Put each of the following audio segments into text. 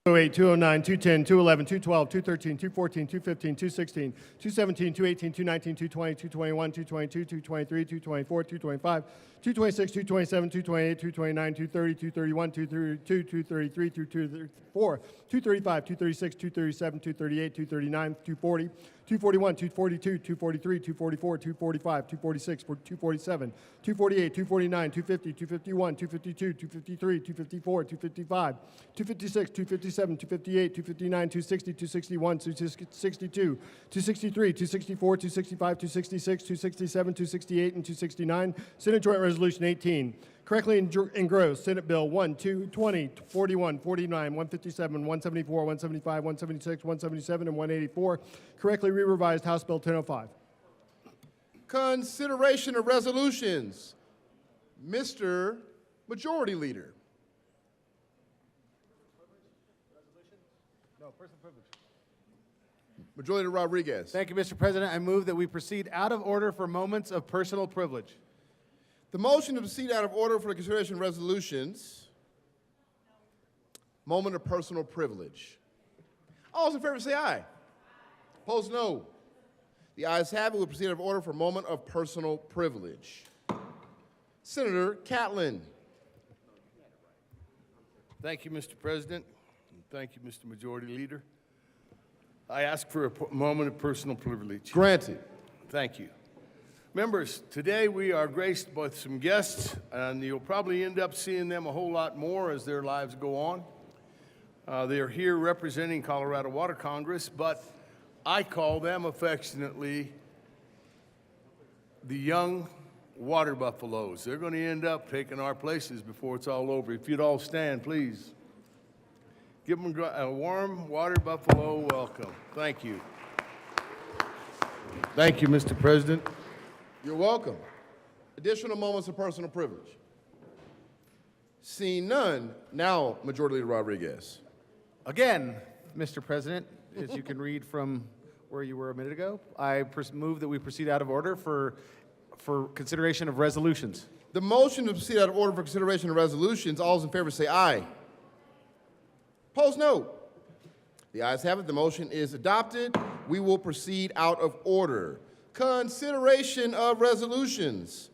208, 209, 210, 211, 212, 213, 214, 215, 216, 217, 218, 219, 220, 221, 222, 223, 224, 225, 226, 227, 228, 229, 230, 231, 232, 233, 234, 235, 236, 237, 238, 239, 240, 241, 242, 243, 244, 245, 246, 247, 248, 249, 250, 251, 252, 253, 254, 255, 256, 257, 258, 259, 260, 261, 262, 263, 264, 265, 266, 267, 268, and 269. Senate Joint Resolution 18. Correctly engrossed, Senate Bill 1, 2, 20, 41, 49, 157, 174, 175, 176, 177, and 184. Correctly re-revised House Bill 1005. Consideration of resolutions. Mr. Majority Leader. No, personal privilege. Majority Leader Rodriguez. Thank you, Mr. President. I move that we proceed out of order for moments of personal privilege. The motion to proceed out of order for the consideration of resolutions. Moment of personal privilege. All those in favor say aye. Opposed, no. The ayes have it. We'll proceed out of order for a moment of personal privilege. Senator Catlin. Thank you, Mr. President. And thank you, Mr. Majority Leader. I ask for a moment of personal privilege. Granted. Thank you. Members, today we are graced with some guests, and you'll probably end up seeing them a whole lot more as their lives go on. They are here representing Colorado Water Congress, but I call them affectionately the young water buffaloes. They're going to end up taking our places before it's all over. If you'd all stand, please. Give them a warm water buffalo welcome. Thank you. Thank you, Mr. President. You're welcome. Additional moments of personal privilege. Seeing none, now Majority Leader Rodriguez. Again, Mr. President, as you can read from where you were a minute ago, I move that we proceed out of order for consideration of resolutions. The motion to proceed out of order for consideration of resolutions, all those in favor say aye. Opposed, no. The ayes have it. The motion is adopted. We will proceed out of order. Consideration of resolutions.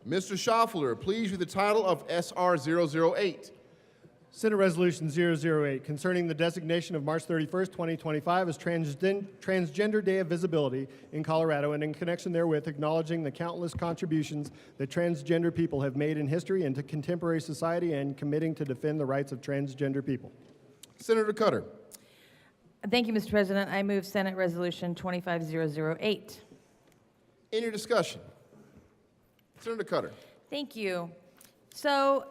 Mr. Schaffler, please read the title of SR 008. Senate Resolution 008 concerning the designation of March 31st, 2025 as Transgender Day of Visibility in Colorado, and in connection therewith acknowledging the countless contributions that transgender people have made in history and to contemporary society, and committing to defend the rights of transgender people. Senator Cutter. Thank you, Mr. President. I move Senate Resolution 25008. Any discussion? Senator Cutter. Thank you. So,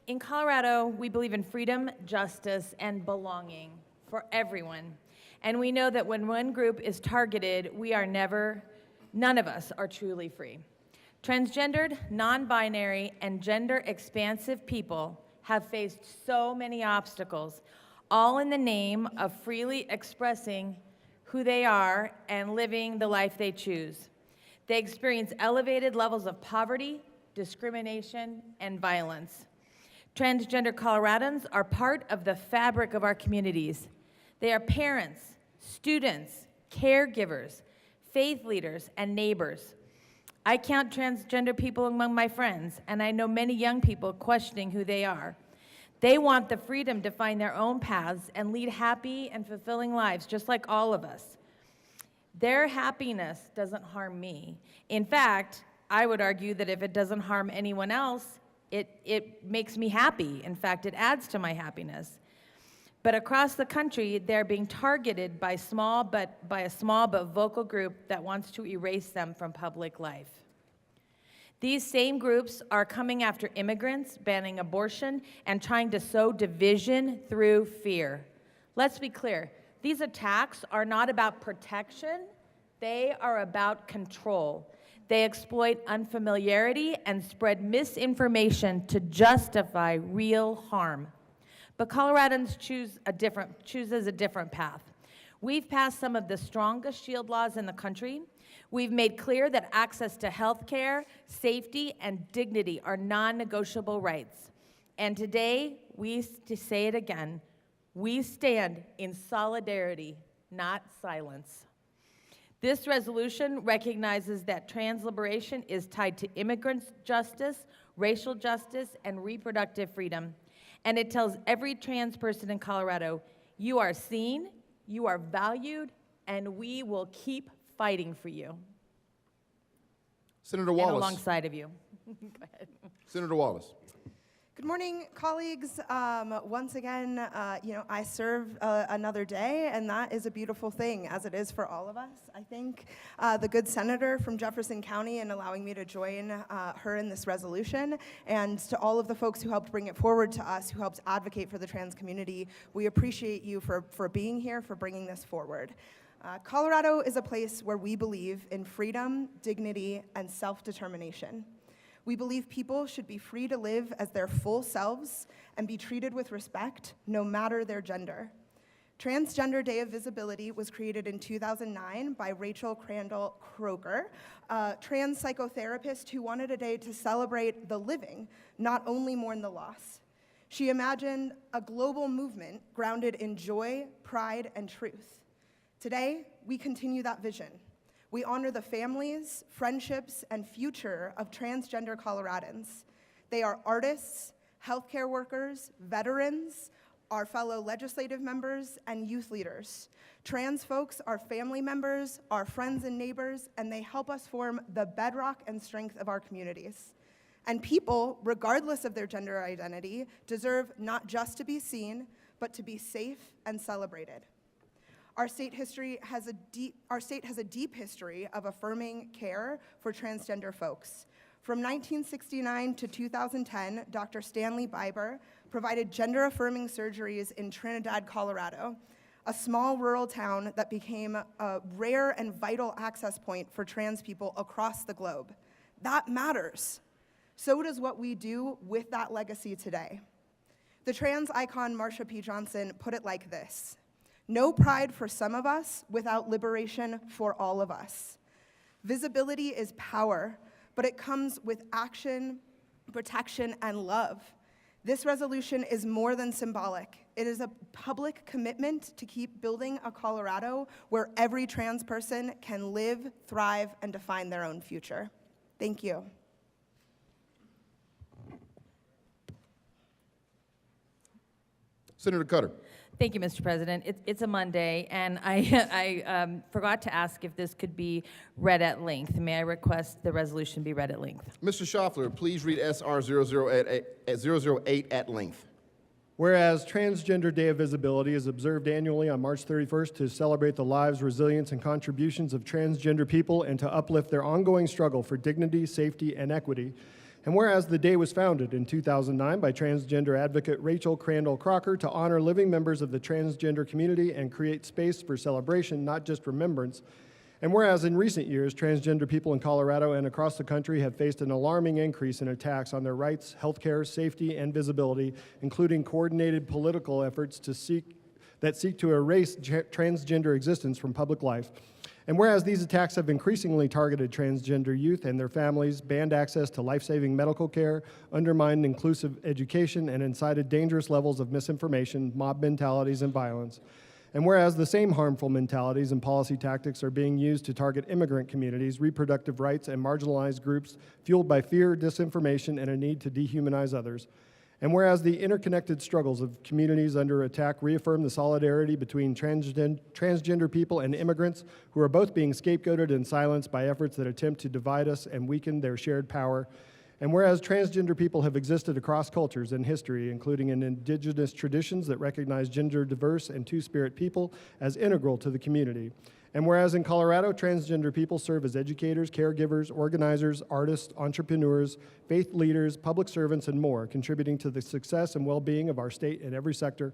in Colorado, we believe in freedom, justice, and belonging for everyone. And we know that when one group is targeted, none of us are truly free. Transgendered, non-binary, and gender-expansive people have faced so many obstacles, all in the name of freely expressing who they are and living the life they choose. They experience elevated levels of poverty, discrimination, and violence. Transgender Coloradans are part of the fabric of our communities. They are parents, students, caregivers, faith leaders, and neighbors. I count transgender people among my friends, and I know many young people questioning who they are. They want the freedom to find their own paths and lead happy and fulfilling lives, just like all of us. Their happiness doesn't harm me. In fact, I would argue that if it doesn't harm anyone else, it makes me happy. In fact, it adds to my happiness. But across the country, they're being targeted by a small but vocal group that wants to erase them from public life. These same groups are coming after immigrants, banning abortion, and trying to sow division through fear. Let's be clear. These attacks are not about protection, they are about control. They exploit unfamiliarity and spread misinformation to justify real harm. But Coloradans chooses a different path. We've passed some of the strongest shield laws in the country. We've made clear that access to health care, safety, and dignity are non-negotiable rights. And today, we say it again, We stand in solidarity, not silence. This resolution recognizes that trans liberation is tied to immigrant justice, racial justice, and reproductive freedom. And it tells every trans person in Colorado, you are seen, you are valued, and we will keep fighting for you. Senator And Wallace. alongside of you. Go ahead. Senator Wallace. Good morning, colleagues. Once again, I serve another day, and that is a beautiful thing, as it is for all of us. I thank the good senator from Jefferson County in allowing me to join her in this resolution, and to all of the folks who helped bring it forward to us, who helped advocate for the trans community. We appreciate you for being here, for bringing this forward. Colorado is a place where we believe in freedom, dignity, and self-determination. We believe people should be free to live as their full selves and be treated with respect, no matter their gender. Transgender Day of Visibility was created in 2009 by Rachel Crandall Croker, a trans psychotherapist who wanted a day to celebrate the living, not only mourn the loss. She imagined a global movement grounded in joy, pride, and truth. Today, we continue that vision. We honor the families, friendships, and future of transgender Coloradans. They are artists, healthcare workers, veterans, our fellow legislative members, and youth leaders. Trans folks are family members, our friends and neighbors, and they help us form the bedrock and strength of our communities. And people, regardless of their gender identity, deserve not just to be seen, but to be safe and celebrated. Our state has a deep history of affirming care for transgender folks. From 1969 to 2010, Dr. Stanley Biber provided gender-affirming surgeries in Trinidad, Colorado, a small rural town that became a rare and vital access point for trans people across the globe. That matters. So does what we do with that legacy today. The trans icon Marsha P. Johnson put it like this: no pride for some of us without liberation for all of us. Visibility is power, but it comes with action, protection, and love. This resolution is more than symbolic. It is a public commitment to keep building a Colorado where every trans person can live, thrive, and define their own future. Thank you. Senator Cutter. Thank you, Mr. President. It's a Monday, and I forgot to ask if this could be read at length. May I request the resolution be read at length? Mr. Schaffler, please read SR 008 at length. Whereas Transgender Day of Visibility is observed annually on March 31st to celebrate the lives, resilience, and contributions of transgender people and to uplift their ongoing struggle for dignity, safety, and equity. And whereas the day was founded in 2009 by transgender advocate Rachel Crandall Crocker to honor living members of the transgender community and create space for celebration, not just remembrance. And whereas in recent years, transgender people in Colorado and across the country have faced an alarming increase in attacks on their rights, healthcare, safety, and visibility, including coordinated political efforts that seek to erase transgender existence from public life. And whereas these attacks have increasingly targeted transgender youth and their families, banned access to life-saving medical care, undermined inclusive education, and incited dangerous levels of misinformation, mob mentalities, and violence. And whereas the same harmful mentalities and policy tactics are being used to target immigrant communities, reproductive rights, and marginalized groups, fueled by fear, disinformation, and a need to dehumanize others. And whereas the interconnected struggles of communities under attack reaffirm the solidarity between transgender people and immigrants who are both being scapegoated and silenced by efforts that attempt to divide us and weaken their shared power. And whereas transgender people have existed across cultures and history, including in indigenous traditions that recognize gender-diverse and two-spirit people as integral to the community. And whereas in Colorado, transgender people serve as educators, caregivers, organizers, artists, entrepreneurs, faith leaders, public servants, and more, contributing to the success and well-being of our state in every sector.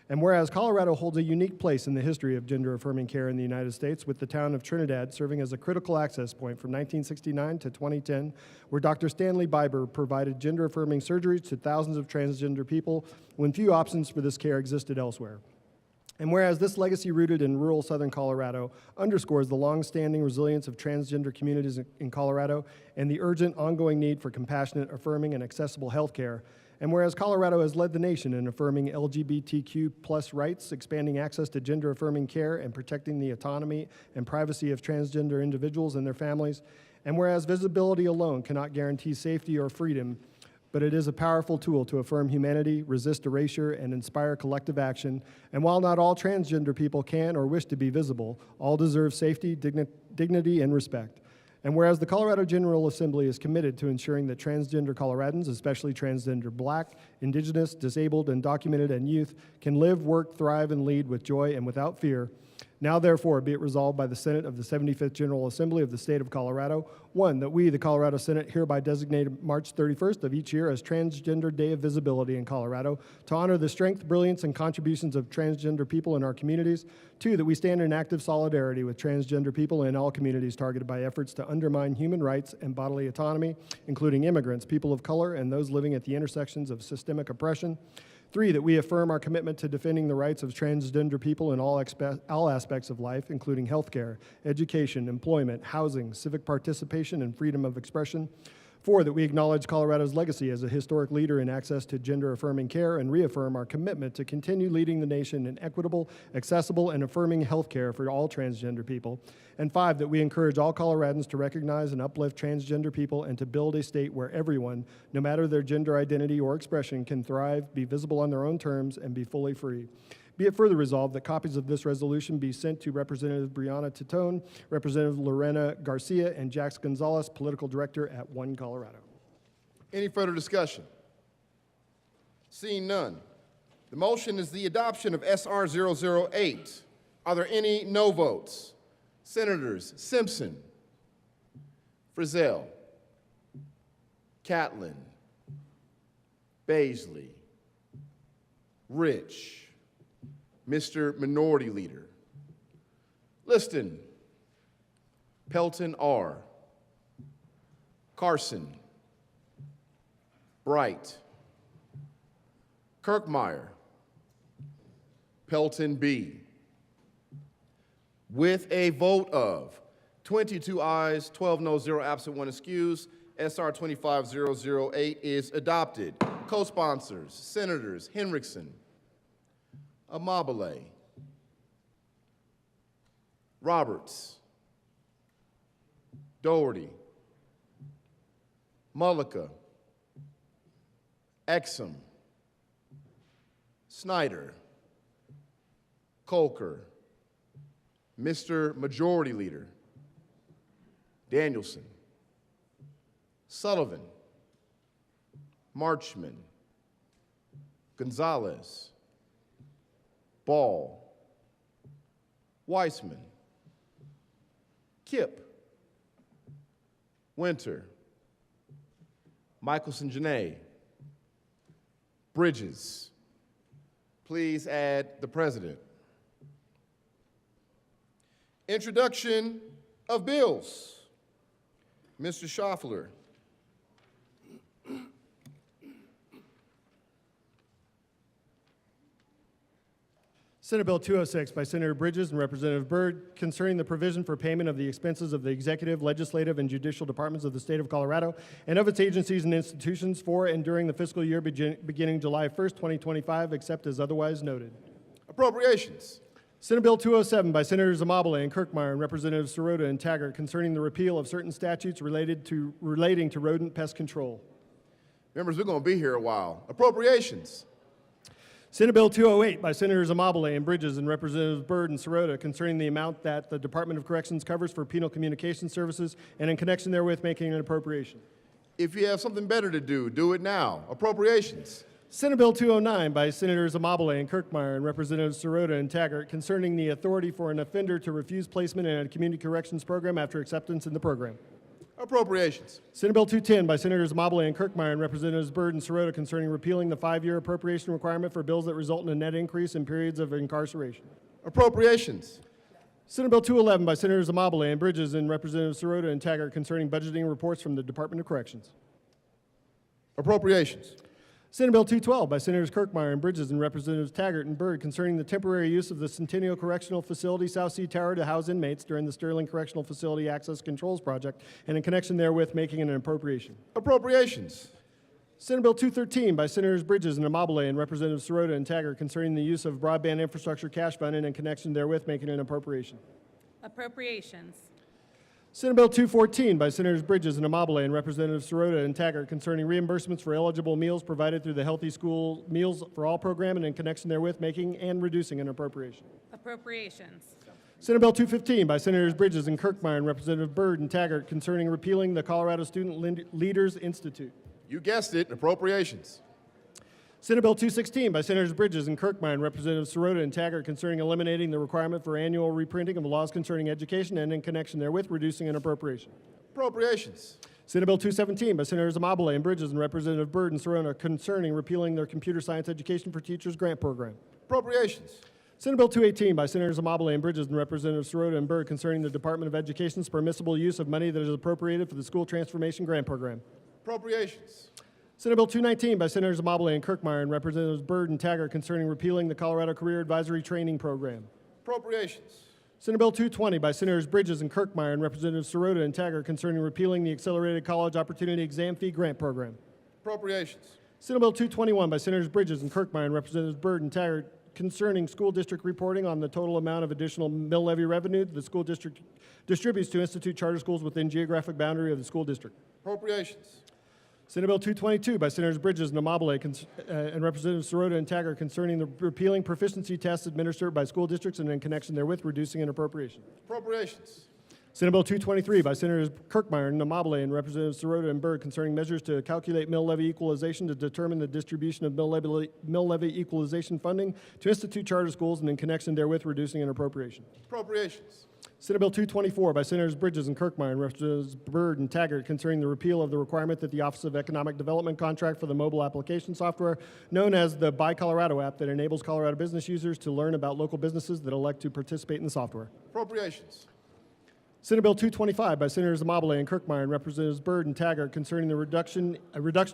And whereas Colorado holds a unique place in the history of gender-affirming care in the United States, with the town of Trinidad serving as a critical access point from 1969 to 2010, where Dr. Stanley Biber provided gender-affirming surgeries to thousands of transgender people when few options for this care existed elsewhere. And whereas this legacy rooted in rural southern Colorado underscores the long-standing resilience of transgender communities in Colorado and the urgent ongoing need for compassionate, affirming, and accessible health care. And whereas Colorado has led the nation in affirming LGBTQ+ rights, expanding access to gender-affirming care, and protecting the autonomy and privacy of transgender individuals and their families. And whereas visibility alone cannot guarantee safety or freedom, but it is a powerful tool to affirm humanity, resist erasure, and inspire collective action. And while not all transgender people can or wish to be visible, all deserve safety, dignity, and respect. And whereas the Colorado General Assembly is committed to ensuring that transgender Coloradans, especially transgender Black, Indigenous, disabled, undocumented, and youth, can live, work, thrive, and lead with joy and without fear, now therefore be it resolved by the Senate of the 75th General Assembly of the State of Colorado, 1, that we, the Colorado Senate, hereby designate March 31st of each year as Transgender Day of Visibility in Colorado to honor the strength, brilliance, and contributions of transgender people in our communities. 2, that we stand in active solidarity with transgender people in all communities targeted by efforts to undermine human rights and bodily autonomy, including immigrants, people of color, and those living at the intersections of systemic oppression. 3, that we affirm our commitment to defending the rights of transgender people in all aspects of life, including healthcare, education, employment, housing, civic participation, and freedom of expression. 4, that we acknowledge Colorado's legacy as a historic leader in access to gender-affirming care and reaffirm our commitment to continue leading the nation in equitable, accessible, and affirming health care for all transgender people. And 5, that we encourage all Coloradans to recognize and uplift transgender people and to build a state where everyone, no matter their gender identity or expression, can thrive, be visible on their own terms, and be fully free. Be it further resolved that copies of this resolution be sent to Representative Brianna Titone, Representative Lorena Garcia, and Jax Gonzalez, Political Director at One Colorado. Any further discussion? Seeing none. The motion is the adoption of SR 008. Are there any no votes? Senators Simpson, Frizzell, Catlin, Baisley, Rich, Mr. Minority Leader, Liston, Pelton R., Carson, Bright, Kirkmeyer, Pelton B. With a vote of 22 ayes, 12 no, 0 absent, 1 excused, SR 25008 is adopted. Co-sponsors, Senators Henriksen, Amabile, Roberts, Doherty, Mullica, Exum, Snyder, Colker, Mr. Majority Leader, Danielson, Sullivan, Marchman, Gonzalez, Ball, Weissman, Kipp, Winter, Michelson Janae, Bridges. Please add the President. Introduction of bills. Mr. Schaffler. Senate Bill 206 by Senator Bridges and Representative Byrd concerning the provision for payment of the expenses of the executive, legislative, and judicial departments of the state of Colorado and of its agencies and institutions for and during the fiscal year beginning July 1st, 2025, except as otherwise noted. Appropriations. Senate Bill 207 by Senators Amabile and Kirkmeyer and Representatives Sirota and Taggart concerning the repeal of certain statutes relating to rodent pest control. Members, we're going to be here a while. Appropriations. Senate Bill 208 by Senators Amabile and Bridges and Representatives Byrd and Sirota concerning the amount that the Department of Corrections covers for penal communication services and in connection therewith making an appropriation. If you have something better to do it now. Appropriations. Senate Bill 209 by Senators Amabile and Kirkmeyer and Representatives Sirota and Taggart concerning the authority for an offender to refuse placement in a community corrections program after acceptance in the program. Appropriations. Senate Bill 210 by Senators Amabile and Kirkmeyer and Representatives Byrd and Sirota concerning repealing the 5-year appropriation requirement for bills that result in a net increase in periods of incarceration. Appropriations. Senate Bill 211 by Senators Amabile and Bridges and Representatives Sirota and Taggart concerning budgeting reports from the Department of Corrections. Appropriations. Senate Bill 212 by Senators Kirkmeyer and Bridges and Representatives Taggart and Byrd concerning the temporary use of the Centennial Correctional Facility South Sea Tower to house inmates during the Sterling Correctional Facility Access Controls Project and in connection therewith making an appropriation. Appropriations. Senate Bill 213 by Senators Bridges and Amabile and Representatives Sirota and Taggart concerning the use of broadband infrastructure cash fund and in connection therewith making an appropriation. Appropriations. Senate Bill 214 by Senators Bridges and Amabile and Representatives Sirota and Taggart concerning reimbursements for eligible meals provided through the Healthy School Meals for All program and in connection therewith making and reducing an appropriation. Appropriations. Senate Bill 215 by Senators Bridges and Kirkmeyer and Representative Byrd and Taggart concerning repealing the Colorado Student Leaders Institute. You guessed it, appropriations. Senate Bill 216 by Senators Bridges and Kirkmeyer and Representatives Sirota and Taggart concerning eliminating the requirement for annual reprinting of laws concerning education and in connection therewith reducing an appropriation. Appropriations. Senate Bill 217 by Senators Amabile and Bridges and Representative Byrd and Sirota concerning repealing their Computer Science Education for Teachers grant program. Appropriations. Senate Bill 218 by Senators Amabile and Bridges and Representatives Sirota and Byrd concerning the Department of Education's permissible use of money that is appropriated for the School Transformation Grant Program. Appropriations. Senate Bill 219 by Senators Amabile and Kirkmeyer and Representatives Byrd and Taggart concerning repealing the Colorado Career Advisory Training Program. Appropriations. Senate Bill 220 by Senators Bridges and Kirkmeyer and Representatives Sirota and Taggart concerning repealing the Accelerated College Opportunity Exam Fee Grant Program. Appropriations. Senate Bill 221 by Senators Bridges and Kirkmeyer and Representatives Byrd and Taggart concerning school district reporting on the total amount of additional mill levy revenue the school district distributes to institute charter schools within geographic boundary of the school district. Appropriations. Senate Bill 222 by Senators Bridges and Amabile and Representatives Sirota and Taggart concerning the repealing proficiency tests administered by school districts and in connection therewith reducing an appropriation. Appropriations. Senate Bill 223 by Senators Kirkmeyer and Amabile and Representatives Sirota and Byrd concerning measures to calculate mill levy equalization to determine the distribution of mill levy equalization funding to institute charter schools and in connection therewith reducing an appropriation. Appropriations. Senate Bill 224 by Senators Bridges and Kirkmeyer and Representatives Byrd and Taggart concerning the repeal of the requirement that the Office of Economic Development contract for the mobile application software known as the Buy Colorado app that enables Colorado business users to learn about local businesses that elect to participate in the software. Appropriations. Senate Bill 225 by Senators Amabile and Kirkmeyer and Representatives Byrd and Taggart concerning the reduction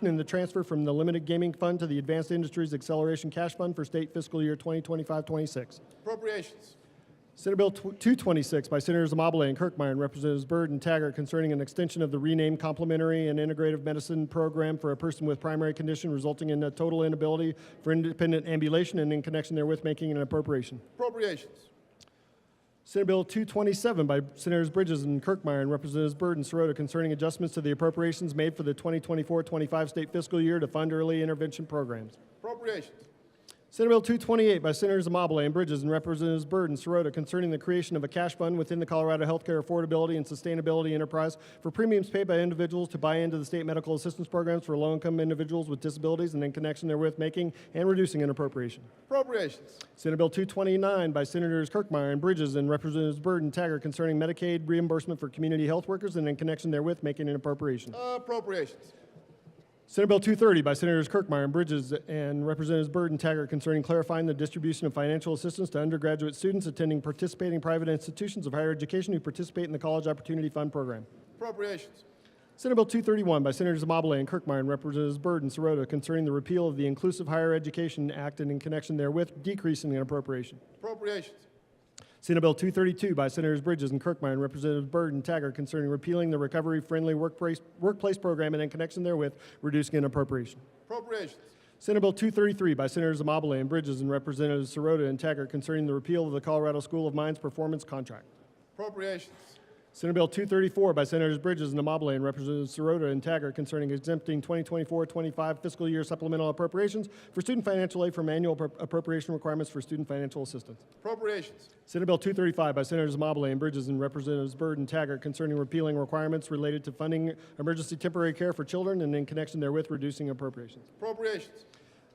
in the transfer from the Limited Gaming Fund to the Advanced Industries Acceleration Cash Fund for state fiscal year 2025-26. Appropriations. Senate Bill 226 by Senators Amabile and Kirkmeyer and Representatives Byrd and Taggart concerning an extension of the renamed Complementary and Integrative Medicine Program for a person with primary condition resulting in a total inability for independent ambulation and in connection therewith making an appropriation. Appropriations. Senate Bill 227 by Senators Bridges and Kirkmeyer and Representatives Byrd and Sirota concerning adjustments to the appropriations made for the 2024-25 state fiscal year to fund early intervention programs. Appropriations. Senate Bill 228 by Senators Amabile and Bridges and Representatives Byrd and Sirota concerning the creation of a cash fund within the Colorado Healthcare Affordability and Sustainability Enterprise for premiums paid by individuals to buy into the state medical assistance programs for low-income individuals with disabilities and in connection therewith making and reducing an appropriation. Appropriations. Senate Bill 229 by Senators Kirkmeyer and Bridges and Representatives Byrd and Taggart concerning Medicaid reimbursement for community health workers and in connection therewith making an appropriation. Appropriations. Senate Bill 230 by Senators Kirkmeyer and Bridges and Representatives Byrd and Taggart concerning clarifying the distribution of financial assistance to undergraduate students attending participating private institutions of higher education who participate in the College Opportunity Fund program. Appropriations. Senate Bill 231 by Senators Amabile and Kirkmeyer and Representatives Byrd and Sirota concerning the repeal of the Inclusive Higher Education Act and in connection therewith decreasing an appropriation. Appropriations. Senate Bill 232 by Senators Bridges and Kirkmeyer and Representatives Byrd and Taggart concerning repealing the Recovery-Friendly Workplace Program and in connection therewith reducing an appropriation. Appropriations. Senate Bill 233 by Senators Amabile and Bridges and Representatives Sirota and Taggart concerning the repeal of the Colorado School of Mines Performance Contract. Appropriations. Senate Bill 234 by Senators Bridges and Amabile and Representatives Sirota and Taggart concerning exempting 2024-25 fiscal year supplemental appropriations for student financial aid from annual appropriation requirements for student financial assistance. Appropriations. Senate Bill 235 by Senators Amabile and Bridges and Representatives Byrd and Taggart concerning repealing requirements related to funding emergency temporary care for children and in connection therewith reducing appropriations. Appropriations.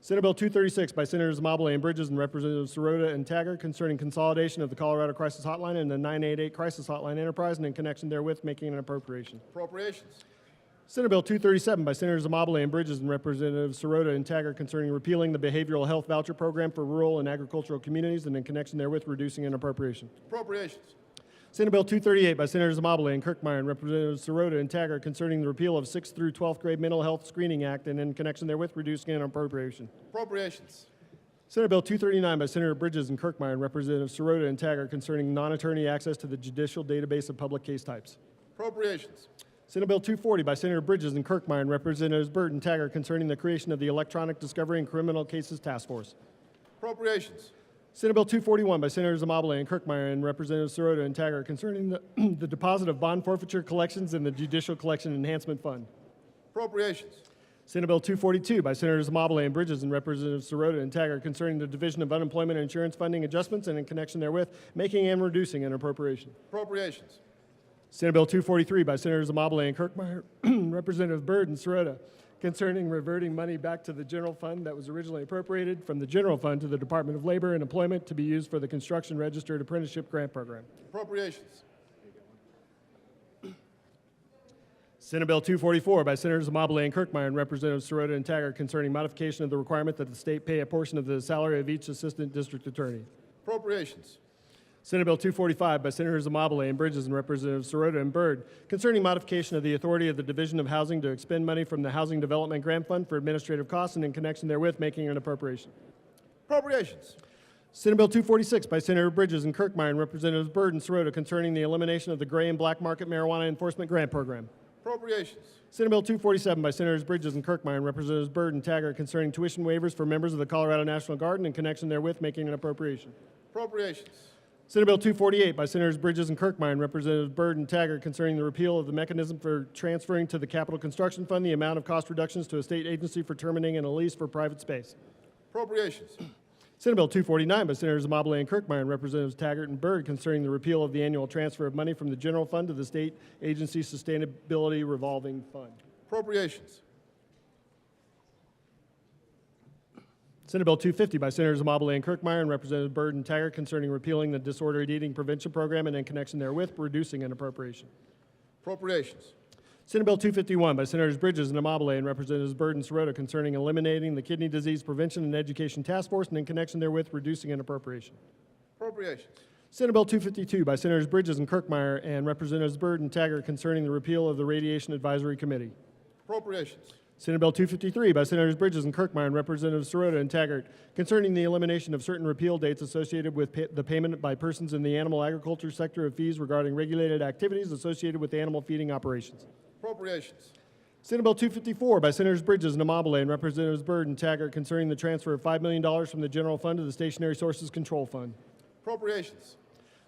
Senate Bill 236 by Senators Amabile and Bridges and Representatives Sirota and Taggart concerning consolidation of the Colorado Crisis Hotline and the 988 Crisis Hotline Enterprise and in connection therewith making an appropriation. Appropriations. Senate Bill 237 by Senators Amabile and Bridges and Representatives Sirota and Taggart concerning repealing the Behavioral Health Voucher Program for rural and agricultural communities and in connection therewith reducing an appropriation. Appropriations. Senate Bill 238 by Senators Amabile and Kirkmeyer and Representatives Sirota and Taggart concerning the repeal of 6th through 12th grade mental health screening act and in connection therewith reducing an appropriation. Appropriations. Senate Bill 239 by Senator Bridges and Kirkmeyer and Representatives Sirota and Taggart concerning non-attorney access to the judicial database of public case types. Appropriations. Senate Bill 240 by Senator Bridges and Kirkmeyer and Representatives Byrd and Taggart concerning the creation of the Electronic Discovery and Criminal Cases Task Force. Appropriations. Senate Bill 241 by Senators Amabile and Kirkmeyer and Representatives Sirota and Taggart concerning the deposit of bond forfeiture collections in the Judicial Collection Enhancement Fund. Appropriations. Senate Bill 242 by Senators Amabile and Bridges and Representatives Sirota and Taggart concerning the division of unemployment insurance funding adjustments and in connection therewith making and reducing an appropriation. Appropriations. Senate Bill 243 by Senators Amabile and Kirkmeyer, Representative Byrd and Sirota concerning reverting money back to the general fund that was originally appropriated from the general fund to the Department of Labor and Employment to be used for the Construction Registered Apprenticeship Grant Program. Appropriations. Senate Bill 244 by Senators Amabile and Kirkmeyer and Representatives Sirota and Taggart concerning modification of the requirement that the state pay a portion of the salary of each assistant district attorney. Appropriations. Senate Bill 245 by Senators Amabile and Bridges and Representatives Sirota and Byrd concerning modification of the authority of the Division of Housing to expend money from the Housing Development Grant Fund for administrative costs and in connection therewith making an appropriation. Appropriations. Senate Bill 246 by Senator Bridges and Kirkmeyer and Representatives Byrd and Sirota concerning the elimination of the gray and black market marijuana enforcement grant program. Appropriations. Senate Bill 247 by Senators Bridges and Kirkmeyer and Representatives Byrd and Taggart concerning tuition waivers for members of the Colorado National Guard and in connection therewith making an appropriation. Appropriations. Senate Bill 248 by Senators Bridges and Kirkmeyer and Representatives Byrd and Taggart concerning the repeal of the mechanism for transferring to the Capital Construction Fund the amount of cost reductions to a state agency for terminating a lease for private space. Appropriations. Senate Bill 249 by Senators Amabile and Kirkmeyer and Representatives Taggart and Byrd concerning the repeal of the annual transfer of money from the general fund to the state agency sustainability revolving fund. Appropriations. Senate Bill 250 by Senators Amabile and Kirkmeyer and Representatives Byrd and Taggart concerning repealing the disordered eating prevention program and in connection therewith reducing an appropriation. Appropriations. Senate Bill 251 by Senators Bridges and Amabile and Representatives Byrd and Sirota concerning eliminating the Kidney Disease Prevention and Education Task Force and in connection therewith reducing an appropriation. Appropriations. Senate Bill 252 by Senators Bridges and Kirkmeyer and Representatives Byrd and Taggart concerning the repeal of the Radiation Advisory Committee. Appropriations. Senate Bill 253 by Senators Bridges and Kirkmeyer and Representatives Sirota and Taggart concerning the elimination of certain repeal dates associated with the payment by persons in the animal agriculture sector of fees regarding regulated activities associated with animal feeding operations. Appropriations. Senate Bill 254 by Senators Bridges and Amabile and Representatives Byrd and Taggart concerning the transfer of $5 million from the general fund to the Stationary Sources Control Fund. Appropriations.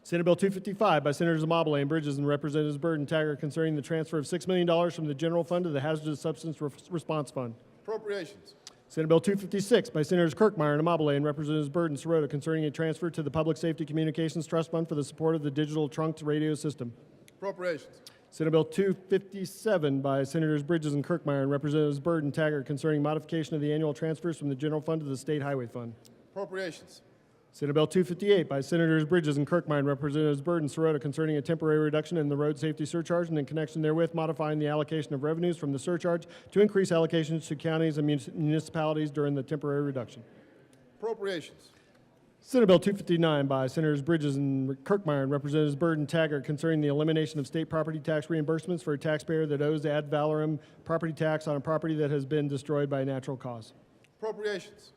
Senate Bill 255 by Senators Amabile and Bridges and Representatives Byrd and Taggart concerning the transfer of $6 million from the general fund to the Hazardous Substance Response Fund. Appropriations. Senate Bill 256 by Senators Kirkmeyer and Amabile and Representatives Byrd and Sirota concerning a transfer to the Public Safety Communications Trust Fund for the support of the digital trunked radio system. Appropriations. Senate Bill 257 by Senators Bridges and Kirkmeyer and Representatives Byrd and Taggart concerning modification of the annual transfers from the general fund to the State Highway Fund. Appropriations. Senate Bill 258 by Senators Bridges and Kirkmeyer and Representatives Byrd and Sirota concerning a temporary reduction in the road safety surcharge and in connection therewith modifying the allocation of revenues from the surcharge to increase allocations to counties and municipalities during the temporary reduction. Appropriations. Senate Bill 259 by Senators Bridges and Kirkmeyer and Representatives Byrd and Taggart concerning the elimination of state property tax reimbursements for a taxpayer that owes ad valorem property tax on a property that has been destroyed by a natural cause. Appropriations.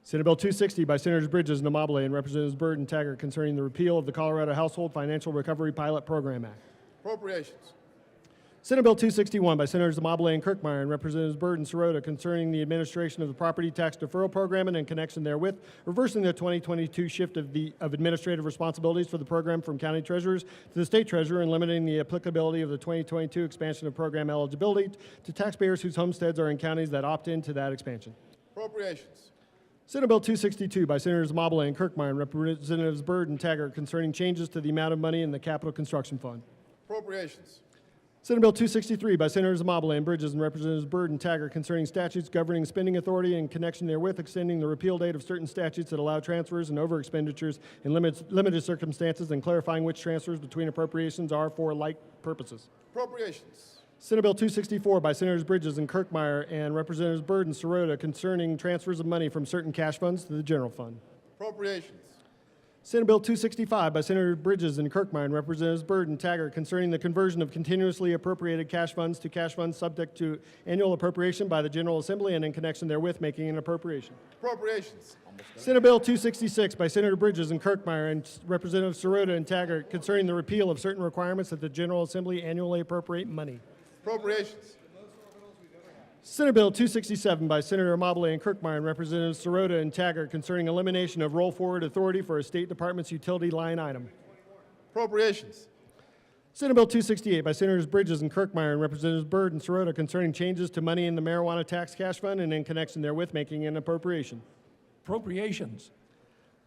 Senate Bill 260 by Senators Bridges and Amabile and Representatives Byrd and Taggart concerning the repeal of the Colorado Household Financial Recovery Pilot Program Act. Appropriations. Senate Bill 261 by Senators Amabile and Kirkmeyer and Representatives Byrd and Sirota concerning the administration of the Property Tax Deferral Program and in connection therewith, reversing the 2022 shift of administrative responsibilities for the program from county treasurers to the state treasurer and limiting the applicability of the 2022 expansion of program eligibility to taxpayers whose homesteads are in counties that opt into that expansion. Appropriations. Senate Bill 262 by Senators Amabile and Kirkmeyer and Representatives Byrd and Taggart concerning changes to the amount of money in the Capital Construction Fund. Appropriations. Senate Bill 263 by Senators Amabile and Bridges and Representatives Byrd and Taggart concerning statutes governing spending authority and in connection therewith extending the repeal date of certain statutes that allow transfers and over-expenditures in limited circumstances and clarifying which transfers between appropriations are for like purposes. Appropriations. Senate Bill 264 by Senators Bridges and Kirkmeyer and Representatives Byrd and Sirota concerning transfers of money from certain cash funds to the general fund. Appropriations. Senate Bill 265 by Senator Bridges and Kirkmeyer and Representatives Byrd and Taggart concerning the conversion of continuously appropriated cash funds to cash funds subject to annual appropriation by the General Assembly and in connection therewith making an appropriation. Appropriations. Senate Bill 266 by Senator Bridges and Kirkmeyer and Representatives Sirota and Taggart concerning the repeal of certain requirements that the General Assembly annually appropriate money. Appropriations. Senate Bill 267 by Senator Amabile and Kirkmeyer and Representatives Sirota and Taggart concerning elimination of roll-forward authority for a state department's utility line item. Appropriations. Senate Bill 268 by Senators Bridges and Kirkmeyer and Representatives Byrd and Sirota concerning changes to money in the marijuana tax cash fund and in connection therewith making an appropriation. Appropriations.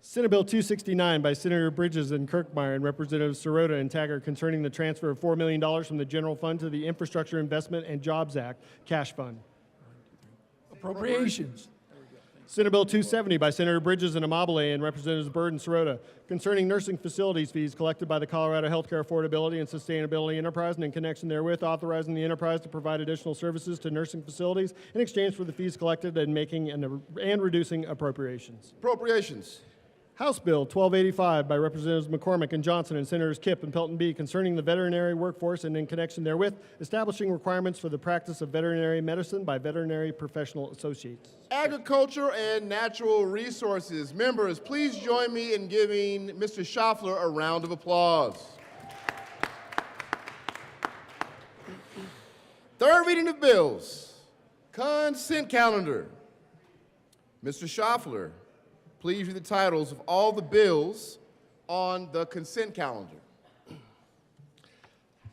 Senate Bill 269 by Senator Bridges and Kirkmeyer and Representatives Sirota and Taggart concerning the transfer of $4 million from the general fund to the Infrastructure Investment and Jobs Act cash fund. Appropriations. Senate Bill 270 by Senator Bridges and Amabile and Representatives Byrd and Sirota concerning nursing facilities fees collected by the Colorado Healthcare Affordability and Sustainability Enterprise and in connection therewith authorizing the enterprise to provide additional services to nursing facilities in exchange for the fees collected and making and reducing appropriations. Appropriations. House Bill 1285 by Representatives McCormick and Johnson and Senators Kipp and Pelton B concerning the veterinary workforce and in connection therewith establishing requirements for the practice of veterinary medicine by veterinary professional associates. Agriculture and natural resources. Members, please join me in giving Mr. Schaffler a round of applause. Third reading of bills. Consent calendar. Mr. Schaffler, please read the titles of all the bills on the consent calendar.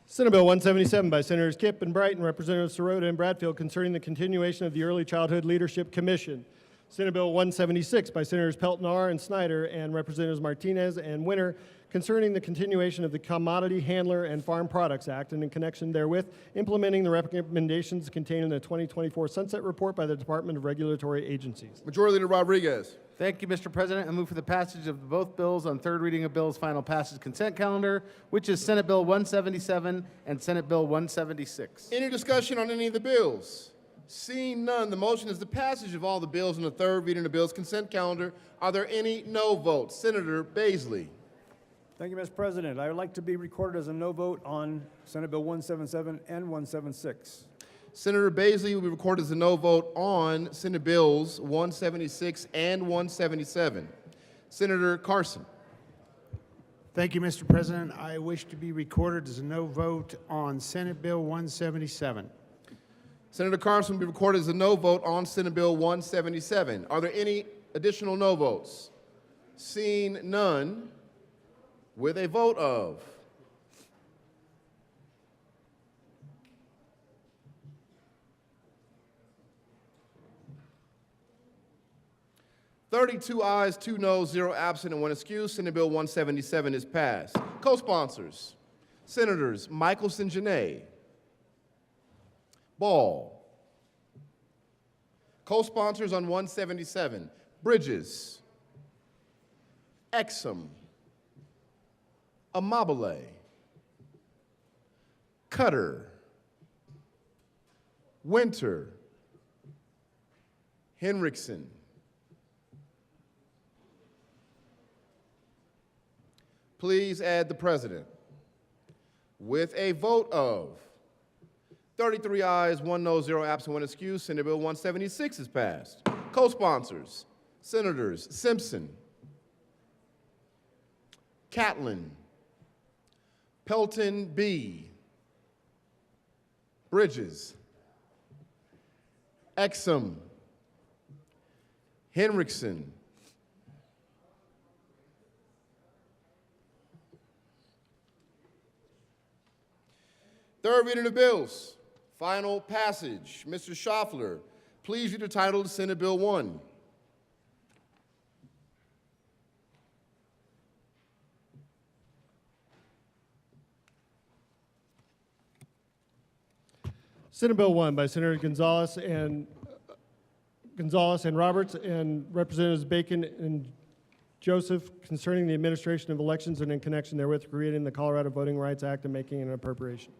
Senate Bill 177 by Senators Kipp and Bright and Representatives Sirota and Bradfield concerning the continuation of the Early Childhood Leadership Commission. Senate Bill 176 by Senators Pelton R. and Snyder and Representatives Martinez and Winter concerning the continuation of the Commodity Handler and Farm Products Act and in connection therewith implementing the recommendations contained in the 2024 Sunset Report by the Department of Regulatory Agencies. Majority Leader Rodriguez. Thank you, Mr. President. I move for the passage of both bills on third reading of bills, final passage consent calendar, which is Senate Bill 177 and Senate Bill 176. Any discussion on any of the bills? Seeing none, the motion is the passage of all the bills on the third reading of bills consent calendar. Are there any no votes? Senator Baisley. Thank you, Mr. President. I would like to be recorded as a no vote on Senate Bill 177 and 176. Senator Baisley will be recorded as a no vote on Senate Bills 176 and 177. Senator Carson. Thank you, Mr. President. I wish to be recorded as a no vote on Senate Bill 177. Senator Carson will be recorded as a no vote on Senate Bill 177. Are there any additional no votes? Seeing none, with a vote of 32 ayes, 2 noes, 0 absent, and 1 excused. Senate Bill 177 is passed. Co-sponsors, Senators Michelson Janae, Ball. Co-sponsors on 177, Bridges, Exum, Amabile, Cutter, Winter, Henriksen. Please add the president. With a vote of 33 ayes, 1 no, 0 absent, 1 excused, Senate Bill 176 is passed. Co-sponsors, Senators Simpson, Catlin, Pelton B, Bridges, Exum, Henriksen, third reading of bills, final passage. Mr. Schaffler, please read the title of Senate Bill 1. Senate Bill 1 by Senator Gonzalez and Roberts and Representatives Bacon and Joseph concerning the administration of elections and in connection therewith creating the Colorado Voting Rights Act and making an appropriation.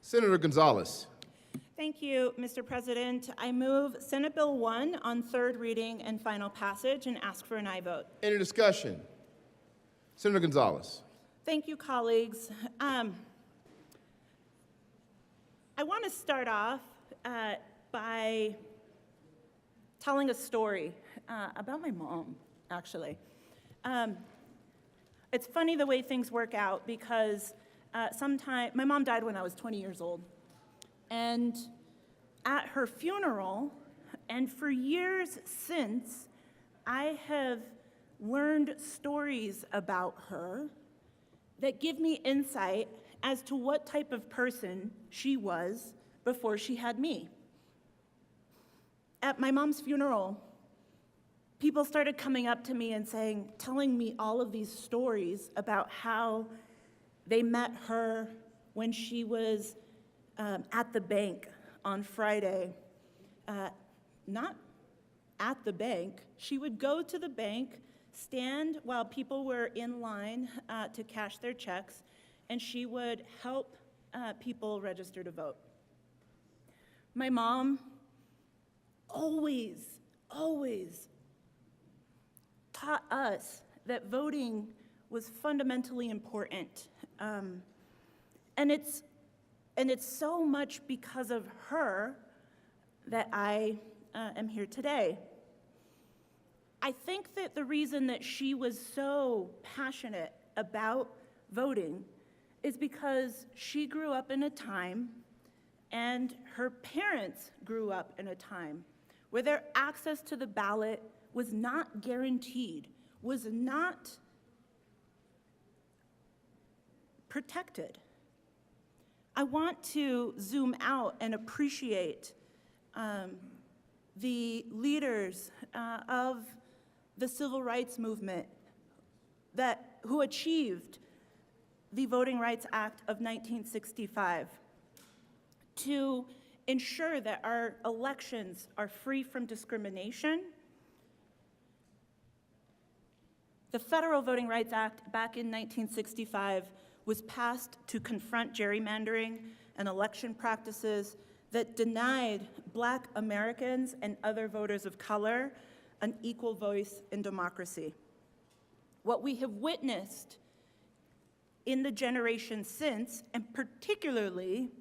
Senator Gonzalez. Thank you, Mr. President. I move Senate Bill 1 on third reading and final passage and ask for an aye vote. Any discussion? Senator Gonzalez. Thank you, colleagues. I want to start off by telling a story about my mom, actually. It's funny the way things work out because my mom died when I was 20 years old. And at her funeral, and for years since, I have learned stories about her that give me insight as to what type of person she was before she had me. At my mom's funeral, people started coming up to me and telling me all of these stories about how they met her when she was at the bank on Friday. Not at the bank. She would go to the bank, stand while people were in line to cash their checks, and she would help people register to vote. My mom always taught us that voting was fundamentally important. And it's so much because of her that I am here today. I think that the reason that she was so passionate about voting is because she grew up in a time, and her parents grew up in a time, where their access to the ballot was not guaranteed, was not protected. I want to zoom out and appreciate the leaders of the civil rights movement who achieved the Voting Rights Act of 1965 to ensure that our elections are free from discrimination. The Federal Voting Rights Act back in 1965 was passed to confront gerrymandering and election practices that denied Black Americans and other voters of color an equal voice in democracy. What we have witnessed in the generation since, and particularly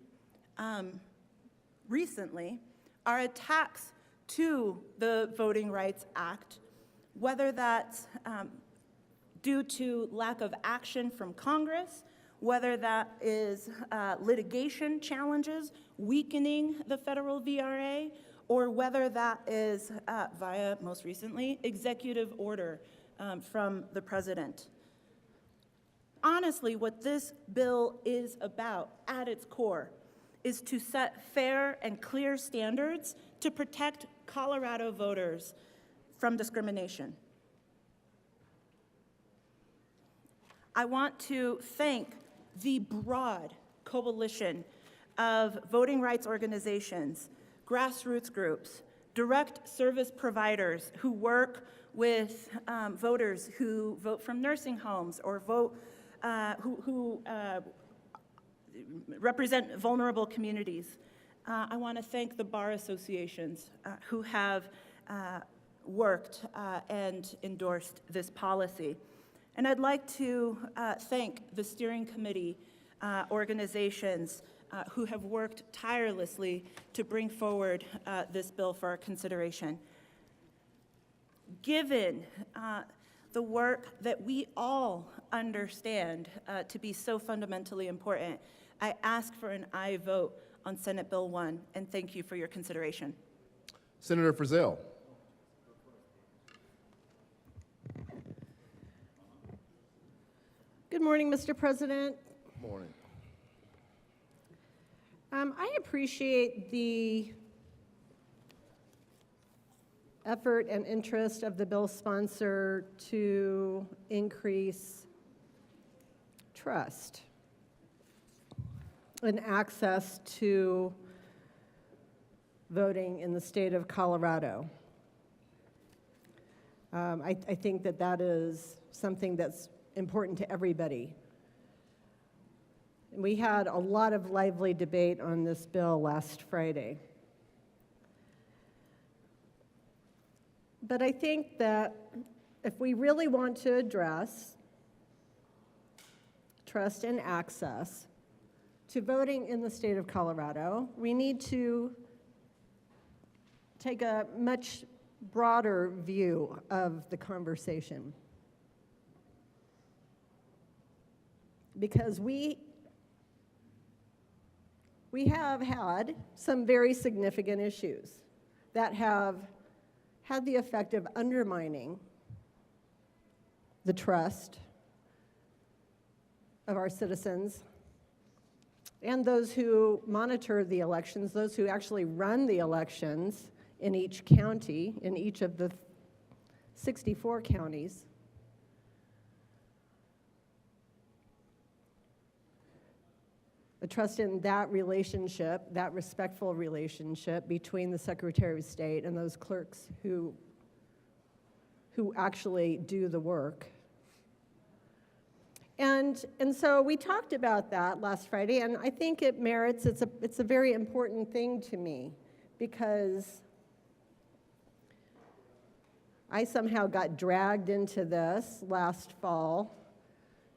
recently, are attacks to the Voting Rights Act, whether that's due to lack of action from Congress, whether that is litigation challenges weakening the federal VRA, or whether that is via, most recently, executive order from the president. Honestly, what this bill is about at its core is to set fair and clear standards to protect Colorado voters from discrimination. I want to thank the broad coalition of voting rights organizations, grassroots groups, direct service providers who work with voters who vote from nursing homes or vote who represent vulnerable communities. I want to thank the bar associations who have worked and endorsed this policy. And I'd like to thank the steering committee organizations who have worked tirelessly to bring forward this bill for our consideration. Given the work that we all understand to be so fundamentally important, I ask for an aye vote on Senate Bill 1, and thank you for your consideration. Senator Frizzell. Good morning, Mr. President. Morning. I appreciate the effort and interest of the bill sponsor to increase trust and access to voting in the state of Colorado. I think that that is something that's important to everybody. We had a lot of lively debate on this bill last Friday. But I think that if we really want to address trust, and access to voting in the state of Colorado, we need to take a much broader view of the conversation. Because we have had some very significant issues that have had the effect of undermining the trust of our citizens and those who monitor the elections, those who actually run the elections in each county, in each of the 64 counties. The trust in that relationship, that respectful relationship between the Secretary of State and those clerks who actually do the work. And so we talked about that last Friday, and I think it merits, it's a very important thing to me, because I somehow got dragged into this last fall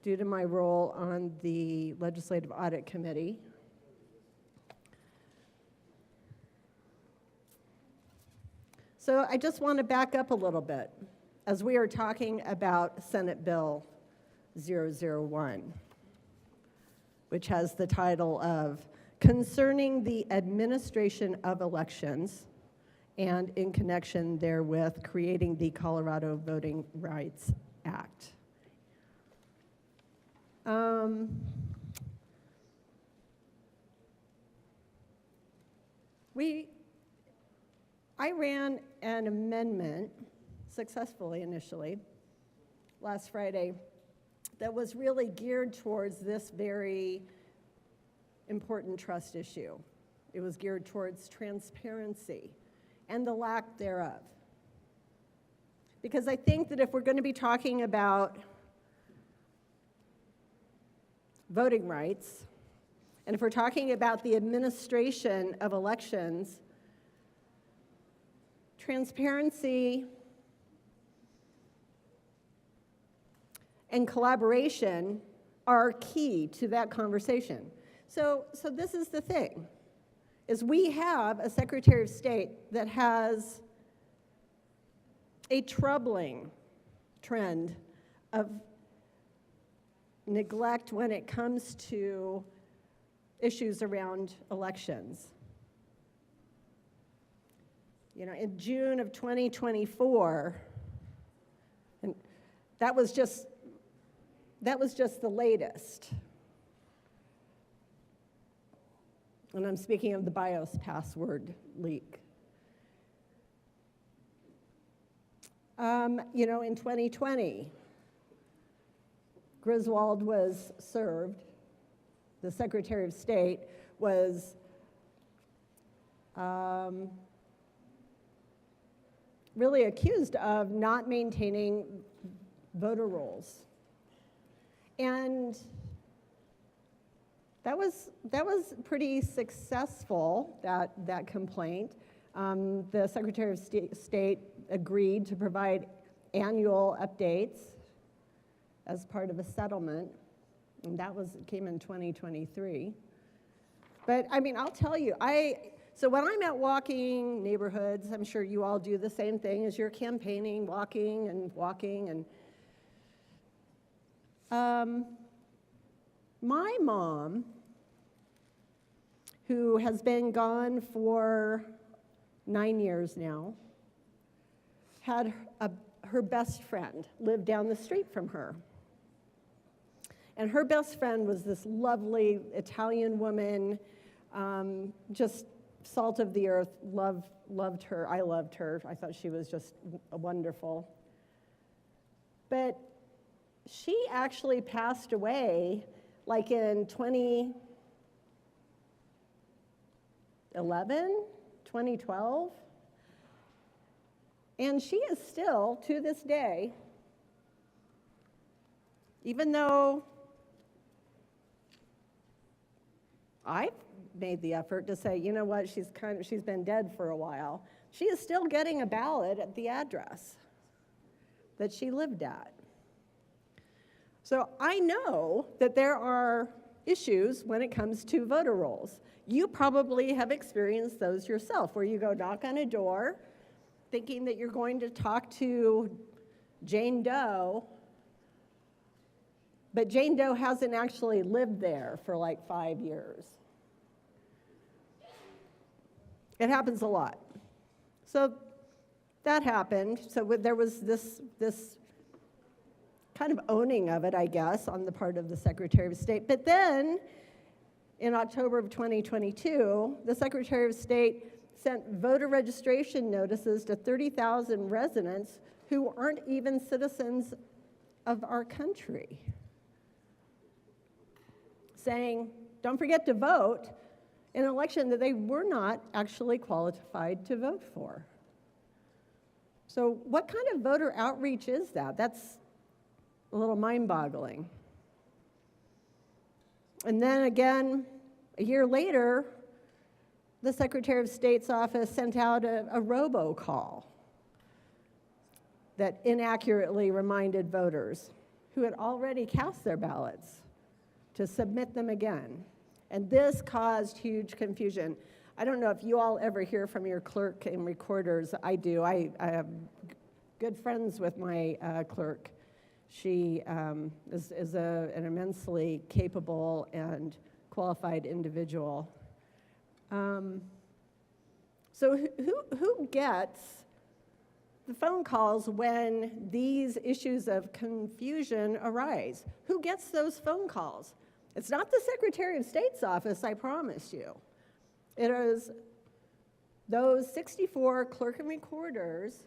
due to my role on the Legislative Audit Committee. So I just want to back up a little bit as we are talking about Senate Bill 001, which has the title of Concerning the Administration of Elections and in connection therewith creating the Colorado Voting Rights Act. I ran an amendment successfully initially last Friday that was really geared towards this very important trust issue. It was geared towards transparency and the lack thereof. Because I think that if we're going to be talking about voting rights, and if we're talking about the administration of elections, transparency and collaboration are key to that conversation. So this is the thing, is we have a Secretary of State that has a troubling trend of neglect when it comes to issues around elections. You know, in June of 2024, and that was just the latest. And I'm speaking of the BIOS password leak. You know, in 2020, Griswold was served, the Secretary of State was really accused of not maintaining voter rolls. And that was pretty successful, that complaint. The Secretary of State agreed to provide annual updates as part of a settlement, and that came in 2023. But I mean, I'll tell you, so when I'm out walking neighborhoods, I'm sure you all do the same thing as you're campaigning, walking, and my mom, who has been gone for 9 years now, had her best friend live down the street from her. And her best friend was this lovely Italian woman, just salt of the earth, loved her. I loved her. I thought she was just wonderful. But she actually passed away like in 2011, 2012. And she is still, to this day, even though I've made the effort to say, you know what, she's been dead for a while, she is still getting a ballot at the address that she lived at. So I know that there are issues when it comes to voter rolls. You probably have experienced those yourself, where you go knock on a door thinking that you're going to talk to Jane Doe, but Jane Doe hasn't actually lived there for like 5 years. It happens a lot. So that happened. So there was this kind of owning of it, I guess, on the part of the Secretary of State. But then, in October of 2022, the Secretary of State sent voter registration notices to 30,000 residents who aren't even citizens of our country, saying, don't forget to vote in an election that they were not actually qualified to vote for. So what kind of voter outreach is that? That's a little mind-boggling. And then again, a year later, the Secretary of State's office sent out a robocall that inaccurately reminded voters who had already cast their ballots to submit them again. And this caused huge confusion. I don't know if you all ever hear from your clerk and recorders. I do. I have good friends with my clerk. She is an immensely capable and qualified individual. So who gets the phone calls when these issues of confusion arise? Who gets those phone calls? It's not the Secretary of State's office, I promise you. It is those 64 clerk and recorders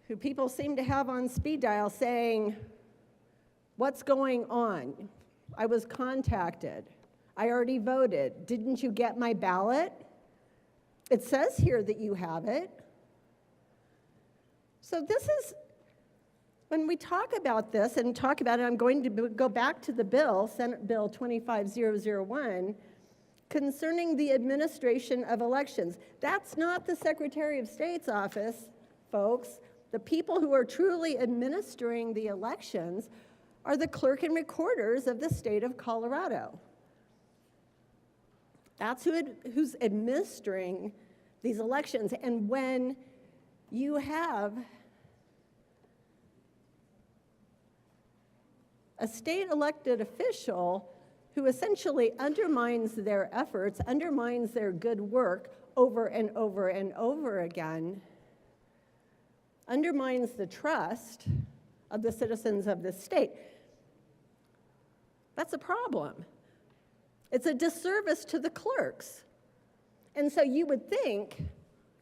who people seem to have on speed dial saying, what's going on? I was contacted. I already voted. Didn't you get my ballot? It says here that you have it. So this is, when we talk about this and talk about it, I'm going to go back to the bill, Senate Bill 25001, concerning the administration of elections. That's not the Secretary of State's office, folks. The people who are truly administering the elections are the clerk and recorders of the state of Colorado. That's who's administering these elections. And when you have a state elected official who essentially undermines their efforts, undermines their good work over and over and over again, undermines the trust of the citizens of this state, that's a problem. It's a disservice to the clerks. And so you would think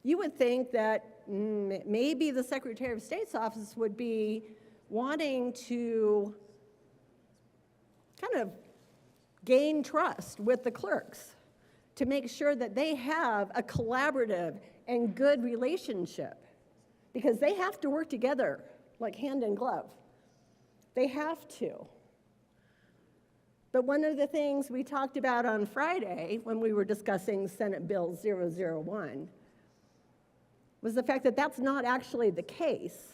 that maybe the Secretary of State's office would be wanting to kind of gain trust with the clerks to make sure that they have a collaborative and good relationship, because they have to work together like hand in glove. They have to. But one of the things we talked about on Friday when we were discussing Senate Bill 001 was the fact that that's not actually the case.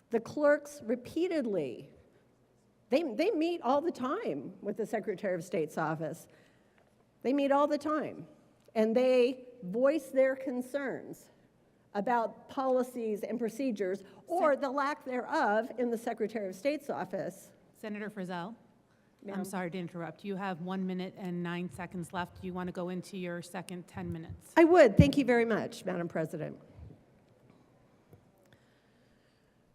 The clerks repeatedly, they meet all the time with the Secretary of State's office. They meet all the time, and they voice their concerns about policies and procedures, or the lack thereof in the Secretary of State's office. Senator Frizzell, Ma'am. I'm sorry to interrupt. You have 1 minute and 9 seconds left. Do you want to go into your second 10 minutes? I would. Thank you very much, Madam President.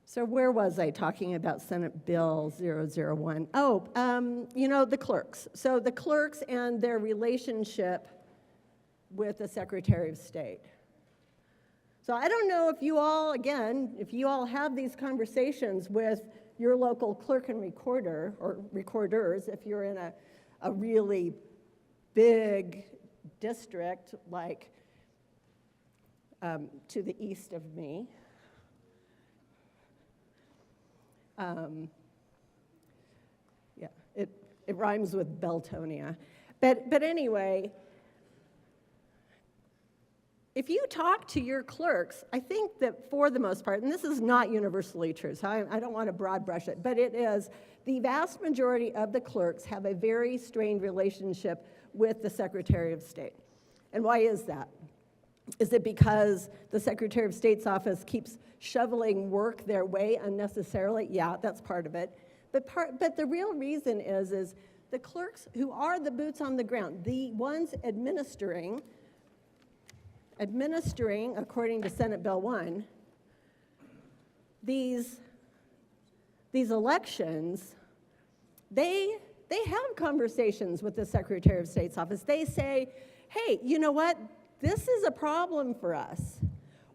So where was I talking about Senate Bill 001? The clerks. So the clerks and their relationship with the Secretary of State. So I don't know if you all, again, if you all have these conversations with your local clerk and recorder, or recorders, if you're in a really big district like to the east of me. It rhymes with Beltonia. But anyway, if you talk to your clerks, I think that for the most part, and this is not universally true, so I don't want to broad brush it, but it is, the vast majority of the clerks have a very strained relationship with the Secretary of State. And why is that? Is it because the Secretary of State's office keeps shoveling work their way unnecessarily? Yeah, that's part of it. But the real reason is the clerks who are the boots on the ground, the ones administering, according to Senate Bill 1, these elections, they have conversations with the Secretary of State's office. They say, hey, you know what? This is a problem for us.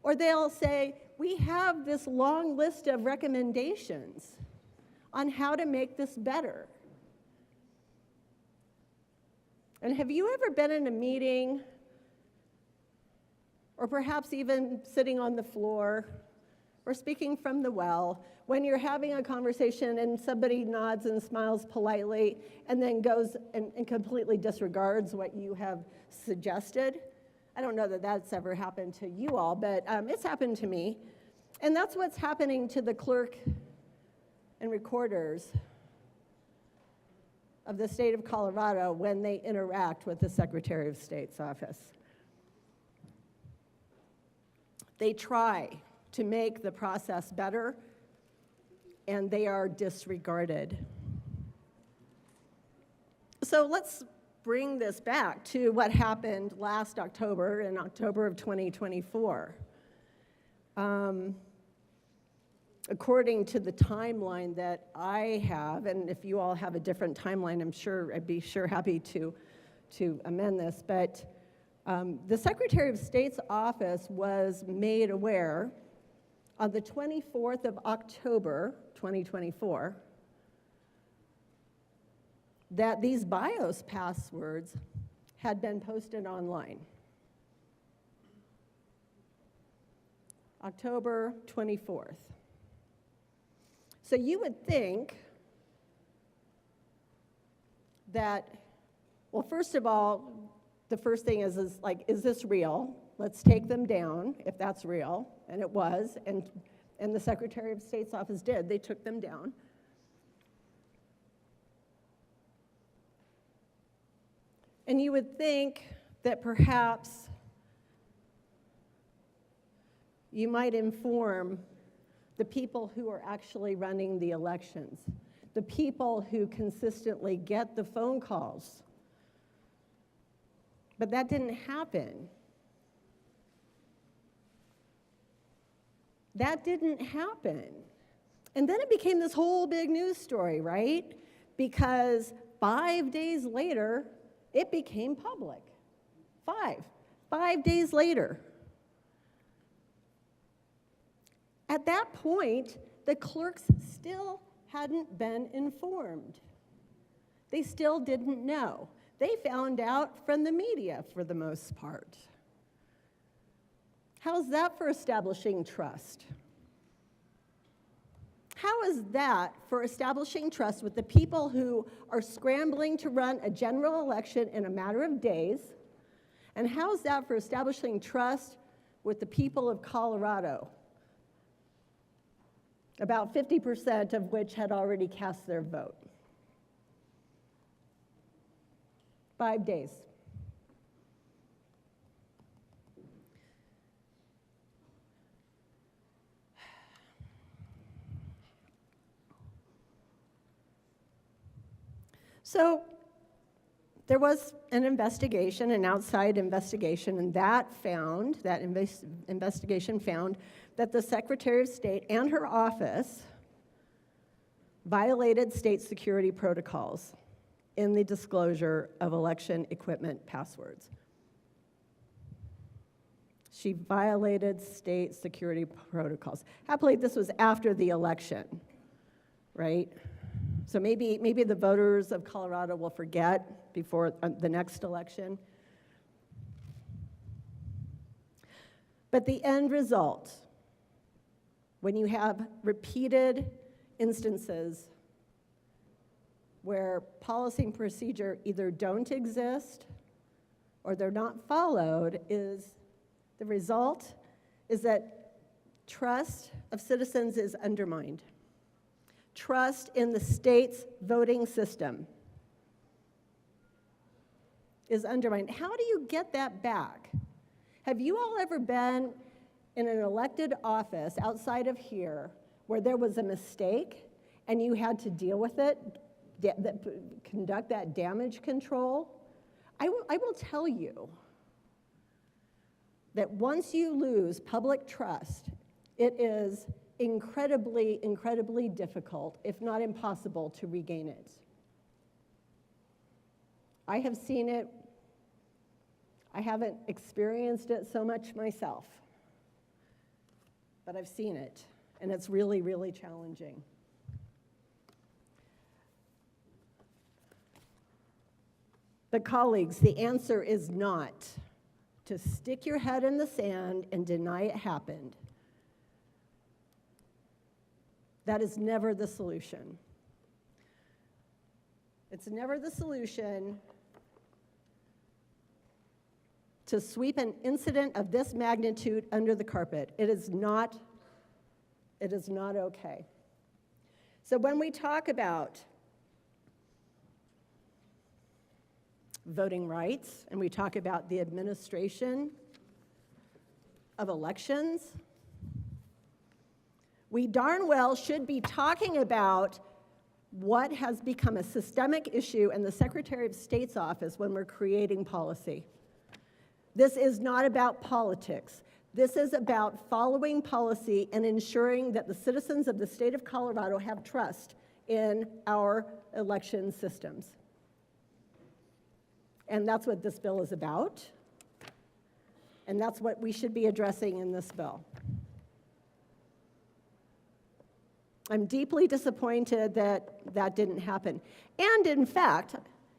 Or they'll say, we have this long list of recommendations on how to make this better. And have you ever been in a meeting, or perhaps even sitting on the floor, or speaking from the well, when you're having a conversation and somebody nods and smiles politely and then goes and completely disregards what you have suggested? I don't know that that's ever happened to you all, but it's happened to me. And that's what's happening to the clerk and recorders of the state of Colorado when they interact with the Secretary of State's office. They try to make the process better, and they are disregarded. So let's bring this back to what happened last October, in October of 2024. According to the timeline that I have, and if you all have a different timeline, I'd be happy to amend this, but the Secretary of State's office was made aware on the 24th of October, 2024, that these BIOS passwords had been posted online. October 24th. So you would think that, well, first of all, the first thing is this real? Let's take them down, if that's real, and it was, and the Secretary of State's office did. They took them down. And you would think that perhaps you might inform the people who are actually running the elections, the people who consistently get the phone calls. But that didn't happen. That didn't happen. And then it became this whole big news story, right? Because 5 days later, it became public. 5 days later. At that point, the clerks still hadn't been informed. They still didn't know. They found out from the media for the most part. How's that for establishing trust? How is that for establishing trust with the people who are scrambling to run a general election in a matter of days? And how is that for establishing trust with the people of Colorado? About 50% of which had already cast their vote. 5 days. So there was an investigation, an outside investigation, and that investigation found that the Secretary of State and her office violated state security protocols in the disclosure of election equipment passwords. She violated state security protocols. Happily, this was after the election, right? So maybe the voters of Colorado will forget before the next election. But the end result, when you have repeated instances where policy and procedure either don't exist or they're not followed, is The result is that trust of citizens is undermined. Trust in the state's voting system is undermined. How do you get that back? Have you all ever been in an elected office outside of here where there was a mistake and you had to deal with it, conduct that damage control? I will tell you that once you lose public trust, it is incredibly, incredibly difficult, if not impossible, to regain it. I have seen it. I haven't experienced it so much myself, but I've seen it, and it's really, really challenging. But colleagues, the answer is not to stick your head in the sand and deny it happened. That is never the solution. It's never the solution to sweep an incident of this magnitude under the carpet. It is not okay. So when we talk about voting rights and we talk about the administration of elections, we darn well should be talking about what has become a systemic issue in the Secretary of State's office when we're creating policy. This is not about politics. This is about following policy and ensuring that the citizens of the state of Colorado have trust in our election systems. And that's what this bill is about. And that's what we should be addressing in this bill. I'm deeply disappointed that that didn't happen. And in fact,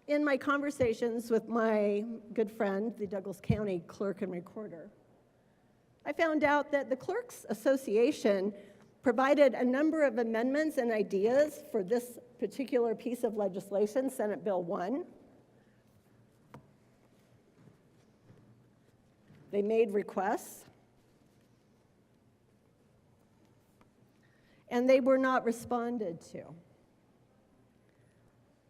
in my conversations with my good friend, the Douglas County Clerk and Recorder, I found out that the Clerks Association provided a number of amendments and ideas for this particular piece of legislation, Senate Bill 1. They made requests, and they were not responded to.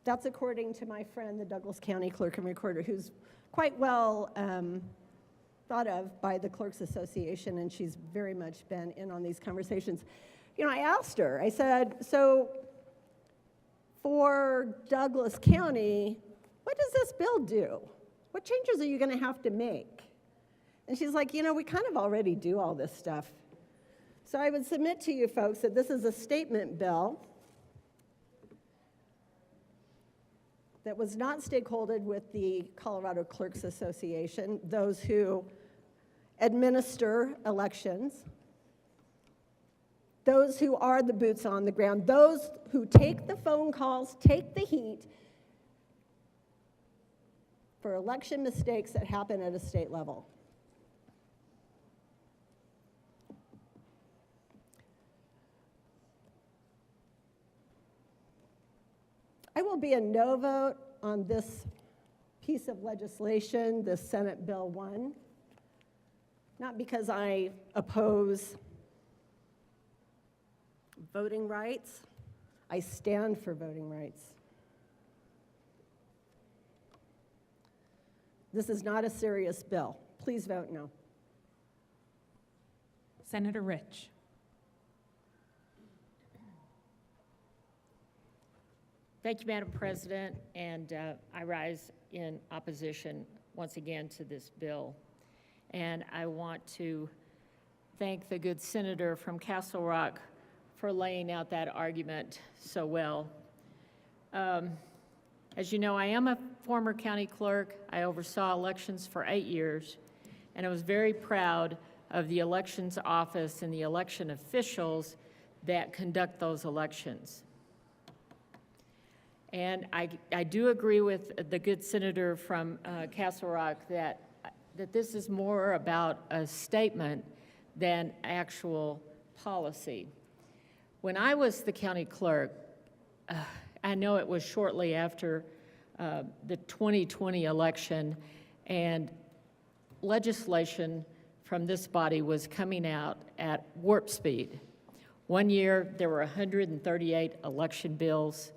That's according to my friend, the Douglas County Clerk and Recorder, who's quite well thought of by the Clerks Association, and she's very much been in on these conversations. You know, I asked her, I said, so for Douglas County, what does this bill do? What changes are you going to have to make? And she's like, you know, we kind of already do all this stuff. So I would submit to you folks that this is a statement bill that was not stakeholdered with the Colorado Clerks Association, those who administer elections, those who are the boots on the ground, those who take the phone calls, take the heat for election mistakes that happen at a state level. I will be a no vote on this piece of legislation, this Senate Bill 1, not because I oppose voting rights. I stand for voting rights. This is not a serious bill. Please vote no. Senator Rich. Thank you, Madam President, and I rise in opposition once again to this bill. And I want to thank the good senator from Castle Rock for laying out that argument so well. As you know, I am a former county clerk. I oversaw elections for 8 years, and I was very proud of the elections office and the election officials that conduct those elections. And I do agree with the good senator from Castle Rock that this is more about a statement than actual policy. When I was the county clerk, I know it was shortly after the 2020 election, and legislation from this body was coming out at warp speed. One year, there were 138 election bills,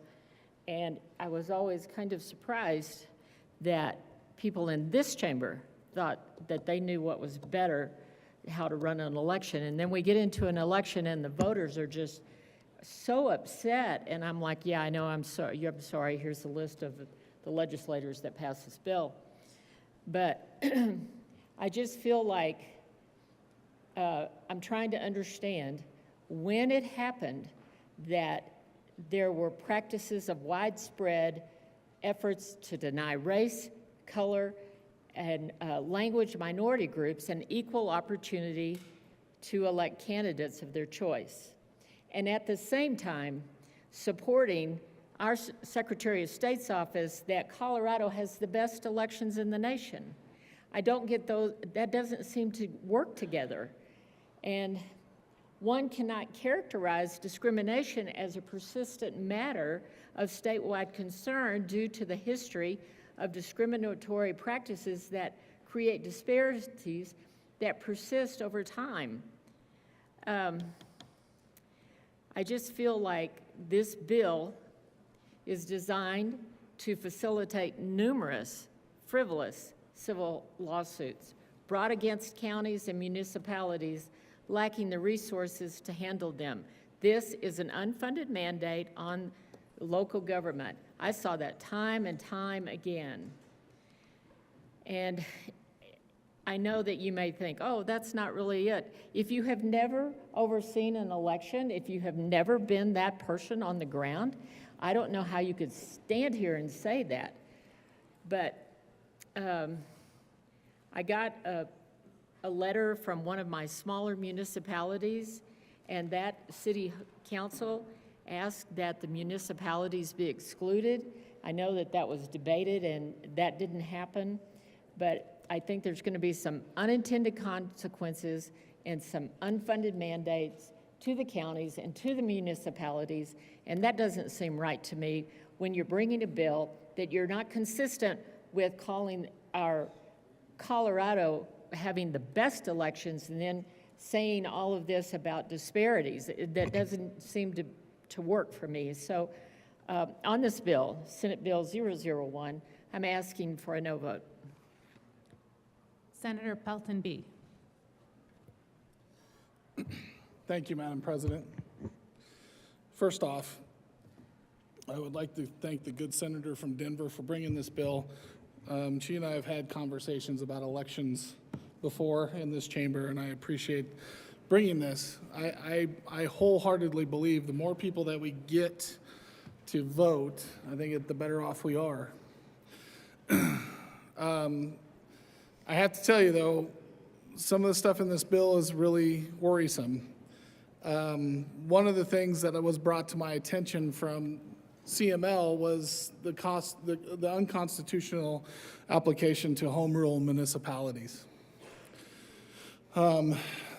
and I was always kind of surprised that people in this chamber thought that they knew what was better, how to run an election. And then we get into an election and the voters are just so upset. And I'm like, yeah, I know, I'm sorry. Here's the list of the legislators that passed this bill. But I just feel like I'm trying to understand when it happened that there were practices of widespread efforts to deny race, color, and language minority groups an equal opportunity to elect candidates of their choice. And at the same time, supporting our Secretary of State's office that Colorado has the best elections in the nation. I don't get those, that doesn't seem to work together. And one cannot characterize discrimination as a persistent matter of statewide concern due to the history of discriminatory practices that create disparities that persist over time. I just feel like this bill is designed to facilitate numerous frivolous civil lawsuits brought against counties and municipalities lacking the resources to handle them. This is an unfunded mandate on local government. I saw that time and time again. And I know that you may think, oh, that's not really it. If you have never overseen an election, if you have never been that person on the ground, I don't know how you could stand here and say that. But I got a letter from one of my smaller municipalities, and that city council asked that the municipalities be excluded. I know that that was debated and that didn't happen, but I think there's going to be some unintended consequences and some unfunded mandates to the counties and to the municipalities, and that doesn't seem right to me when you're bringing a bill that you're not consistent with calling our Colorado having the best elections and then saying all of this about disparities. That doesn't seem to work for me. So on this bill, Senate Bill 001, I'm asking for a no vote. Senator Pelton B. Thank you, Madam President. First off, I would like to thank the good senator from Denver for bringing this bill. She and I have had conversations about elections before in this chamber, and I appreciate bringing this. I wholeheartly believe the more people that we get to vote, I think the better off we are. I have to tell you, though, some of the stuff in this bill is really worrisome. One of the things that was brought to my attention from CML was the unconstitutional application to home rule municipalities.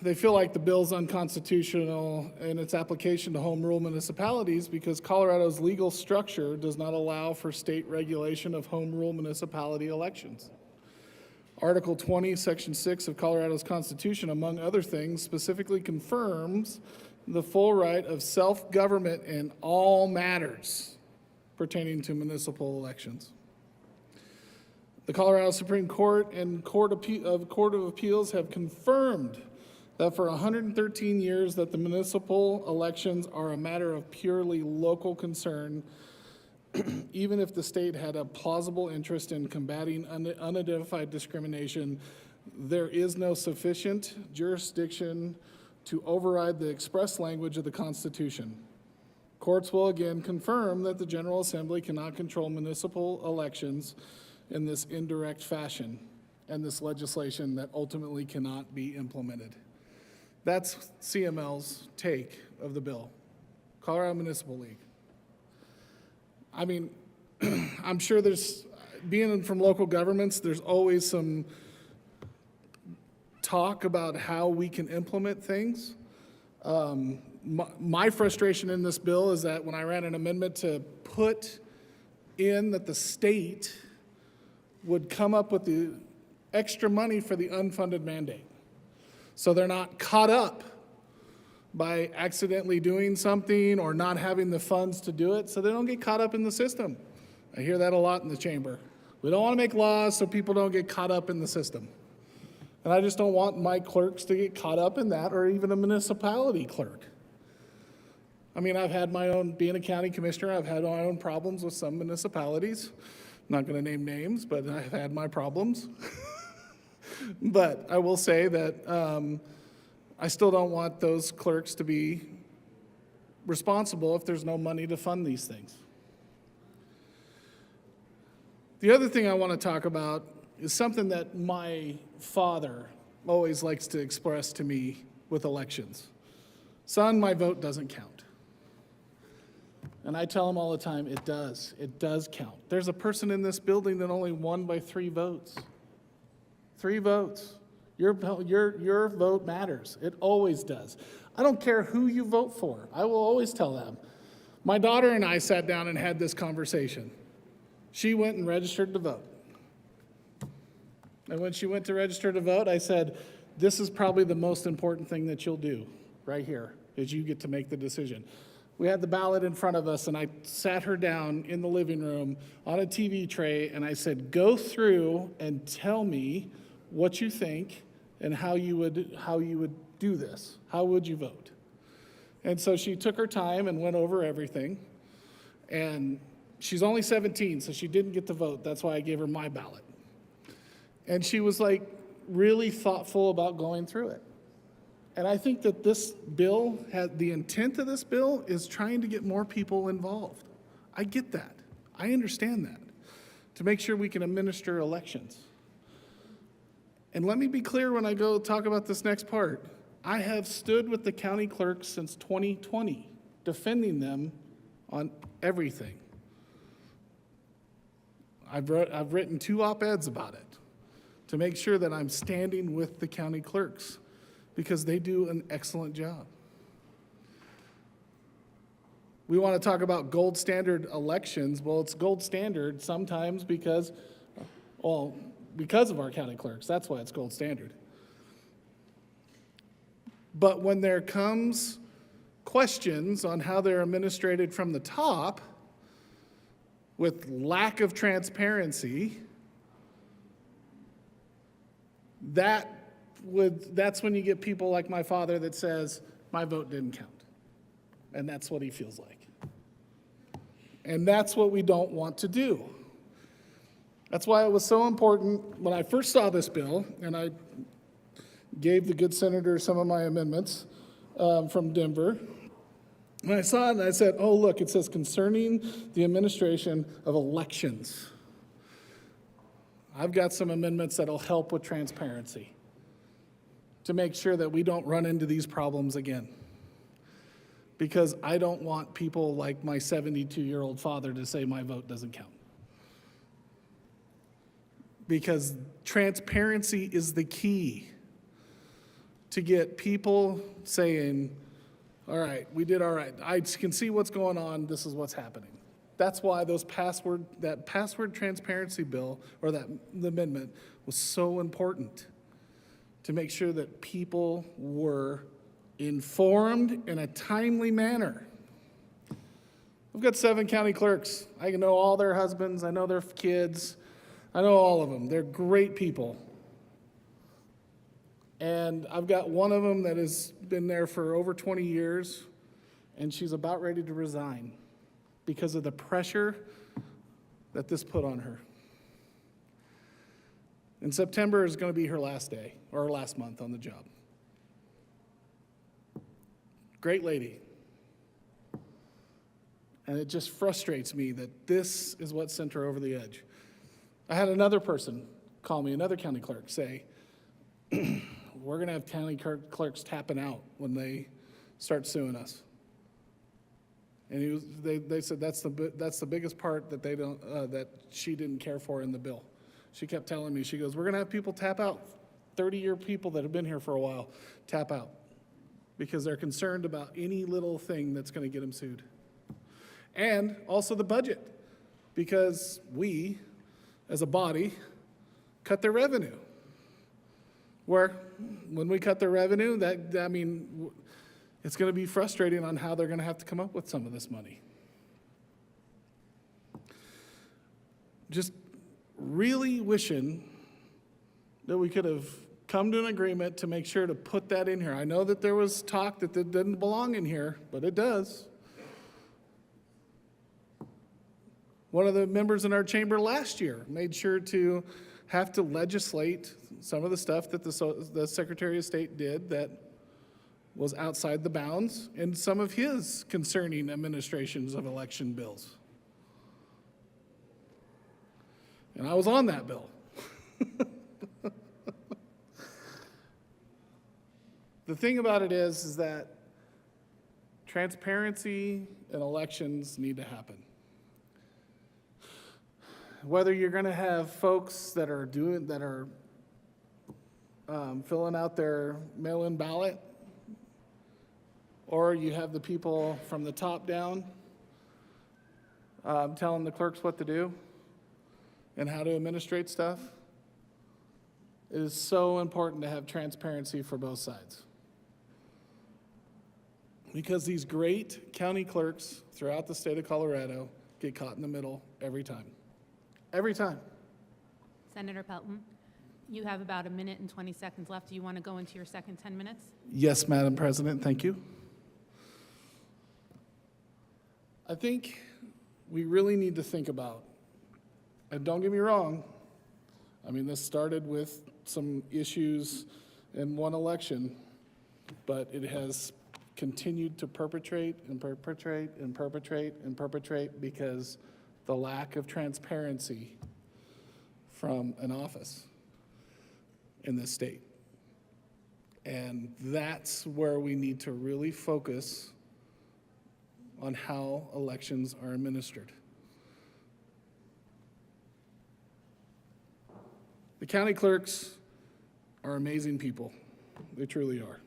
They feel like the bill's unconstitutional in its application to home rule municipalities because Colorado's legal structure does not allow for state regulation of home rule municipality elections. Article 20, Section 6 of Colorado's Constitution, among other things, specifically confirms the full right of self-government in all matters pertaining to municipal elections. The Colorado Supreme Court and Court of Appeals have confirmed that for 113 years that the municipal elections are a matter of purely local concern, even if the state had a plausible interest in combating unidentified discrimination, there is no sufficient jurisdiction to override the express language of the Constitution. Courts will again confirm that the General Assembly cannot control municipal elections in this indirect fashion and this legislation that ultimately cannot be implemented. That's CML's take of the bill, Colorado Municipal League. I mean, I'm sure being from local governments, there's always some talk about how we can implement things. My frustration in this bill is that when I ran an amendment to put in that the state would come up with the extra money for the unfunded mandate. so they're not caught up by accidentally doing something or not having the funds to do it, so they don't get caught up in the system. I hear that a lot in the chamber. We don't want to make laws so people don't get caught up in the system. And I just don't want my clerks to get caught up in that, or even a municipality clerk. I mean, I've had my own, being a county commissioner, I've had my own problems with some municipalities. I'm not going to name names, but I've had my problems. But I will say that I still don't want those clerks to be responsible if there's no money to fund these things. The other thing I want to talk about is something that my father always likes to express to me with elections. Son, my vote doesn't count. And I tell him all the time, it does count. There's a person in this building that only won by 3 votes. 3 votes. Your vote matters. It always does. I don't care who you vote for. I will always tell them. My daughter and I sat down and had this conversation. She went and registered to vote. And when she went to register to vote, I said, this is probably the most important thing that you'll do right here, is you get to make the decision. We had the ballot in front of us, and I sat her down in the living room on a TV tray, and I said, go through and tell me what you think and how you would do this. How would you vote? And so she took her time and went over everything. And she's only 17, so she didn't get to vote. That's why I gave her my ballot. And she was like really thoughtful about going through it. And I think that this bill, the intent of this bill is trying to get more people involved. I get that. I understand that. To make sure we can administer elections. And let me be clear when I go talk about this next part. I have stood with the county clerks since 2020, defending them on everything. I've written 2 op-eds about it to make sure that I'm standing with the county clerks because they do an excellent job. We want to talk about gold standard elections. Well, it's gold standard sometimes because of our county clerks. That's why it's gold standard. But when there comes questions on how they're administrated from the top with lack of transparency, that's when you get people like my father that says, my vote didn't count. And that's what he feels like. And that's what we don't want to do. That's why it was so important when I first saw this bill, and I gave the good senator some of my amendments from Denver. When I saw it, and I said, oh, look, it says concerning the administration of elections. I've got some amendments that'll help with transparency to make sure that we don't run into these problems again. Because I don't want people like my 72-year-old father to say my vote doesn't count. Because transparency is the key to get people saying, all right, we did all right. I can see what's going on. This is what's happening. That's why that password transparency bill, or the amendment, was so important to make sure that people were informed in a timely manner. We've got 7 county clerks. I know all their husbands. I know their kids. I know all of them. They're great people. And I've got one of them that has been there for over 20 years, and she's about ready to resign because of the pressure that this put on her. In September is going to be her last day, or her last month on the job. Great lady. And it just frustrates me that this is what sent her over the edge. I had another person call me, another county clerk, say, we're going to have county clerks tapping out when they start suing us. And they said that's the biggest part that that she didn't care for in the bill. She kept telling me, she goes, we're going to have people tap out, 30-year people that have been here for a while, tap out, because they're concerned about any little thing that's going to get them sued. And also the budget, because we, as a body, cut their revenue. where when we cut their revenue, it's going to be frustrating on how they're going to have to come up with some of this money. Just really wishing that we could have come to an agreement to make sure to put that in here. I know that there was talk that it didn't belong in here, but it does. One of the members in our chamber last year made sure to have to legislate some of the stuff that the Secretary of State did that was outside the bounds in some of his concerning administrations of election bills. And I was on that bill. The thing about it is that transparency in elections need to happen. Whether you're going to have folks that are filling out their mail-in ballot, or you have the people from the top down telling the clerks what to do and how to administrate stuff, it is so important to have transparency for both sides. Because these great county clerks throughout the state of Colorado get caught in the middle every time. Every time. Senator Pelton, you have about 1 minute and 20 seconds left. Do you want to go into your second 10 minutes? Yes, Madam President, thank you. I think we really need to think about, and don't get me wrong, I mean, this started with some issues in one election, but it has continued to perpetrate and perpetrate and perpetrate and perpetrate because the lack of transparency from an office in this state. And that's where we need to really focus on how elections are administered. The county clerks are amazing people. They truly are.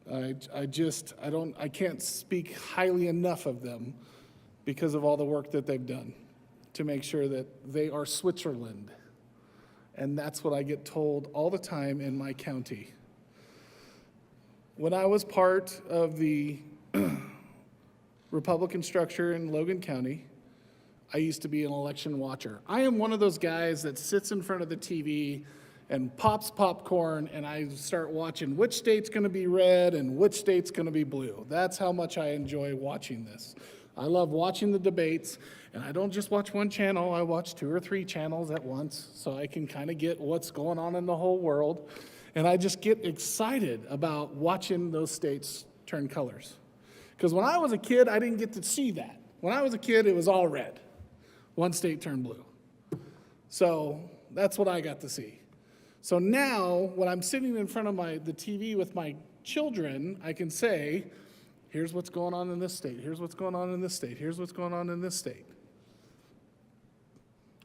I can't speak highly enough of them because of all the work that they've done to make sure that they are Switzerland. And that's what I get told all the time in my county. When I was part of the Republican structure in Logan County, I used to be an election watcher. I am one of those guys that sits in front of the TV and pops popcorn, and I start watching which state's going to be red and which state's going to be blue. That's how much I enjoy watching this. I love watching the debates, and I don't just watch one channel. I watch 2 or 3 channels at once so I can kind of get what's going on in the whole world. And I just get excited about watching those states turn colors. Because when I was a kid, I didn't get to see that. When I was a kid, it was all red. One state turned blue. So that's what I got to see. So now, when I'm sitting in front of the TV with my children, I can say, here's what's going on in this state, here's what's going on in this state, here's what's going on in this state.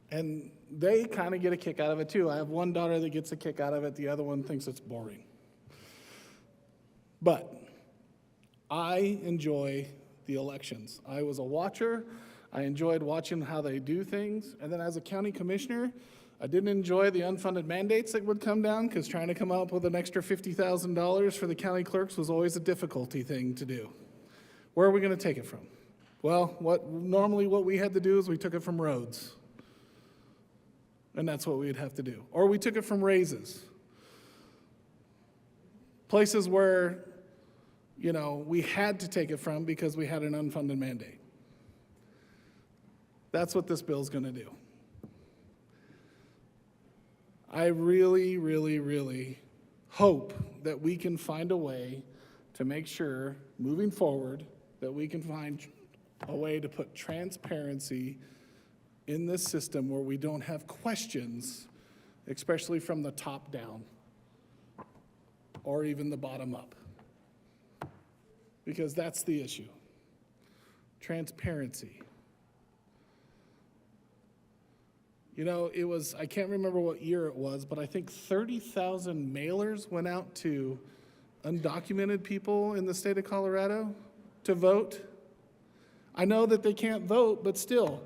And they kind of get a kick out of it too. I have one daughter that gets a kick out of it, the other one thinks it's boring. But I enjoy the elections. I was a watcher. I enjoyed watching how they do things. And then as a county commissioner, I didn't enjoy the unfunded mandates that would come down because trying to come up with an extra $50,000 for the county clerks was always a difficulty thing to do. Where are we going to take it from? Well, normally what we had to do is we took it from roads. And that's what we'd have to do. Or we took it from raises. Places where, we had to take it from because we had an unfunded mandate. That's what this bill's going to do. I really, really, really hope that we can find a way to make sure, moving forward, that we can find a way to put transparency in this system where we don't have questions, especially from the top down or even the bottom up. Because that's the issue. Transparency. I can't remember what year it was, but I think 30,000 mailers went out to undocumented people in the state of Colorado to vote. I know that they can't vote, but still,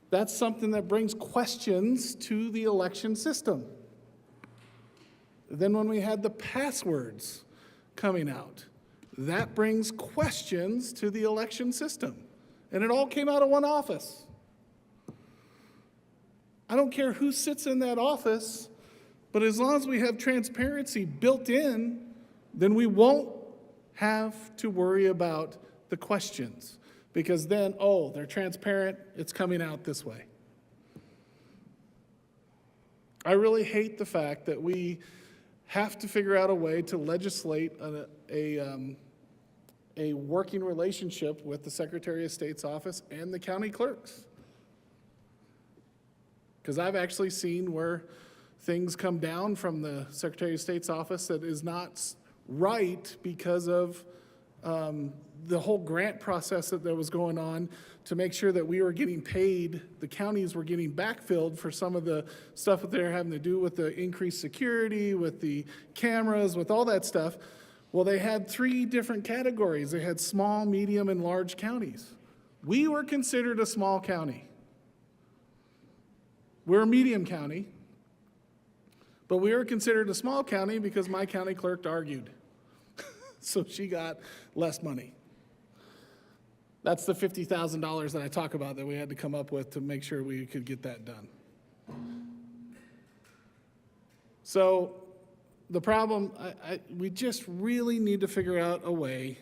that's something that brings questions to the election system. Then when we had the passwords coming out, that brings questions to the election system. And it all came out of one office. I don't care who sits in that office, but as long as we have transparency built in, then we won't have to worry about the questions. Because then, oh, they're transparent, it's coming out this way. I really hate the fact that we have to figure out a way to legislate a working relationship with the Secretary of State's office and the county clerks. Because I've actually seen where things come down from the Secretary of State's office that is not right because of the whole grant process that was going on to make sure that we were getting paid, the counties were getting backfilled for some of the stuff that they're having to do with the increased security, with the cameras, with all that stuff. Well, they had 3 different categories. They had small, medium, and large counties. We were considered a small county. We're a medium county, but we were considered a small county because my county clerk argued. So she got less money. That's the $50,000 that I talk about that we had to come up with to make sure we could get that done. So the problem, we just really need to figure out a way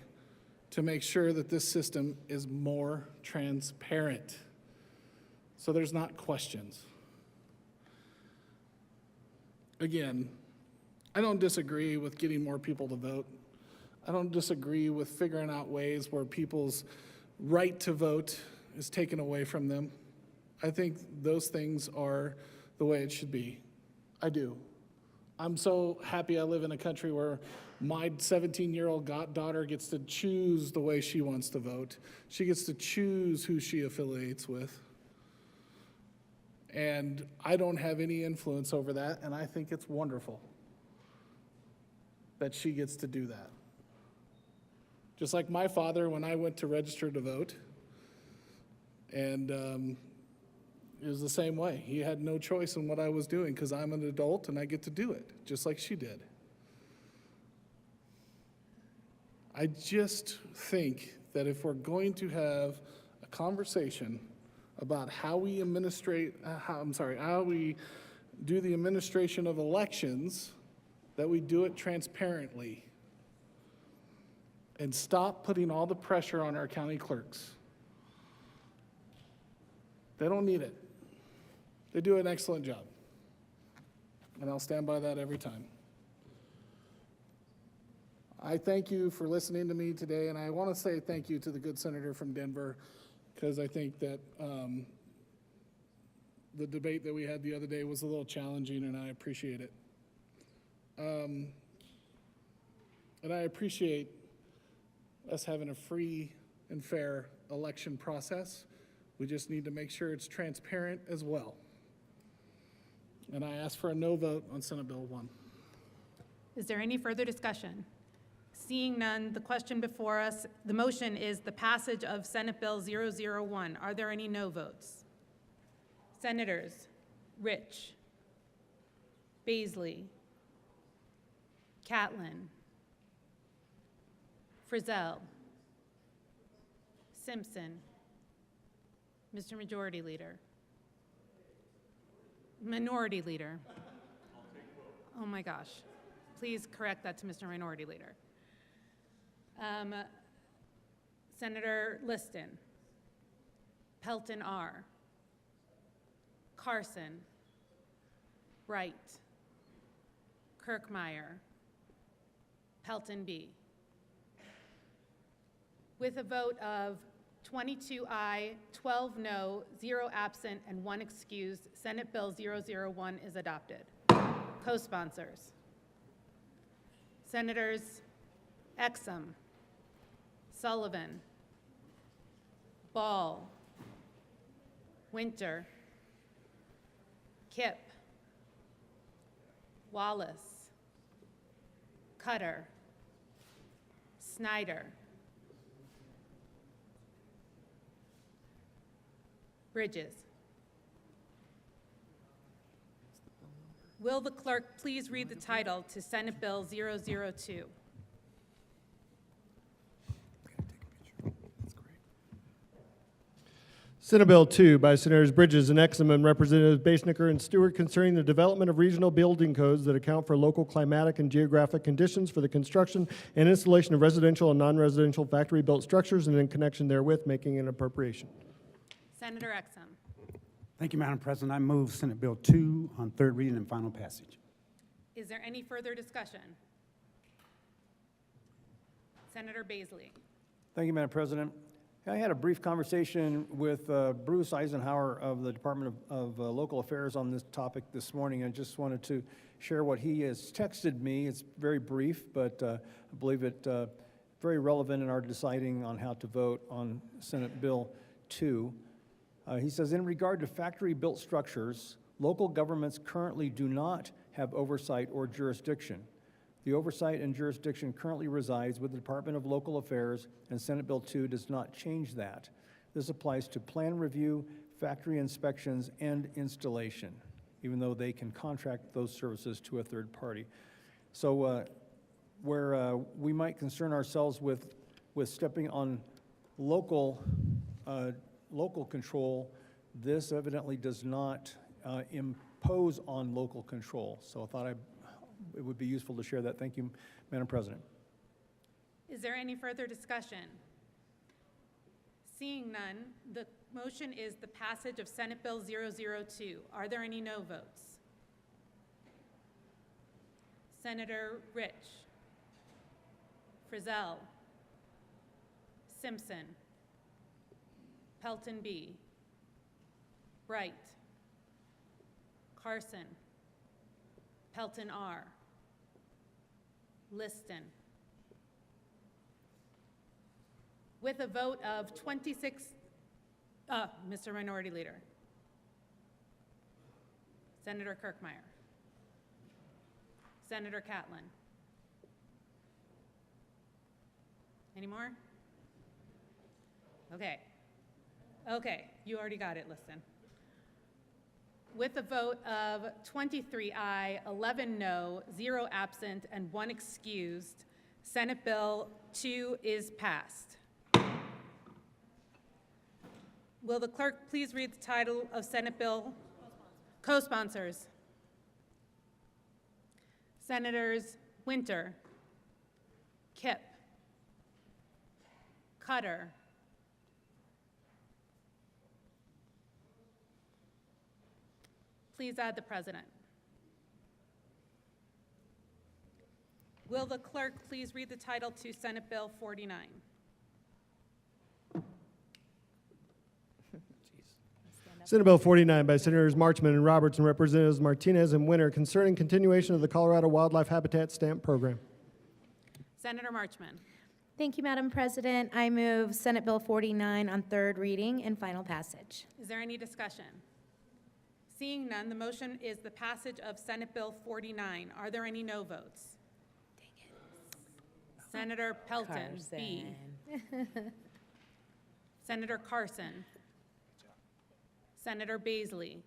to make sure that this system is more transparent so there's not questions. Again, I don't disagree with getting more people to vote. I don't disagree with figuring out ways where people's right to vote is taken away from them. I think those things are the way it should be. I do. I'm so happy I live in a country where my 17-year-old daughter gets to choose the way she wants to vote. She gets to choose who she affiliates with. And I don't have any influence over that, and I think it's wonderful that she gets to do that. Just like my father, when I went to register to vote, and it was the same way. He had no choice in what I was doing because I'm an adult and I get to do it, just like she did. I just think that if we're going to have a conversation about how we how we do the administration of elections, that we do it transparently and stop putting all the pressure on our county clerks. They don't need it. They do an excellent job. And I'll stand by that every time. I thank you for listening to me today, and I want to say thank you to the good senator from Denver, because I think that the debate that we had the other day was a little challenging, and I appreciate it. And I appreciate us having a free and fair election process. We just need to make sure it's transparent as well. And I ask for a no vote on Senate Bill 1. Is there any further discussion? Seeing none, the question before us, the motion is the passage of Senate Bill 001. Are there any no votes? Senators Rich, Baisley, Catlin, Frizzell, Simpson, Mr. Majority Leader, Minority Leader. Oh my gosh. Please correct that to Mr. Minority Leader. Senator Liston, Pelton R., Carson, Wright, Kirkmeyer, Pelton B. With a vote of 22 aye, 12 no, 0 absent, and 1 excused, Senate Bill 001 is adopted. Co-sponsors: Senators Exum, Sullivan, Ball, Winter, Kipp, Wallace, Cutter, Snyder, Bridges. Will the clerk please read the title to Senate Bill 002? Senate Bill 2 by Senators Bridges and Exum and Representatives Basnicker and Stewart concerning the development of regional building codes that account for local climatic and geographic conditions for the construction and installation of residential and non-residential factory-built structures and in connection therewith making an appropriation. Senator Exum. Thank you, Madam President. I move Senate Bill 2 on third reading and final passage. Is there any further discussion? Senator Baisley. Thank you, Madam President. I had a brief conversation with Bruce Eisenhower of the Department of Local Affairs on this topic this morning. I just wanted to share what he has texted me. It's very brief, but I believe it very relevant in our deciding on how to vote on Senate Bill 2. He says, in regard to factory-built structures, local governments currently do not have oversight or jurisdiction. The oversight and jurisdiction currently resides with the Department of Local Affairs, and Senate Bill 2 does not change that. This applies to plan review, factory inspections, and installation, even though they can contract those services to a third party. So where we might concern ourselves with stepping on local control, this evidently does not impose on local control. So I thought it would be useful to share that. Thank you, Madam President. Is there any further discussion? Seeing none, the motion is the passage of Senate Bill 002. Are there any no votes? Senator Rich, Frizzell, Simpson, Pelton B, Bright, Carson, Pelton R, Liston. With a vote of 26, Mr. Minority Leader. Senator Kirkmeyer. Senator Catlin. Any more? Okay. Okay, you already got it, listen. With a vote of 23 aye, 11 no, 0 absent, and 1 excused, Senate Bill 2 is passed. Will the clerk please read the title of Senate Bill? Co-sponsors. Senators Winter, Kipp, Cutter, please add the president. Will the clerk please read the title to Senate Bill 49? Senate Bill 49 by Senators Marchman and Roberts and Representatives Martinez and Winter concerning continuation of the Colorado Wildlife Habitat Stamp Program. Senator Marchman. Thank you, Madam President. I move Senate Bill 49 on third reading and final passage. Is there any discussion? Seeing none, the motion is the passage of Senate Bill 49. Are there any no votes? Dang it. Senator Pelton, B. Senator Carson. Senator Baisley.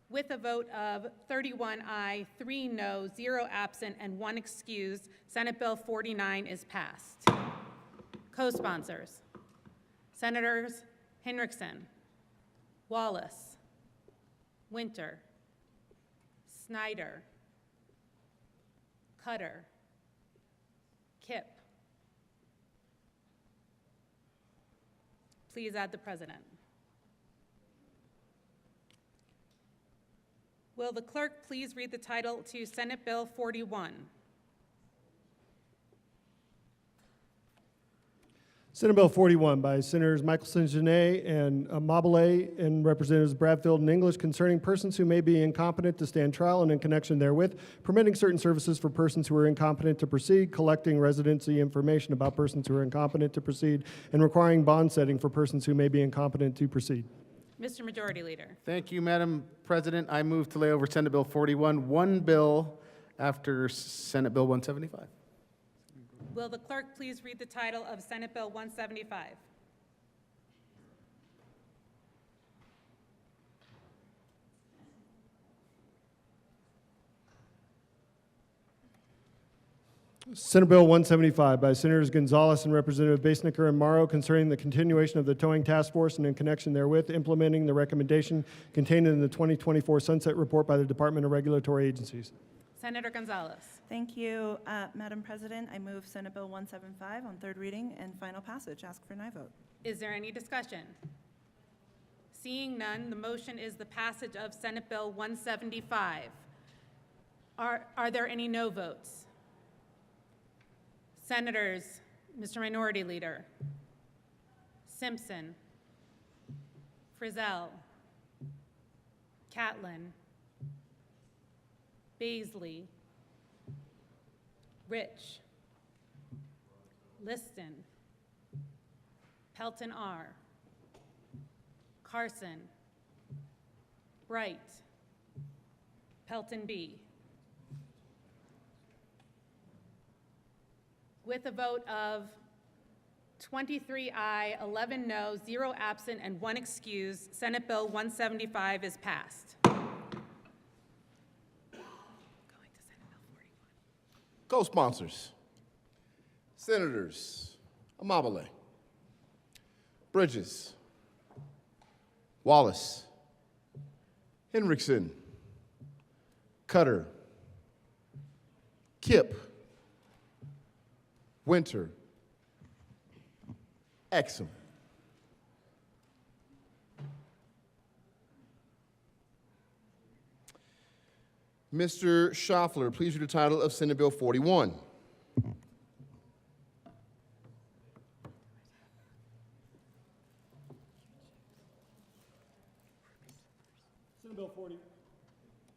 With a vote of 31 aye, 3 no, 0 absent, and 1 excused, Senate Bill 49 is passed. Co-sponsors. Senators Hinrichsen, Wallace, Winter, Snyder, Cutter, Kipp. Please add the president. Will the clerk please read the title to Senate Bill 41? Senate Bill 41 by Senators Michelson, Genet, and Mabile, and Representatives Bradfield and English concerning persons who may be incompetent to stand trial and in connection therewith, permitting certain services for persons who are incompetent to proceed, collecting residency information about persons who are incompetent to proceed, and requiring bond setting for persons who may be incompetent to proceed. Mr. Majority Leader. Thank you, Madam President. I move to lay over Senate Bill 41, one bill after Senate Bill 175. Will the clerk please read the title of Senate Bill 175? Senate Bill 175 by Senators Gonzalez and Representative Basnicker and Morrow concerning the continuation of the towing task force and in connection therewith implementing the recommendation contained in the 2024 Sunset Report by the Department of Regulatory Agencies. Senator Gonzalez. Thank you, Madam President. I move Senate Bill 175 on third reading and final passage. Ask for an aye vote. Is there any discussion? Seeing none, the motion is the passage of Senate Bill 175. Are there any no votes? Senators, Mr. Minority Leader, Simpson, Frizzell, Catlin, Baisley, Rich, Liston, Pelton R., Carson, Bright, Pelton B. With a vote of 23 aye, 11 no, 0 absent, and 1 excuse, Senate Bill 175 is passed. Co-sponsors, Senators Amabile, Bridges, Wallace, Henriksen, Cutter, Kipp, Winter, Exum. Mr. Schaffler, please read the title of Senate Bill 41.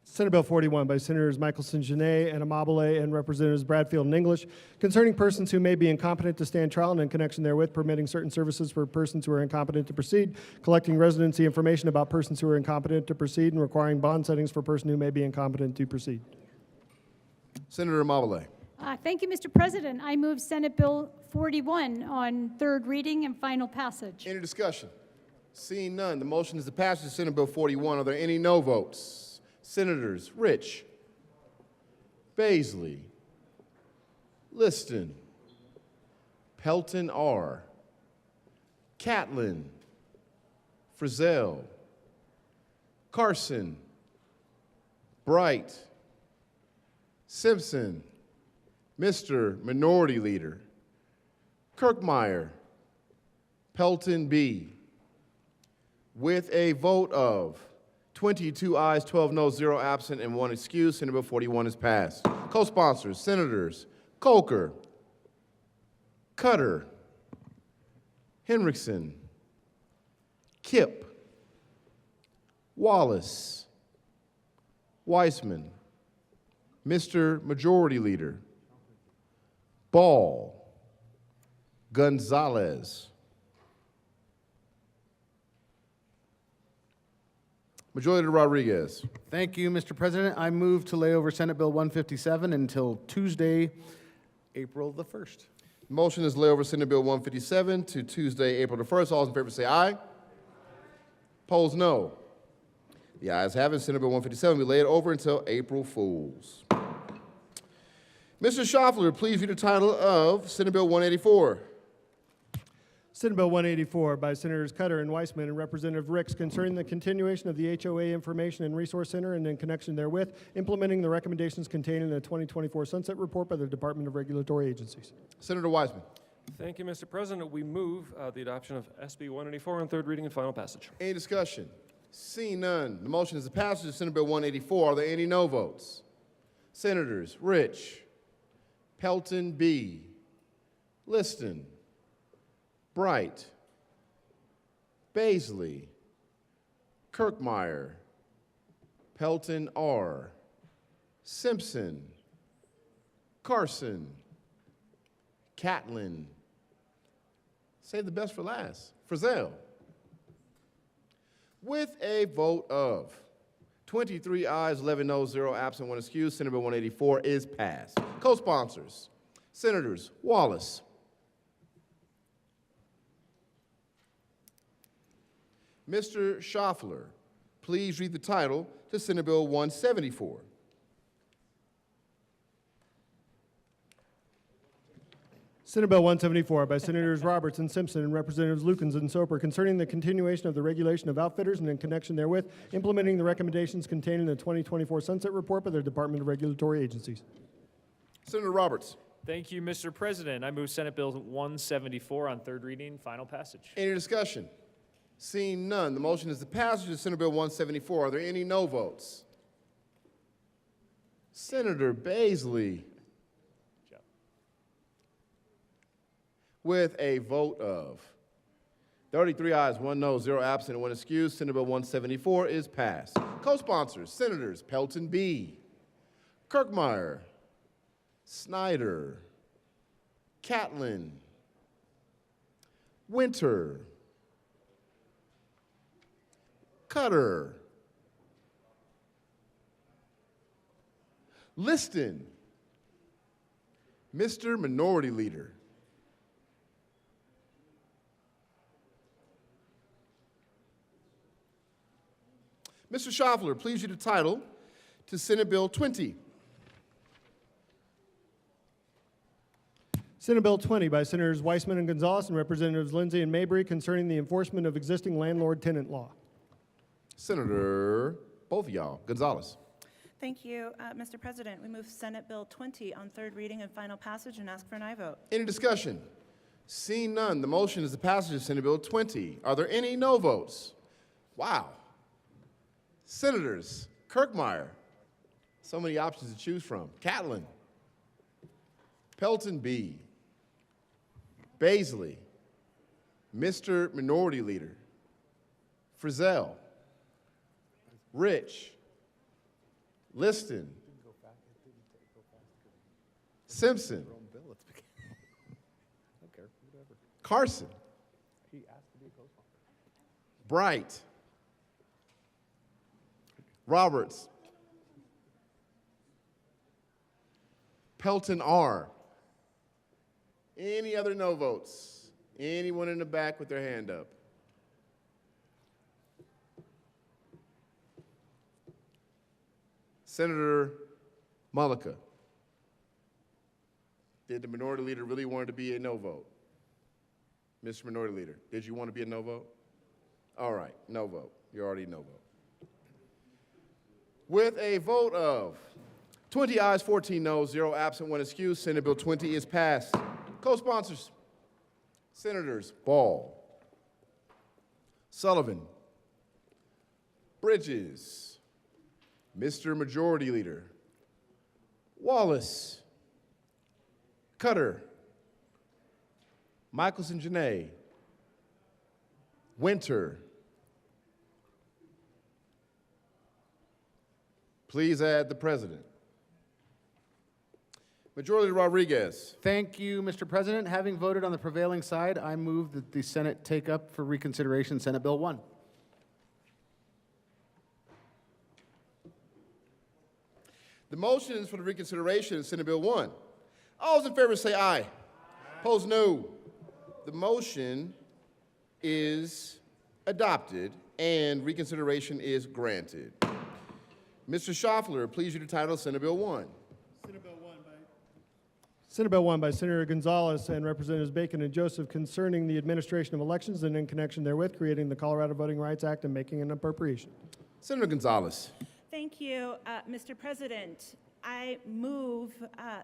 Senate Bill 41 by Senators Michelson, Genet, and Amabile, and Representatives Bradfield and English, concerning persons who may be incompetent to stand trial and in connection therewith permitting certain services for persons who are incompetent to proceed, collecting residency information about persons who are incompetent to proceed, and requiring bond settings for persons who may be incompetent to proceed. Senator Amabile. Thank you, Mr. President. I move Senate Bill 41 on third reading and final passage. Any discussion? Seeing none, the motion is to pass Senate Bill 41. Are there any no votes? Senators Rich, Baisley, Liston, Pelton R., Catlin, Frizzell, Carson, Bright, Simpson, Mr. Minority Leader, Kirkmeyer, Pelton B. With a vote of 22 ayes, 12 noes, 0 absent, and 1 excuse, Senate Bill 41 is passed. Co-sponsors, Senators Coker, Cutter, Henriksen, Kipp, Wallace, Weissman, Mr. Majority Leader, Ball, Gonzalez, Majority Leader Rodriguez. Thank you, Mr. President. I move to lay over Senate Bill 157 until Tuesday, April the 1st. Motion is lay over Senate Bill 157 to Tuesday, April the 1st. All those in favor say aye. Opposed, no. The ayes have it. Senate Bill 157 will be laid over until April Fools. Mr. Schaffler, please read the title of Senate Bill 184. Senate Bill 184 by Senators Cutter and Weissman and Representative Ricks concerning the continuation of the HOA Information and Resource Center and in connection therewith, implementing the recommendations contained in the 2024 Sunset Report by the Department of Regulatory Agencies. Senator Weissman. Thank you, Mr. President. We move the adoption of SB 184 on third reading and final passage. Any discussion? Seeing none, the motion is the passage of Senate Bill 184. Are there any no votes? Senators Rich, Pelton B., Liston, Bright, Baisley, Kirkmeyer, Pelton R., Simpson, Carson, Catlin, save the best for last, Frizzell. With a vote of 23 ayes, 11 noes, 0 absent, 1 excused, Senate Bill 184 is passed. Co-sponsors, Senators Wallace, Mr. Schaffler, please read the title to Senate Bill 174. Senate Bill 174 by Senators Roberts and Simpson and Representatives Lukens and Soper concerning the continuation of the regulation of outfitters and in connection therewith, implementing the recommendations contained in the 2024 Sunset Report by the Department of Regulatory Agencies. Senator Roberts. Thank you, Mr. President. I move Senate Bill 174 on third reading, final passage. Any discussion? Seeing none, the motion is the passage of Senate Bill 174. Are there any no votes? Senator Baisley. With a vote of 33 ayes, 1 no, 0 absent, and 1 excused, Senate Bill 174 is passed. Co-sponsors, Senators Pelton B., Kirkmeyer, Snyder, Catlin, Winter, Cutter, Liston, Mr. Minority Leader. Mr. Schaffler, please read the title to Senate Bill 20. Senate Bill 20 by Senators Weissman and Gonzalez and Representatives Lindsay and Mabry concerning the enforcement of existing landlord-tenant law. Senator, both of y'all, Gonzalez. Thank you, Mr. President. We move Senate Bill 20 on third reading and final passage and ask for an aye vote. Any discussion? Seeing none, the motion is the passage of Senate Bill 20. Are there any no votes? Wow. Senators Kirkmeyer, so many options to choose from. Catlin, Pelton B., Baisley, Mr. Minority Leader, Frizzell, Rich, Liston, Simpson, Carson, Bright, Roberts, Pelton R. Any other no votes? Anyone in the back with their hand up? Senator Mullica. Did the Minority Leader really want it to be a no vote? Mr. Minority Leader, did you want to be a no vote? All right, no vote. You're already no vote. With a vote of 20 ayes, 14 noes, 0 absent, 1 excused, Senate Bill 20 is passed. Co-sponsors, Senators Ball, Sullivan, Bridges, Mr. Majority Leader, Wallace, Cutter, Michelson Janae, Winter. Please add the President. Majority Leader Rodriguez. Thank you, Mr. President. Having voted on the prevailing side, I move that the Senate take up for reconsideration Senate Bill 1. The motion is for the reconsideration of Senate Bill 1. All those in favor say aye. Opposed, no. The motion is adopted and reconsideration is granted. Mr. Schaffler, please read the title of Senate Bill 1. Senate Bill 1 by Senator Gonzalez and Representatives Bacon and Joseph concerning the administration of elections and in connection therewith creating the Colorado Voting Rights Act and making an appropriation. Senator Gonzalez. Thank you, Mr. President. I move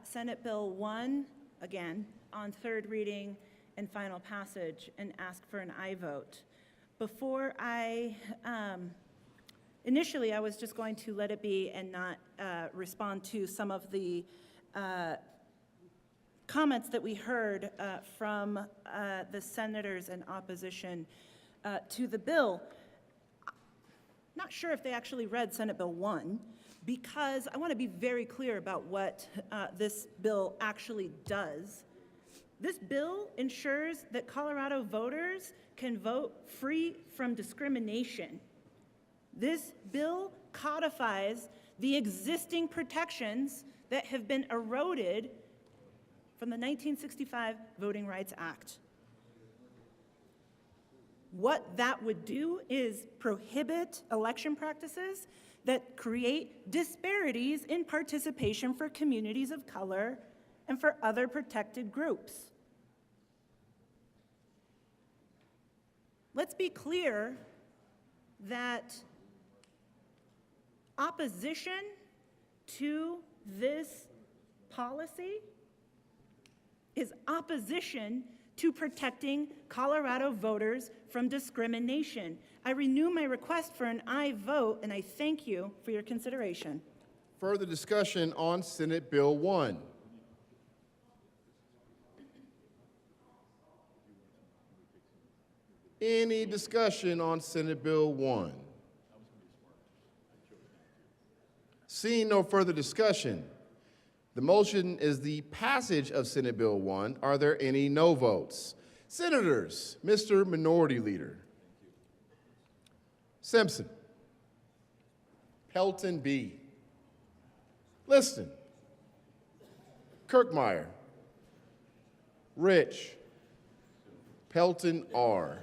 Senate Bill 1, again, on third reading and final passage and ask for an aye vote. Before initially I was just going to let it be and not respond to some of the comments that we heard from the senators in opposition to the bill. Not sure if they actually read Senate Bill 1, because I want to be very clear about what this bill actually does. This bill ensures that Colorado voters can vote free from discrimination. This bill codifies the existing protections that have been eroded from the 1965 Voting Rights Act. What that would do is prohibit election practices that create disparities in participation for communities of color and for other protected groups. let's be clear that opposition to this policy is opposition to protecting Colorado voters from discrimination. I renew my request for an aye vote, and I thank you for your consideration. Further discussion on Senate Bill 1. Any discussion on Senate Bill 1? Seeing no further discussion, the motion is the passage of Senate Bill 1. Are there any no votes? Senators, Mr. Minority Leader. Simpson. Pelton B. Liston. Kirkmeyer. Rich. Pelton R.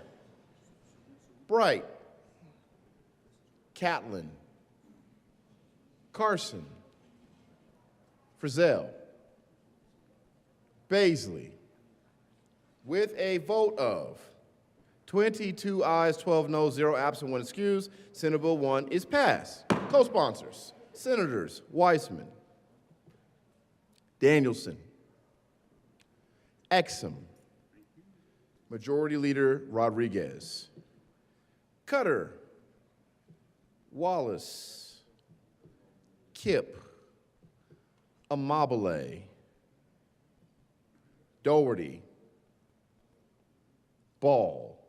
Bright. Catlin. Carson. Frizzell. Baisley. With a vote of 22 ayes, 12 noes, 0 absent, 1 excused, Senate Bill 1 is passed. Co-sponsors, Senators Weissman, Danielson, Exum, Majority Leader Rodriguez, Cutter, Wallace, Kipp, Amabile, Doherty, Ball,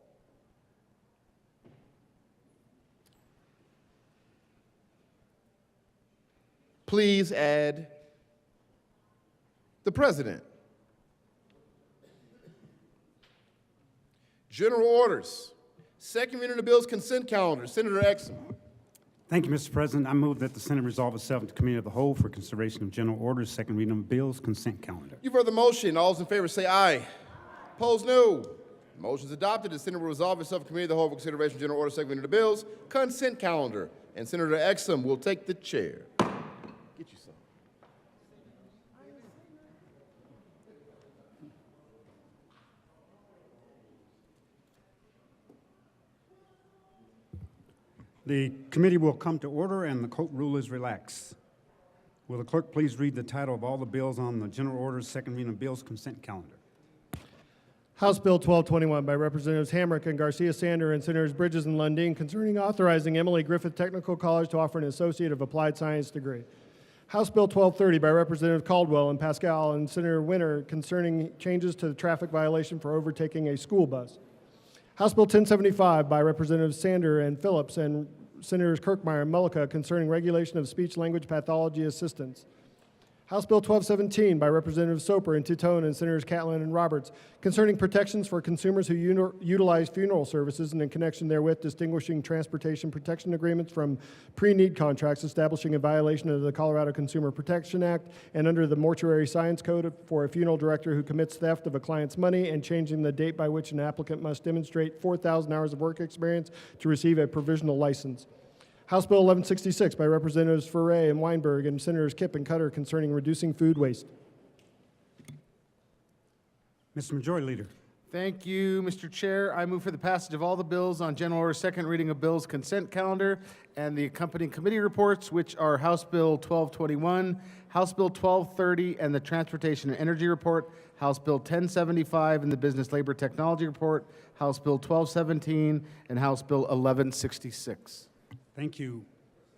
please add the President. General orders. Second reading of the bill's consent calendar. Senator Exum. Thank you, Mr. President. I move that the Senate resolve itself to Committee of the Whole for consideration of general orders, second reading of bills, consent calendar. You've heard the motion. All those in favor say aye. Opposed, no. The motion is adopted. The Senate will resolve itself to Committee of the Whole for consideration of general order, second reading of the bills, consent calendar. And Senator Exum will take the chair. Get you some. The committee will come to order and the court rule is relaxed. Will the clerk please read the title of all the bills on the general orders, second reading of bills, consent calendar? House Bill 1221 by Representatives Hamrick and Garcia Sander and Senators Bridges and Lundin concerning authorizing Emily Griffith Technical College to offer an Associate of Applied Science degree. House Bill 1230 by Representative Caldwell and Pascal and Senator Winter concerning changes to the traffic violation for overtaking a school bus. House Bill 1075 by Representatives Sander and Phillips and Senators Kirkmeyer and Mullica concerning regulation of speech-language pathology assistance. House Bill 1217 by Representatives Soper and Titone and Senators Catlin and Roberts concerning protections for consumers who utilize funeral services and in connection therewith distinguishing transportation protection agreements from pre-need contracts, establishing a violation of the Colorado Consumer Protection Act and under the Mortuary Science Code for a funeral director who commits theft of a client's money and changing the date by which an applicant must demonstrate 4,000 hours of work experience to receive a provisional license. House Bill 1166 by Representatives Ferre and Weinberg and Senators Kipp and Cutter concerning reducing food waste. Mr. Majority Leader. Thank you, Mr. Chair. I move for the passage of all the bills on general order, second reading of bills, consent calendar, and the accompanying committee reports, which are House Bill 1221, House Bill 1230, and the Transportation and Energy Report, House Bill 1075, and the Business Labor Technology Report, House Bill 1217, and House Bill 1166. Thank you.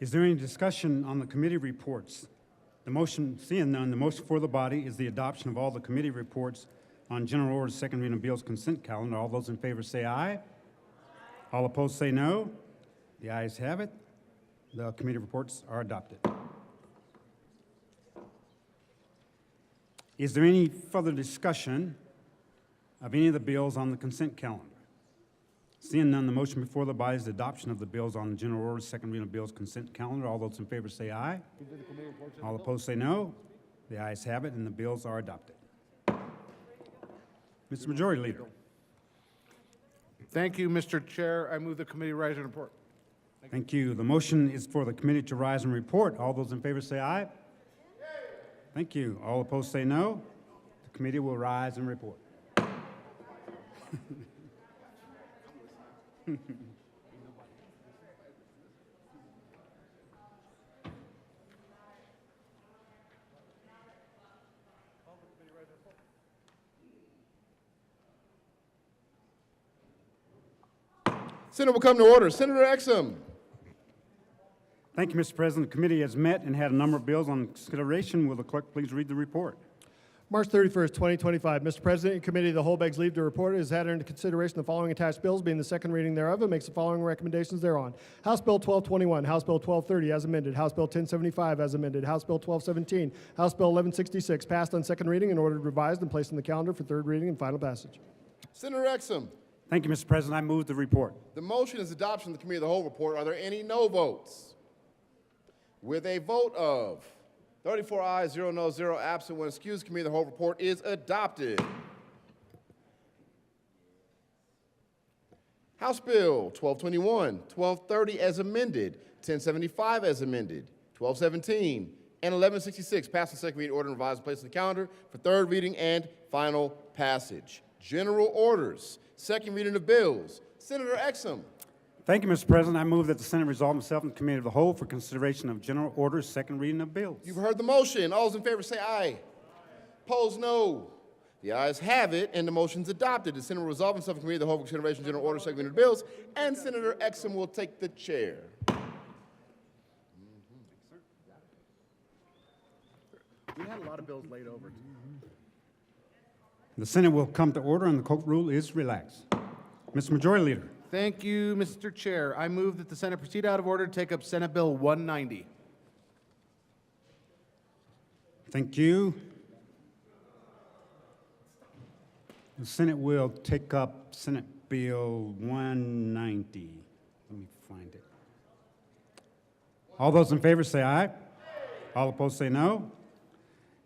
Is there any discussion on the committee reports? The motion, seeing none, the motion for the body is the adoption of all the committee reports on general orders, second reading of bills, consent calendar. All those in favor say aye. All opposed say no. The ayes have it. The committee reports are adopted. Is there any further discussion of any of the bills on the consent calendar? Seeing none, the motion before the body is the adoption of the bills on the general order, second reading of bills, consent calendar. All those in favor say aye. All opposed say no. The ayes have it, and the bills are adopted. Mr. Majority Leader. Thank you, Mr. Chair. I move the committee rise and report. Thank you. The motion is for the committee to rise and report. All those in favor say aye. Thank you. All opposed say no. The committee will rise and report. Senate will come to order. Senator Exum. Thank you, Mr. President. The committee has met and had a number of bills on consideration. Will the clerk please read the report? March 31st, 2025. Mr. President, in committee, the whole begs leave to report has had under consideration the following attached bills, being the second reading thereof, and makes the following recommendations thereon. House Bill 1221, House Bill 1230 as amended, House Bill 1075 as amended, House Bill 1217, House Bill 1166 passed on second reading and ordered revised and placed on the calendar for third reading and final passage. Senator Exum. Thank you, Mr. President. I move the report. The motion is adoption of the committee of the whole report. Are there any no votes? With a vote of 34 ayes, 0 no, 0 absent, 1 excused, the committee of the whole report is adopted. House Bill 1221, 1230 as amended, 1075 as amended, 1217, and 1166 passed on second reading, order and revised and placed on the calendar for third reading and final passage. General orders, second reading of bills. Senator Exum. Thank you, Mr. President. I move that the Senate resolve itself in the committee of the whole for consideration of general orders, second reading of bills. You've heard the motion. All those in favor say aye. Opposed, no. The ayes have it, and the motion's adopted. The Senate will resolve itself in the committee of the whole for consideration of general orders, second reading of bills, and Senator Exum will take the chair. We had a lot of bills laid over. The Senate will come to order, and the court rule is relaxed. Mr. Majority Leader. Thank you, Mr. Chair. I move that the Senate proceed out of order to take up Senate Bill 190. Thank you. The Senate will take up Senate Bill 190. Let me find it. All those in favor say aye. All opposed say no.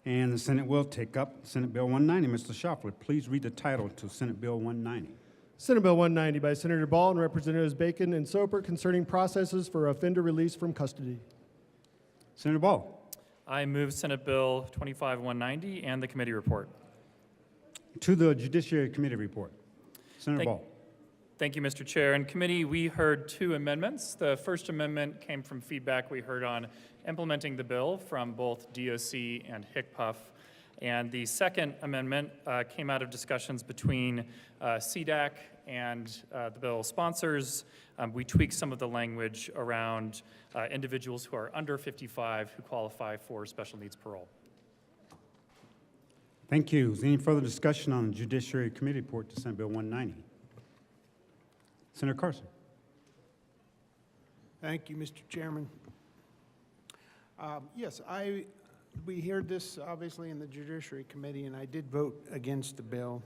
And the Senate will take up Senate Bill 190. Mr. Schaffler, please read the title to Senate Bill 190. Senate Bill 190 by Senator Ball and Representatives Bacon and Soper concerning processes for offender release from custody. Senator Ball. I move Senate Bill 25190 and the committee report. To the Judiciary Committee report. Senator Ball. Thank you, Mr. Chair. In committee, we heard two amendments. The first amendment came from feedback we heard on implementing the bill from both DOC and HICPUF. And the second amendment came out of discussions between CDAC and the bill sponsors. We tweaked some of the language around individuals who are under 55 who qualify for special needs parole. Thank you. Is there any further discussion on the Judiciary Committee report to Senate Bill 190? Senator Carson. Thank you, Mr. Chairman. Yes, we heard this obviously in the Judiciary Committee, and I did vote against the bill.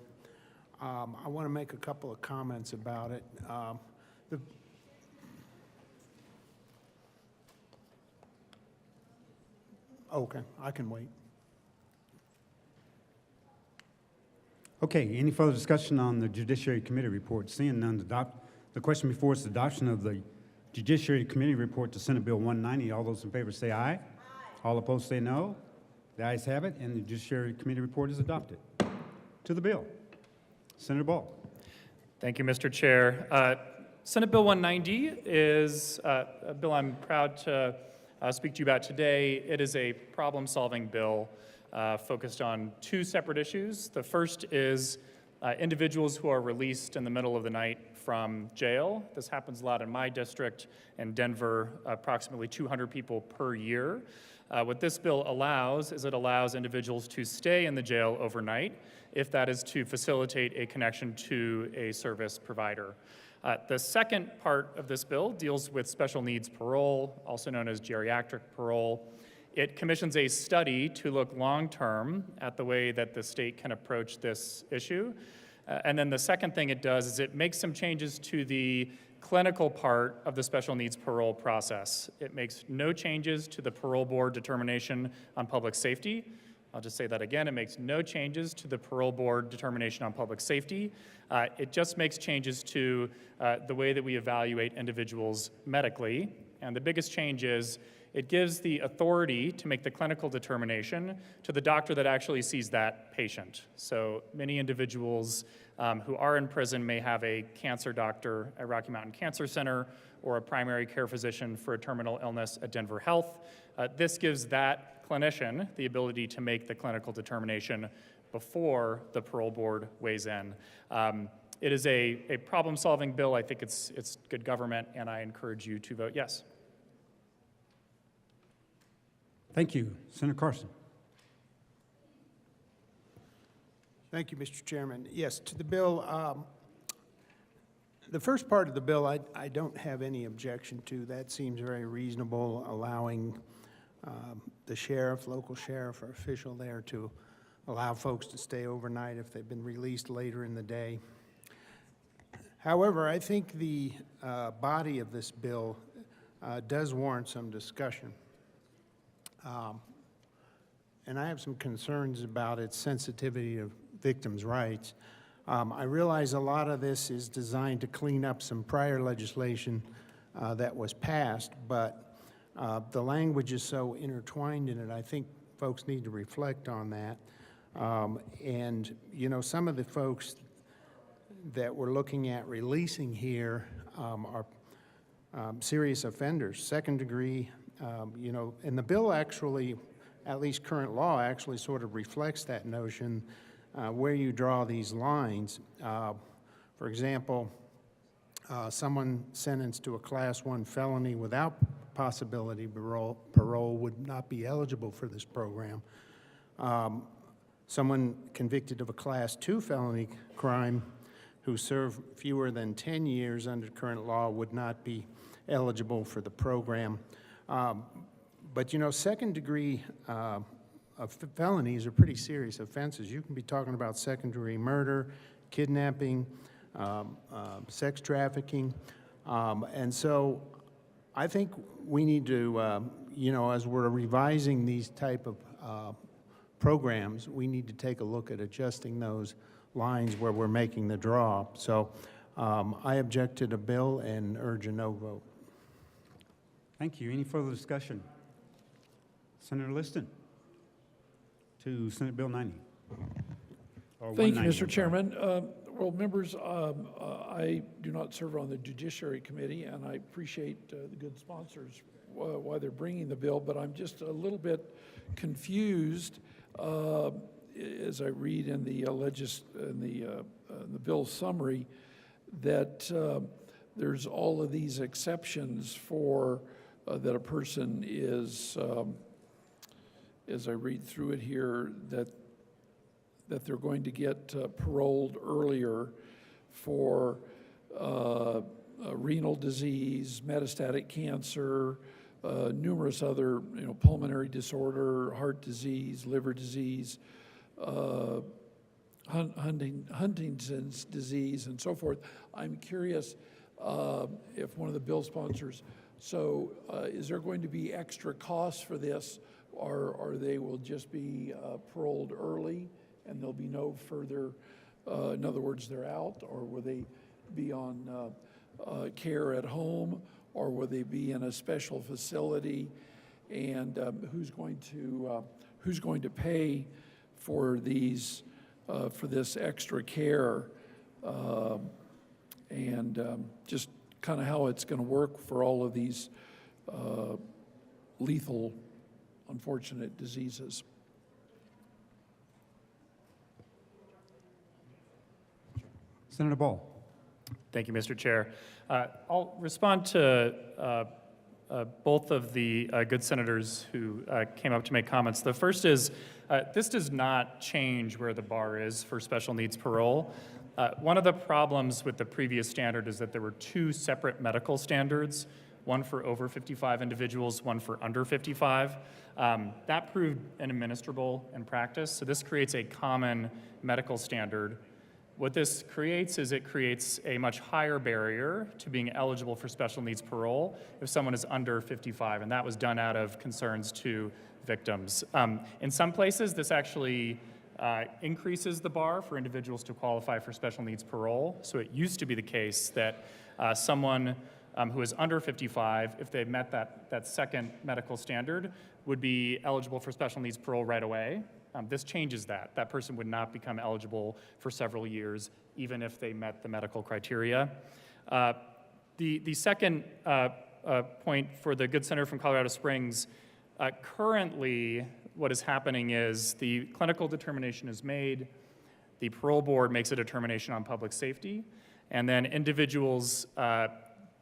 I want to make a couple of comments about it. Okay, I can wait. Okay, any further discussion on the Judiciary Committee report? Seeing none, the question before us is adoption of the Judiciary Committee report to Senate Bill 190. All those in favor say aye. Aye. All opposed say no. The ayes have it, and the Judiciary Committee report is adopted. To the bill. Senator Ball. Thank you, Mr. Chair. Senate Bill 190 is a bill I'm proud to speak to you about today. It is a problem-solving bill focused on two separate issues. The first is individuals who are released in the middle of the night from jail. This happens a lot in my district in Denver, approximately 200 people per year. What this bill allows is it allows individuals to stay in the jail overnight if that is to facilitate a connection to a service provider. The second part of this bill deals with special needs parole, also known as geriatric parole. It commissions a study to look long-term at the way that the state can approach this issue. And then the second thing it does is it makes some changes to the clinical part of the special needs parole process. It makes no changes to the parole board determination on public safety. I'll just say that again. It makes no changes to the parole board determination on public safety. It just makes changes to the way that we evaluate individuals medically. And the biggest change is It gives the authority to make the clinical determination to the doctor that actually sees that patient. So many individuals who are in prison may have a cancer doctor at Rocky Mountain Cancer Center or a primary care physician for a terminal illness at Denver Health. This gives that clinician the ability to make the clinical determination before the parole board weighs in. It is a problem-solving bill. I think it's good government, and I encourage you to vote yes. Thank you. Senator Carson. Thank you, Mr. Chairman. Yes, to the bill, the first part of the bill I don't have any objection to. That seems very reasonable, allowing the sheriff, local sheriff or official there to allow folks to stay overnight if they've been released later in the day. However, I think the body of this bill does warrant some discussion. And I have some concerns about its sensitivity to victims' rights. I realize a lot of this is designed to clean up some prior legislation that was passed, but the language is so intertwined in it, I think folks need to reflect on that. And, you know, some of the folks that we're looking at releasing here are serious offenders, second degree, you know, and the bill actually, at least current law, actually sort of reflects that notion where you draw these lines. For example, someone sentenced to a Class 1 felony without possibility parole would not be eligible for this program. Someone convicted of a Class 2 felony crime who served fewer than 10 years under current law would not be eligible for the program. But you know, second degree felonies are pretty serious offenses. You can be talking about second degree murder, kidnapping, sex trafficking. And so I think we need to, you know, as we're revising these type of programs, we need to take a look at adjusting those lines where we're making the draw. So I object to the bill and urge a no vote. Thank you. Any further discussion? Senator Liston to Senate Bill 90. Or Thank you, 190, Mr. I'm sorry. Chairman. Well, members, I do not serve on the Judiciary Committee, and I appreciate the good sponsors why they're bringing the bill, but I'm just a little bit confused as I read in the the bill summary that there's all of these exceptions for that a person is, as I read through it here, that they're going to get paroled earlier for renal disease, metastatic cancer, numerous other, you know, pulmonary disorder, heart disease, liver disease, Huntington's disease, and so forth. I'm curious if one of the bill sponsors, so is there going to be extra costs for this, or they will just be paroled early and there'll be no further, in other words, they're out, or will they be on care at home, or will they be in a special facility, and who's going to pay for these for this extra care, and just kind of how it's going to work for all of these lethal, unfortunate diseases. Senator Ball. Thank you, Mr. Chair. I'll respond to both of the good senators who came up to make comments. The first is, this does not change where the bar is for special needs parole. One of the problems with the previous standard is that there were two separate medical standards, one for over 55 individuals, one for under 55. That proved inadministrable in practice, so this creates a common medical standard. What this creates is it creates a much higher barrier to being eligible for special needs parole if someone is under 55, and that was done out of concerns to victims. In some places, this actually increases the bar for individuals to qualify for special needs parole. So it used to be the case that someone who is under 55, if they met that second medical standard, would be eligible for special needs parole right away. This changes that. That person would not become eligible for several years, even if they met the medical criteria. The second point for the Good Senator from Colorado Springs, currently what is happening is the clinical determination is made, the parole board makes a determination on public safety, and then individuals,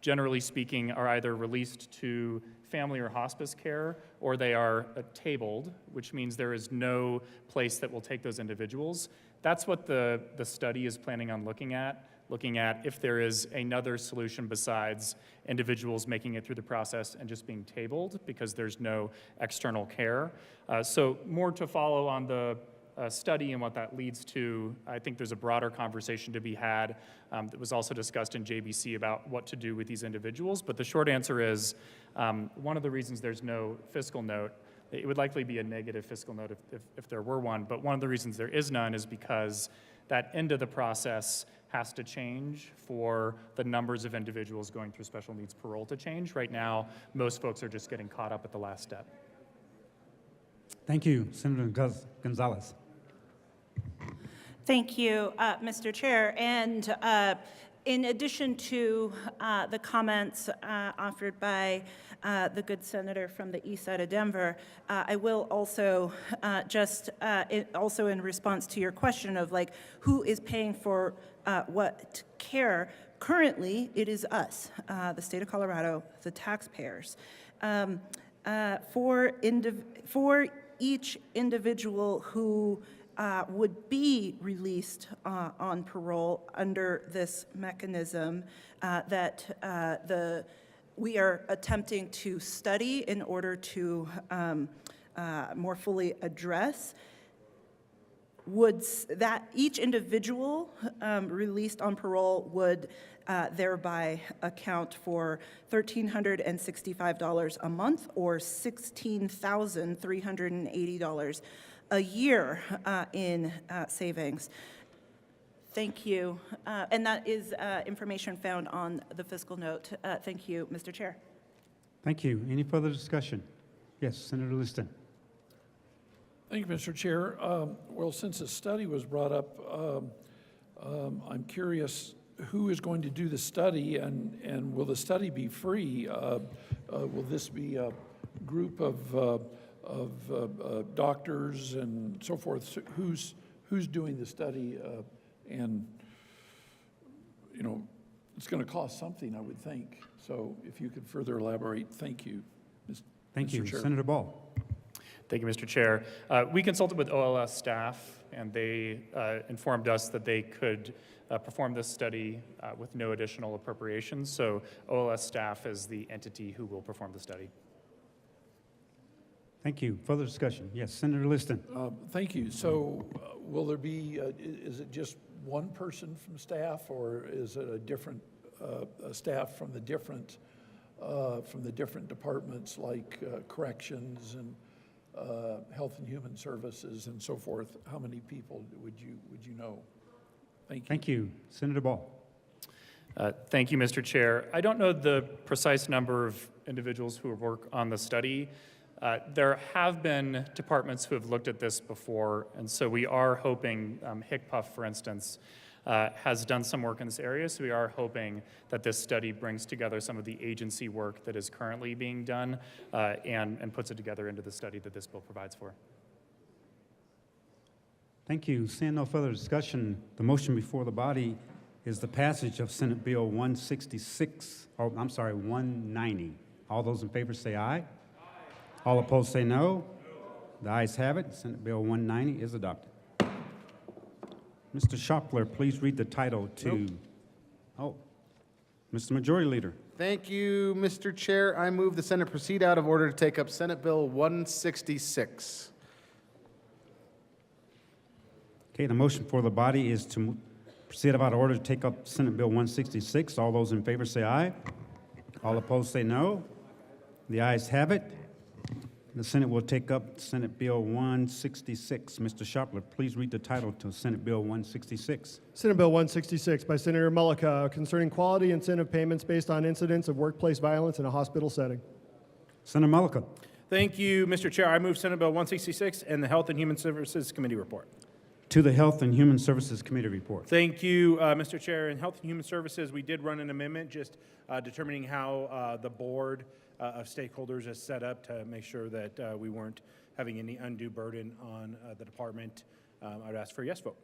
generally speaking, are either released to family or hospice care, or they are tabled, which means there is no place that will take those individuals. That's what the study is planning on looking at if there is another solution besides individuals making it through the process and just being tabled because there's no external care. So more to follow on the study and what that leads to. I think there's a broader conversation to be had that was also discussed in JBC about what to do with these individuals. But the short answer is one of the reasons there's no fiscal note, it would likely be a negative fiscal note if there were one, but one of the reasons there is none is because that end of the process has to change for the numbers of individuals going through special needs parole to change. Right now, most folks are just getting caught up at the last step. Thank you, Senator Gonzalez. Thank you, Mr. Chair. And in addition to the comments offered by the good senator from the east side of Denver, I will also also in response to your question of like who is paying for what care, currently it is us, the state of Colorado, the taxpayers. For each individual who would be released on parole under this mechanism that we are attempting to study in order to more fully address, would that each individual released on parole would thereby account for $1,365 a month or $16,380 a year in savings. Thank you. And that is information found on the fiscal note. Thank you, Mr. Chair. Thank you. Any further discussion? Yes, Senator Liston. Thank you, Mr. Chair. Well, since a study was brought up, I'm curious who is going to do the study, and will the study be free? Will this be a group of doctors and so forth? So who's doing the study? And you know, it's going to cost something, I would think. So if you could further elaborate, thank you. Thank you, Chair. Senator Ball. Thank you, Mr. Chair. We consulted with OLS staff, and they informed us that they could perform this study with no additional appropriations. So OLS staff is the entity who will perform the study. Thank you. Further discussion? Yes, Senator Liston. Thank you. So will there be, is it just one person from staff, or is it a different staff from the different departments like corrections and Health and Human Services and so forth? How many people would you know? Thank you. Thank you. Senator Ball. Thank you, Mr. Chair. I don't know the precise number of individuals who work on the study. There have been departments who have looked at this before, and so we are hoping, HCPUF, for instance, has done some work in this area, so we are hoping that this study brings together some of the agency work that is currently being done and puts it together into the study that this bill provides for. Thank you. Seeing no further discussion, the motion before the body is the passage of Senate Bill 190. All those in favor say aye. All opposed say no. The ayes have it. Senate Bill 190 is adopted. Mr. Shopler, please read the title to... Oh, Mr. Majority Leader. Thank you, Mr. Chair. I move the Senate proceed out of order to take up Senate Bill 166. Okay, the motion for the body is to proceed out of order to take up Senate Bill 166. All those in favor say aye. All opposed say no. The ayes have it. The Senate will take up Senate Bill 166. Mr. Sharpler, please read the title to Senate Bill 166. Senate Bill 166 by Senator Mullica concerning quality incentive payments based on incidents of workplace violence in a hospital setting. Senator Mullica. Thank you, Mr. Chair. I move Senate Bill 166 and the Health and Human Services Committee report. To the Health and Human Services Committee report. Thank you, Mr. Chair. In Health and Human Services, we did run an amendment just determining how the board of stakeholders is set up to make sure that we weren't having any undue burden on the department. I'd ask for a yes vote.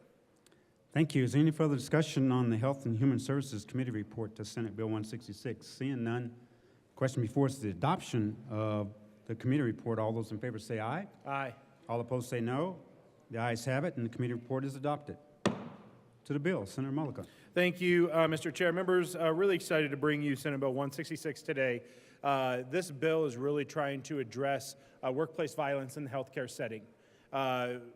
Thank you. Is there any further discussion on the Health and Human Services Committee report to Senate Bill 166? Seeing none, question before us is the adoption of the committee report. All those in favor say aye. Aye. All opposed say no. The ayes have it, and the committee report is adopted. To the bill, Senator Mullica. Thank you, Mr. Chair. Members, really excited to bring you Senate Bill 166 today. This bill is really trying to address workplace violence in the healthcare setting.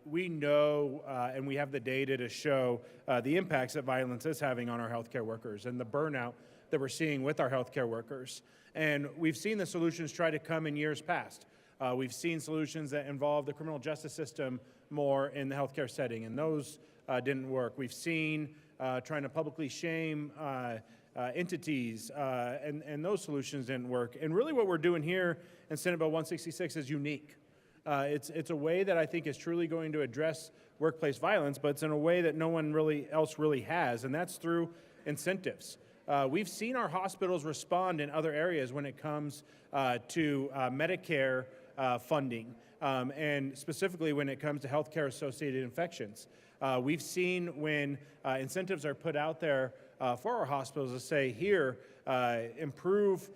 We know and we have the data to show the impacts that violence is having on our healthcare workers and the burnout that we're seeing with our healthcare workers. And we've seen the solutions try to come in years past. We've seen solutions that involve the criminal justice system more in the healthcare setting, and those didn't work. We've seen trying to publicly shame entities, and those solutions didn't work. And really what we're doing here in Senate Bill 166 is unique. It's a way that I think is truly going to address workplace violence, but it's in a way that no one else really has, and that's through incentives. We've seen our hospitals respond in other areas when it comes to Medicare funding, and specifically when it comes to healthcare-associated infections. We've seen when incentives are put out there for our hospitals to say, here, improve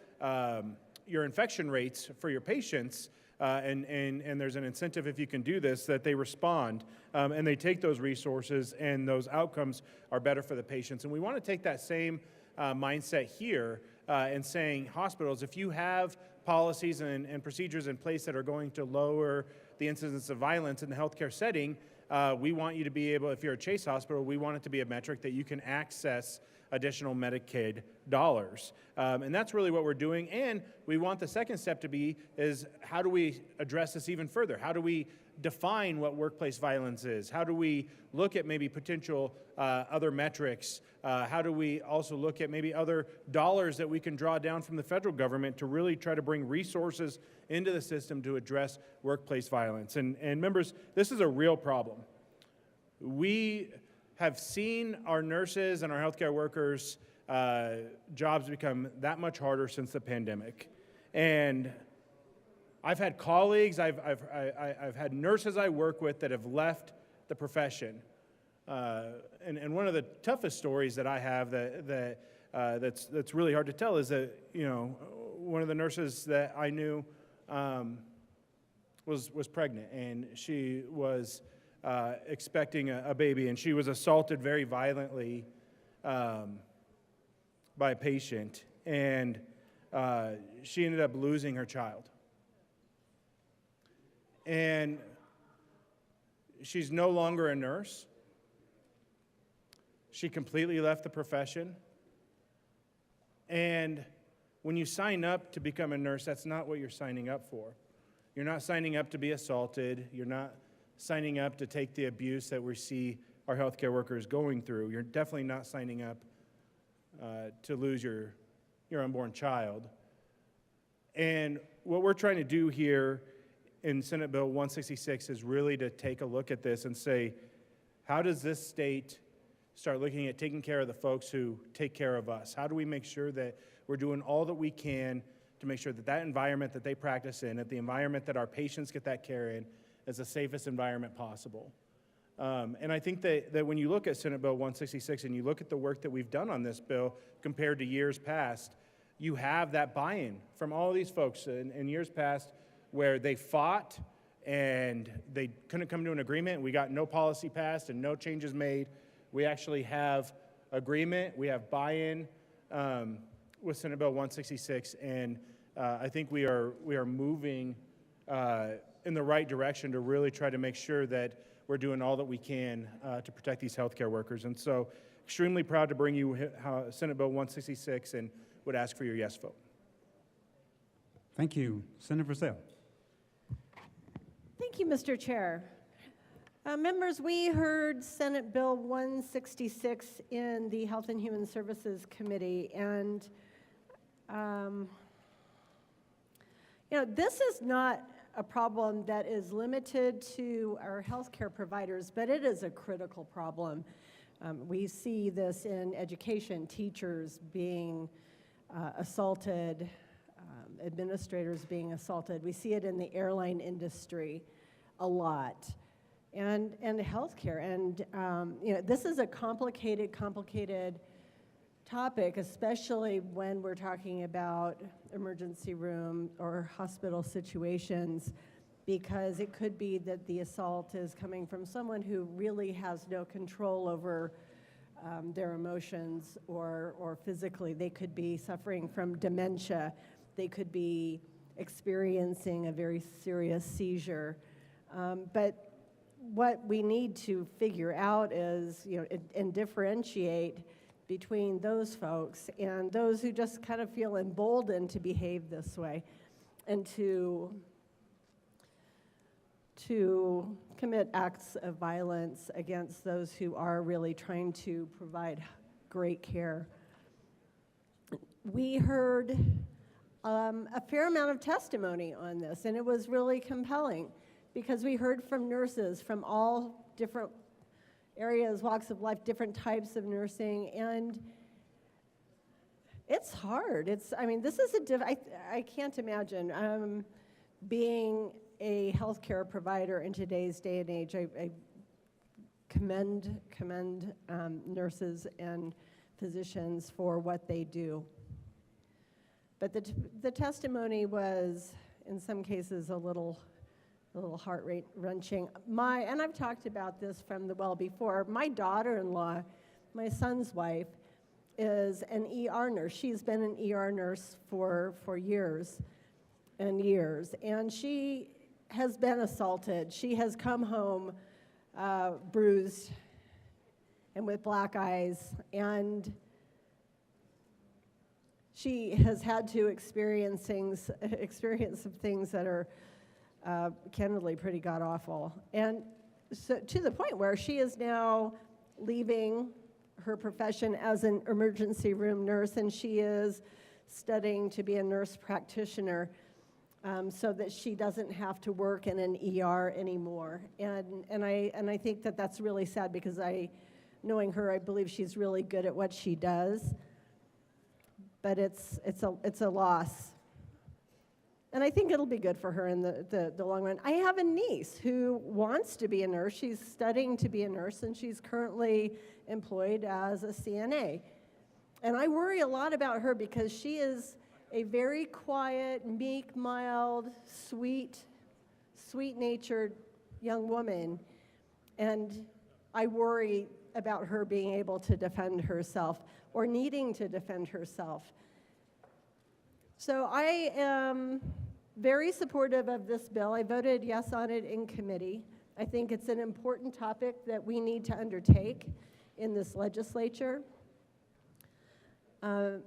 your infection rates for your patients, and there's an incentive if you can do this, that they respond, and they take those resources, and those outcomes are better for the patients. And we want to take that same mindset here and saying, hospitals, if you have policies and procedures in place that are going to lower the incidence of violence in the healthcare setting, we want you to be able, if you're a Chase hospital, we want it to be a metric that you can access additional Medicaid dollars. And that's really what we're doing. And we want the second step to be is how do we address this even further? How do we define what workplace violence is? How do we look at maybe potential other metrics? How do we also look at maybe other dollars that we can draw down from the federal government to really try to bring resources into the system to address workplace violence? And members, this is a real problem. We have seen our nurses and our healthcare workers' jobs become that much harder since the pandemic. And I've had colleagues, I've had nurses I work with that have left the profession. And one of the toughest stories that I have that's really hard to tell is that, you know, one of the nurses that I knew was pregnant, and she was expecting a baby, and she was assaulted very violently by a patient, and she ended up losing her child. And she's no longer a nurse. She completely left the profession. And when you sign up to become a nurse, that's not what you're signing up for. You're not signing up to be assaulted. You're not signing up to take the abuse that we see our healthcare workers going through. You're definitely not signing up to lose your unborn child. And what we're trying to do here in Senate Bill 166 is really to take a look at this and say, how does this state start looking at taking care of the folks who take care of us? How do we make sure that we're doing all that we can to make sure that that environment that they practice in, that the environment that our patients get that care in, is the safest environment possible? And I think that when you look at Senate Bill 166 and you look at the work that we've done on this bill compared to years past, you have that buy-in from all of these folks in years past where they fought and they couldn't come to an agreement. We got no policy passed and no changes made. We actually have agreement. We have buy-in with Senate Bill 166, and I think we are moving in the right direction to really try to make sure that we're doing all that we can to protect these healthcare workers. And so, extremely proud to bring you Senate Bill 166, and would ask for your yes vote. Thank you. Senator Purcell. Thank you, Mr. Chair. Members, we heard Senate Bill 166 in the Health and Human Services Committee, and this is not a problem that is limited to our healthcare providers, but it is a critical problem. We see this in education, teachers being assaulted, administrators being assaulted. We see it in the airline industry a lot, and healthcare. And this is a complicated topic, especially when we're talking about emergency room or hospital situations, because it could be that the assault is coming from someone who really has no control over their emotions or physically. They could be suffering from dementia. They could be experiencing a very serious seizure. But what we need to figure out is, and differentiate between those folks and those who just kind of feel emboldened to behave this way and to commit acts of violence against those who are really trying to provide great care. We heard a fair amount of testimony on this, and it was really compelling because we heard from nurses from all different areas, walks of life, different types of nursing, and it's hard. This is I can't imagine being a healthcare provider in today's day and age. I commend nurses and physicians for what they do. But the testimony was, in some cases, a little heart rate wrenching. And I've talked about this from the well before. My daughter-in-law, my son's wife, is an ER nurse. She's been an ER nurse for years and years, and she has been assaulted. She has come home bruised and with black eyes, and she has had to experience some things that are candidly pretty god-awful. And so to the point where she is now leaving her profession as an emergency room nurse, and she is studying to be a nurse practitioner so that she doesn't have to work in an ER anymore. And I think that that's really sad because knowing her, I believe she's really good at what she does. But it's a loss. And I think it'll be good for her in the long run. I have a niece who wants to be a nurse. She's studying to be a nurse, and she's currently employed as a CNA. And I worry a lot about her because she is a very quiet, meek, mild, sweet-natured young woman. And I worry about her being able to defend herself or needing to defend herself. So I am very supportive of this bill. I voted yes on it in committee. I think it's an important topic that we need to undertake in this legislature. And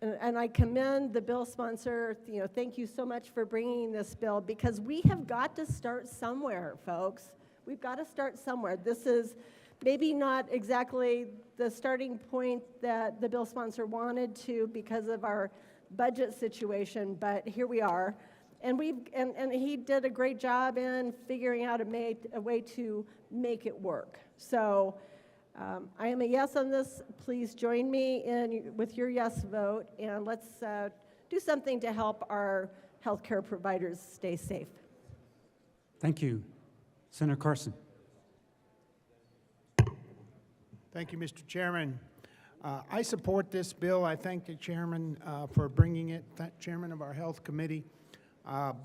I commend the bill sponsor. Thank you so much for bringing this bill, because we have got to start somewhere, folks. We've got to start somewhere. This is maybe not exactly the starting point that the bill sponsor wanted to because of our budget situation, but here we are. And he did a great job in figuring out a way to make it work. So I am a yes on this. Please join me with your yes vote, and let's do something to help our healthcare providers stay safe. Thank you. Senator Carson. Thank you, Mr. Chairman. I support this bill. I thank the chairman for bringing it, chairman of our health committee.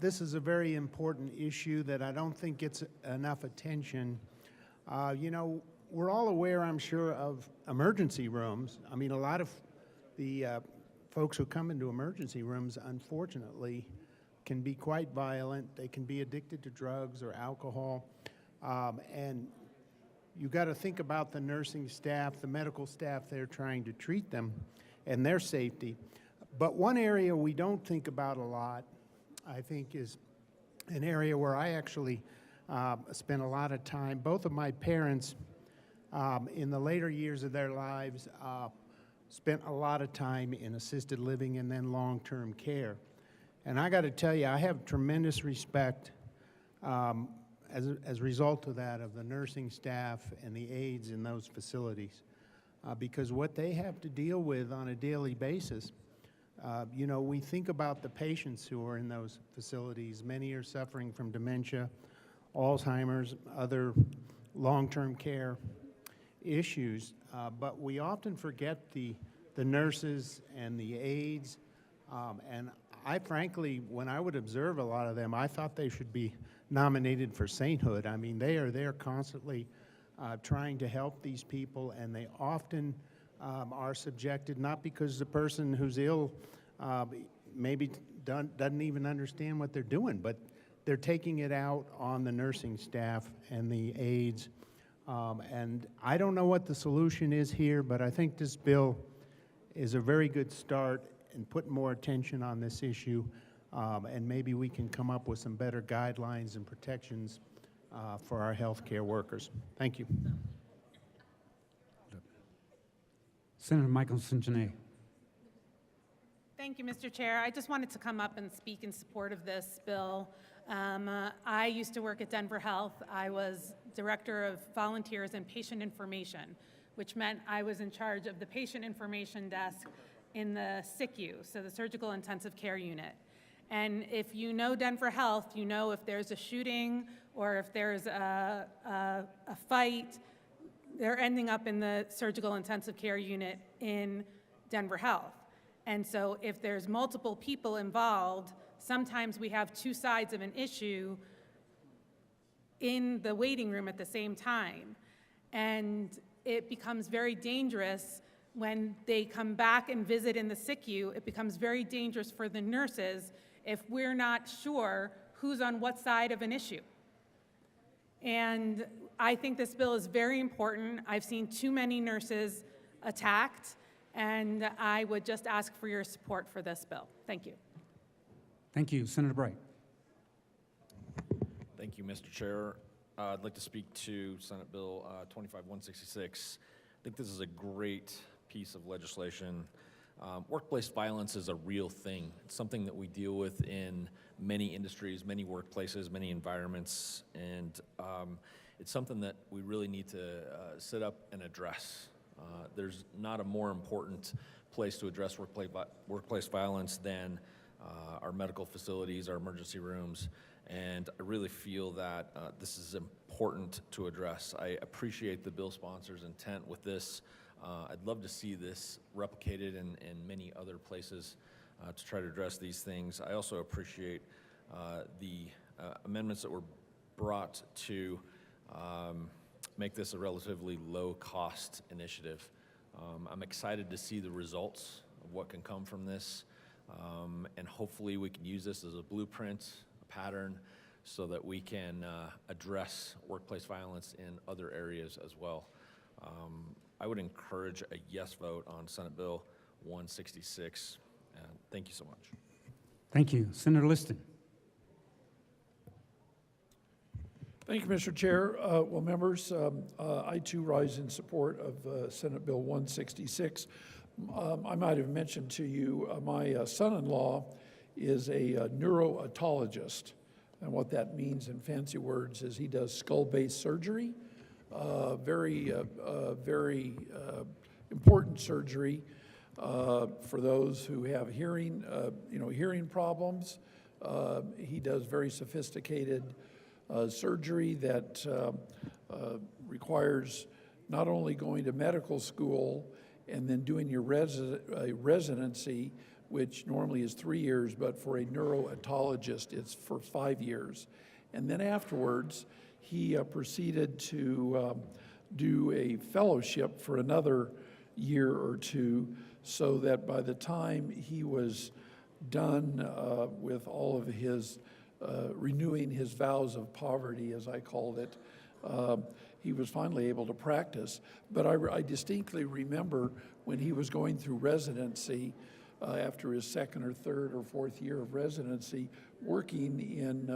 This is a very important issue that I don't think gets enough attention. We're all aware, I'm sure, of emergency rooms. A lot of the folks who come into emergency rooms, unfortunately, can be quite violent. They can be addicted to drugs or alcohol. And you got to think about the nursing staff, the medical staff there trying to treat them and their safety. But one area we don't think about a lot, I think, is an area where I actually spent a lot of time. Both of my parents, in the later years of their lives, spent a lot of time in assisted living and then long-term care. And I got to tell you, I have tremendous respect as a result of that, of the nursing staff and the aides in those facilities, because what they have to deal with on a daily basis, you know, we think about the patients who are in those facilities. Many are suffering from dementia, Alzheimer's, other long-term care issues, but we often forget the nurses and the aides, and I frankly, when I would observe a lot of them, I thought they should be nominated for sainthood. I mean, they are there constantly trying to help these people, and they often are subjected, not because the person who's ill maybe doesn't even understand what they're doing, but they're taking it out on the nursing staff and the aides. And I don't know what the solution is here, but I think this bill is a very good start in putting more attention on this issue, and maybe we can come up with some better guidelines and protections for our healthcare workers. Thank you. Senator Michelson-Janae. Thank you, Mr. Chair. I just wanted to come up and speak in support of this bill. I used to work at Denver Health. I was Director of Volunteers and Patient Information, which meant I was in charge of the patient information desk in the SICU, so the Surgical Intensive Care Unit. And if you know Denver Health, you know if there's a shooting or if there's a fight, they're ending up in the Surgical Intensive Care Unit in Denver Health. And so if there's multiple people involved, sometimes we have two sides of an issue in the waiting room at the same time. And it becomes very dangerous when they come back and visit in the SICU. It becomes very dangerous for the nurses if we're not sure who's on what side of an issue. And I think this bill is very important. I've seen too many nurses attacked, and I would just ask for your support for this bill. Thank you. Thank you. Senator Bright. Thank you, Mr. Chair. I'd like to speak to Senate Bill 25166. I think this is a great piece of legislation. Workplace violence is a real thing. It's something that we deal with in many industries, many workplaces, many environments, and it's something that we really need to sit up and address. There's not a more important place to address workplace violence than our medical facilities, our emergency rooms, and I really feel that this is important to address. I appreciate the bill sponsor's intent with this. I'd love to see this replicated in many other places to try to address these things. I also appreciate the amendments that were brought to make this a relatively low-cost initiative. I'm excited to see the results of what can come from this, and hopefully we can use this as a blueprint, a pattern, so that we can address workplace violence in other areas as well. I would encourage a yes vote on Senate Bill 166. Thank you so much. Thank you. Senator Liston. Thank you, Mr. Chair. Well, members, I too rise in support of Senate Bill 166. I might have mentioned to you, my son-in-law is a neurootologist. And what that means in fancy words is he does skull-based surgery, very important surgery for those who have hearing problems. He does very sophisticated surgery that requires not only going to medical school and then doing your residency, which normally is 3 years, but for a neurootologist, it's for 5 years. And then afterwards, he proceeded to do a fellowship for another year or two, so that by the time he was done with all of his renewing his vows of poverty, as I called it, he was finally able to practice. But I distinctly remember when he was going through residency, after his second or third or fourth year of residency, working in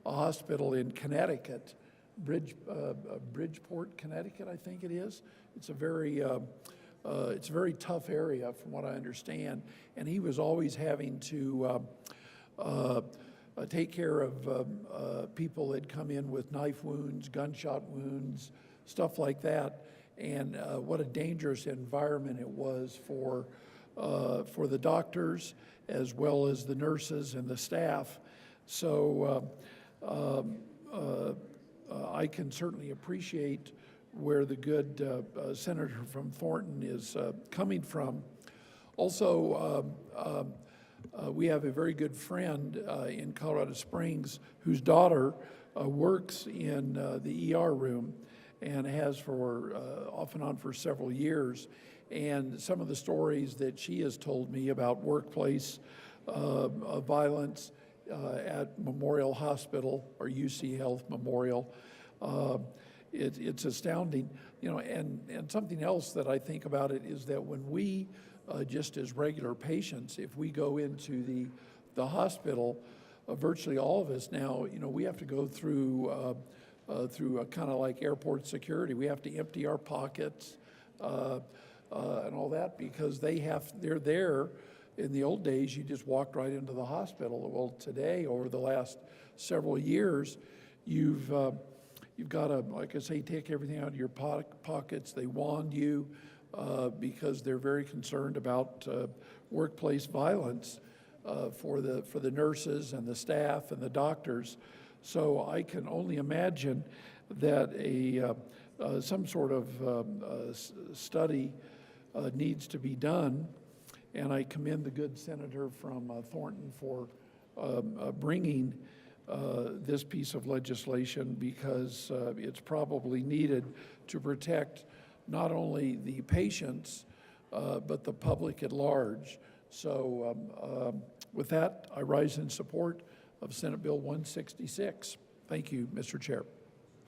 a hospital in Connecticut, Bridgeport, Connecticut, I think it is. It's a very tough area from what I understand, and he was always having to take care of people that come in with knife wounds, gunshot wounds, stuff like that, and what a dangerous environment it was for the doctors as well as the nurses and the staff. So I can certainly appreciate where the good senator from Thornton is coming from. Also, we have a very good friend in Colorado Springs whose daughter works in the ER room and has for off and on for several years. And some of the stories that she has told me about workplace violence at Memorial Hospital or UC Health Memorial, it's astounding. You know, and something else that I think about it is that when we, just as regular patients, if we go into the hospital, virtually all of us now, you know, we have to go through a kind of like airport security. We have to empty our pockets and all that because they're there. In the old days, you just walked right into the hospital. Well, today, over the last several years, you've got to, like I say, take everything out of your pockets. They wand you because they're very concerned about workplace violence for the nurses and the staff and the doctors. So I can only imagine that some sort of study needs to be done. And I commend the good senator from Thornton for bringing this piece of legislation because it's probably needed to protect not only the patients, but the public at large. So with that, I rise in support of Senate Bill 166. Thank you, Mr. Chair.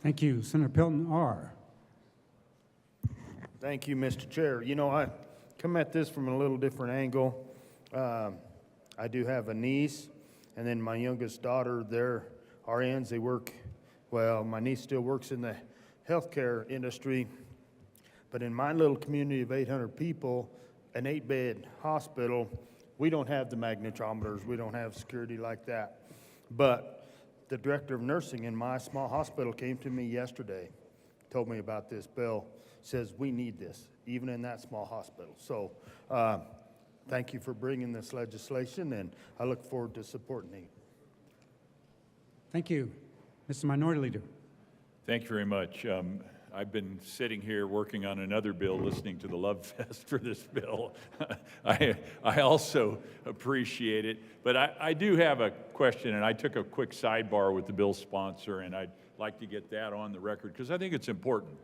Thank you. Senator Pilton R. Thank you, Mr. Chair. You know, I come at this from a little different angle. I do have a niece, and then my youngest daughter, they're RNs. They work, well, my niece still works in the healthcare industry, but in my little community of 800 people, an 8-bed hospital, we don't have the magnetometers. We don't have security like that. But the director of nursing in my small hospital came to me yesterday, told me about this bill, says we need this, even in that small hospital. So thank you for bringing this legislation, and I look forward to supporting it. Thank you. Mr. Minority Leader. Thank you very much. I've been sitting here working on another bill, listening to the love fest for this bill. I also appreciate it, but I do have a question, and I took a quick sidebar with the bill sponsor, and I'd like to get that on the record because I think it's important.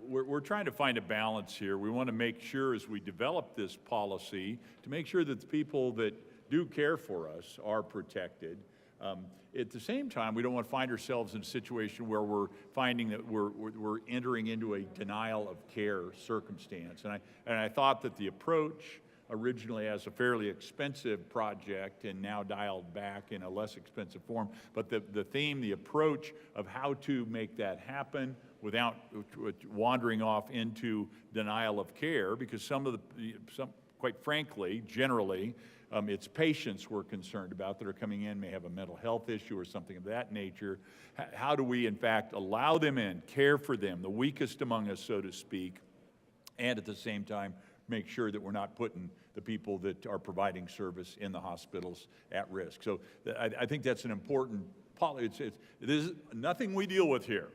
We're trying to find a balance here. We want to make sure as we develop this policy to make sure that the people that do care for us are protected. At the same time, we don't want to find ourselves in a situation where we're finding that we're entering into a denial of care circumstance. And I thought that the approach originally as a fairly expensive project and now dialed back in a less expensive form, but the theme, the approach of how to make that happen without wandering off into denial of care, because some quite frankly, generally, it's patients we're concerned about that are coming in, may have a mental health issue or something of that nature. How do we, in fact, allow them in, care for them, the weakest among us, so to speak, and at the same time, make sure that we're not putting the people that are providing service in the hospitals at risk. So I think that's an important policy. Nothing we deal with here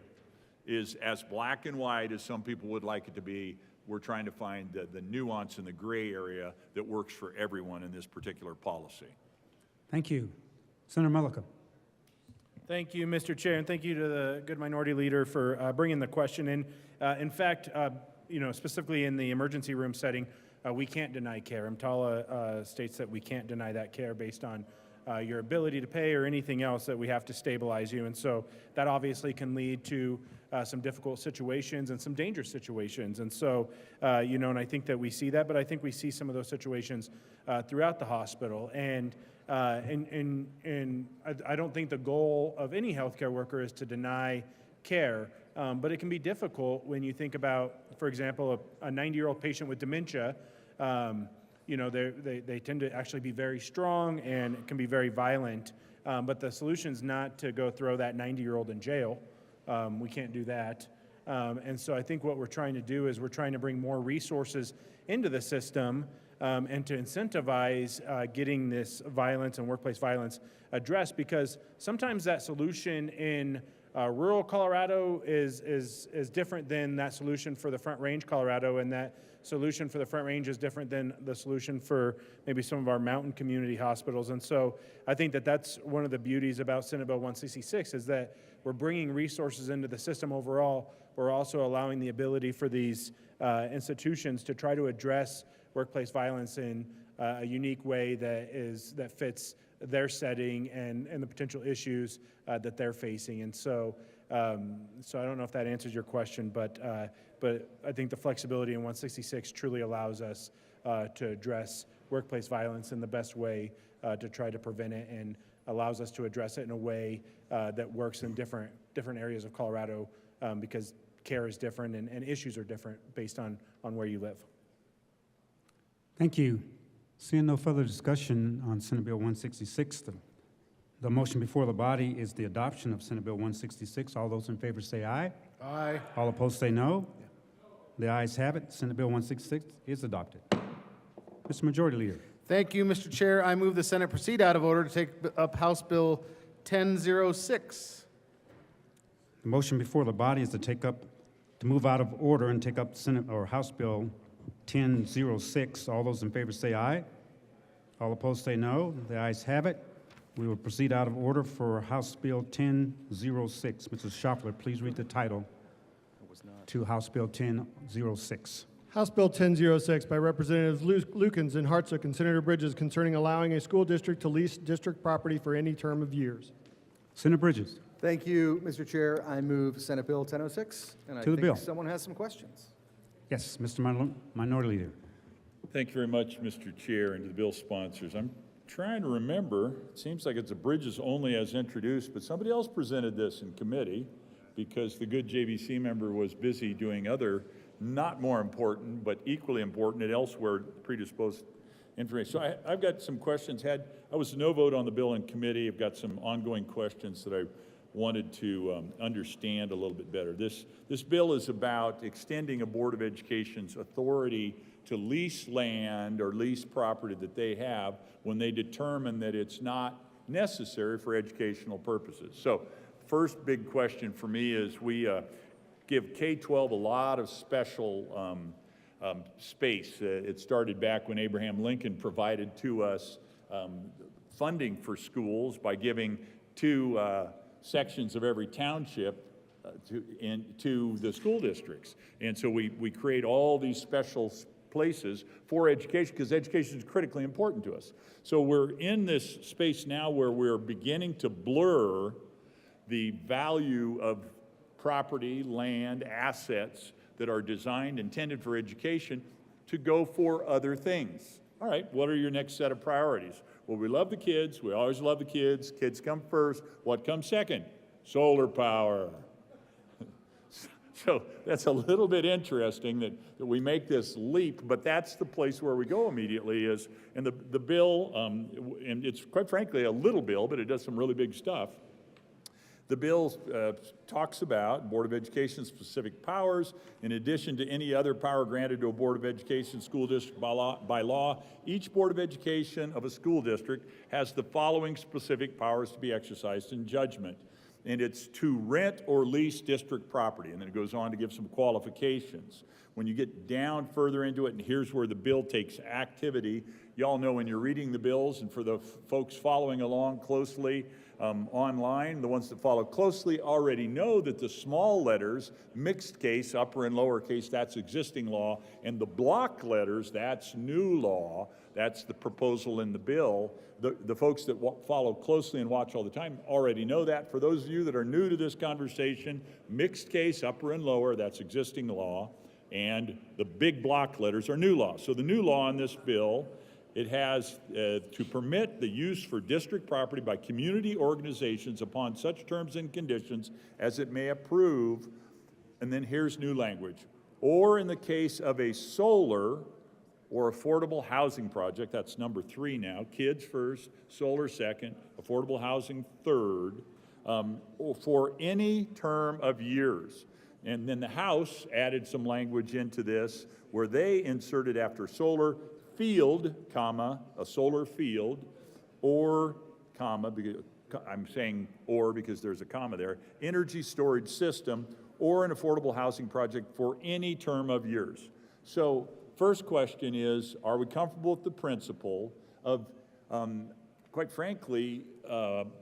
is as black and white as some people would like it to be. We're trying to find the nuance and the gray area that works for everyone in this particular policy. Thank you. Senator Mullica. Thank you, Mr. Chair, and thank you to the good minority leader for bringing the question in. In fact, you know, specifically in the emergency room setting, we can't deny care. EMTALA states that we can't deny that care based on your ability to pay or anything else, that we have to stabilize you. And so that obviously can lead to some difficult situations and some dangerous situations. And so, you know, and I think that we see that, but I think we see some of those situations throughout the hospital. And And I don't think the goal of any healthcare worker is to deny care, but it can be difficult when you think about, for example, a 90-year-old patient with dementia. You know, they tend to actually be very strong and can be very violent, but the solution's not to go throw that 90-year-old in jail. We can't do that. And so I think what we're trying to do is we're trying to bring more resources into the system and to incentivize getting this violence and workplace violence addressed, because sometimes that solution in rural Colorado is different than that solution for the Front Range Colorado, and that solution for the Front Range is different than the solution for maybe some of our mountain community hospitals. And so I think that that's one of the beauties about Senate Bill 166 is that we're bringing resources into the system overall. We're also allowing the ability for these institutions to try to address workplace violence in a unique way that fits their setting and the potential issues that they're facing. And so, so I don't know if that answers your question, but I think the flexibility in 166 truly allows us to address workplace violence in the best way to try to prevent it, and allows us to address it in a way that works in different areas of Colorado, because care is different and issues are different based on where you live. Thank you. Seeing no further discussion on Senate Bill 166, the motion before the body is the adoption of Senate Bill 166. All those in favor say aye. Aye. All opposed say no. The ayes have it. Senate Bill 166 is adopted. Mr. Majority Leader. Thank you, Mr. Chair. I move the Senate proceed out of order to take up House Bill 1006. The motion before the body is to move out of order and take up Senate or House Bill 1006. All those in favor say aye. All opposed say no. The ayes have it. We will proceed out of order for House Bill 1006. Mrs. Schaffler, please read the title to House Bill 1006. House Bill 1006 by Representatives Lukens and Hartsook and Senator Bridges concerning allowing a school district to lease district property for any term of years. Senator Bridges. Thank you, Mr. Chair. I move Senate Bill 1006, and I To the think bill. someone has some questions. Yes, Mr. Minority Leader. Thank you very much, Mr. Chair, and to the bill sponsors. I'm trying to remember, it seems like it's a Bridges only as introduced, but somebody else presented this in committee because the good JVC member was busy doing other, not more important, but equally important and elsewhere predisposed information. So I've got some questions. I was a no vote on the bill in committee. I've got some ongoing questions that I wanted to understand a little bit better. This bill is about extending a Board of Education's authority to lease land or lease property that they have when they determine that it's not necessary for educational purposes. So first big question for me is we give K-12 a lot of special space. It started back when Abraham Lincoln provided to us funding for schools by giving two sections of every township to the school districts. And so we create all these special places for education because education is critically important to us. So we're in this space now where we're beginning to blur the value of property, land, assets that are designed, intended for education to go for other things. All right, what are your next set of priorities? Well, we love the kids. We always love the kids. Kids come first. What comes second? Solar power. So that's a little bit interesting that we make this leap, but that's the place where we go immediately is, and the bill, and it's quite frankly a little bill, but it does some really big stuff. The bill talks about Board of Education specific powers. In addition to any other power granted to a Board of Education school district by law, each Board of Education of a school district has the following specific powers to be exercised in judgment. And it's to rent or lease district property. And then it goes on to give some qualifications. When you get down further into it, and here's where the bill takes activity, y'all know when you're reading the bills, and for the folks following along closely, online, the ones that follow closely already know that the small letters, mixed case, upper and lower case, that's existing law, and the block letters, that's new law, that's the proposal in the bill. The folks that follow closely and watch all the time already know that. For those of you that are new to this conversation, mixed case, upper and lower, that's existing law, and the big block letters are new law. So the new law in this bill It has to permit the use for district property by community organizations upon such terms and conditions as it may approve, and then here's new language, or in the case of a solar or affordable housing project, that's number 3 now, kids first, solar second, affordable housing third, for any term of years. And then the House added some language into this where they inserted after solar, field, comma, a solar field, or, comma, because I'm saying or because there's a comma there, energy storage system, or an affordable housing project for any term of years. So, first question is, are we comfortable with the principle of, quite frankly,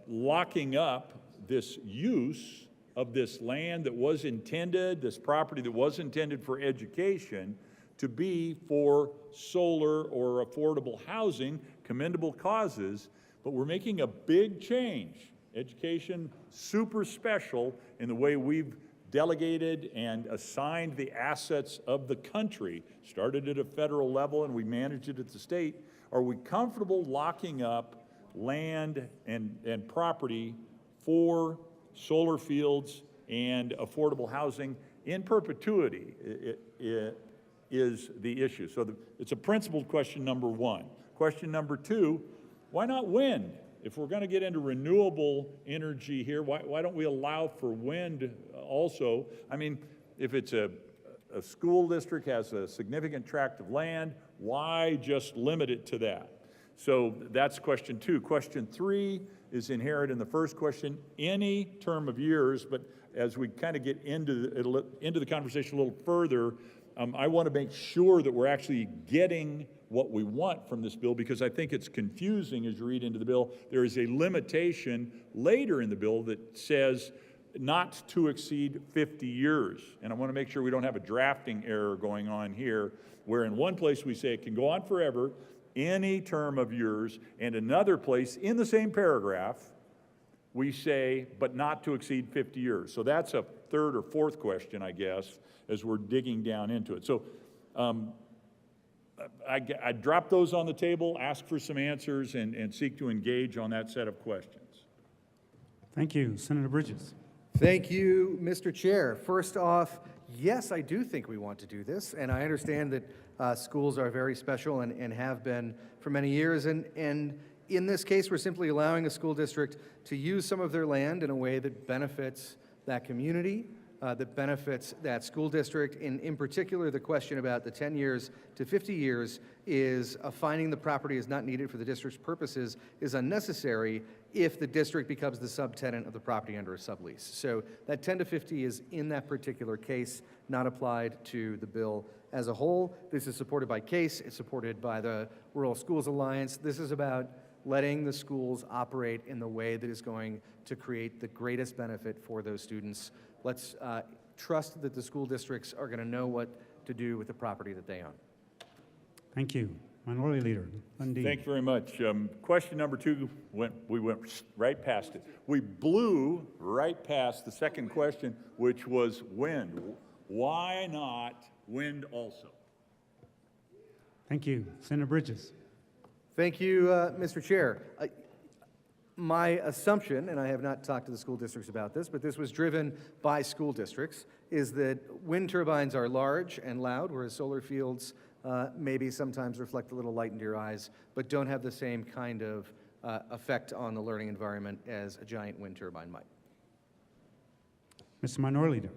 locking up this use of this land that was intended, this property that was intended for education, to be for solar or affordable housing, commendable causes, but we're making a big change. Education, super special in the way we've delegated and assigned the assets of the country, started at a federal level and we managed it at the state. Are we comfortable locking up land and property for solar fields and affordable housing in perpetuity? It is the issue. So it's a principled question, number 1. Question number 2, why not wind? If we're going to get into renewable energy here, why don't we allow for wind also? I mean, if it's a school district has a significant tract of land, why just limit it to that? So that's question 2. Question 3 is inherent in the first question, any term of years, but as we kind of get into the conversation a little further, I want to make sure that we're actually getting what we want from this bill, because I think it's confusing as you read into the bill. There is a limitation later in the bill that says not to exceed 50 years. And I want to make sure we don't have a drafting error going on here, where in one place we say it can go on forever, any term of years, and another place in the same paragraph, we say, but not to exceed 50 years. So that's a third or fourth question, I guess, as we're digging down into it. So I drop those on the table, ask for some answers, and seek to engage on that set of questions. Thank you. Senator Bridges. Thank you, Mr. Chair. First off, yes, I do think we want to do this, and I understand that schools are very special and have been for many years, and in this case, we're simply allowing a school district to use some of their land in a way that benefits that community, that benefits that school district. In particular, the question about the 10 years to 50 years is finding the property is not needed for the district's purposes is unnecessary if the district becomes the subtenant of the property under a sublease. So that 10 to 50 is in that particular case, not applied to the bill as a whole. This is supported by CASE, it's supported by the Rural Schools Alliance. This is about letting the schools operate in the way that is going to create the greatest benefit for those students. Let's trust that the school districts are going to know what to do with the property that they own. Thank you. Minority Leader Lundin. Thank you very much. Question number 2, we went right past it. We blew right past the second question, which was wind. Why not wind also? Thank you. Senator Bridges. Thank you, Mr. Chair. My assumption, and I have not talked to the school districts about this, but this was driven by school districts, is that wind turbines are large and loud, whereas solar fields maybe sometimes reflect a little light into your eyes, but don't have the same kind of effect on the learning environment as a giant wind turbine might. Mr. Minority Leader.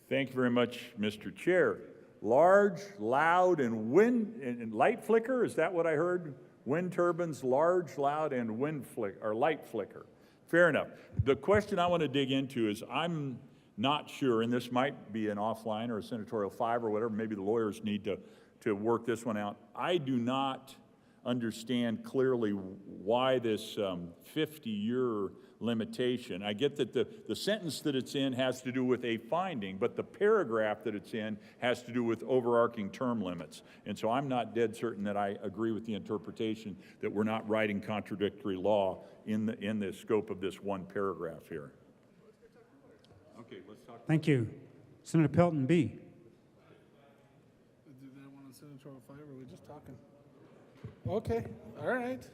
Thank you very much, Mr. Chair. Large, loud, and wind and light flicker, is that what I heard? Wind turbines, large, loud, and light flicker. Fair enough. The question I want to dig into is I'm not sure, and this might be an offline or a senatorial 5 or whatever, maybe the lawyers need to work this one out. I do not understand clearly why this 50-year limitation. I get that the sentence that it's in has to do with a finding, but the paragraph that it's in has to do with overarching term limits. And so I'm not dead certain that I agree with the interpretation that we're not writing contradictory law in the scope of this one paragraph here. Okay, let's talk. Thank you. Senator Pelton B. Do that one on senatorial 5, or are we just talking? Okay, all right.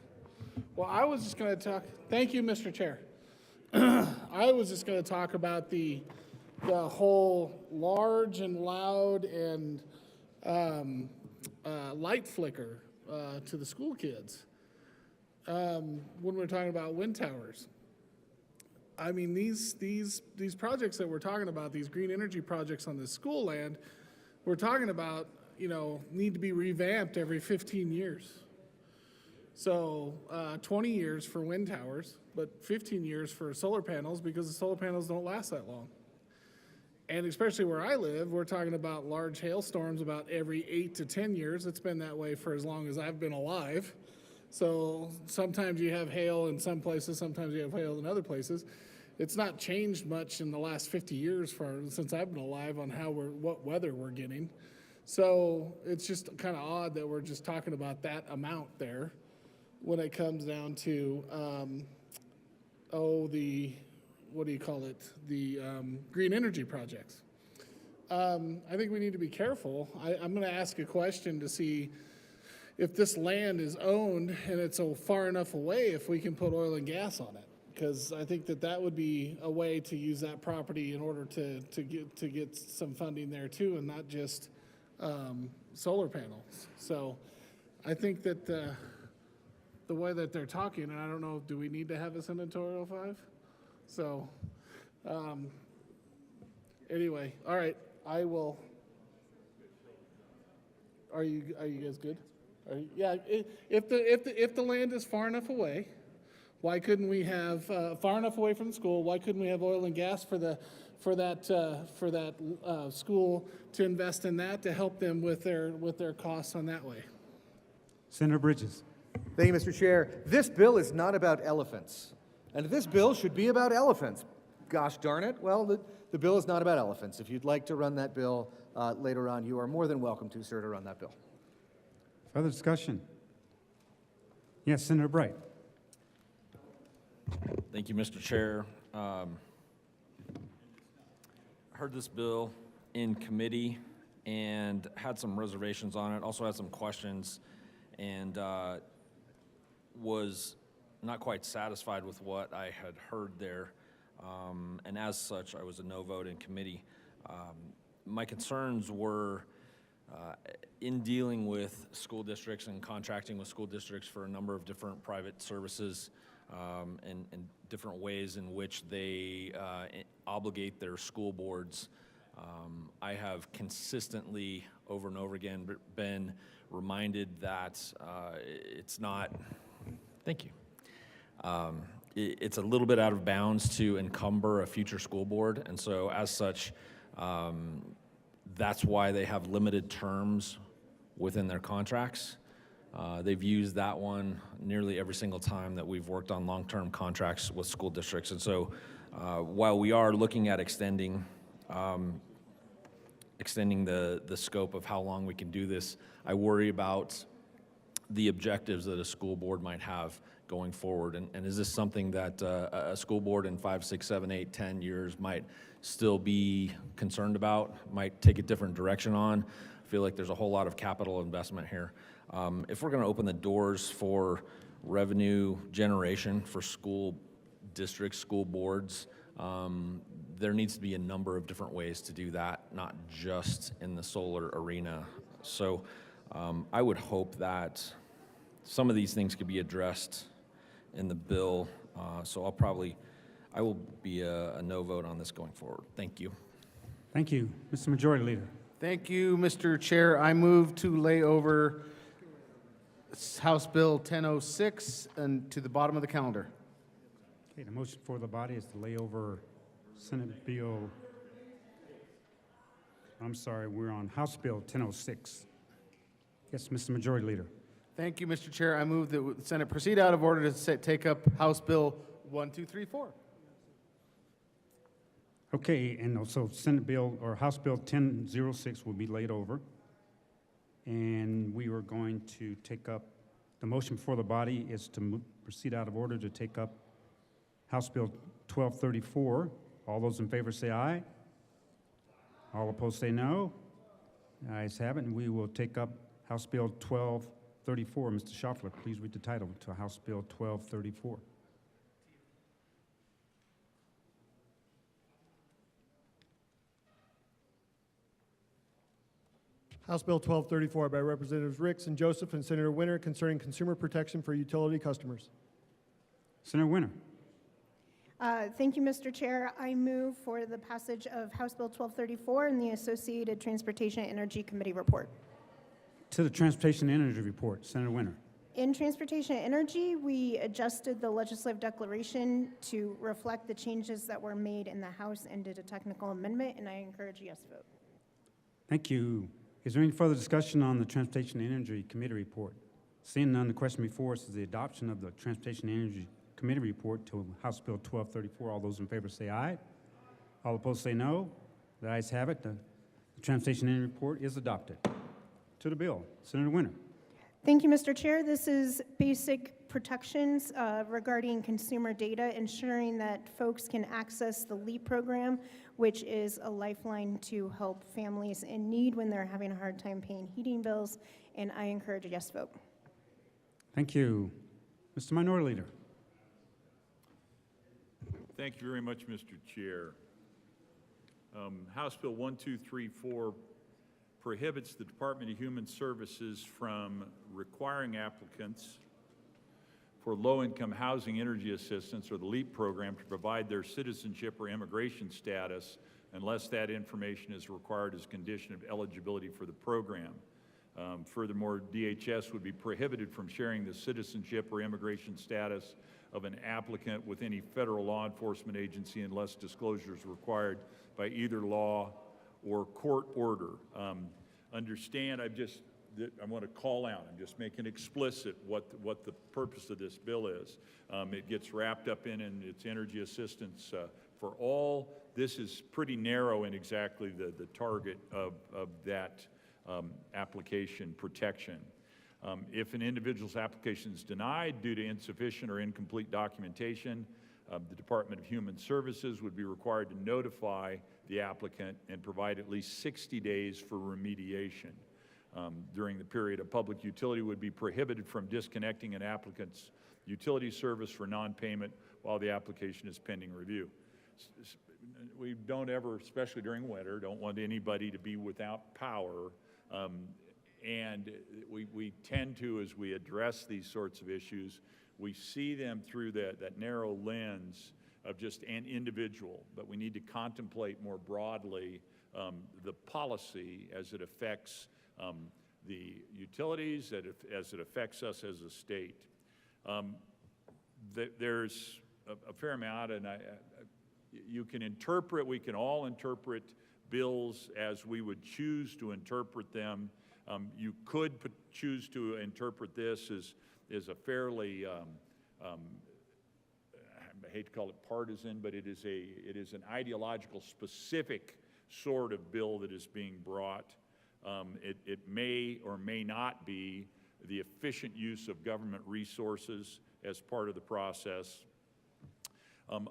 Well, I was just going to talk, thank you, Mr. Chair. I was just going to talk about the whole large and loud and light flicker to the school kids when we're talking about wind towers. I mean, these projects that we're talking about, these green energy projects on this school land, we're talking about, need to be revamped every 15 years. So 20 years for wind towers, but 15 years for solar panels because the solar panels don't last that long. And especially where I live, we're talking about large hailstorms about every 8 to 10 years. It's been that way for as long as I've been alive. So sometimes you have hail in some places, sometimes you have hail in other places. It's not changed much in the last 50 years since I've been alive on what weather we're getting. So it's just kind of odd that we're just talking about that amount there when it comes down to, the green energy projects. I think we need to be careful. I'm going to ask a question to see if this land is owned and it's so far enough away if we can put oil and gas on it. Because I think that would be a way to use that property in order to get some funding there too, and not just solar panels. So I think that the way that they're talking, and I don't know, do we need to have a senatorial 5? So anyway, all right, I will. Are you guys good? Yeah, if the land is far enough away, why couldn't we have far enough away from the school? Why couldn't we have oil and gas for that school to invest in that to help them with their costs on that way? Senator Bridges. Thank you, Mr. Chair. This bill is not about elephants. And this bill should be about elephants. Gosh darn it. Well, the bill is not about elephants. If you'd like to run that bill later on, you are more than welcome to, sir, to run that bill. Further discussion? Yes, Senator Bright. Thank you, Mr. Chair. I heard this bill in committee and had some reservations on it, also had some questions, and was not quite satisfied with what I had heard there. And as such, I was a no vote in committee. My concerns were in dealing with school districts and contracting with school districts for a number of different private services and different ways in which they obligate their school boards. I have consistently, over and over again, been reminded that it's not, thank you, it's a little bit out of bounds to encumber a future school board, and so as such, that's why they have limited terms within their contracts. They've used that one nearly every single time that we've worked on long-term contracts with school districts. And so while we are looking at extending the scope of how long we can do this, I worry about the objectives that a school board might have going forward. And is this something that a school board in 5, 6, 7, 8, 10 years might still be concerned about, might take a different direction on? I feel like there's a whole lot of capital investment here. If we're going to open the doors for revenue generation for school districts, school boards, there needs to be a number of different ways to do that, not just in the solar arena. So I would hope that some of these things could be addressed in the bill. So I will be a no vote on this going forward. Thank you. Thank you. Mr. Majority Leader. Thank you, Mr. Chair. I move to lay over House Bill 1006 and to the bottom of the calendar. Okay, the motion for the body is to lay over Senate Bill, I'm sorry, we're on House Bill 1006. Yes, Mr. Majority Leader. Thank you, Mr. Chair. I move that the Senate proceed out of order to take up House Bill 1234. Okay, and also Senate Bill, or House Bill 1006 will be laid over. And we are going to take up, the motion before the body is to proceed out of order to take up House Bill 1234. All those in favor say aye. All opposed say no. The ayes have it, and we will take up House Bill 1234. 1234. Mr. Schaffler, please read the title to House Bill 1234. House Bill 1234 by Representatives Ricks and Joseph and Senator Winter concerning consumer protection for utility customers. Senator Winter. Thank you, Mr. Chair. I move for the passage of House Bill 1234 and the associated Transportation and Energy Committee report. To the Transportation and Energy Report, Senator Winter. In Transportation and Energy, we adjusted the legislative declaration to reflect the changes that were made in the House and did a technical amendment, and I encourage a yes vote. Thank you. Is there any further discussion on the Transportation and Energy Committee report? Seeing none, the question before us is the adoption of the Transportation and Energy Committee report to House Bill 1234. All those in favor say aye. All opposed say no. The ayes have it. The Transportation and Energy report is adopted. To the bill, Senator Winter. Thank you, Mr. Chair. This is basic protections regarding consumer data, ensuring that folks can access the LEAP program, which is a lifeline to help families in need when they're having a hard time paying heating bills, and I encourage a yes vote. Thank you. Mr. Minority Leader. Thank you very much, Mr. Chair. House Bill 1234 prohibits the Department of Human Services from requiring applicants for low-income housing energy assistance, or the LEAP program, to provide their citizenship or immigration status unless that information is required as a condition of eligibility for the program. Furthermore, DHS would be prohibited from sharing the citizenship or immigration status of an applicant with any federal law enforcement agency unless disclosure is required by either law or court order. Understand, I want to call out, I'm just making explicit what the purpose of this bill is. It gets wrapped up in its energy assistance for all. This is pretty narrow in exactly the target of that application protection. If an individual's application is denied due to insufficient or incomplete documentation, the Department of Human Services would be required to notify the applicant and provide at least 60 days for remediation. During the period, a public utility would be prohibited from disconnecting an applicant's utility service for non-payment while the application is pending review. We don't ever, especially during winter, don't want anybody to be without power. And we tend to, as we address these sorts of issues, we see them through that narrow lens of just an individual, but we need to contemplate more broadly the policy as it affects the utilities, as it affects us as a state. There's a fair amount, and you can interpret, we can all interpret bills as we would choose to interpret them. You could choose to interpret this as a fairly, I hate to call it partisan, but it is an ideological specific sort of bill that is being brought. It may or may not be the efficient use of government resources as part of the process.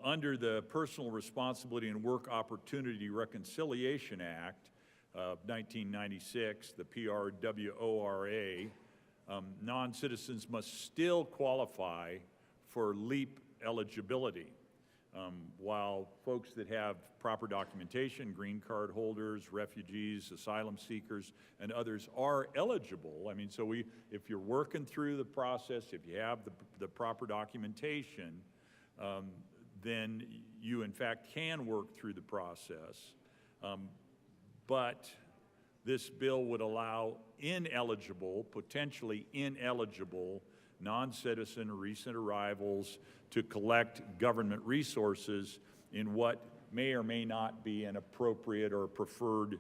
Under the Personal Responsibility and Work Opportunity Reconciliation Act of 1996, the PRWORA, non-citizens must still qualify for LEAP eligibility, while folks that have proper documentation, green card holders, refugees, asylum seekers, and others are eligible. I mean, so if you're working through the process, if you have the proper documentation, then you in fact can work through the process. But this bill would allow ineligible, potentially ineligible, non-citizen recent arrivals to collect government resources in what may or may not be an appropriate or preferred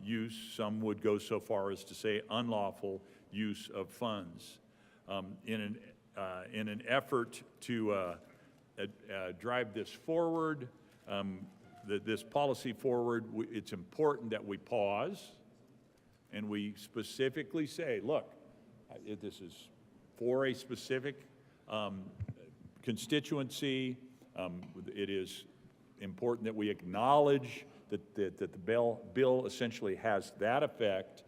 use. Some would go so far as to say unlawful use of funds. In an effort to drive this forward, this policy forward, it's important that we pause and we specifically say, look, this is for a specific constituency. It is important that we acknowledge that the bill essentially has that effect,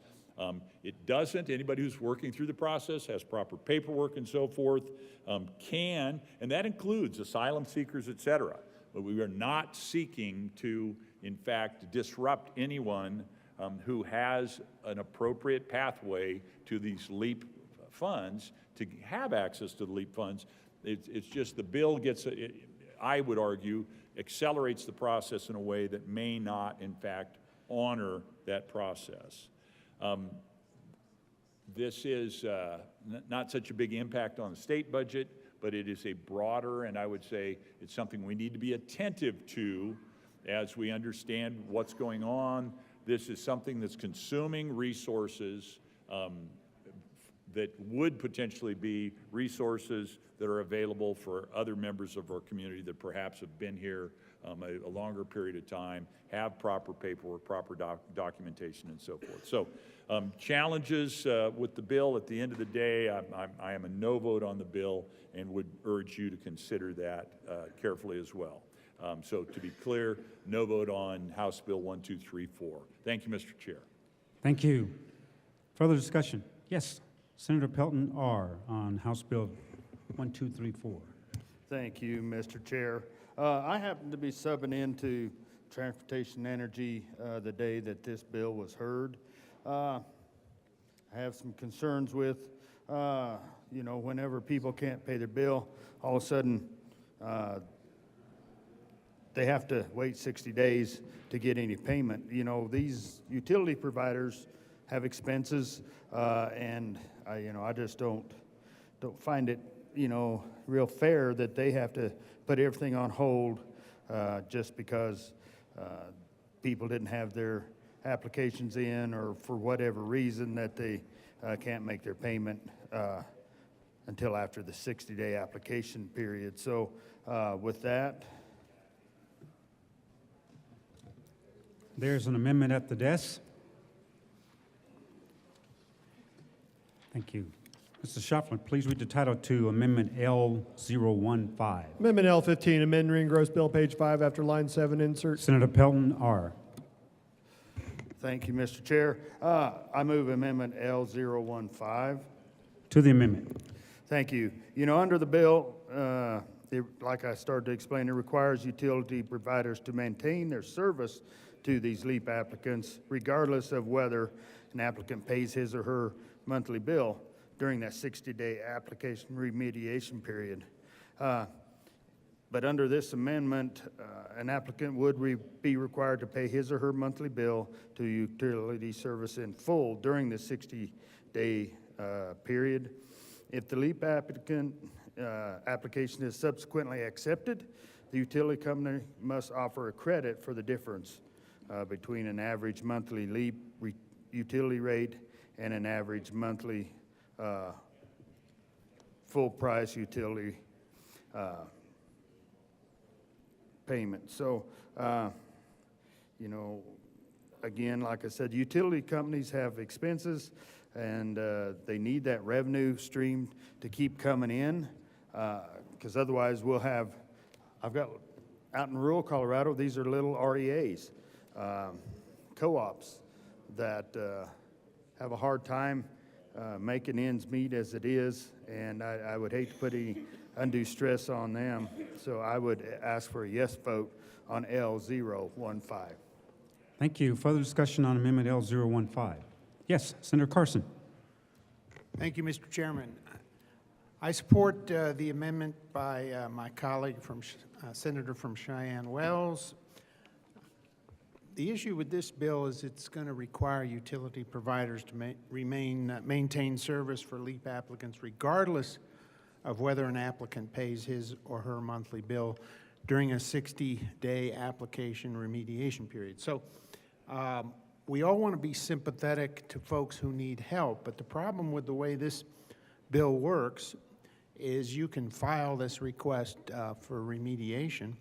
It doesn't. Anybody who's working through the process, has proper paperwork and so forth, can, and that includes asylum seekers, et cetera. But we are not seeking to, in fact, disrupt anyone who has an appropriate pathway to these LEAP funds to have access to the LEAP funds. It's just the bill gets, I would argue, accelerates the process in a way that may not, in fact, honor that process. This is not such a big impact on the state budget, but it is a broader, and I would say it's something we need to be attentive to as we understand what's going on. This is something that's consuming resources that would potentially be resources that are available for other members of our community that perhaps have been here a longer period of time, have proper paperwork, proper documentation, and so forth. So challenges with the bill. At the end of the day, I am a no vote on the bill and would urge you to consider that carefully as well. So to be clear, no vote on House Bill 1234. Thank you, Mr. Chair. Thank you. Further discussion? Yes, Senator Pelton R. on House Bill 1234. Thank you, Mr. Chair. I happen to be subbing into Transportation Energy the day that this bill was heard. I have some concerns with, you know, whenever people can't pay their bill, all of a sudden they have to wait 60 days to get any payment. You know, these utility providers have expenses, and I just don't find it, you know, real fair that they have to put everything on hold just because people didn't have their applications in, or for whatever reason that they can't make their payment until after the 60-day application period. So with that, There's an amendment at the desk. Thank you. Mr. Schauffele, please read the title to Amendment L015. Amendment L15, amend re-engross bill, page 5, after line 7, insert. Senator Pelton R. thank you, Mr. Chair. I move Amendment L015. To the amendment. Thank you. You know, under the bill, like I started to explain, it requires utility providers to maintain their service to these LEAP applicants, regardless of whether an applicant pays his or her monthly bill during that 60-day application remediation period. But under this amendment, an applicant would be required to pay his or her monthly bill to utility service in full during the 60-day period. If the LEAP applicant application is subsequently accepted, the utility company must offer a credit for the difference between an average monthly LEAP utility rate and an average monthly full-price utility payment. So, you know, again, like I said, utility companies have expenses, and they need that revenue stream to keep coming in, because otherwise we'll have, I've got, out in rural Colorado, these are little REAs, co-ops that have a hard time making ends meet as it is, and I would hate to put any undue stress on them. So I would ask for a yes vote on L015. Thank you. Further discussion on Amendment L015. Yes, Senator Carson. Thank you, Mr. Chairman. I support the amendment by my colleague from Senator from Cheyenne Wells. The issue with this bill is it's going to require utility providers to maintain service for LEAP applicants regardless of whether an applicant pays his or her monthly bill during a 60-day application remediation period. So we all want to be sympathetic to folks who need help, but the problem with the way this bill works is you can file this request for remediation,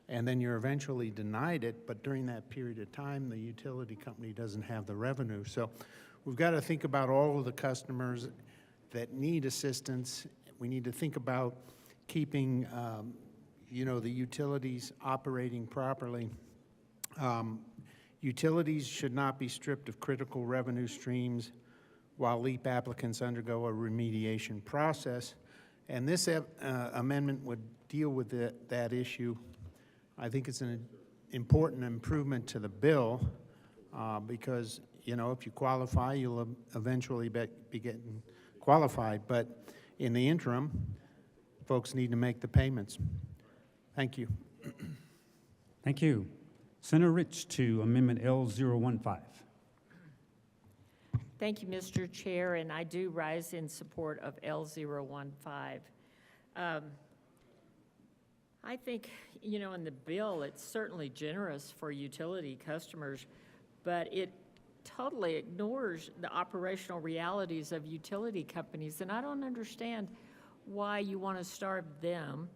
and then you're eventually denied it, but during that period of time, the utility company doesn't have the revenue. So we've got to think about all of the customers that need assistance. We need to think about keeping, you know, the utilities operating properly. Utilities should not be stripped of critical revenue streams while LEAP applicants undergo a remediation process. And this amendment would deal with that issue. I think it's an important improvement to the bill because, you know, if you qualify, you'll eventually be getting qualified. But in the interim, folks need to make the payments. Thank you. Thank you. Senator Rich to Amendment L015. Thank you, Mr. Chair, and I do rise in support of L015. I think, you know, in the bill, it's certainly generous for utility customers, but it totally ignores the operational realities of utility companies, and I don't understand why you want to starve them.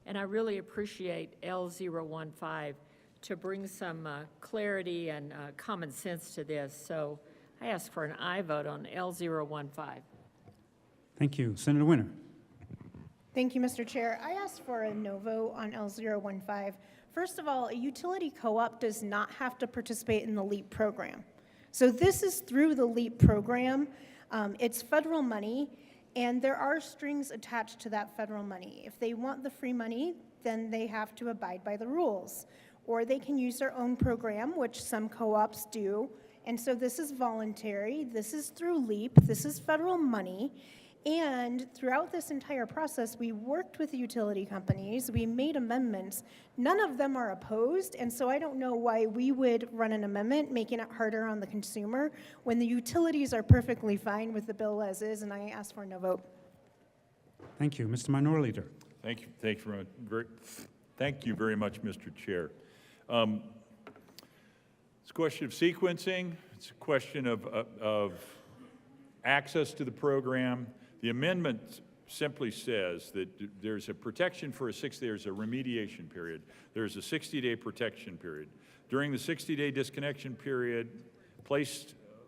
And I really appreciate L015 to bring some clarity and common sense to this. So I ask for an aye vote on L015. Thank you. Senator Winter. Thank you, Mr. Chair. I asked for a no vote on L015. First of all, a utility co-op does not have to participate in the LEAP program. So this is through the LEAP program. It's federal money, and there are strings attached to that federal money. If they want the free money, then they have to abide by the rules. Or they can use their own program, which some co-ops do. And so this is voluntary. This is through LEAP. This is federal money. And throughout this entire process, we worked with the utility companies. We made amendments. None of them are opposed, and so I don't know why we would run an amendment making it harder on the consumer when the utilities are perfectly fine with the bill as is, and I ask for no vote. Thank you. Mr. Minority Leader. Thank you very much, Mr. Chair. It's a question of sequencing. It's a question of access to the program. The amendment simply says that there's a protection for there's a remediation period. There's a 60-day protection period. During the 60-day disconnection period,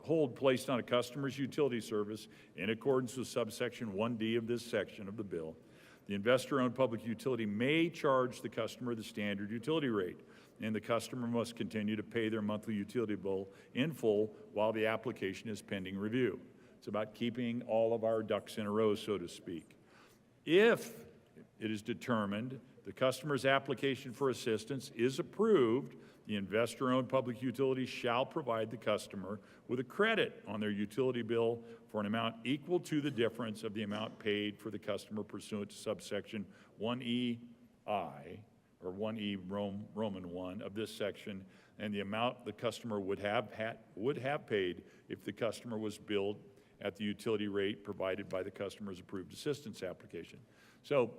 hold placed on a customer's utility service in accordance with subsection 1D of this section of the bill, the investor-owned public utility may charge the customer the standard utility rate, and the customer must continue to pay their monthly utility bill in full while the application is pending review. It's about keeping all of our ducks in a row, so to speak. If it is determined the customer's application for assistance is approved, the investor-owned public utility shall provide the customer with a credit on their utility bill for an amount equal to the difference of the amount paid for the customer pursuant to subsection 1EI, or 1E Roman 1 of this section, and the amount the customer would have paid if the customer was billed at the utility rate provided by the customer's approved assistance application. So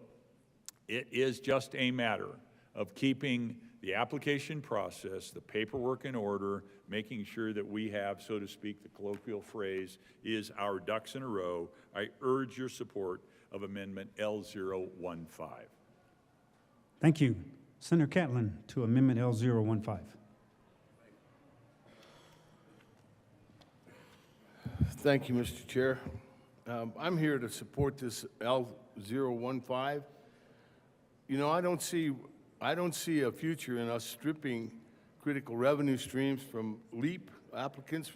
it is just a matter of keeping the application process, the paperwork in order, making sure that we have, so to speak, the colloquial phrase is our ducks in a row. I urge your support of Amendment L015. Thank you. Senator Catlin to Amendment L015. Thank you, Mr. Chair. I'm here to support this L015. You know, I don't see a future in us stripping critical revenue streams from LEAP applicants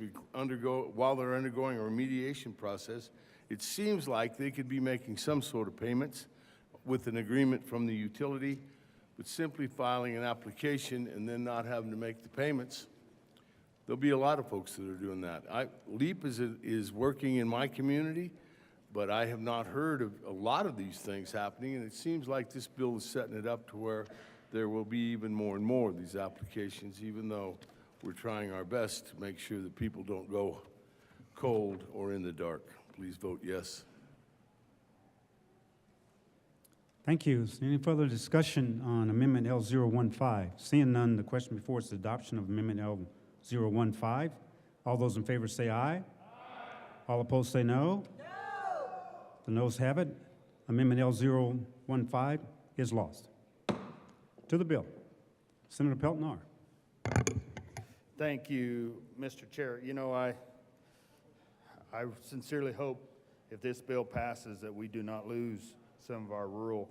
while they're undergoing a remediation process. It seems like they could be making some sort of payments with an agreement from the utility, but simply filing an application and then not having to make the payments. There'll be a lot of folks that are doing that. LEAP is working in my community, but I have not heard of a lot of these things happening, and it seems like this bill is setting it up to where there will be even more and more of these applications, even though we're trying our best to make sure that people don't go cold or in the dark. Please vote yes. Thank you. Is there any further discussion on Amendment L015? Seeing none, the question before us is adoption of Amendment L015. All those in favor say aye. Aye. All opposed say no. No. The noes have it. Amendment L015 is lost. To the bill. Senator Pelton-R. Thank you, Mr. Chair. You know, I sincerely hope if this bill passes that we do not lose some of our rural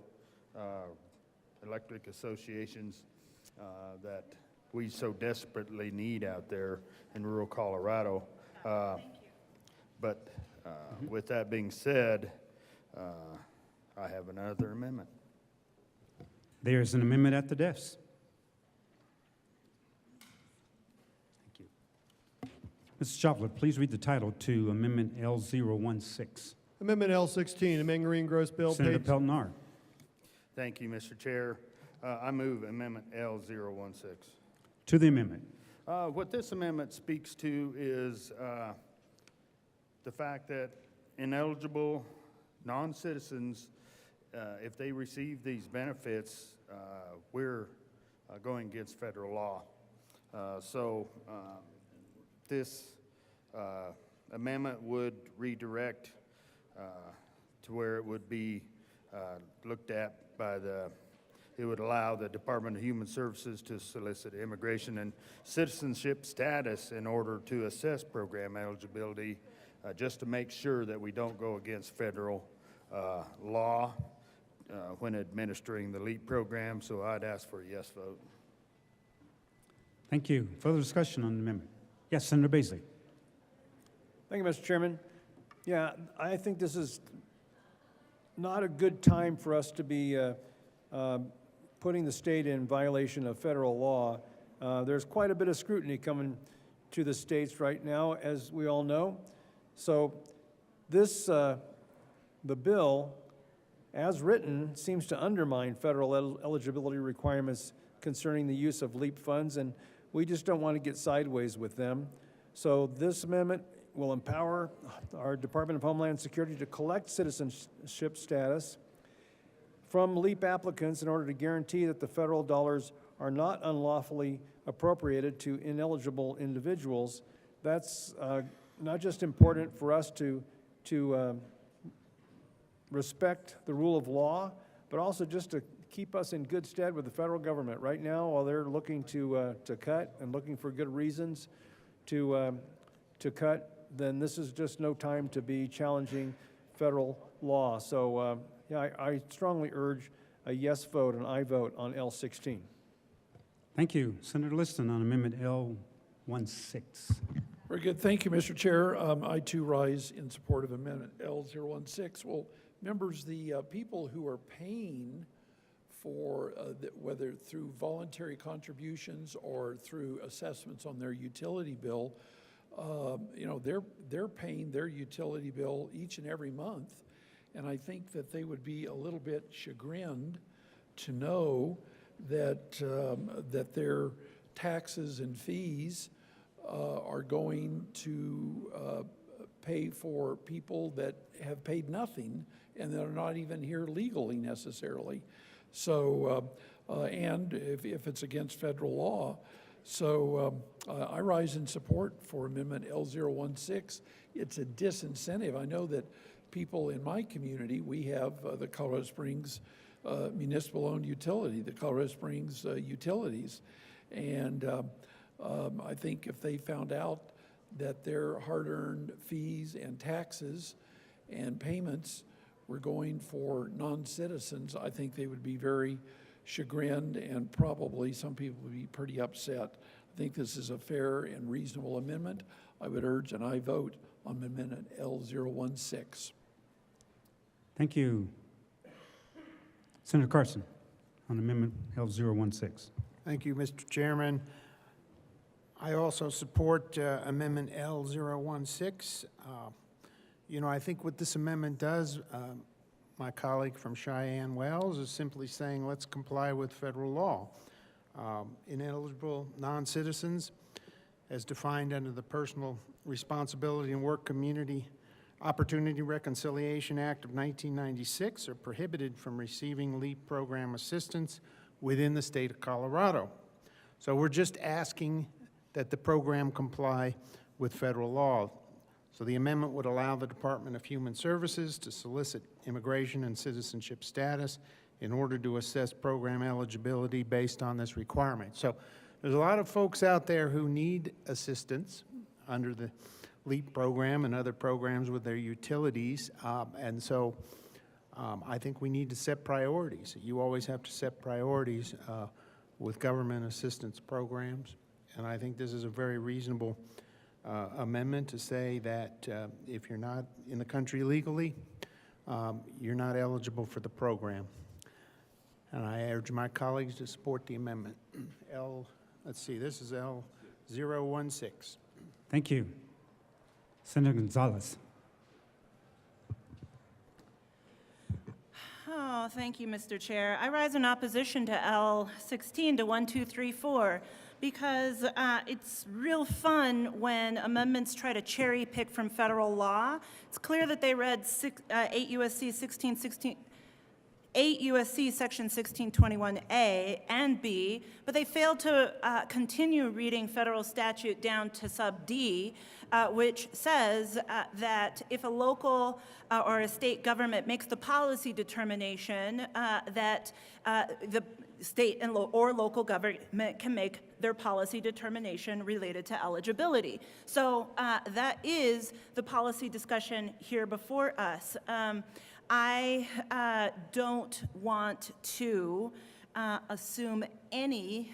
electric associations that we so desperately need out there in rural Colorado. But with that being said, I have another amendment. There is an amendment at the desk. Thank you. Mrs. Chopler, please read the title to Amendment L016. Amendment L16, amend Green Gross Bill. Senator page- Peltonar. Thank you, Mr. Chair. I move Amendment L016. To the amendment. What this amendment speaks to is the fact that ineligible non-citizens, if they receive these benefits, we're going against federal law. So this amendment would redirect to where it would be looked at by it would allow the Department of Human Services to solicit immigration and citizenship status in order to assess program eligibility, just to make sure that we don't go against federal law when administering the LEAP program. So I'd ask for a yes vote. Thank you. Further discussion on the amendment? Yes, Senator Basley. Thank you, Mr. Chairman. Yeah, I think this is not a good time for us to be putting the state in violation of federal law. There's quite a bit of scrutiny coming to the states right now, as we all know. So this, the bill, as written, seems to undermine federal eligibility requirements concerning the use of LEAP funds, and we just don't want to get sideways with them. So this amendment will empower our Department of Homeland Security to collect citizenship status from LEAP applicants in order to guarantee that the federal dollars are not unlawfully appropriated to ineligible individuals. That's not just important for us to respect the rule of law, but also just to keep us in good stead with the federal government. Right now, while they're looking to cut and looking for good reasons to cut, then this is just no time to be challenging federal law. So yeah, I strongly urge a yes vote, an aye vote on L16. Thank you. Senator Liston on Amendment L16. Very good. Thank you, Mr. Chair. I too rise in support of Amendment L016. Well, members, the people who are paying for whether through voluntary contributions or through assessments on their utility bill, you know, they're paying their utility bill each and every month, and I think that they would be a little bit chagrined to know that that their taxes and fees are going to pay for people that have paid nothing and that are not even here legally necessarily. So, and if it's against federal law. So I rise in support for Amendment L016. It's a disincentive. I know that people in my community, we have the Colorado Springs municipal-owned utility, the Colorado Springs Utilities. And I think if they found out that their hard-earned fees and taxes and payments were going for non-citizens, I think they would be very chagrined, and probably some people would be pretty upset. I think this is a fair and reasonable amendment. I would urge an aye vote on Amendment L016. Thank you. Senator Carson on Amendment L016. Thank you, Mr. Chairman. I also support Amendment L016. You know, I think what this amendment does, my colleague from Cheyenne Wells is simply saying, let's comply with federal law. Ineligible non-citizens, as defined under the Personal Responsibility and Work Community Opportunity Reconciliation Act of 1996, are prohibited from receiving LEAP program assistance within the state of Colorado. So we're just asking that the program comply with federal law. So the amendment would allow the Department of Human Services to solicit immigration and citizenship status in order to assess program eligibility based on this requirement. So there's a lot of folks out there who need assistance under the LEAP program and other programs with their utilities, and so I think we need to set priorities. You always have to set priorities with government assistance programs. And I think this is a very reasonable amendment to say that if you're not in the country legally, you're not eligible for the program. And I urge my colleagues to support the amendment. Let's see, this is L016. Thank you. Senator Gonzalez. Oh, thank you, Mr. Chair. I rise in opposition to L16 to 1234 because it's real fun when amendments try to cherry pick from federal law. It's clear that they read 8 U.S.C. Section 1621A and B, but they failed to continue reading federal statute down to sub D, which says that if a local or a state government makes the policy determination that the state and or local government can make their policy determination related to eligibility. So that is the policy discussion here before us. I don't want to assume any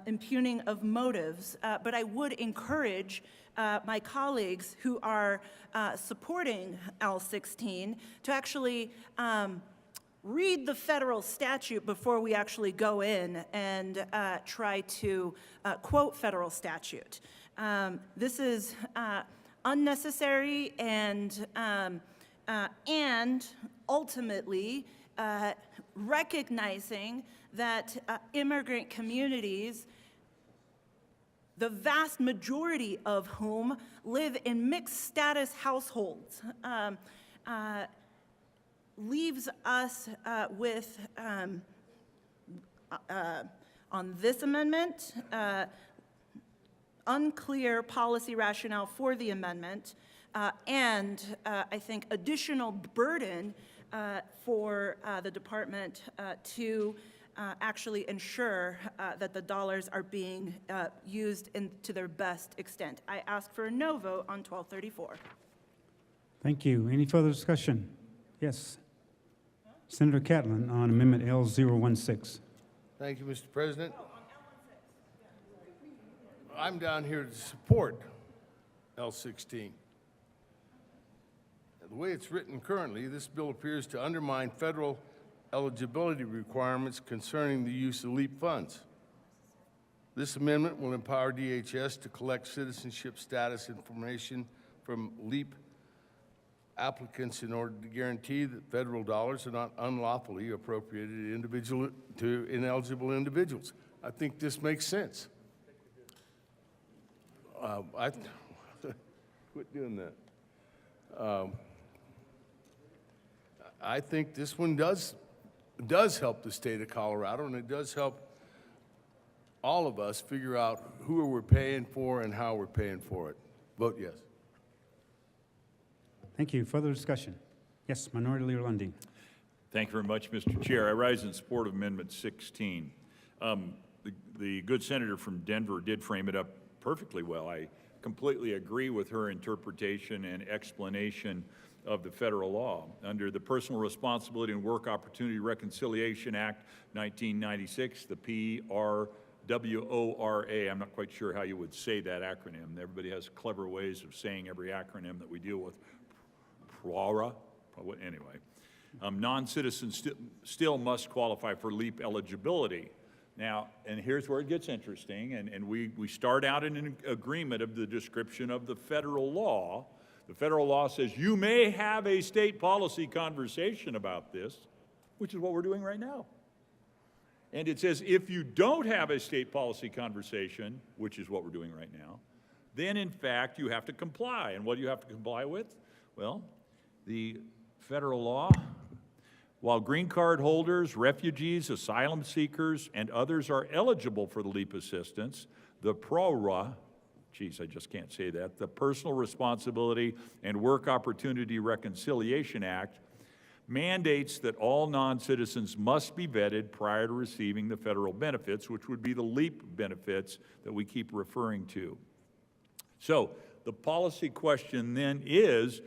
impugning of motives, but I would encourage my colleagues who are supporting L16 to actually read the federal statute before we actually go in and try to quote federal statute. This is unnecessary and ultimately recognizing that immigrant communities, the vast majority of whom live in mixed status households, leaves us with, on this amendment, unclear policy rationale for the amendment, and I think additional burden for the department to actually ensure that the dollars are being used to their best extent. I ask for a no vote on 1234. Thank you. Any further discussion? Yes. Senator Catlin on Amendment L016. Thank you, Mr. President. I'm down here to support L16. The way it's written currently, this bill appears to undermine federal eligibility requirements concerning the use of LEAP funds. This amendment will empower DHS to collect citizenship status information from LEAP applicants in order to guarantee that federal dollars are not unlawfully appropriated to ineligible individuals. I think this makes sense. Quit doing that. I think this one does help the state of Colorado, and it does help all of us figure out who we're paying for and how we're paying for it. Vote yes. Thank you. Further discussion? Yes, Minority Leader Lundy. Thank you very much, Mr. Chair. I rise in support of Amendment 16. The good senator from Denver did frame it up perfectly well. I completely agree with her interpretation and explanation of the federal law. Under the Personal Responsibility and Work Opportunity Reconciliation Act 1996, the PRWORA, I'm not quite sure how you would say that acronym. Everybody has clever ways of saying every acronym that we deal with. PRWORA, anyway. Non-citizens still must qualify for LEAP eligibility. Now, and here's where it gets interesting, and we start out in an agreement of the description of the federal law. The federal law says you may have a state policy conversation about this, which is what we're doing right now. And it says if you don't have a state policy conversation, which is what we're doing right now, then in fact you have to comply. And what do you have to comply with? Well, the federal law, while green card holders, refugees, asylum seekers, and others are eligible for the LEAP assistance, the PRORA, geez, I just can't say that, the Personal Responsibility and Work Opportunity Reconciliation Act mandates that all non-citizens must be vetted prior to receiving the federal benefits, which would be the LEAP benefits that we keep referring to. So the policy question then is,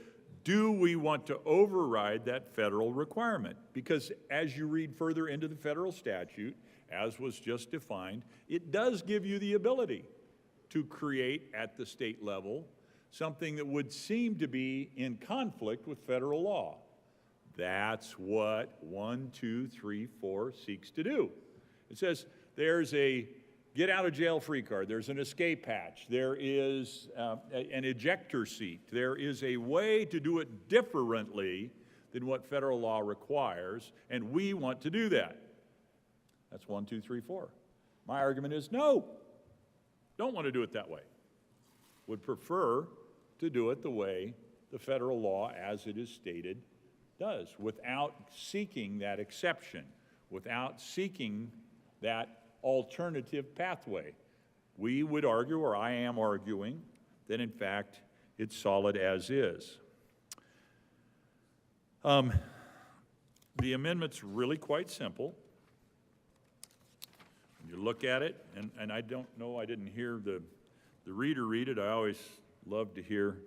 do we want to override that federal requirement? Because as you read further into the federal statute, as was just defined, it does give you the ability to create at the state level something that would seem to be in conflict with federal law. That's what 1, 2, 3, 4 seeks to do. It says there's a get out of jail free card, there's an escape hatch, there is an ejector seat, there is a way to do it differently than what federal law requires, and we want to do that. That's 1, 2, 3, 4. My argument is no, don't want to do it that way. Would prefer to do it the way the federal law, as it is stated, does, without seeking that exception, without seeking that alternative pathway. We would argue, or I am arguing, that in fact it's solid as is. The amendment's really quite simple. When you look at it, and I don't know, I didn't hear the reader read it. I always love to hear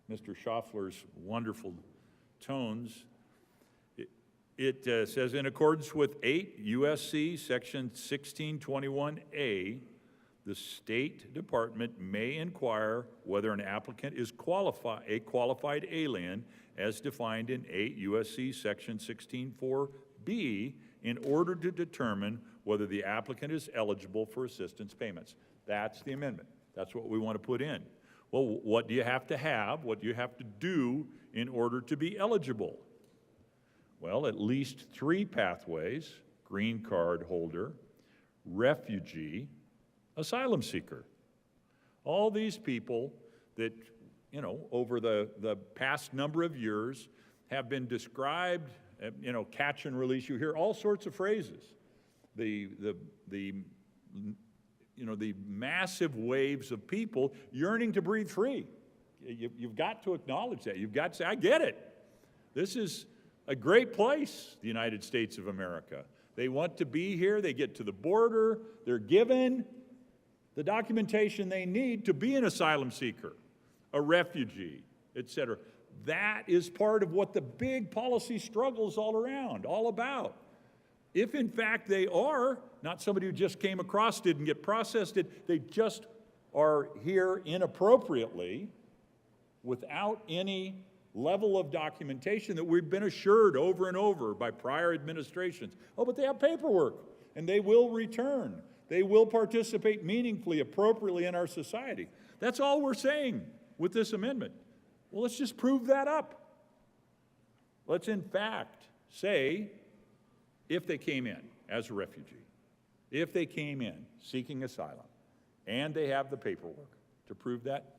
Mr. Schaffler's wonderful tones. It says, in accordance with 8 U.S.C. Section 1621A, the State Department may inquire whether an applicant is a qualified alien as defined in 8 U.S.C. Section 16.4b in order to determine whether the applicant is eligible for assistance payments. That's the amendment. That's what we want to put in. Well, what do you have to have? What do you have to do in order to be eligible? Well, at least 3 pathways: green card holder, refugee, asylum seeker. All these people that, you know, over the past number of years have been described, you know, catch and release. You hear all sorts of phrases. The massive waves of people yearning to breathe free. You've got to acknowledge that. You've got to say, I get it. This is a great place, the United States of America. They want to be here. They get to the border. They're given the documentation they need to be an asylum seeker, a refugee, etc. That is part of what the big policy struggle's all around, all about. If in fact they are not somebody who just came across, didn't get processed, they just are here inappropriately without any level of documentation that we've been assured over and over by prior administrations. Oh, but they have paperwork, and they will return. They will participate meaningfully, appropriately in our society. That's all we're saying with this amendment. Well, let's just prove that up. Let's in fact say, if they came in as a refugee, if they came in seeking asylum, and they have the paperwork to prove that,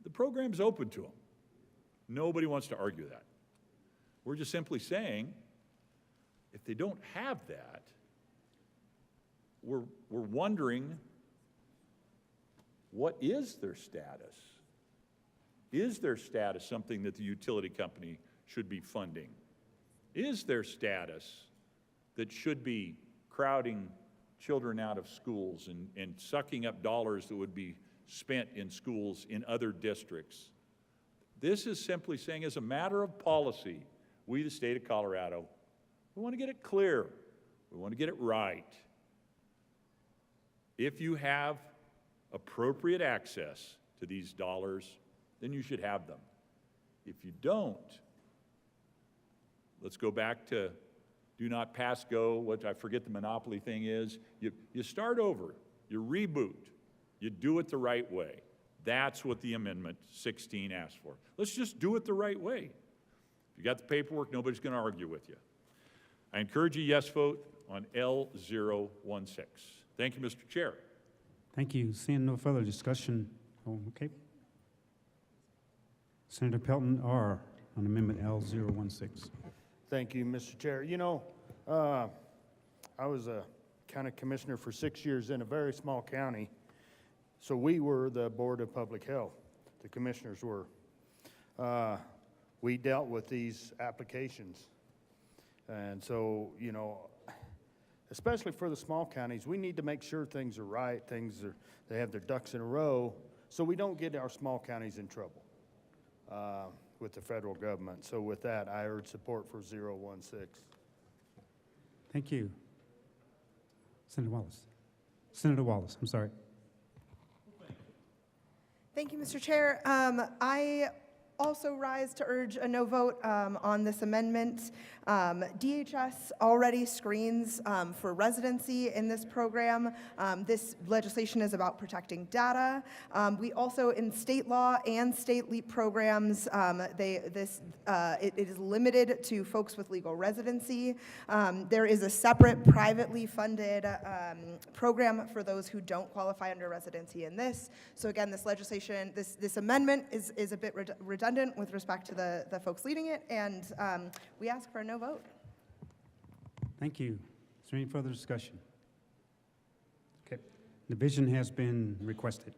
the program's open to them. Nobody wants to argue that. We're just simply saying, if they don't have that, we're wondering, what is their status? Is their status something that the utility company should be funding? Is their status that should be crowding children out of schools and sucking up dollars that would be spent in schools in other districts? This is simply saying, as a matter of policy, we, the state of Colorado, we want to get it clear. We want to get it right. If you have appropriate access to these dollars, then you should have them. If you don't, let's go back to do not pass go, what I forget the monopoly thing is. You start over, you reboot, you do it the right way. That's what the Amendment 16 asks for. Let's just do it the right way. If you got the paperwork, nobody's going to argue with you. I encourage a yes vote on L016. Thank you, Mr. Chair. Thank you. Seeing no further discussion, okay. Senator Pelton R. on Amendment L016. Thank you, Mr. Chair. You know, I was a county commissioner for 6 years in a very small county. So we were the Board of Public Health, the commissioners were. We dealt with these applications. And so, you know, especially for the small counties, we need to make sure things are right, they have their ducks in a row, so we don't get our small counties in trouble with the federal government. So with that, I urge support for 016. Thank you. Senator Wallace. Senator Wallace, I'm sorry. Thank you, Mr. Chair. I also rise to urge a no vote on this amendment. DHS already screens for residency in this program. This legislation is about protecting data. We also, in state law and state LEAP programs, it is limited to folks with legal residency. There is a separate privately funded program for those who don't qualify under residency in this. So again, this legislation, this amendment is a bit redundant with respect to the folks leading it, and we ask for a no vote. Thank you. Is there any further discussion? Okay. Division has been requested.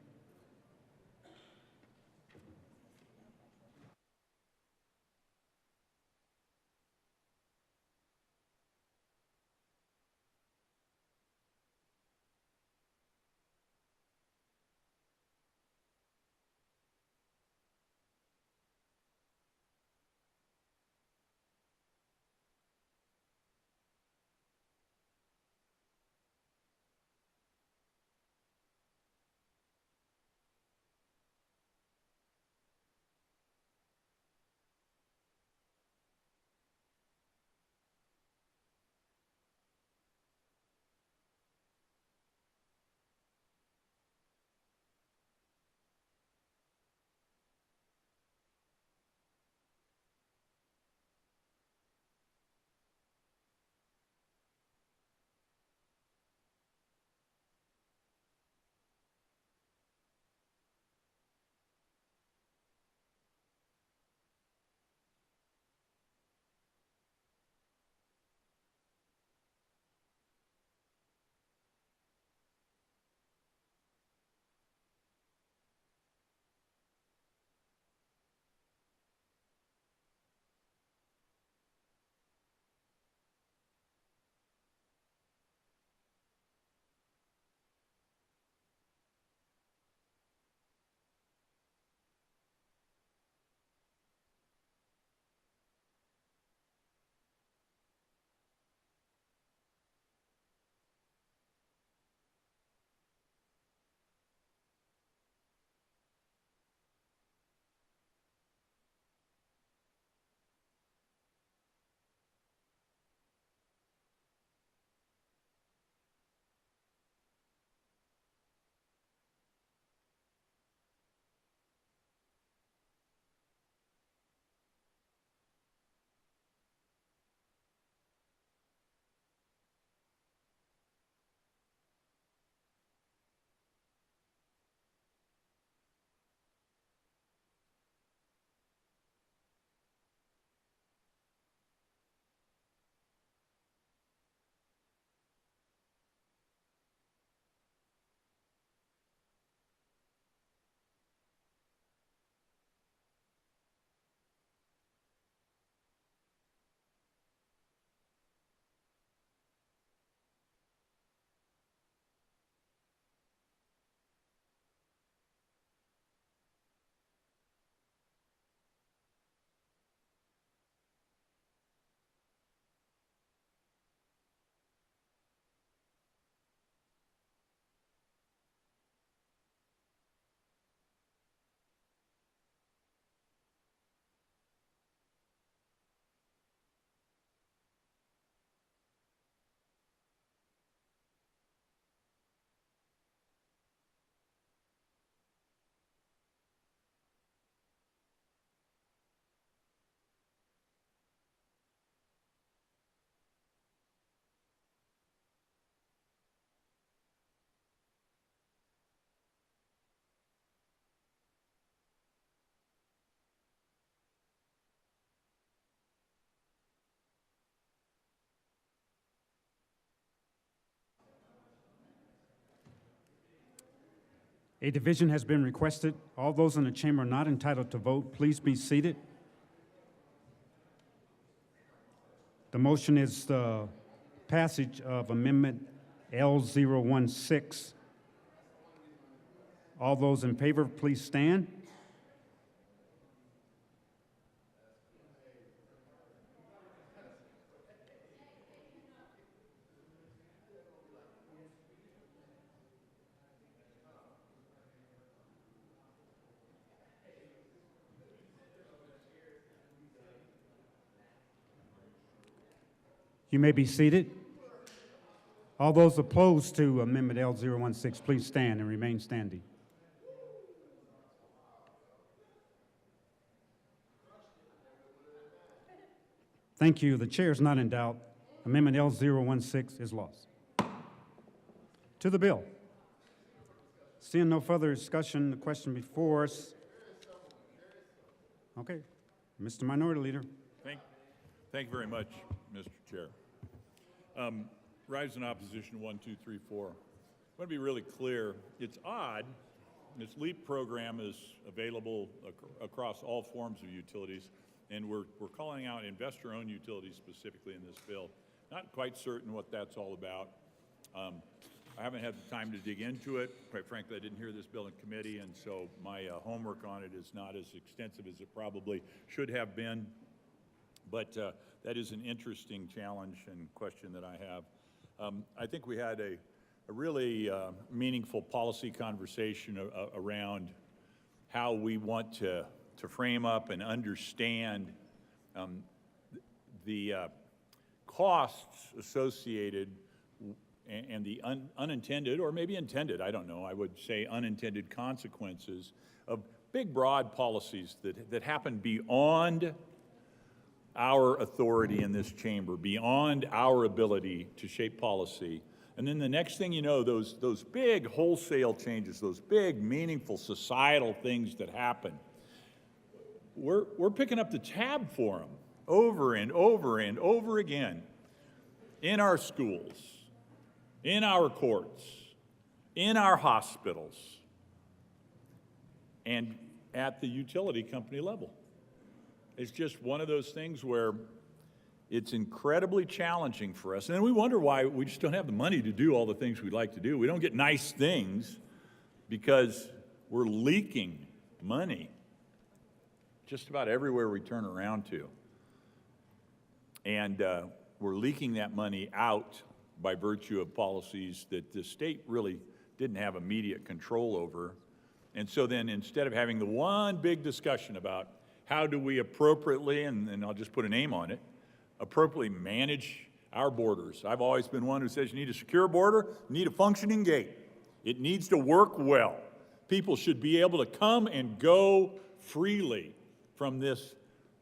A division has been requested. All those in the chamber not entitled to vote, please be seated. The motion is the passage of Amendment L016. All those in favor, please stand. You may be seated. All those opposed to Amendment L016, please stand and remain standing. Thank you. The chair is not in doubt. Amendment L016 is lost. To the bill. Seeing no further discussion, the question before us. Okay, Mr. Minority Leader. Thank you very much, Mr. Chair. Rise in opposition 1, 2, 3, 4. I want to be really clear. It's odd. This LEAP program is available across all forms of utilities, and we're calling out investor-owned utilities specifically in this bill. Not quite certain what that's all about. I haven't had the time to dig into it. Quite frankly, I didn't hear this bill in committee, and so my homework on it is not as extensive as it probably should have been. But that is an interesting challenge and question that I have. I think we had a really meaningful policy conversation around how we want to frame up and understand the costs associated and the unintended, or maybe intended, I don't know, I would say unintended consequences of big, broad policies that happen beyond our authority in this chamber, beyond our ability to shape policy. And then the next thing you know, those big wholesale changes, those big, meaningful societal things that happen, we're picking up the tab for them over and over and over again in our schools, in our courts, in our hospitals, and at the utility company level. It's just one of those things where it's incredibly challenging for us. And then we wonder why we just don't have the money to do all the things we'd like to do. We don't get nice things because we're leaking money just about everywhere we turn around to. And we're leaking that money out by virtue of policies that the state really didn't have immediate control over. And so then instead of having the one big discussion about how do we appropriately, and I'll just put a name on it, appropriately manage our borders. I've always been one who says you need a secure border, you need a functioning gate. It needs to work well. People should be able to come and go freely from this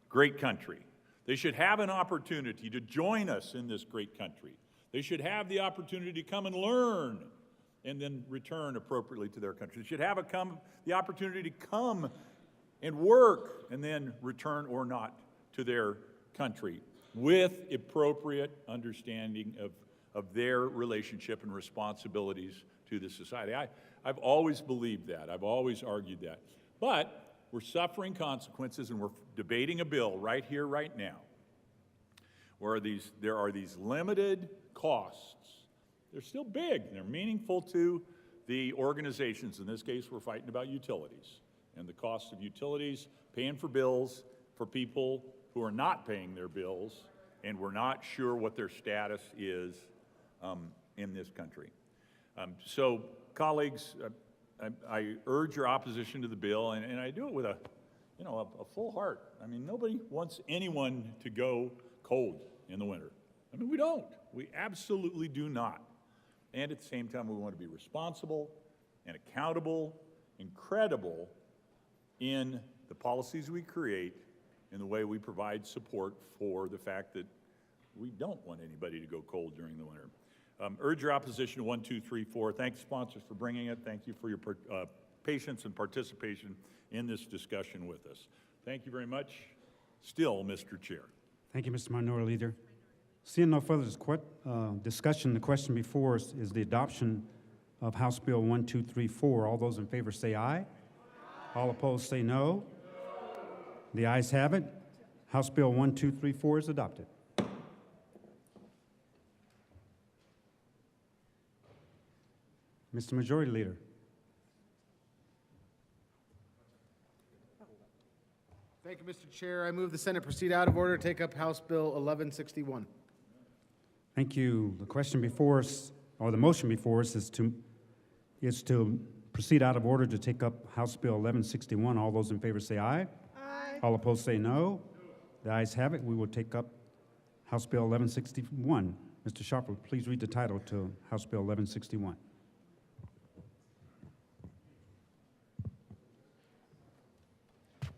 great country. They should have an opportunity to join us in this great country. They should have the opportunity to come and learn and then return appropriately to their country. They should have the opportunity to come and work and then return or not to their country with appropriate understanding of their relationship and responsibilities to the society. I've always believed that. I've always argued that. But we're suffering consequences, and we're debating a bill right here, right now, where there are these limited costs. They're still big. They're meaningful to the organizations. In this case, we're fighting about utilities and the cost of utilities, paying for bills for people who are not paying their bills, and we're not sure what their status is in this country. So, colleagues, I urge your opposition to the bill, and I do it with a full heart. I mean, nobody wants anyone to go cold in the winter. I mean, we don't. We absolutely do not. And at the same time, we want to be responsible and accountable and credible in the policies we create and the way we provide support for the fact that we don't want anybody to go cold during the winter. Urge your opposition to 1, 2, 3, 4. Thank the sponsors for bringing it. Thank you for your patience and participation in this discussion with us. Thank you very much. Still, Mr. Chair. Thank you, Mr. Minority Leader. Seeing no further discussion, the question before us is the adoption of House Bill 1234. All those in favor say aye. All opposed say no. The ayes have it. House Bill 1234 is adopted. Mr. Majority Leader. Thank you, Mr. Chair. I move the Senate proceed out of order, take up House Bill 1161. Thank you. The question before us, or the motion before us, is to proceed out of order to take up House Bill 1161. All those in favor say aye. Aye. All opposed say no. The ayes have it. We will take up House Bill 1161. Mr. Sharper, please read the title to House Bill 1161.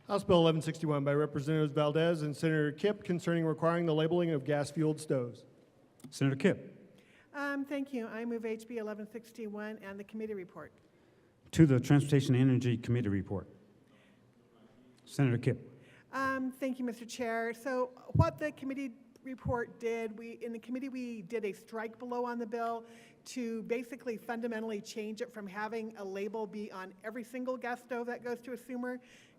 House Bill 1161 by Representatives Valdez and Senator Kipp concerning requiring the labeling of gas-fueled stoves. Senator Kipp. Thank you. I move HB 1161 and the committee report. To the Transportation and Energy Committee report. Senator Kipp. Thank you, Mr. Chair. So what the committee report did, in the committee we did a strike below on the bill to basically fundamentally change it from having a label be on every single gas stove that goes to a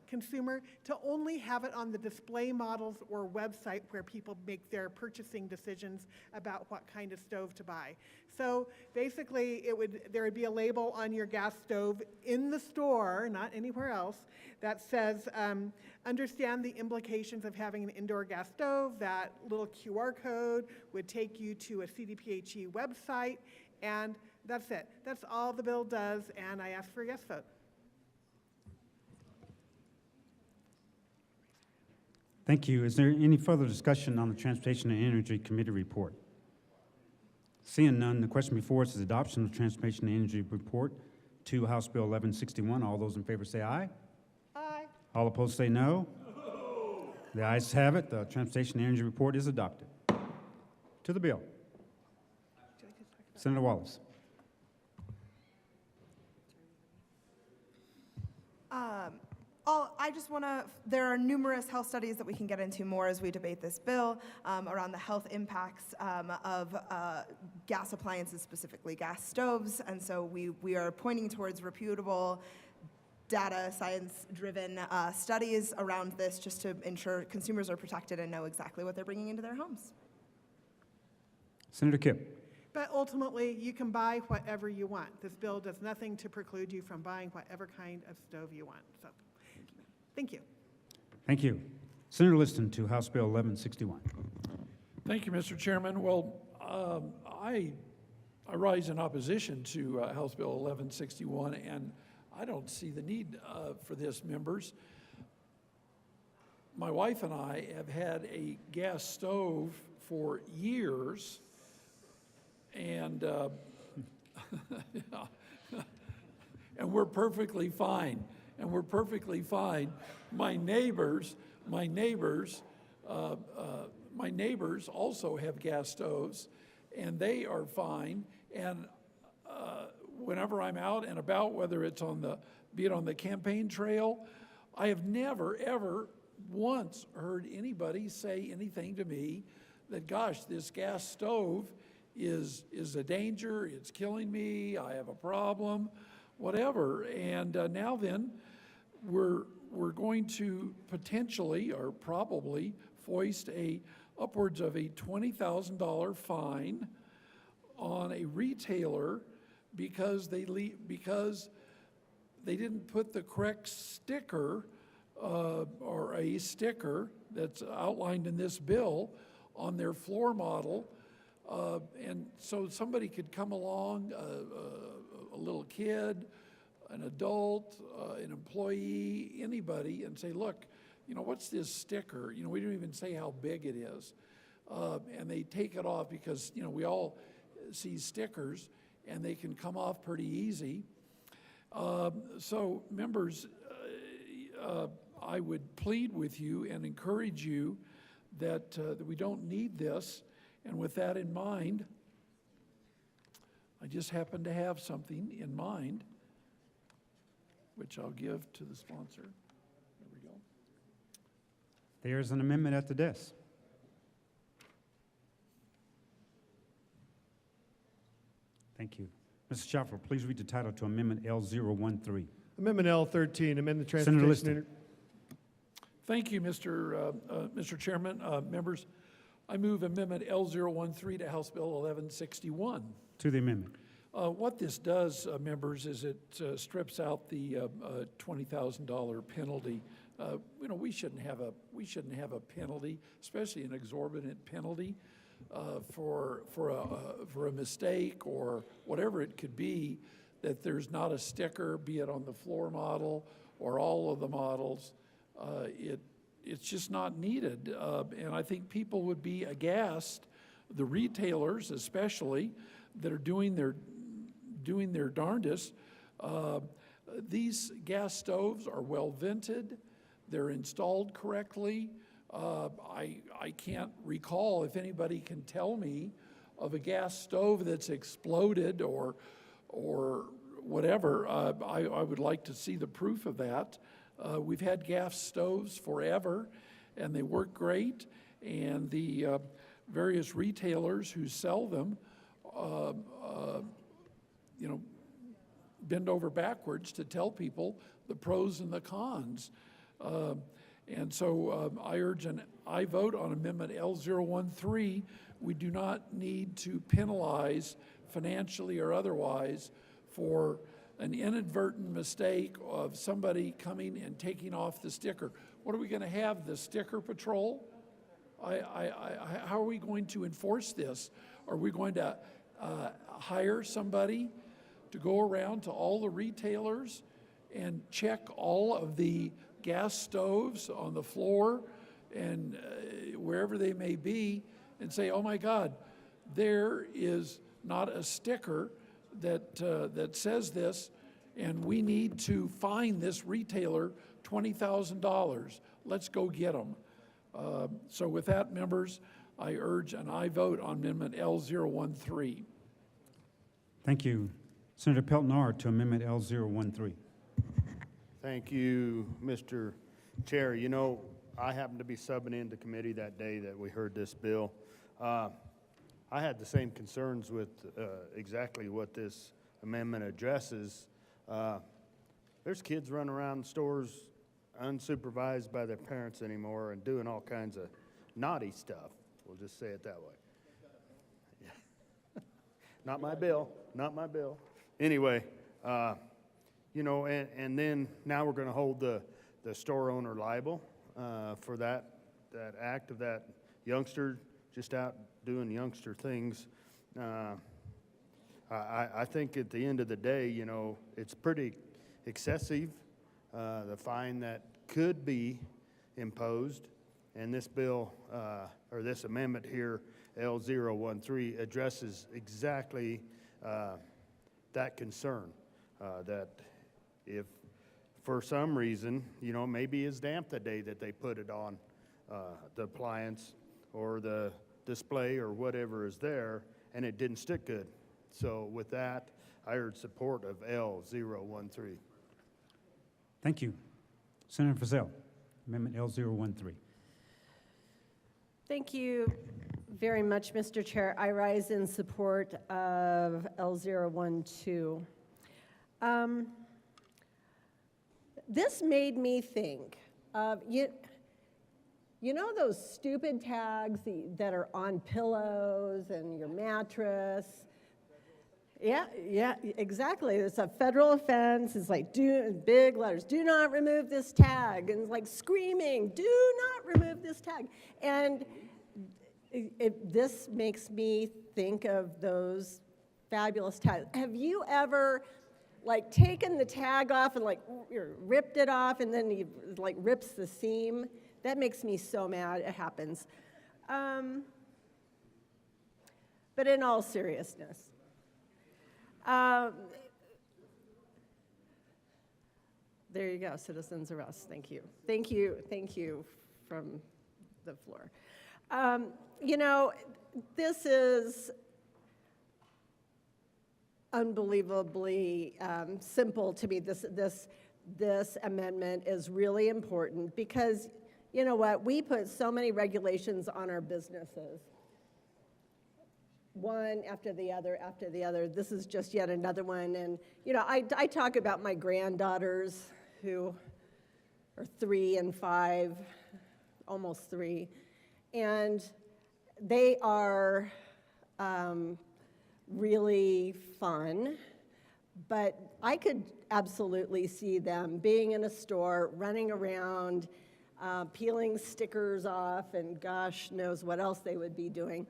consumer to only have it on the display models or website where people make their purchasing decisions about what kind of stove to buy. So basically there would be a label on your gas stove in the store, not anywhere else, that says, understand the implications of having an indoor gas stove. That little QR code would take you to a CDPHE website, and that's it. That's all the bill does, and I ask for a yes vote. Thank you. Is there any further discussion on the Transportation and Energy Committee report? Seeing none, the question before us is adoption of the Transportation and Energy report to House Bill 1161. All those in favor say aye. Aye. All opposed say no. The ayes have it. The Transportation and Energy report is adopted. To the bill. Senator Wallace. I just want to, there are numerous health studies that we can get into more as we debate this bill around the health impacts of gas appliances, specifically gas stoves. And so we are pointing towards reputable data, science-driven studies around this just to ensure consumers are protected and know exactly what they're bringing into their homes. Senator Kipp. But ultimately, you can buy whatever you want. This bill does nothing to preclude you from buying whatever kind of stove you want. So, thank you. Thank you. Senator Liston to House Bill 1161. Thank you, Mr. Chairman. Well, I rise in opposition to House Bill 1161, and I don't see the need for this, members. My wife and I have had a gas stove for years, and and we're perfectly fine. And we're perfectly fine. My neighbors also have gas stoves, and they are fine. And whenever I'm out and about, whether it's be it on the campaign trail, I have never, ever once heard anybody say anything to me that, gosh, this gas stove is a danger, it's killing me, I have a problem, whatever. And now then, we're going to potentially or probably foist upwards of a $20,000 fine on a retailer because they didn't put the correct sticker or a sticker that's outlined in this bill on their floor model. And so somebody could come along, a little kid, an adult, an employee, anybody, and say, look, what's this sticker? We don't even say how big it is. And they take it off because, we all see stickers and they can come off pretty easy. So members, I would plead with you and encourage you that we don't need this. And with that in mind, I just happen to have something in mind, which I'll give to the sponsor. There we go. There's an amendment at the desk. Thank you. Mr. Schaffer, please read the title to Amendment L013. Amendment L13, amend the Senator Transportation. Liston. Thank you, Mr. Chairman. Members, I move Amendment L013 to House Bill 1161. To the amendment. What this does, members, is it strips out the $20,000 penalty. We shouldn't have a penalty, especially an exorbitant penalty for a mistake or whatever it could be. That there's not a sticker, be it on the floor model or all of the models. It it's just not needed. And I think people would be aghast, the retailers especially, that are doing their darndest. These gas stoves are well vented, they're installed correctly. I can't recall if anybody can tell me of a gas stove that's exploded or whatever. I would like to see the proof of that. We've had gas stoves forever, and they work great, and the various retailers who sell them, bend over backwards to tell people the pros and the cons. And so I urge an aye vote on Amendment L013. We do not need to penalize financially or otherwise for an inadvertent mistake of somebody coming and taking off the sticker. What are we going to have, the sticker patrol? How are we going to enforce this? Are we going to hire somebody to go around to all the retailers and check all of the gas stoves on the floor and wherever they may be and say, oh my God, there is not a sticker that says this, and we need to fine this retailer $20,000. Let's go get them. So with that, members, I urge an aye vote on Amendment L013. Thank you. Senator Pelton to Amendment L013. Thank you, Mr. Chair. You know, I happened to be subbing into committee that day that we heard this bill. I had the same concerns with exactly what this amendment addresses. There's kids running around stores unsupervised by their parents anymore and doing all kinds of naughty stuff. We'll just say it that way. Yeah. Not my bill, not my bill. Anyway, you know, and then now we're going to hold the store owner liable for that act of that youngster just out doing youngster things. I think at the end of the day, you know, it's pretty excessive, the fine that could be imposed. And this bill, or this amendment here, L013, addresses exactly that concern, that if for some reason, you know, maybe it's damp the day that they put it on the appliance or the display or whatever is there, and it didn't stick good. So with that, I urge support of L013. Thank you. Senator Frizzell, Amendment L013. Thank you very much, Mr. Chair. I rise in support of L012. This made me think of, you know those stupid tags that are on pillows and your mattress? Yeah, exactly. It's a federal offense. It's like, big letters, do not remove this tag. And it's like screaming, do not remove this tag. And this makes me think of those fabulous tags. Have you ever like taken the tag off and like ripped it off and then he like rips the seam? That makes me so mad. It happens. But in all seriousness, there you go, citizens arrest. Thank you. Thank you from the floor. You know, this is unbelievably simple to me. This amendment is really important because, you know what, we put so many regulations on our businesses. One after the other after the other. This is just yet another one. And, you know, I talk about my granddaughters who are 3 and 5, almost 3. And they are really fun, but I could absolutely see them being in a store, running around, peeling stickers off, and gosh knows what else they would be doing.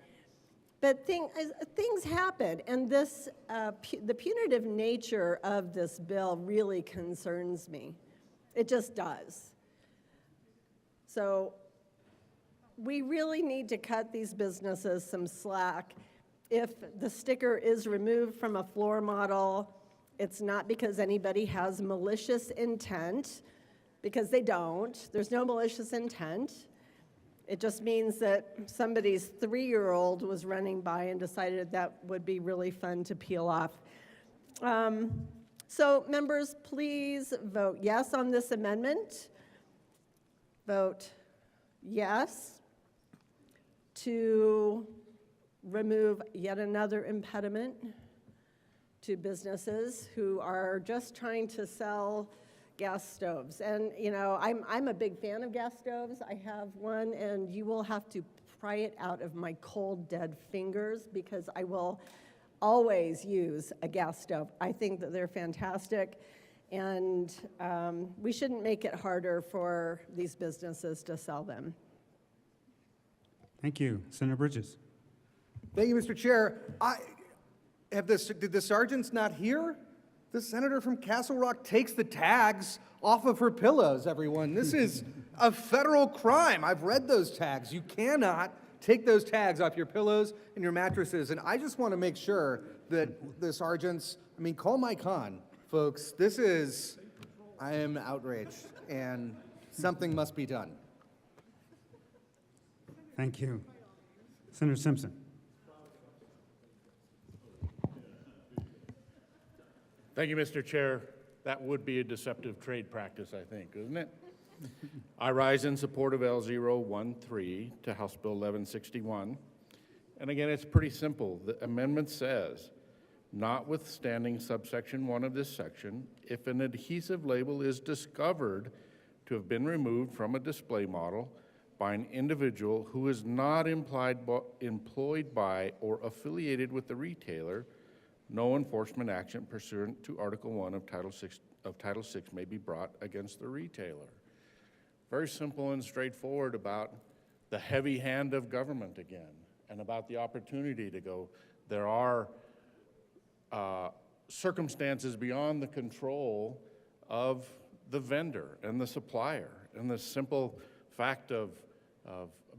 But things happen, and the punitive nature of this bill really concerns me. It just does. So we really need to cut these businesses some slack. If the sticker is removed from a floor model, it's not because anybody has malicious intent, because they don't. There's no malicious intent. It just means that somebody's 3-year-old was running by and decided that would be really fun to peel off. So members, please vote yes on this amendment. Vote yes to remove yet another impediment to businesses who are just trying to sell gas stoves. And, you know, I'm a big fan of gas stoves. I have one, and you will have to pry it out of my cold, dead fingers because I will always use a gas stove. I think that they're fantastic, and we shouldn't make it harder for these businesses to sell them. Thank you. Senator Bridges. Thank you, Mr. Chair. Did the sergeants not hear? The senator from Castle Rock takes the tags off of her pillows, everyone. This is a federal crime. I've read those tags. You cannot take those tags off your pillows and your mattresses. And I just want to make sure that the sergeants, call my con, folks. I am outraged, and something must be done. Thank you. Senator Simpson. Thank you, Mr. Chair. That would be a deceptive trade practice, I think, isn't it? I rise in support of L013 to House Bill 1161. And again, it's pretty simple. The amendment says, notwithstanding subsection 1 of this section, if an adhesive label is discovered to have been removed from a display model by an individual who is not employed by or affiliated with the retailer, no enforcement action pursuant to Article 1 of Title 6 may be brought against the retailer. Very simple and straightforward about the heavy hand of government again, and about the opportunity to go, there are circumstances beyond the control of the vendor and the supplier, and the simple fact of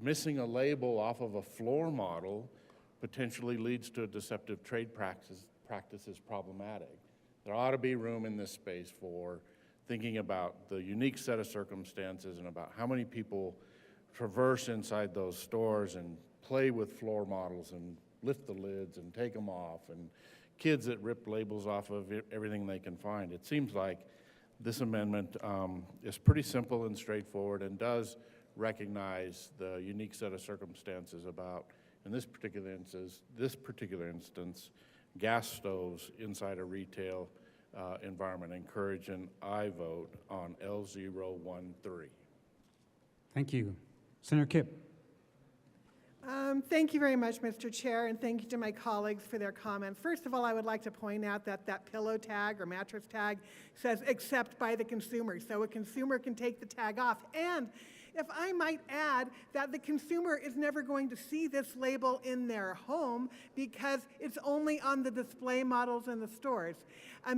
missing a label off of a floor model potentially leads to a deceptive trade practice is problematic. There ought to be room in this space for thinking about the unique set of circumstances and about how many people traverse inside those stores and play with floor models and lift the lids and take them off, and kids that rip labels off of everything they can find. It seems like this amendment is pretty simple and straightforward and does recognize the unique set of circumstances about, in this particular instance, gas stoves inside a retail environment. Encourage an aye vote on L013. Thank you. Senator Kipp. Thank you very much, Mr. Chair, and thank you to my colleagues for their comments. First of all, I would like to point out that that pillow tag or mattress tag says "except by the consumer," so a consumer can take the tag off. And if I might add that the consumer is never going to see this label in their home because it's only on the display models in the stores.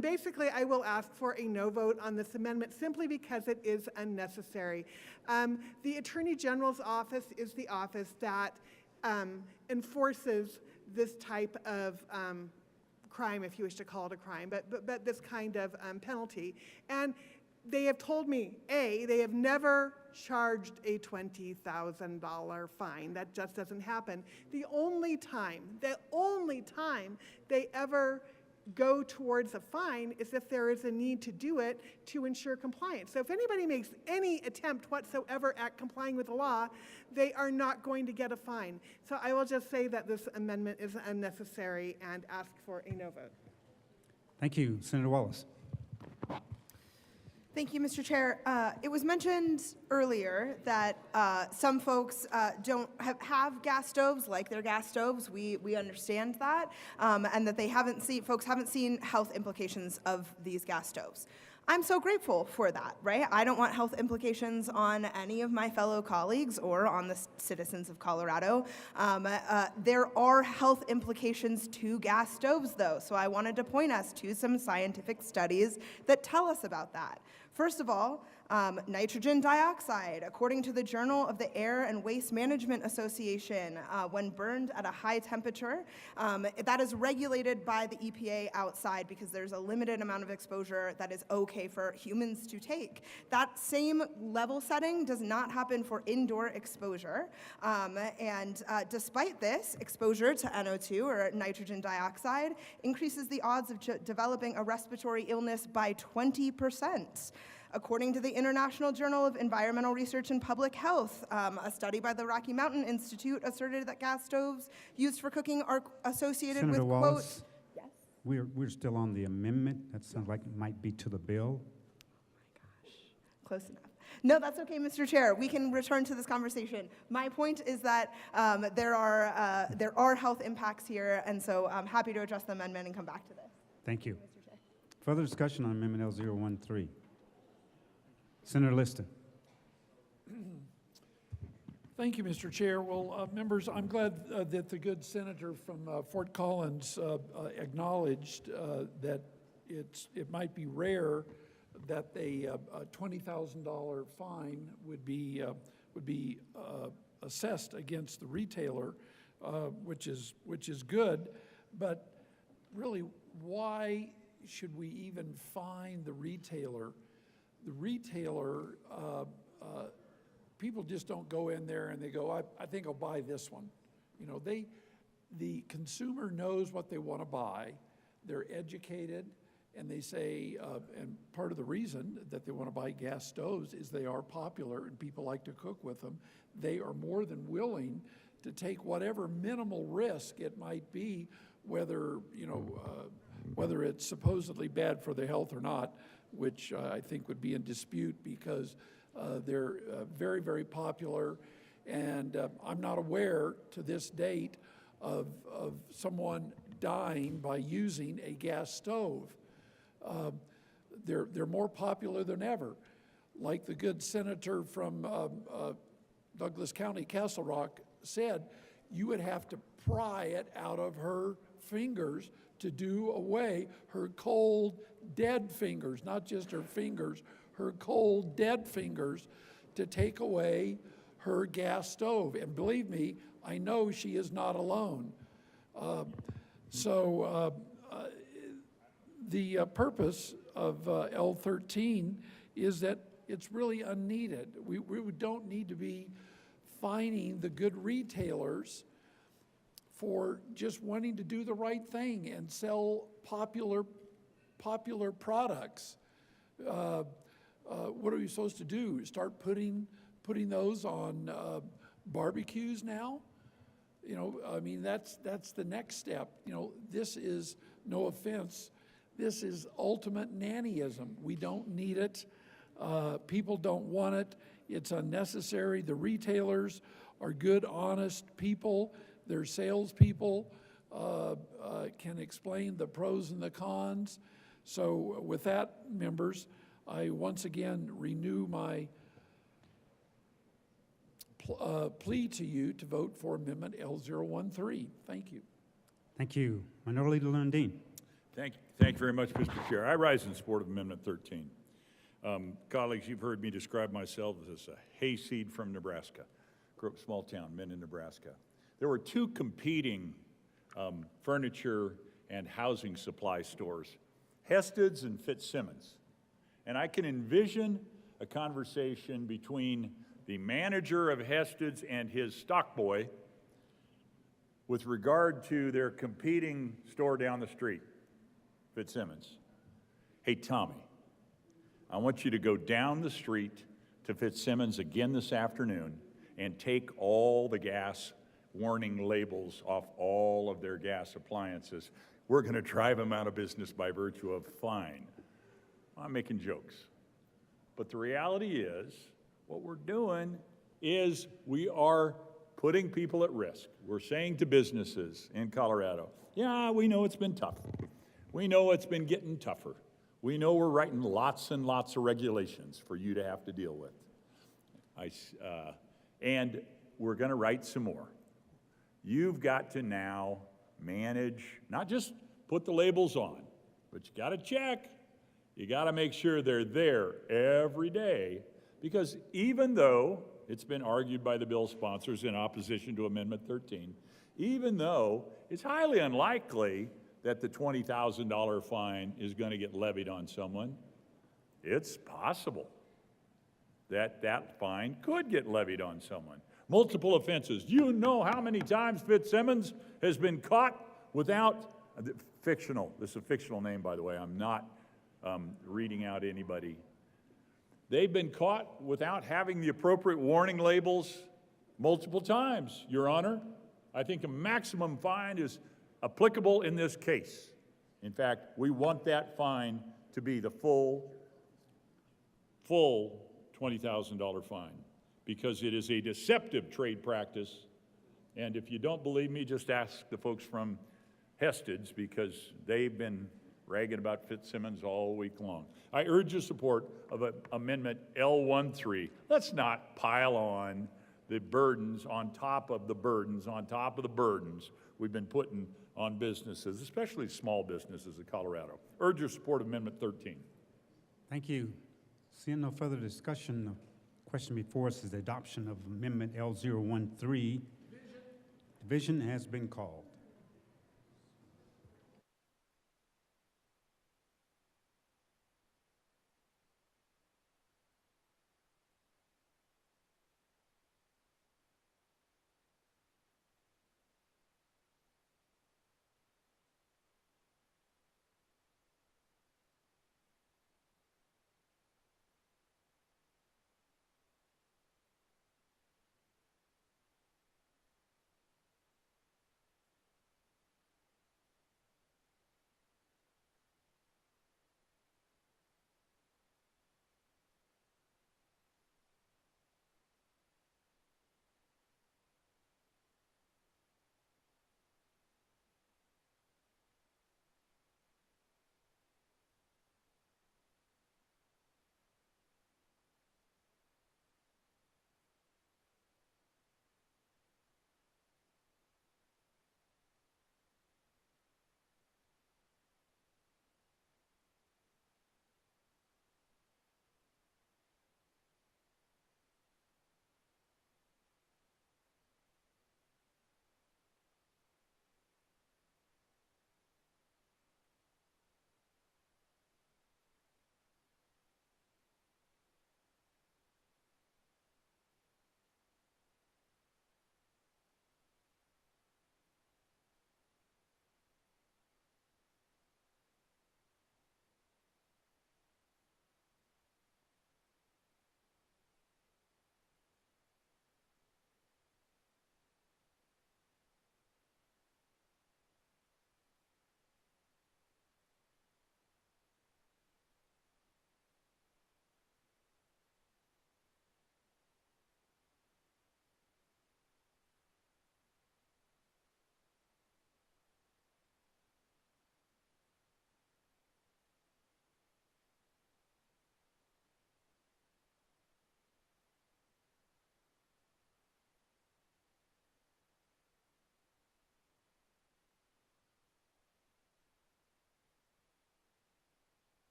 Basically, I will ask for a no vote on this amendment simply because it is unnecessary. The Attorney General's office is the office that enforces this type of crime, if you wish to call it a crime, but this kind of penalty. And they have told me, they have never charged a $20,000 fine. That just doesn't happen. The only time they ever go towards a fine is if there is a need to do it to ensure compliance. So if anybody makes any attempt whatsoever at complying with the law, they are not going to get a fine. So I will just say that this amendment is unnecessary and ask for a no vote. Thank you. Senator Wallace. Thank you, Mr. Chair. It was mentioned earlier that some folks don't have gas stoves, like their gas stoves. We understand that, and that folks haven't seen health implications of these gas stoves. I'm so grateful for that, right? I don't want health implications on any of my fellow colleagues or on the citizens of Colorado. There are health implications to gas stoves, though, so I wanted to point us to some scientific studies that tell us about that. First of all, nitrogen dioxide. According to the Journal of the Air and Waste Management Association, when burned at a high temperature, that is regulated by the EPA outside because there's a limited amount of exposure that is okay for humans to take. That same level setting does not happen for indoor exposure. Despite this, exposure to NO2 or nitrogen dioxide increases the odds of developing a respiratory illness by 20%. According to the International Journal of Environmental Research and Public Health, a study by the Rocky Mountain Institute asserted that gas stoves used for cooking are associated Senator with, Wallace, quote, yes? we're still on the amendment. That sounds like it might be to the bill. Close enough. No, that's okay, Mr. Chair. We can return to this conversation. My point is that there are health impacts here, and so I'm happy to address the amendment and come back to this. Thank you. Further discussion on Amendment L013. Senator Liston. Thank you, Mr. Chair. Well, members, I'm glad that the good senator from Fort Collins acknowledged that it might be rare that a $20,000 fine would be assessed against the retailer, which is good. But really, why should we even fine the retailer? The retailer, people just don't go in there and they go, I think I'll buy this one. You know, the consumer knows what they want to buy. They're educated, and they say, and part of the reason that they want to buy gas stoves is they are popular and people like to cook with them. They are more than willing to take whatever minimal risk it might be, whether, whether it's supposedly bad for their health or not, which I think would be in dispute because they're very, very popular. And I'm not aware to this date of someone dying by using a gas stove. They're more popular than ever. Like the good senator from Douglas County, Castle Rock, said, you would have to pry it out of her fingers to do away her cold, dead fingers, not just her fingers, her cold, dead fingers, to take away her gas stove. And believe me, I know she is not alone. The purpose of L13 is that it's really unneeded. We don't need to be fining the good retailers for just wanting to do the right thing and sell popular products. What are we supposed to do? Start putting those on barbecues now? You know, I mean, that's the next step. You know, this is, no offense, this is ultimate nannyism. We don't need it. People don't want it. It's unnecessary. The retailers are good, honest people. They're salespeople, can explain the pros and the cons. So with that, members, I once again renew my plea to you to vote for Amendment L013. Thank you. Thank you. Minority Leader Lundin. Thank you very much, Mr. Chair. I rise in support of Amendment 13. Colleagues, you've heard me describe myself as a hayseed from Nebraska. Grew up small town, Minden, Nebraska. There were two competing furniture and housing supply stores, Hested's and Fitzsimmons. And I can envision a conversation between the manager of Hested's and his stock boy with regard to their competing store down the street, Fitzsimmons. Hey, Tommy, I want you to go down the street to Fitzsimmons again this afternoon and take all the gas warning labels off all of their gas appliances. We're going to drive them out of business by virtue of fine. I'm making jokes. But the reality is, what we're doing is we are putting people at risk. We're saying to businesses in Colorado, yeah, we know it's been tough. We know it's been getting tougher. We know we're writing lots and lots of regulations for you to have to deal with. And we're going to write some more. You've got to now manage, not just put the labels on, but you got to check. You got to make sure they're there every day, because even though it's been argued by the bill sponsors in opposition to Amendment 13, even though it's highly unlikely that the $20,000 fine is going to get levied on someone, it's possible that that fine could get levied on someone. Multiple offenses. Do you know how many times Fitzsimmons has been caught without, fictional, this is a fictional name, by the way, I'm not reading out anybody. They've been caught without having the appropriate warning labels multiple times, Your Honor. I think a maximum fine is applicable in this case. In fact, we want that fine to be the full $20,000 fine, because it is a deceptive trade practice. And if you don't believe me, just ask the folks from Hested's, because they've been ragging about Fitzsimmons all week long. I urge your support of Amendment L13. Let's not pile on the burdens on top of the burdens on top of the burdens we've been putting on businesses, especially small businesses in Colorado. Urge your support of Amendment 13. Thank you. Seeing no further discussion, the question before us is the adoption of Amendment L013. Division has been called.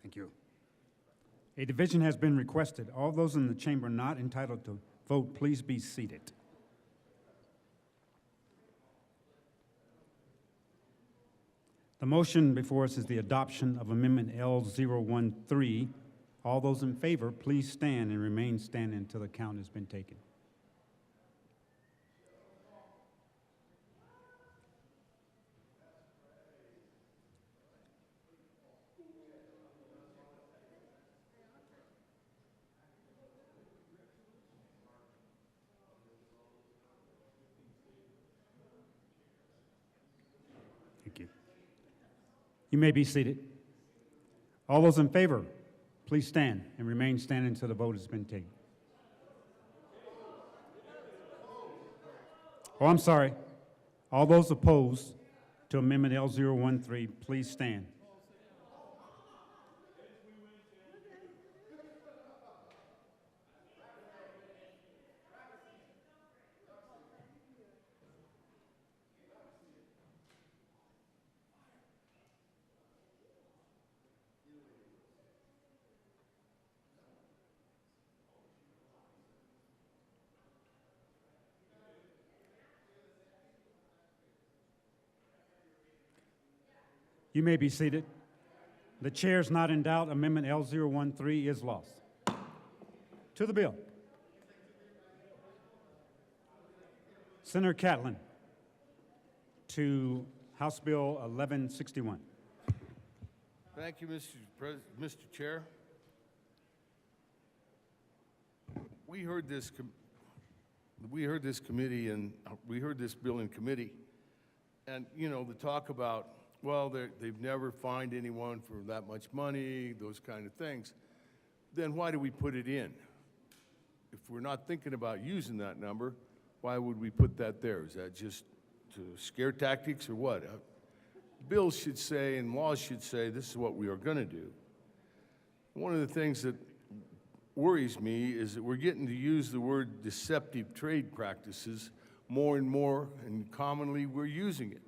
Thank you. A division has been requested. All those in the chamber not entitled to vote, please be seated. The motion before us is the adoption of Amendment L013. All those in favor, please stand and remain standing until the count has been taken. Thank you. You may be seated. All those in favor, please stand and remain standing until the vote has been taken. Oh, I'm sorry. All those opposed to Amendment L013, please stand. You may be seated. The chair is not in doubt. Amendment L013 is lost. To the bill. Senator Catlin to House Bill 1161. Thank you, Mr. Chair. We heard this committee and we heard this bill in committee, and you know the talk about, well, they've never fined anyone for that much money, those kind of things. Then why do we put it in? If we're not thinking about using that number, why would we put that there? Is that just to scare tactics or what? Bills should say and laws should say this is what we are going to do. One of the things that worries me is that we're getting to use the word deceptive trade practices more and more, and commonly we're using it.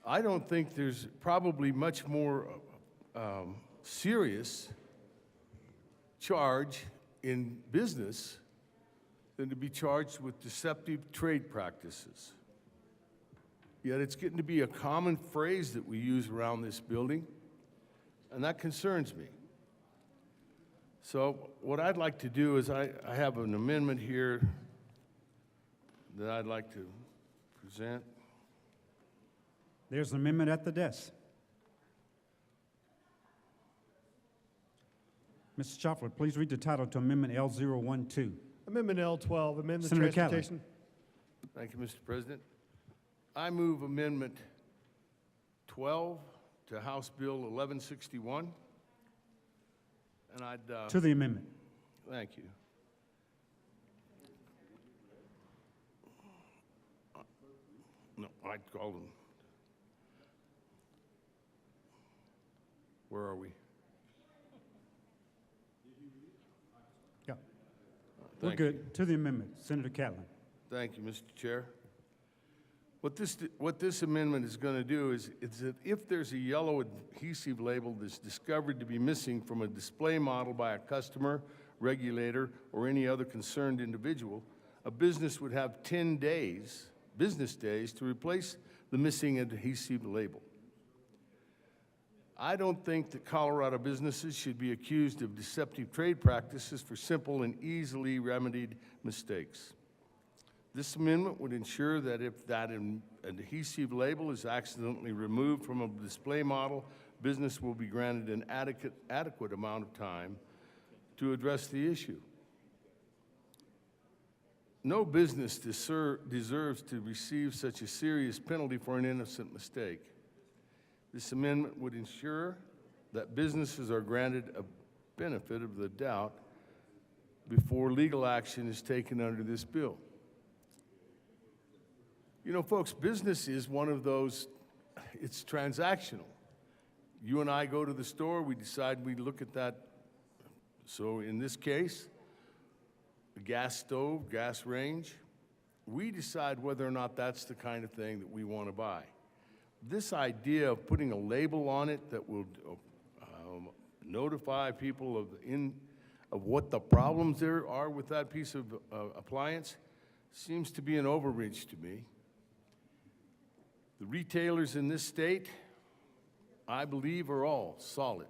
I don't think there's probably much more serious charge in business than to be charged with deceptive trade practices. Yet it's getting to be a common phrase that we use around this building, and that concerns me. So what I'd like to do is I have an amendment here that I'd like to present. There's an amendment at the desk. Mr. Chopler, please read the title to Amendment L012. Amendment L12, amend the Senator Catlin. transportation. Thank you, Mr. President. I move Amendment 12 to House Bill 1161. And I'd... To the amendment. Thank you. No, I'd call them. Where are we? Yeah. We're good. To the amendment. Senator Catlin. Thank you, Mr. Chair. What this amendment is going to do is that if there's a yellow adhesive label that's discovered to be missing from a display model by a customer, regulator, or any other concerned individual, a business would have 10 business days, to replace the missing adhesive label. I don't think that Colorado businesses should be accused of deceptive trade practices for simple and easily remedied mistakes. This amendment would ensure that if that adhesive label is accidentally removed from a display model, business will be granted an adequate amount of time to address the issue. No business deserves to receive such a serious penalty for an innocent mistake. This amendment would ensure that businesses are granted a benefit of the doubt before legal action is taken under this bill. You know, folks, business is one of those, it's transactional. You and I go to the store, we decide we look at that. So in this case, a gas stove, gas range, we decide whether or not that's the kind of thing that we want to buy. this idea of putting a label on it that will notify people of what the problems there are with that piece of appliance seems to be an overreach to me. The retailers in this state, I believe, are all solid,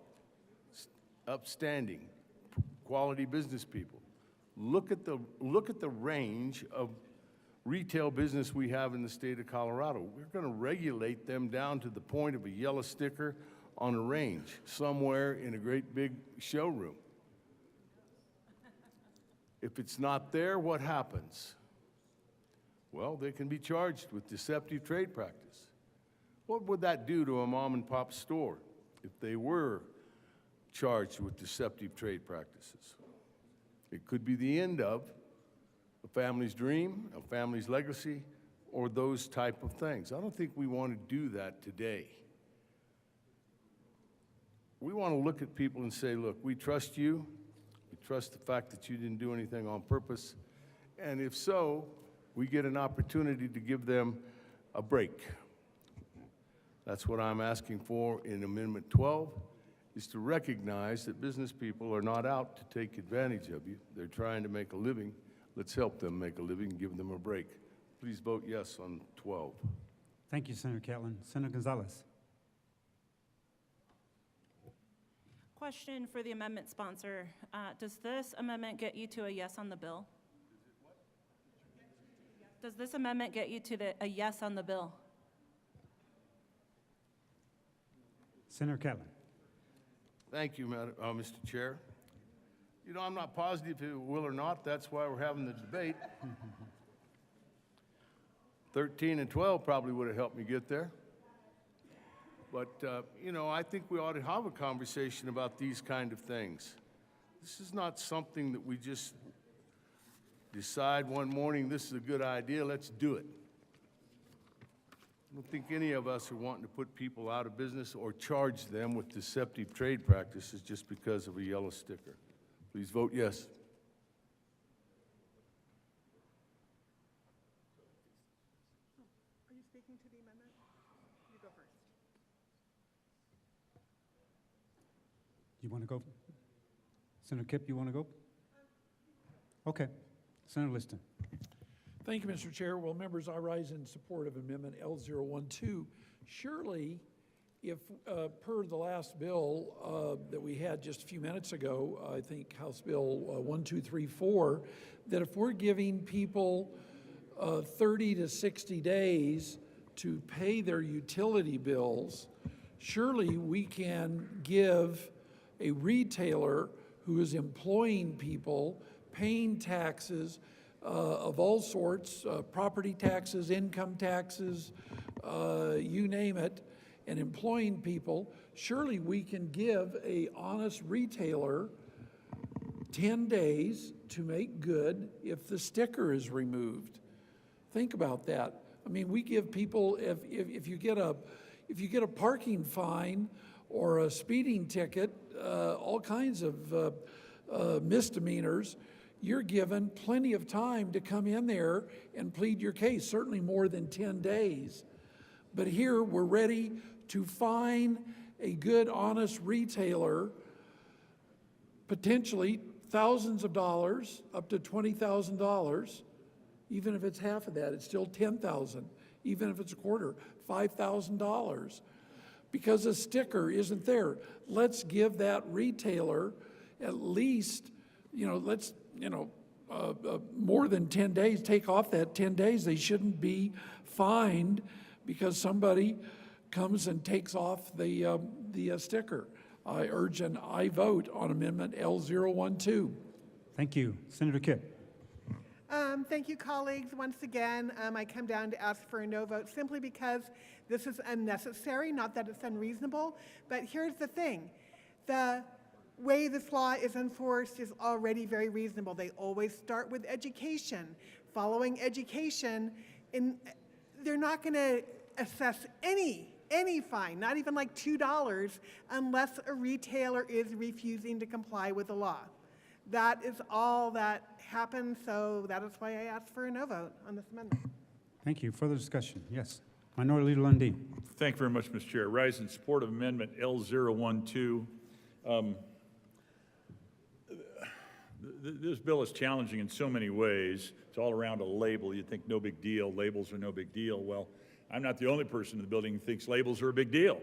upstanding, quality business people. Look at the range of retail business we have in the state of Colorado. We're going to regulate them down to the point of a yellow sticker on a range somewhere in a great big showroom. If it's not there, what happens? Well, they can be charged with deceptive trade practice. What would that do to a mom and pop store if they were charged with deceptive trade practices? It could be the end of a family's dream, a family's legacy, or those type of things. I don't think we want to do that today. We want to look at people and say, look, we trust you. We trust the fact that you didn't do anything on purpose. And if so, we get an opportunity to give them a break. That's what I'm asking for in Amendment 12, is to recognize that business people are not out to take advantage of you. They're trying to make a living. Let's help them make a living and give them a break. Please vote yes on 12. Thank you, Senator Catlin. Senator Gonzalez. Question for the amendment sponsor. Does this amendment get you to a yes on the bill? Does this amendment get you to a yes on the bill? Senator Catlin. Thank you, Mr. Chair. You know, I'm not positive if it will or not. That's why we're having the debate. 13 and 12 probably would have helped me get there. But, you know, I think we ought to have a conversation about these kind of things. This is not something that we just decide one morning, this is a good idea, let's do it. I don't think any of us are wanting to put people out of business or charge them with deceptive trade practices just because of a yellow sticker. Please vote yes. Are you speaking to the amendment? You go first. You want to go? Senator Kipp, you want to go? Okay. Senator Liston. Thank you, Mr. Chair. Well, members, I rise in support of Amendment L012. Surely, if per the last bill that we had just a few minutes ago, I think House Bill 1234, that if we're giving people 30 to 60 days to pay their utility bills, surely we can give a retailer who is employing people, paying taxes of all sorts, property taxes, income taxes, you name it, and employing people, surely we can give a honest retailer 10 days to make good if the sticker is removed. Think about that. I mean, we give people, if you get a parking fine or a speeding ticket, all kinds of misdemeanors, you're given plenty of time to come in there and plead your case, certainly more than 10 days. But here, we're ready to fine a good, honest retailer potentially thousands of dollars, up to $20,000. Even if it's half of that, it's still $10,000. Even if it's a quarter, $5,000. Because a sticker isn't there. Let's give that retailer at least, more than 10 days, take off that 10 days. They shouldn't be fined because somebody comes and takes off the sticker. I urge an aye vote on Amendment L012. Thank you. Senator Kipp. Thank you, colleagues. Once again, I come down to ask for a no vote simply because this is unnecessary, not that it's unreasonable. But here's the thing. The way this law is enforced is already very reasonable. They always start with education. Following education, they're not going to assess any fine, not even like $2, unless a retailer is refusing to comply with the law. That is all that happens, so that is why I asked for a no vote on this amendment. Thank you. Further discussion? Yes. Minority Leader Lundin. Thank you very much, Mr. Chair. Rise in support of Amendment L012. This bill is challenging in so many ways. It's all around a label. You'd think no big deal, labels are no big deal. Well, I'm not the only person in the building who thinks labels are a big deal.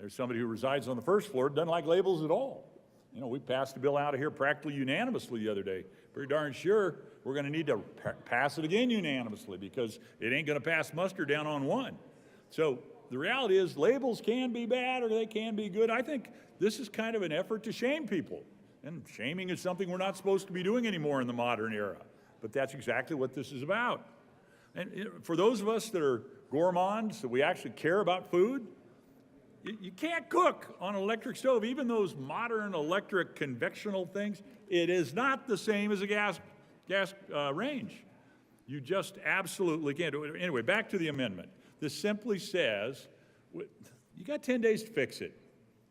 There's somebody who resides on the first floor who doesn't like labels at all. You know, we passed a bill out of here practically unanimously the other day. Pretty darn sure we're going to need to pass it again unanimously because it ain't going to pass muster down on one. So the reality is labels can be bad or they can be good. I think this is kind of an effort to shame people. And shaming is something we're not supposed to be doing anymore in the modern era. But that's exactly what this is about. And for those of us that are gourmands, that we actually care about food, you can't cook on an electric stove. Even those modern electric convectional things, it is not the same as a gas range. You just absolutely can't do it. Anyway, back to the amendment. This simply says, you got 10 days to fix it.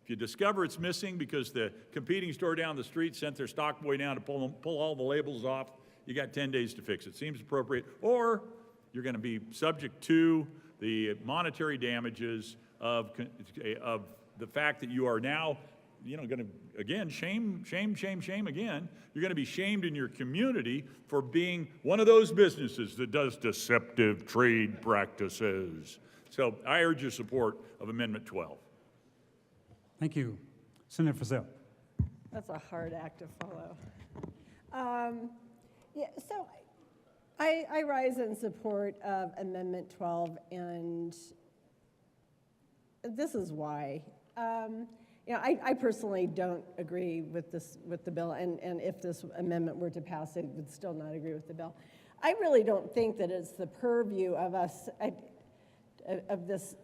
If you discover it's missing because the competing store down the street sent their stock boy down to pull all the labels off, you got 10 days to fix it. Seems appropriate. Or you're going to be subject to the monetary damages of the fact that you are now, going to, again, shame again. You're going to be shamed in your community for being one of those businesses that does deceptive trade practices. So I urge your support of Amendment 12. Thank you. Senator Frizzell. That's a hard act to follow. So I rise in support of Amendment 12, and this is why. I personally don't agree with the bill, and if this amendment were to pass, I would still not agree with the bill. I really don't think that it's the purview of us, of this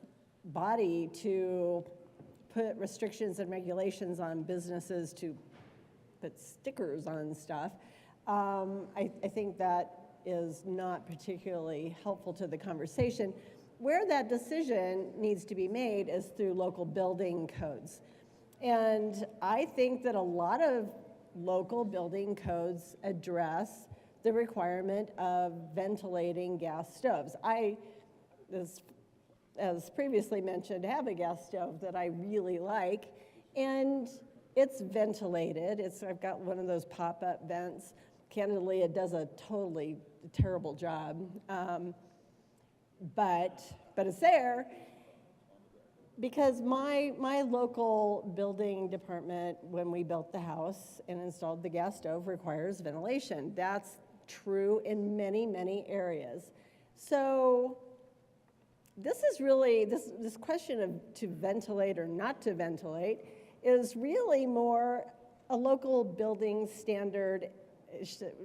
body, to put restrictions and regulations on businesses to put stickers on stuff. I think that is not particularly helpful to the conversation. Where that decision needs to be made is through local building codes. And I think that a lot of local building codes address the requirement of ventilating gas stoves. I, as previously mentioned, have a gas stove that I really like, and it's ventilated. I've got one of those pop-up vents. Candidly, it does a totally terrible job, but it's there because my local building department, when we built the house and installed the gas stove, requires ventilation. That's true in many, many areas. So this is really, this question of to ventilate or not to ventilate is really more a local building standard.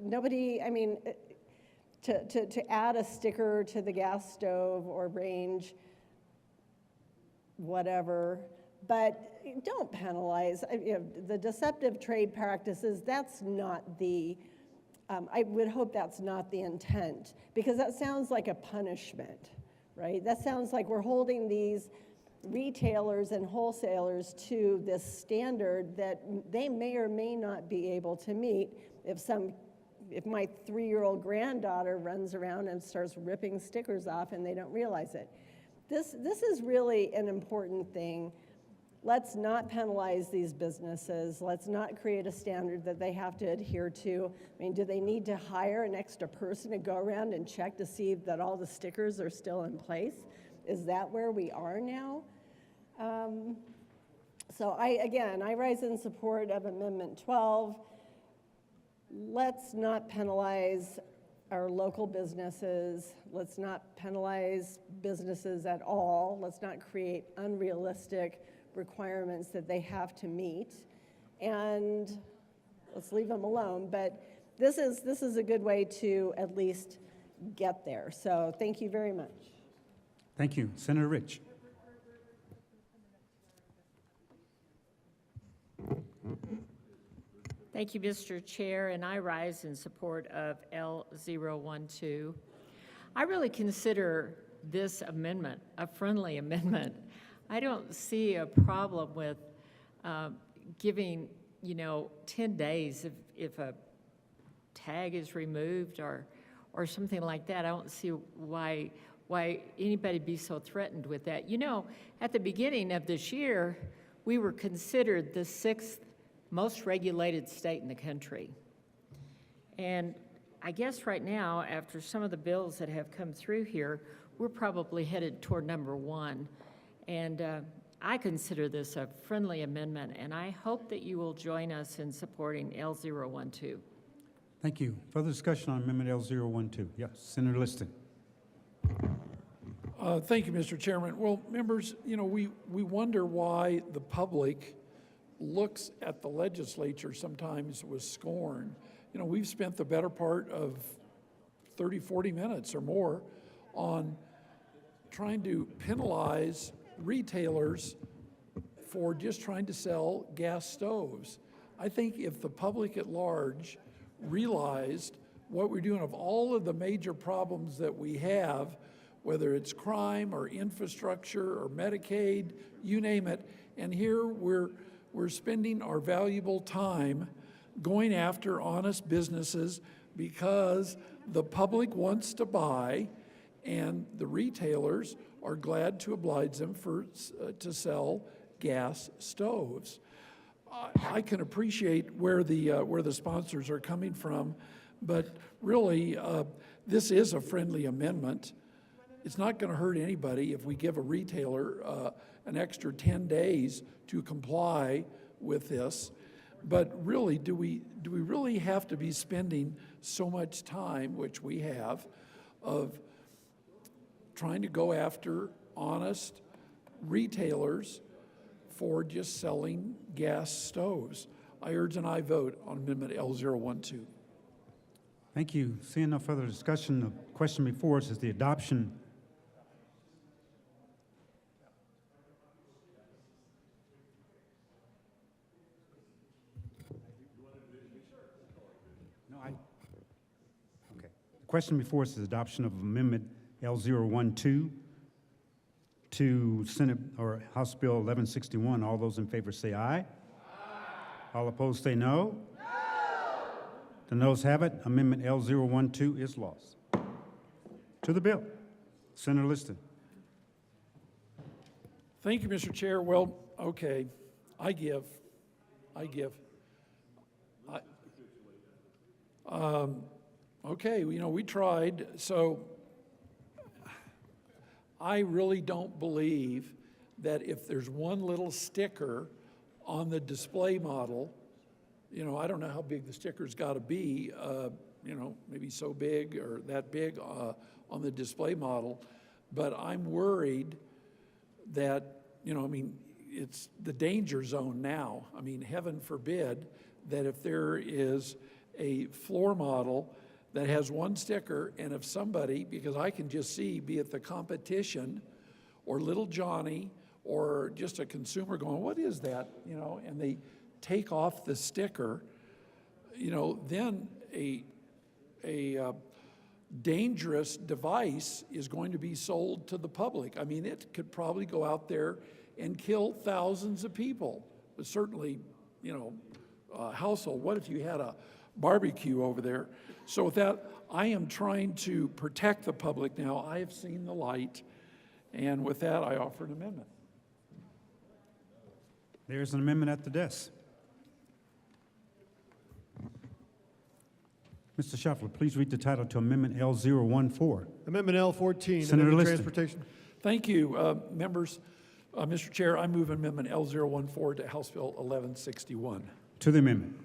Nobody, I mean, to add a sticker to the gas stove or range, whatever, but don't penalize. The deceptive trade practices, that's not the, I would hope that's not the intent, because that sounds like a punishment, right? That sounds like we're holding these retailers and wholesalers to this standard that they may or may not be able to meet. If my 3-year-old granddaughter runs around and starts ripping stickers off and they don't realize it. This is really an important thing. Let's not penalize these businesses. Let's not create a standard that they have to adhere to. I mean, do they need to hire an extra person to go around and check to see that all the stickers are still in place? Is that where we are now? So I rise in support of Amendment 12. Let's not penalize our local businesses. Let's not penalize businesses at all. Let's not create unrealistic requirements that they have to meet. And let's leave them alone. But this is a good way to at least get there. So thank you very much. Thank you. Senator Rich. Thank you, Mr. Chair, and I rise in support of L012. I really consider this amendment a friendly amendment. I don't see a problem with giving, 10 days if a tag is removed or something like that. I don't see why why anybody be so threatened with that. You know, at the beginning of this year, we were considered the 6th most regulated state in the country. And I guess right now, after some of the bills that have come through here, we're probably headed toward number 1. And I consider this a friendly amendment, and I hope that you will join us in supporting L012. Thank you. Further discussion on Amendment L012? Yes, Senator Liston. Thank you, Mr. Chairman. Well, members, you know, we wonder why the public looks at the legislature sometimes with scorn. You know, we've spent the better part of 30, 40 minutes or more on trying to penalize retailers for just trying to sell gas stoves. I think if the public at large realized what we're doing, of all of the major problems that we have, whether it's crime or infrastructure or Medicaid, you name it, and here we're spending our valuable time going after honest businesses because the public wants to buy and the retailers are glad to oblige them to sell gas stoves. I can appreciate where the sponsors are coming from, but really, this is a friendly amendment. It's not going to hurt anybody if we give a retailer an extra 10 days to comply with this. But really, do we really have to be spending so much time, which we have, of trying to go after honest retailers for just selling gas stoves? I urge an aye vote on Amendment L012. Thank you. Seeing no further discussion, the question before us is the adoption The question before us is adoption of Amendment L012 to Senate or House Bill 1161. All those in favor say aye. Aye. All opposed say no. No. The noes have it. Amendment L012 is lost. To the bill. Senator Liston. Thank you, Mr. Chair. Well, okay, I give. Okay, you know, we tried, so I really don't believe that if there's one little sticker on the display model, you know, I don't know how big the sticker's got to be, you know, maybe so big or that big on the display model, but I'm worried that, you know, I mean, it's the danger zone now. I mean, heaven forbid that if there is a floor model that has one sticker, and if somebody, because I can just see, be it the competition or little Johnny or just a consumer going, what is that? You know, and they take off the sticker, you know, then a dangerous device is going to be sold to the public. I mean, it could probably go out there and kill thousands of people, but certainly, you know, a household. What if you had a barbecue over there? So with that, I am trying to protect the public now. I have seen the light, and with that, I offer an amendment. There's an amendment at the desk. Mr. Shuffler, please read the title to Amendment L014. Amendment L14, Senator Amendment Liston. Transportation. Thank you, members. Mr. Chair, I move Amendment L014 to House Bill 1161. To the amendment.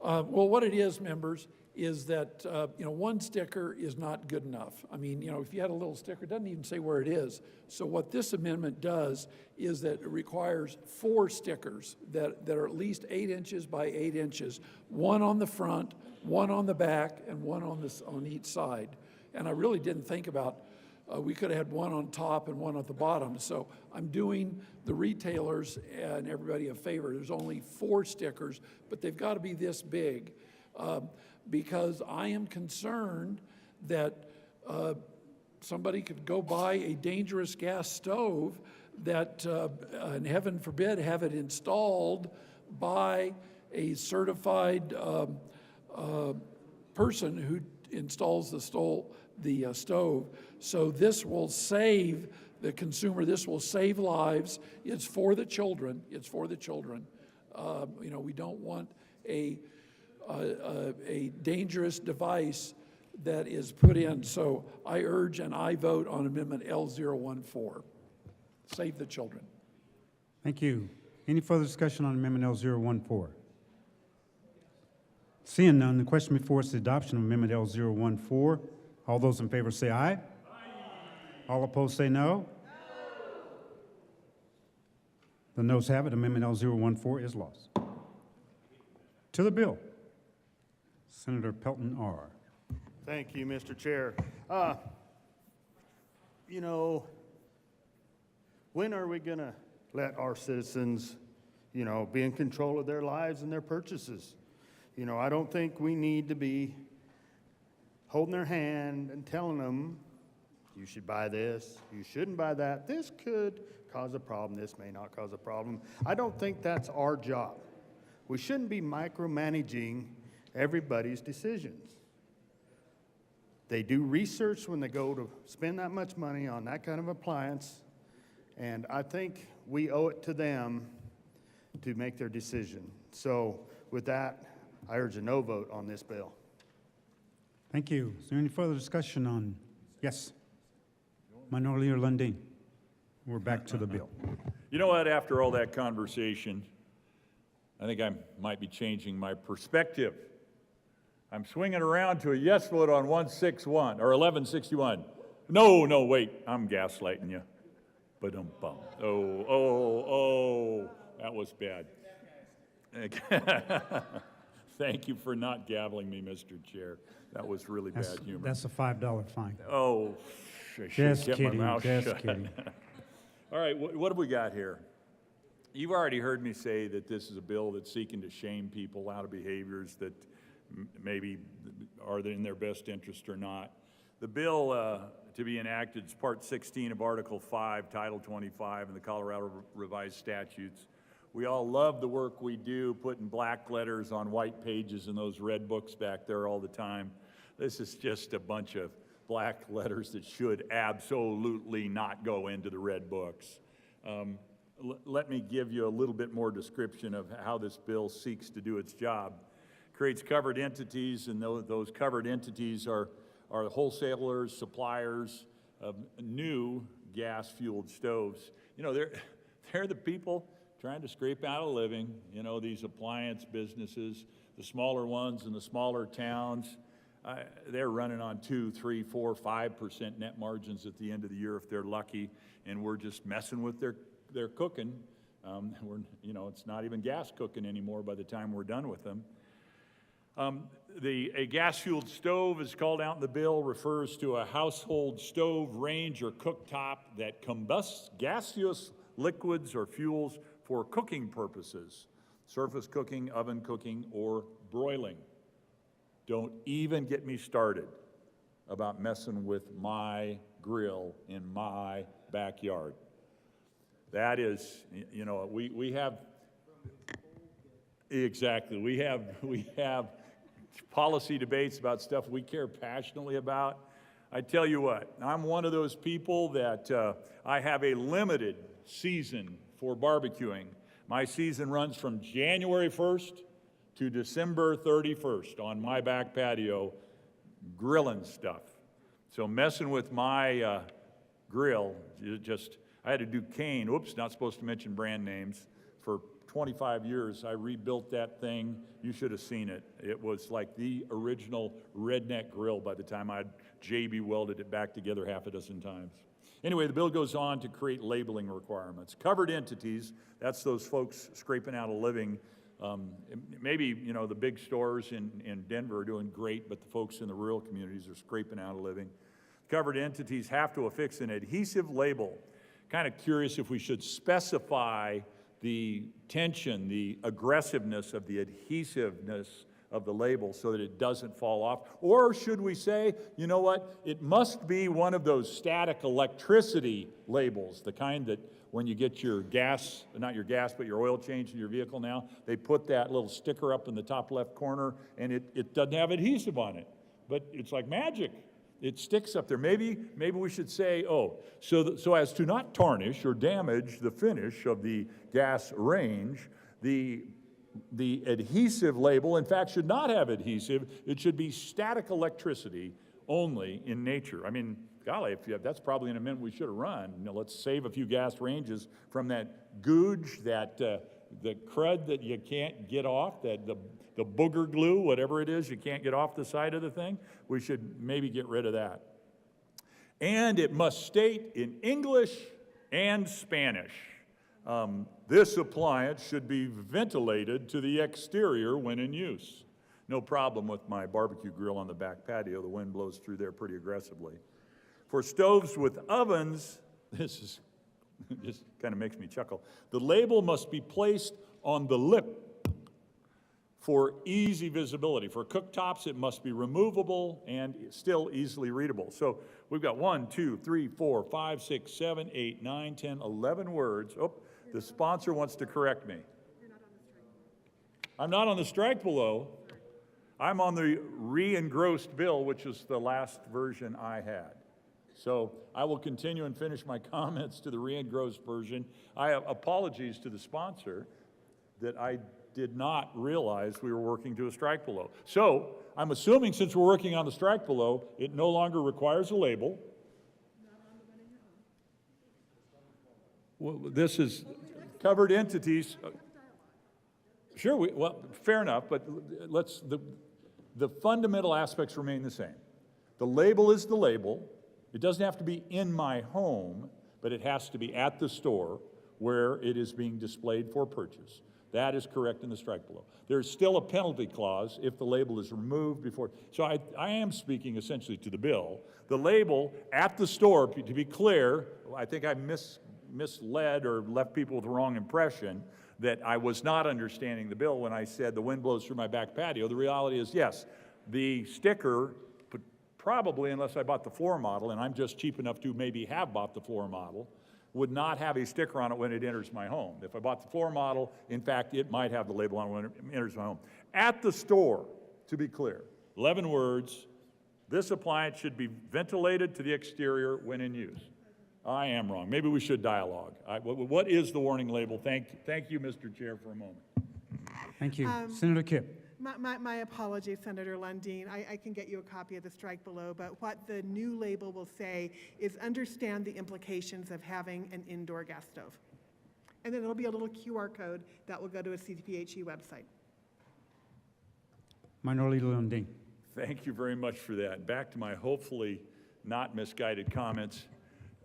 Well, what it is, members, is that, you know, one sticker is not good enough. I mean, you know, if you had a little sticker, it doesn't even say where it is. So what this amendment does is that it requires 4 stickers that are at least 8 inches by 8 inches, one on the front, one on the back, and one on each side. And I really didn't think about, we could have had one on top and one at the bottom. So I'm doing the retailers and everybody a favor. There's only 4 stickers, but they've got to be this big. Because I am concerned that somebody could go buy a dangerous gas stove that, and heaven forbid, have it installed by a certified person who installs the stove. So this will save the consumer, this will save lives. It's for the children, it's for the children. You know, we don't want a dangerous device that is put in. So I urge and I vote on Amendment L014. Save the children. Thank you. Any further discussion on Amendment L014? Seeing none, the question before us is the adoption of Amendment L014. All those in favor say aye. Aye. All opposed say no. The noes have it. Amendment L014 is lost. To the bill. Senator Pelton R. Thank you, Mr. Chair. You know, when are we going to let our citizens, you know, be in control of their lives and their purchases? You know, I don't think we need to be holding their hand and telling them, you should buy this, you shouldn't buy that, this could cause a problem, this may not cause a problem. I don't think that's our job. We shouldn't be micromanaging everybody's decisions. They do research when they go to spend that much money on that kind of appliance, and I think we owe it to them to make their decision. So with that, I urge a no vote on this bill. Thank you. Is there any further discussion on, yes, Minority Leader Lundin? We're back to the bill. You know what, after all that conversation, I think I might be changing my perspective. I'm swinging around to a yes vote on 161, or 1161. No, wait, I'm gaslighting you. Ba-dum-bum. Oh, that was bad. Thank you for not gaveling me, Mr. Chair. That was really bad humor. That's a $5 fine. Oh, I should Just get kidding, my mouth just shut. kidding. All right, what have we got here? You've already heard me say that this is a bill that's seeking to shame people out of behaviors that maybe are in their best interest or not. The bill to be enacted is Part 16 of Article 5, Title 25 in the Colorado Revised Statutes. We all love the work we do, putting black letters on white pages in those red books back there all the time. This is just a bunch of black letters that should absolutely not go into the red books. Let me give you a little bit more description of how this bill seeks to do its job. Creates covered entities, and those covered entities are wholesalers, suppliers of new gas-fueled stoves. You know, they're the people trying to scrape out a living, you know, these appliance businesses, the smaller ones in the smaller towns. They're running on 2, 3, 4, 5% net margins at the end of the year if they're lucky, and we're just messing with their cooking. It's not even gas cooking anymore by the time we're done with them. A gas-fueled stove, is called out in the bill, refers to a household stove, range, or cooktop that combusts gaseous liquids or fuels for cooking purposes, surface cooking, oven cooking, or broiling. Don't even get me started about messing with my grill in my backyard. That is, you know, we have, exactly, we have policy debates about stuff we care passionately about. I tell you what, I'm one of those people that I have a limited season for barbecuing. My season runs from January 1st to December 31st on my back patio, grilling stuff. So messing with my grill, I had to do cane, oops, not supposed to mention brand names, for 25 years. I rebuilt that thing. You should have seen it. It was like the original redneck grill by the time I'd JB welded it back together half a dozen times. Anyway, the bill goes on to create labeling requirements. Covered entities, that's those folks scraping out a living. Maybe, you know, the big stores in Denver are doing great, but the folks in the rural communities are scraping out a living. Covered entities have to affix an adhesive label. Kind of curious if we should specify the tension, the aggressiveness of the adhesiveness of the label so that it doesn't fall off? Or should we say, you know what, it must be one of those static electricity labels, the kind that when you get your gas, not your gas, but your oil change in your vehicle now, they put that little sticker up in the top left corner and it doesn't have adhesive on it. But it's like magic. it sticks up there. Maybe we should say, oh, so as to not tarnish or damage the finish of the gas range, the adhesive label, in fact, should not have adhesive. It should be static electricity only in nature. I mean, golly, that's probably an amendment we should have run. You know, let's save a few gas ranges from that gouge, that the crud that you can't get off, that the booger glue, whatever it is, you can't get off the side of the thing. We should maybe get rid of that. And it must state in English and Spanish. This appliance should be ventilated to the exterior when in use. No problem with my barbecue grill on the back patio. The wind blows through there pretty aggressively. For stoves with ovens, this kind of makes me chuckle. The label must be placed on the lip for easy visibility. For cooktops, it must be removable and still easily readable. So we've got 1, 2, 3, 4, 5, 6, 7, 8, 9, 10, 11 words. Oh, the sponsor wants to correct me. I'm not on the strike below. I'm on the re-engrossed bill, which is the last version I had. So I will continue and finish my comments to the re-engrossed version. I have apologies to the sponsor that I did not realize we were working to a strike below. So I'm assuming since we're working on the strike below, it no longer requires a label. Well, this is covered entities. Sure, well, fair enough, but the fundamental aspects remain the same. The label is the label. It doesn't have to be in my home, but it has to be at the store where it is being displayed for purchase. That is correct in the strike below. There's still a penalty clause if the label is removed before. So I am speaking essentially to the bill. The label at the store, to be clear, I think I misled or left people with the wrong impression that I was not understanding the bill when I said the wind blows through my back patio. The reality is, yes, the sticker, probably unless I bought the floor model, and I'm just cheap enough to maybe have bought the floor model, would not have a sticker on it when it enters my home. If I bought the floor model, in fact, it might have the label on it when it enters my home. At the store, to be clear, 11 words, this appliance should be ventilated to the exterior when in use. I am wrong. Maybe we should dialogue. What is the warning label? Thank you, Mr. Chair, for a moment. Thank you. Senator Kipp. My apologies, Senator Lundin. I can get you a copy of the strike below, but what the new label will say is understand the implications of having an indoor gas stove. And then it'll be a little QR code that will go to a CPHE website. Minority Lundin. Thank you very much for that. Back to my hopefully not misguided comments.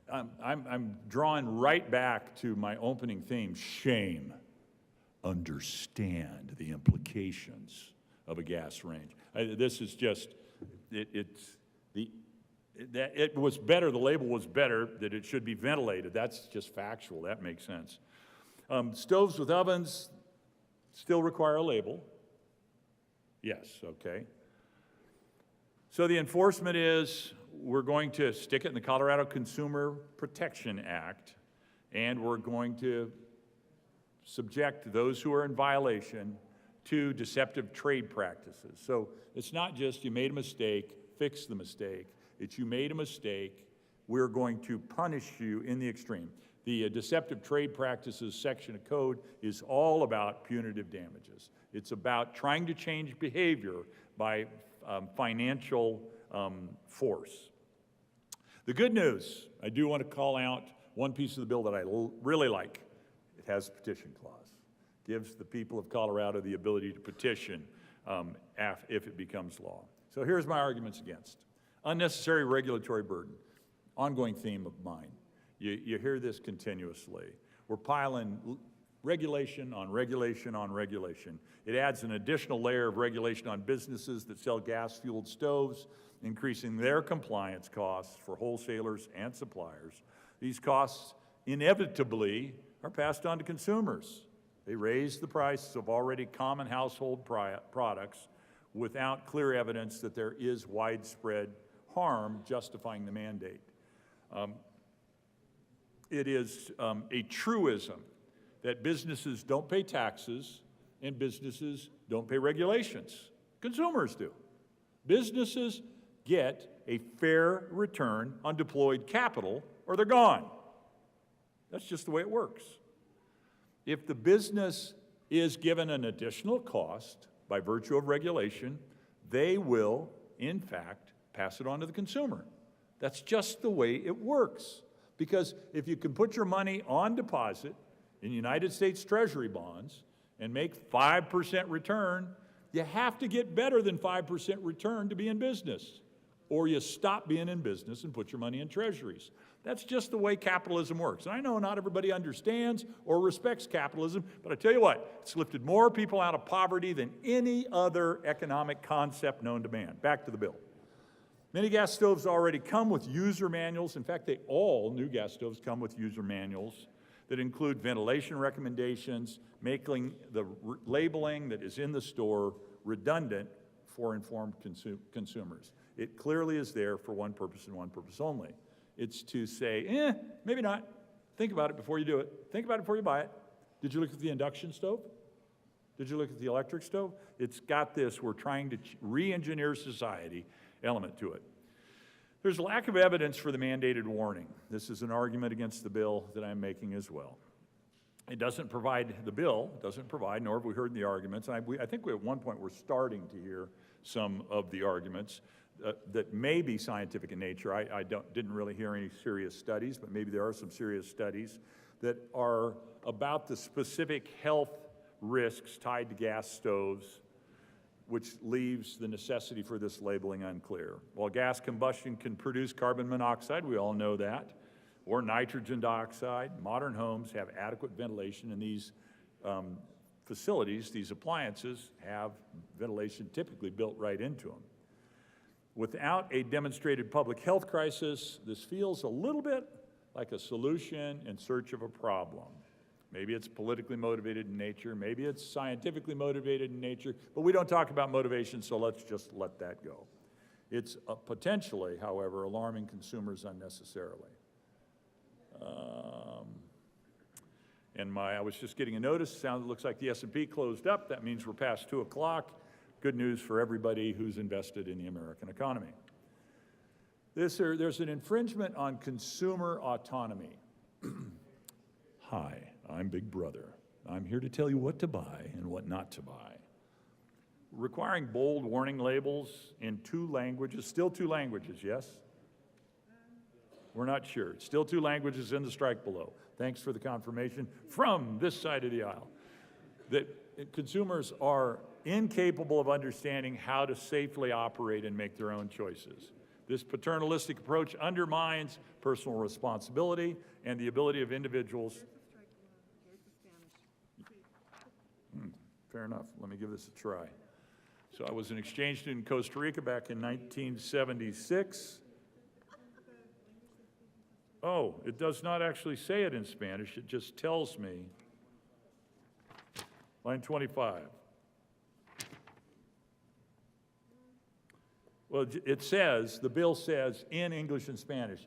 I'm drawing right back to my opening theme, shame. Understand the implications of a gas range. This is just, it was better, the label was better, that it should be ventilated. That's just factual, that makes sense. Stoves with ovens still require a label. Yes, okay. So the enforcement is, we're going to stick it in the Colorado Consumer Protection Act, and we're going to subject those who are in violation to deceptive trade practices. So it's not just you made a mistake, fix the mistake. It's you made a mistake, we're going to punish you in the extreme. The deceptive trade practices section of code is all about punitive damages. It's about trying to change behavior by financial force. The good news, I do want to call out one piece of the bill that I really like. It has a petition clause. Gives the people of Colorado the ability to petition if it becomes law. So here's my arguments against. Unnecessary regulatory burden, ongoing theme of mine. You hear this continuously. We're piling regulation on regulation on regulation. It adds an additional layer of regulation on businesses that sell gas-fueled stoves, increasing their compliance costs for wholesalers and suppliers. These costs inevitably are passed on to consumers. They raise the price of already common household products without clear evidence that there is widespread harm justifying the mandate. It is a truism that businesses don't pay taxes and businesses don't pay regulations. Consumers do. Businesses get a fair return on deployed capital or they're gone. That's just the way it works. If the business is given an additional cost by virtue of regulation, they will, in fact, pass it on to the consumer. That's just the way it works. Because if you can put your money on deposit in United States Treasury bonds and make 5% return, you have to get better than 5% return to be in business. Or you stop being in business and put your money in treasuries. That's just the way capitalism works. And I know not everybody understands or respects capitalism, but I tell you what, it's lifted more people out of poverty than any other economic concept known to man. Back to the bill. Many gas stoves already come with user manuals. In fact, all new gas stoves come with user manuals that include ventilation recommendations, making the labeling that is in the store redundant for informed consumers. It clearly is there for one purpose and one purpose only. It's to say, maybe not. Think about it before you do it. Think about it before you buy it. Did you look at the induction stove? Did you look at the electric stove? It's got this, we're trying to re-engineer society element to it. There's a lack of evidence for the mandated warning. This is an argument against the bill that I'm making as well. It doesn't provide, the bill doesn't provide, nor have we heard the arguments. I think at one point we're starting to hear some of the arguments that may be scientific in nature. I didn't really hear any serious studies, but maybe there are some serious studies that are about the specific health risks tied to gas stoves, which leaves the necessity for this labeling unclear. While gas combustion can produce carbon monoxide, we all know that, or nitrogen dioxide, modern homes have adequate ventilation, and these facilities, these appliances, have ventilation typically built right into them. Without a demonstrated public health crisis, this feels a little bit like a solution in search of a problem. Maybe it's politically motivated in nature, maybe it's scientifically motivated in nature, but we don't talk about motivation, so let's just let that go. It's potentially, however, alarming consumers unnecessarily. I was just getting a notice, looks like the S&P closed up. That means we're past 2 o'clock. Good news for everybody who's invested in the American economy. There's an infringement on consumer autonomy. Hi, I'm Big Brother. I'm here to tell you what to buy and what not to buy. Requiring bold warning labels in 2 languages, still 2 languages, yes? We're not sure. It's still 2 languages in the strike below. Thanks for the confirmation from this side of the aisle. That consumers are incapable of understanding how to safely operate and make their own choices. This paternalistic approach undermines personal responsibility and the ability of individuals. Fair enough. Let me give this a try. So I was an exchange student in Costa Rica back in 1976. Oh, it does not actually say it in Spanish. It just tells me. Line 25. Well, it says, the bill says in English and Spanish.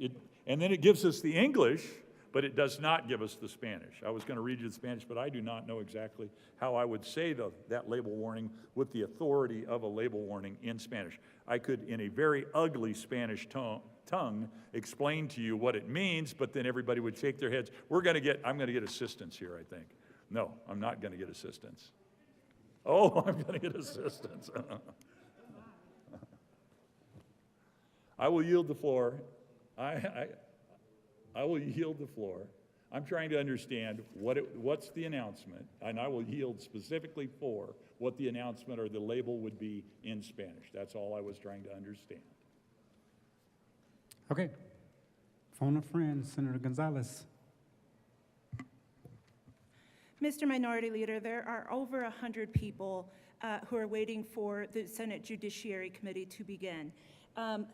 And then it gives us the English, but it does not give us the Spanish. I was going to read you the Spanish, but I do not know exactly how I would say that label warning with the authority of a label warning in Spanish. I could, in a very ugly Spanish tongue, explain to you what it means, but then everybody would shake their heads. I'm going to get assistance here, I think. No, I'm not going to get assistance. Oh, I'm going to get assistance. I will yield the floor. I will yield the floor. I'm trying to understand what's the announcement, and I will yield specifically for what the announcement or the label would be in Spanish. That's all I was trying to understand. Okay. Phone a friend, Senator Gonzalez. Mr. Minority Leader, there are over 100 people who are waiting for the Senate Judiciary Committee to begin. I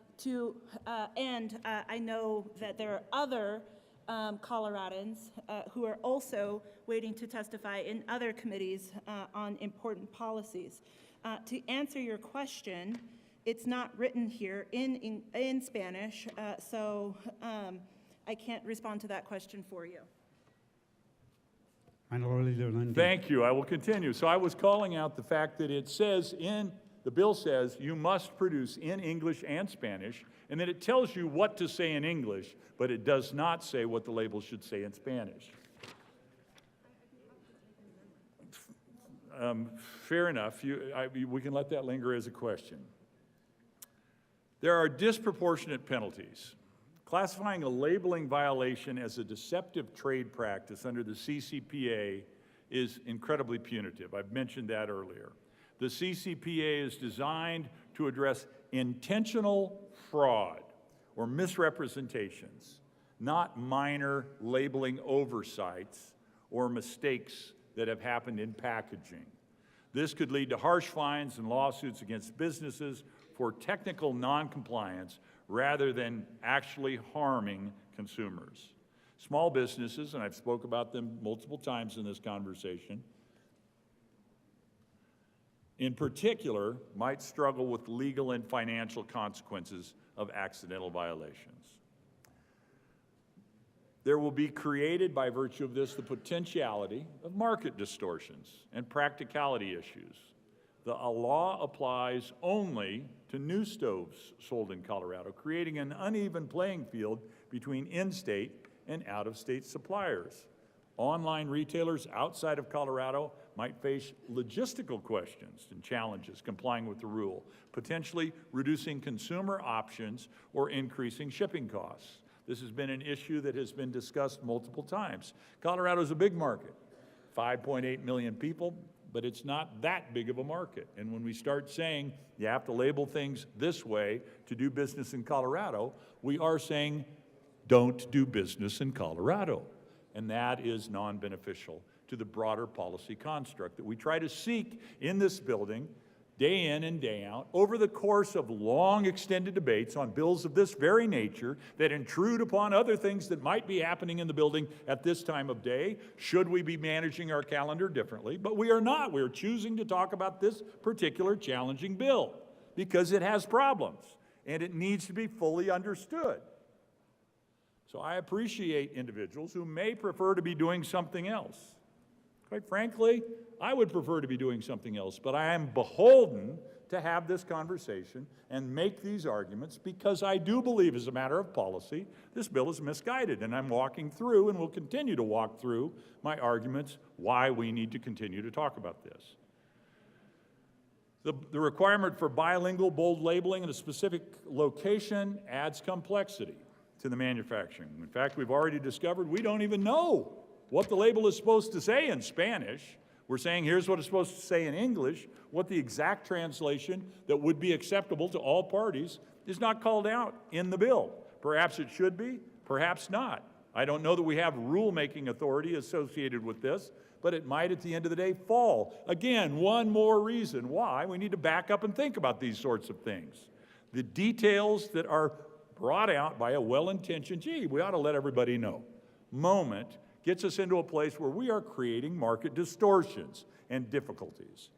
know that there are other Coloradans who are also waiting to testify in other committees on important policies. To answer your question, it's not written here in Spanish, so I can't respond to that question for you. Minority Leader Lundy. Thank you. I will continue. So I was calling out the fact that it says in The bill says you must produce in English and Spanish, and then it tells you what to say in English, but it does not say what the label should say in Spanish. Fair enough. We can let that linger as a question. There are disproportionate penalties. Classifying a labeling violation as a deceptive trade practice under the CCPA is incredibly punitive. I've mentioned that earlier. The CCPA is designed to address intentional fraud or misrepresentations, not minor labeling oversights or mistakes that have happened in packaging. This could lead to harsh fines and lawsuits against businesses for technical noncompliance rather than actually harming consumers. Small businesses, and I've spoke about them multiple times in this conversation, in particular, might struggle with legal and financial consequences of accidental violations. There will be created by virtue of this the potentiality of market distortions and practicality issues. The law applies only to new stoves sold in Colorado, creating an uneven playing field between in-state and out-of-state suppliers. Online retailers outside of Colorado might face logistical questions and challenges complying with the rule, potentially reducing consumer options or increasing shipping costs. This has been an issue that has been discussed multiple times. Colorado is a big market, 5.8 million people, but it's not that big of a market. And when we start saying you have to label things this way to do business in Colorado, we are saying don't do business in Colorado. And that is non-beneficial to the broader policy construct that we try to seek in this building day in and day out over the course of long extended debates on bills of this very nature that intrude upon other things that might be happening in the building at this time of day. Should we be managing our calendar differently? But we are not. We are choosing to talk about this particular challenging bill because it has problems and it needs to be fully understood. So I appreciate individuals who may prefer to be doing something else. Quite frankly, I would prefer to be doing something else, but I am beholden to have this conversation and make these arguments because I do believe, as a matter of policy, this bill is misguided, and I'm walking through and will continue to walk through my arguments why we need to continue to talk about this. The requirement for bilingual bold labeling in a specific location adds complexity to the manufacturing. In fact, we've already discovered we don't even know what the label is supposed to say in Spanish. We're saying here's what it's supposed to say in English. What the exact translation that would be acceptable to all parties is not called out in the bill. Perhaps it should be, perhaps not. I don't know that we have rulemaking authority associated with this, but it might at the end of the day fall. Again, one more reason why we need to back up and think about these sorts of things. The details that are brought out by a well-intentioned, gee, we ought to let everybody know, moment gets us into a place where we are creating market distortions and difficulties.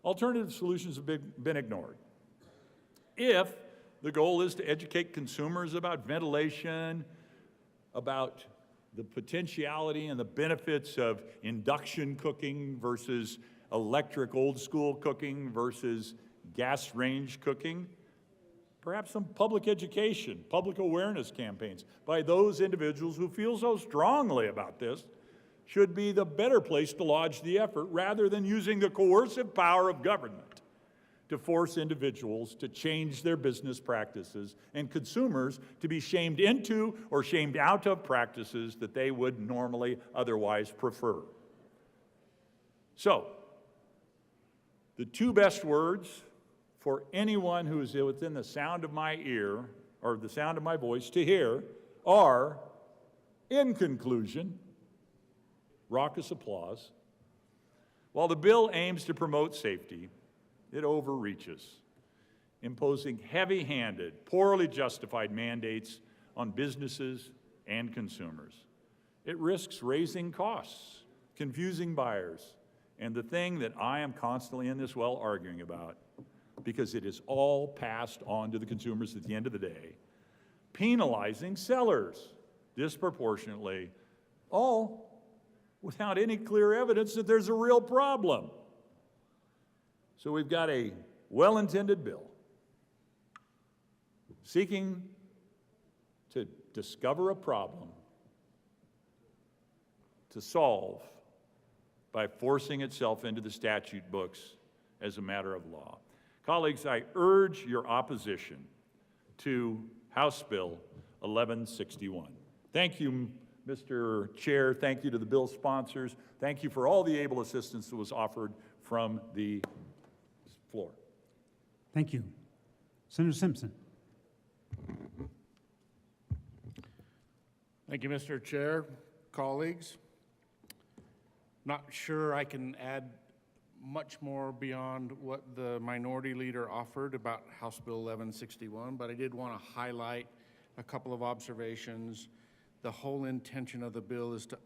Alternative solutions have been ignored. If the goal is to educate consumers about ventilation, about the potentiality and the benefits of induction cooking versus electric old school cooking versus gas range cooking, perhaps some public education, public awareness campaigns by those individuals who feel so strongly about this should be the better place to lodge the effort rather than using the coercive power of government to force individuals to change their business practices and consumers to be shamed into or shamed out of practices that they would normally otherwise prefer. So, the two best words for anyone who is within the sound of my ear or the sound of my voice to hear are, in conclusion, raucous applause. While the bill aims to promote safety, it overreaches, imposing heavy-handed, poorly justified mandates on businesses and consumers. It risks raising costs, confusing buyers, and the thing that I am constantly in this well arguing about, because it is all passed on to the consumers at the end of the day, penalizing sellers disproportionately, all without any clear evidence that there's a real problem. So we've got a well-intended bill seeking to discover a problem to solve by forcing itself into the statute books as a matter of law. Colleagues, I urge your opposition to House Bill 1161. Thank you, Mr. Chair. Thank you to the bill sponsors. Thank you for all the able assistance that was offered from the floor. Thank you. Senator Simpson. Thank you, Mr. Chair, colleagues. Not sure I can add much more beyond what the minority leader offered about House Bill 1161, but I did want to highlight a couple of observations. The whole intention of the bill is to,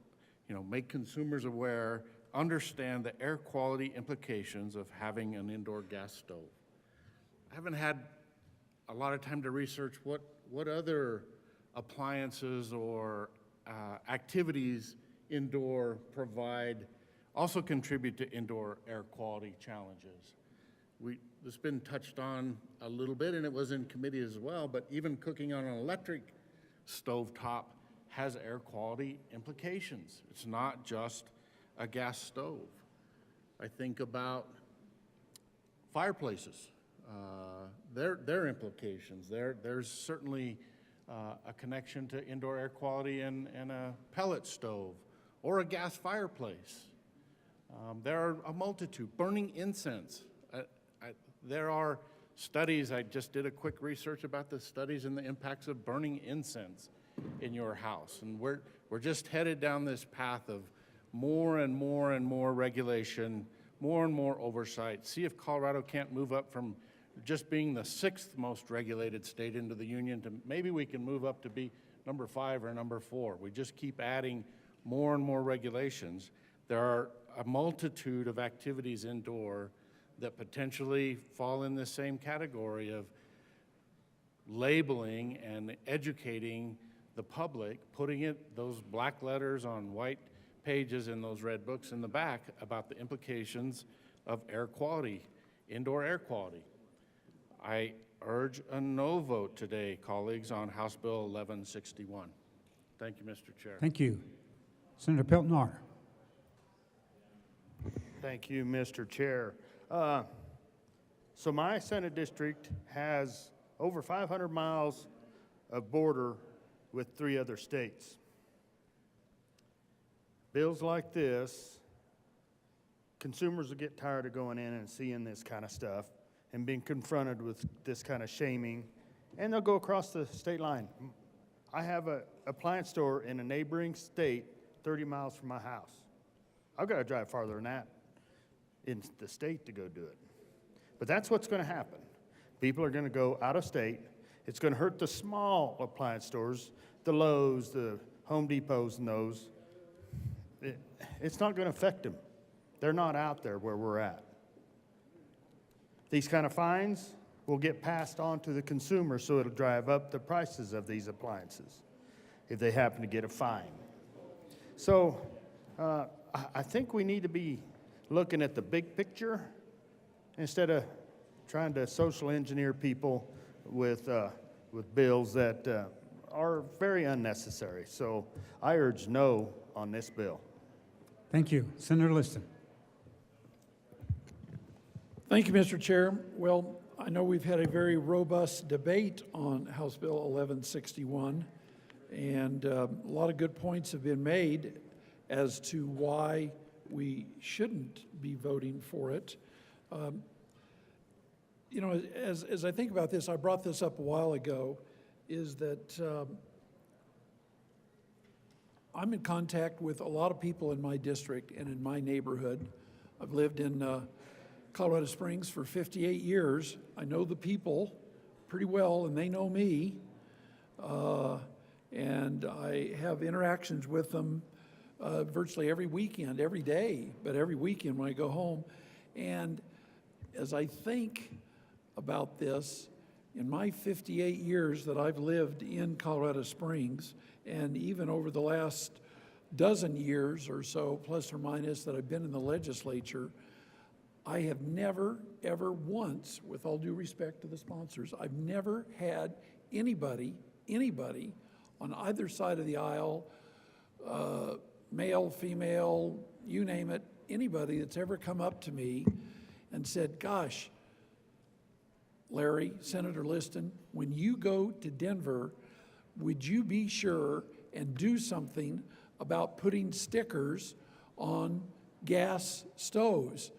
make consumers aware, understand the air quality implications of having an indoor gas stove. I haven't had a lot of time to research what other appliances or activities indoor provide, also contribute to indoor air quality challenges. It's been touched on a little bit, and it was in committee as well, but even cooking on an electric stovetop has air quality implications. It's not just a gas stove. I think about fireplaces, their implications. There's certainly a connection to indoor air quality in a pellet stove or a gas fireplace. There are a multitude. Burning incense. There are studies, I just did a quick research about the studies and the impacts of burning incense in your house. And we're just headed down this path of more and more and more regulation, more and more oversight. See if Colorado can't move up from just being the 6th most regulated state into the union to maybe we can move up to be number 5 or number 4. We just keep adding more and more regulations. There are a multitude of activities indoor that potentially fall in the same category of labeling and educating the public, putting those black letters on white pages in those red books in the back about the implications of air quality, indoor air quality. I urge a no vote today, colleagues, on House Bill 1161. Thank you, Mr. Chair. Thank you. Senator Peltonar. Thank you, Mr. Chair. So my Senate district has over 500 miles of border with 3 other states. Bills like this, consumers will get tired of going in and seeing this kind of stuff and being confronted with this kind of shaming, and they'll go across the state line. I have an appliance store in a neighboring state 30 miles from my house. I've got to drive farther than that in the state to go do it. But that's what's going to happen. People are going to go out of state. It's going to hurt the small appliance stores, the Lowe's, the Home Depots, and those. It's not going to affect them. They're not out there where we're at. These kind of fines will get passed on to the consumer, so it'll drive up the prices of these appliances if they happen to get a fine. So I think we need to be looking at the big picture instead of trying to social engineer people with bills that are very unnecessary. So I urge no on this bill. Thank you. Senator Liston. Thank you, Mr. Chair. Well, I know we've had a very robust debate on House Bill 1161, and a lot of good points have been made as to why we shouldn't be voting for it. As I think about this, I brought this up a while ago, is that I'm in contact with a lot of people in my district and in my neighborhood. I've lived in Colorado Springs for 58 years. I know the people pretty well, and they know me. And I have interactions with them virtually every weekend, every day, but every weekend when I go home. And as I think about this, in my 58 years that I've lived in Colorado Springs, and even over the last dozen years or so, plus or minus, that I've been in the legislature, I have never, ever once, with all due respect to the sponsors, I've never had anybody on either side of the aisle, male, female, you name it, anybody that's ever come up to me and said, gosh, Larry, Senator Liston, when you go to Denver, would you be sure and do something about putting stickers on gas stoves?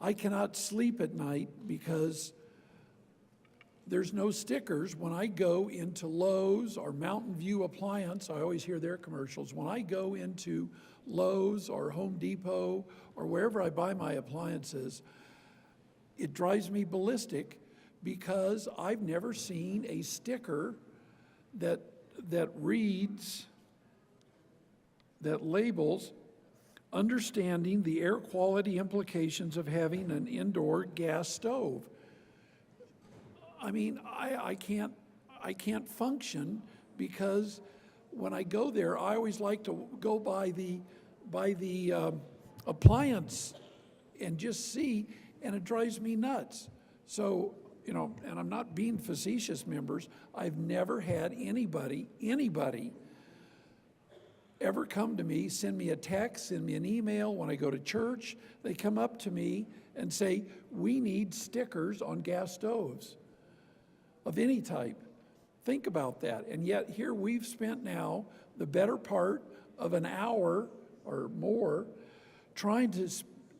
I cannot sleep at night because there's no stickers. When I go into Lowe's or Mountain View Appliance, I always hear their commercials. When I go into Lowe's or Home Depot or wherever I buy my appliances, it drives me ballistic because I've never seen a sticker that reads, that labels, understanding the air quality implications of having an indoor gas stove. I mean, I can't function because when I go there, I always like to go by the appliance and just see, and it drives me nuts. So, you know, and I'm not being facetious, members, I've never had anybody ever come to me, send me a text, send me an email when I go to church. They come up to me and say, we need stickers on gas stoves of any type. Think about that. And yet here we've spent now the better part of an hour or more trying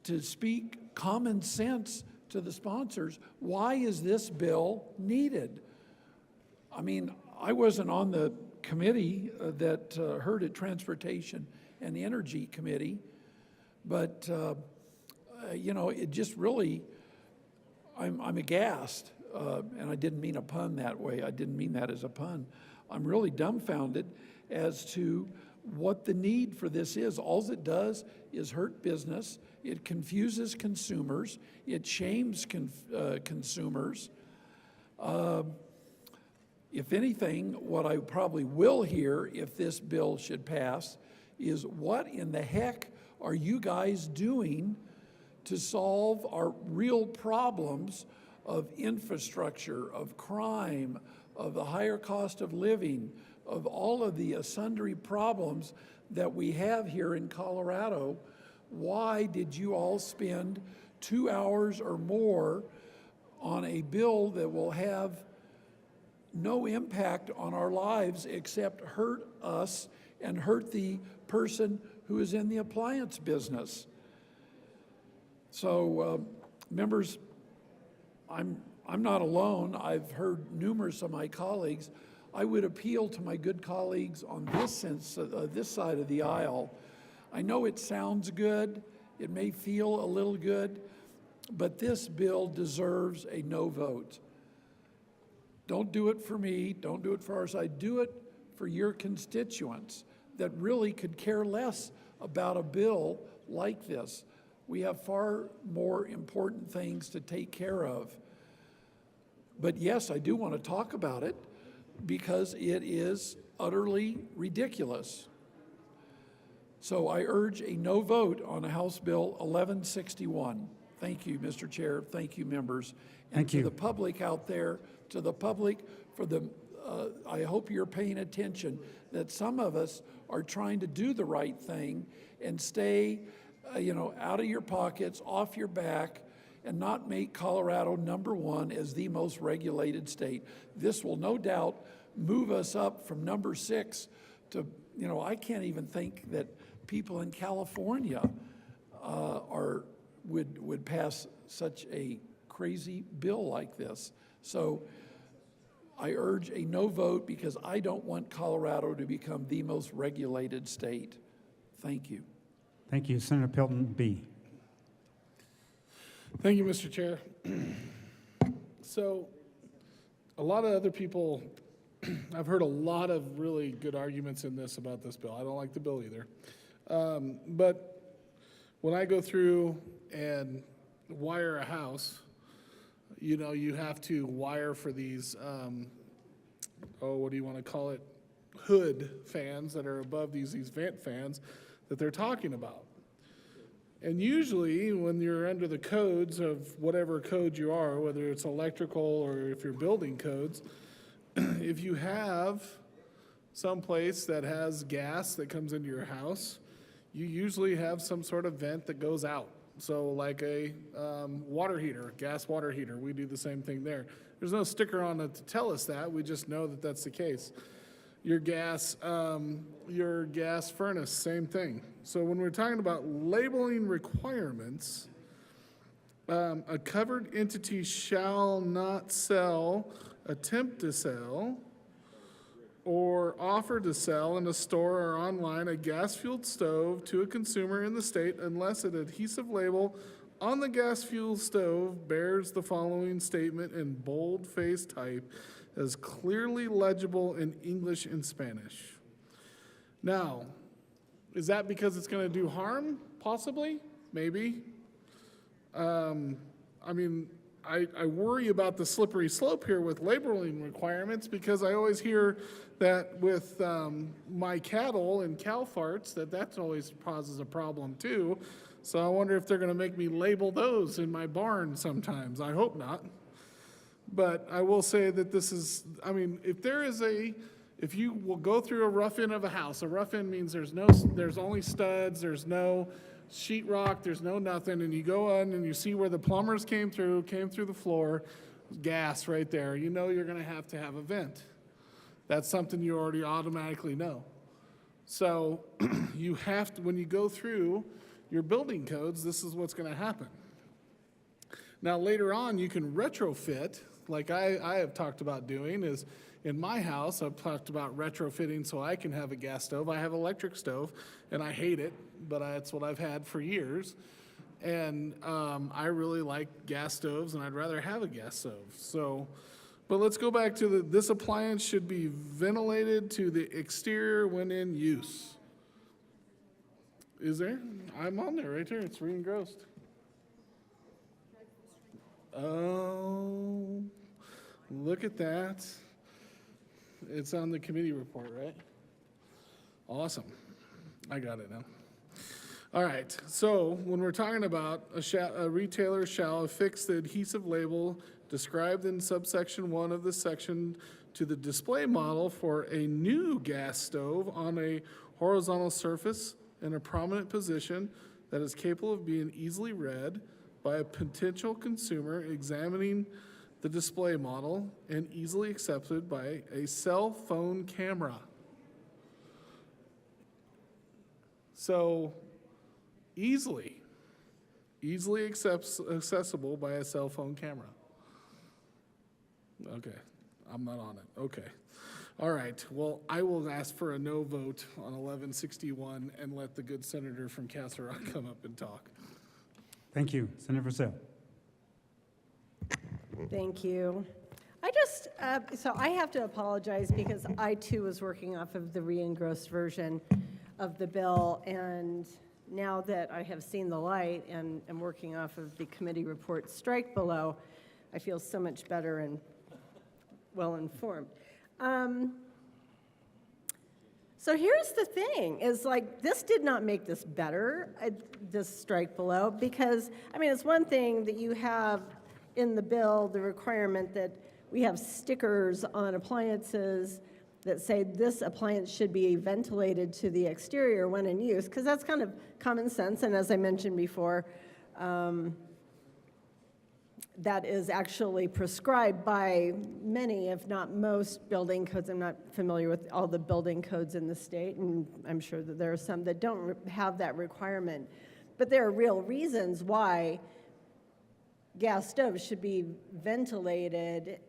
to speak common sense to the sponsors. Why is this bill needed? I mean, I wasn't on the committee that heard at Transportation and Energy Committee, but you know, it just really, I'm aghast, and I didn't mean a pun that way. I didn't mean that as a pun. I'm really dumbfounded as to what the need for this is. All it does is hurt business. It confuses consumers. It shames consumers. If anything, what I probably will hear if this bill should pass is, what in the heck are you guys doing to solve our real problems of infrastructure, of crime, of the higher cost of living, of all of the sundry problems that we have here in Colorado? Why did you all spend 2 hours or more on a bill that will have no impact on our lives except hurt us and hurt the person who is in the appliance business? So, members, I'm not alone. I've heard numerous of my colleagues. I would appeal to my good colleagues on this side of the aisle. I know it sounds good. It may feel a little good, but this bill deserves a no vote. Don't do it for me. Don't do it for our side. Do it for your constituents that really could care less about a bill like this. We have far more important things to take care of. But yes, I do want to talk about it because it is utterly ridiculous. So I urge a no vote on House Bill 1161. Thank you, Mr. Chair. Thank you, members. And Thank you. to the public out there, to the public, I hope you're paying attention that some of us are trying to do the right thing and stay, out of your pockets, off your back, and not make Colorado #1 as the most regulated state. This will no doubt move us up from #6 to, I can't even think that people in California would pass such a crazy bill like this. So I urge a no vote because I don't want Colorado to become the most regulated state. Thank you. Thank you. Senator Pelton B. Thank you, Mr. Chair. So, a lot of other people, I've heard a lot of really good arguments in this about this bill. I don't like the bill either. But when I go through and wire a house, you have to wire for these, what do you want to call it? Hood fans that are above these vent fans that they're talking about. And usually, when you're under the codes of whatever code you are, whether it's electrical or if you're building codes, if you have some place that has gas that comes into your house, you usually have some sort of vent that goes out. So like a water heater, gas water heater, we do the same thing there. There's no sticker on it to tell us that, we just know that that's the case. Your gas furnace, same thing. So when we're talking about labeling requirements, a covered entity shall not sell, attempt to sell, or offer to sell in a store or online a gas-fueled stove to a consumer in the state unless an adhesive label on the gas-fueled stove bears the following statement in bold-faced type as clearly legible in English and Spanish. Now, is that because it's going to do harm? Possibly, maybe. I mean, I worry about the slippery slope here with labeling requirements because I always hear that with my cattle and cow farts that always causes a problem too. So I wonder if they're going to make me label those in my barn sometimes. I hope not. But I will say that this is, I mean, if you will go through a rough end of a house, a rough end means there's only studs, there's no sheetrock, there's no nothing, and you go on and you see where the plumbers came through the floor, gas right there, you know you're going to have a vent. That's something you already automatically know. So you have to, when you go through your building codes, this is what's going to happen. Now later on you can retrofit, like I have talked about doing, is in my house I've talked about retrofitting so I can have a gas stove. I have an electric stove and I hate it, but that's what I've had for years. And I really like gas stoves and I'd rather have a gas stove. So, but let's go back to this appliance should be ventilated to the exterior when in use. Is there? I'm on there right there, it's re-engrossed. Oh, look at that. It's on the committee report, right? Awesome. I got it now. All right, so when we're talking about a retailer shall affix the adhesive label described in subsection 1 of this section to the display model for a new gas stove on a horizontal surface in a prominent position that is capable of being easily read by a potential consumer examining the display model and easily accepted by a cell phone camera. So easily accessible by a cell phone camera. Okay, I'm not on it. Okay. All right, well, I will ask for a no vote on 1161 and let the good senator from Castle Rock come up and talk. Thank you. Senator Purcell. Thank you. So I have to apologize because I too was working off of the re-engrossed version of the bill, and now that I have seen the light and am working off of the committee report strike below, I feel so much better and well-informed. So here's the thing, is like, this did not make this better, this strike below, because, I mean, it's one thing that you have in the bill the requirement that we have stickers on appliances that say this appliance should be ventilated to the exterior when in use, because that's kind of common sense, and as I mentioned before, that is actually prescribed by many, if not most, building codes. I'm not familiar with all the building codes in the state, and I'm sure that there are some that don't have that requirement. But there are real reasons why gas stoves should be ventilated.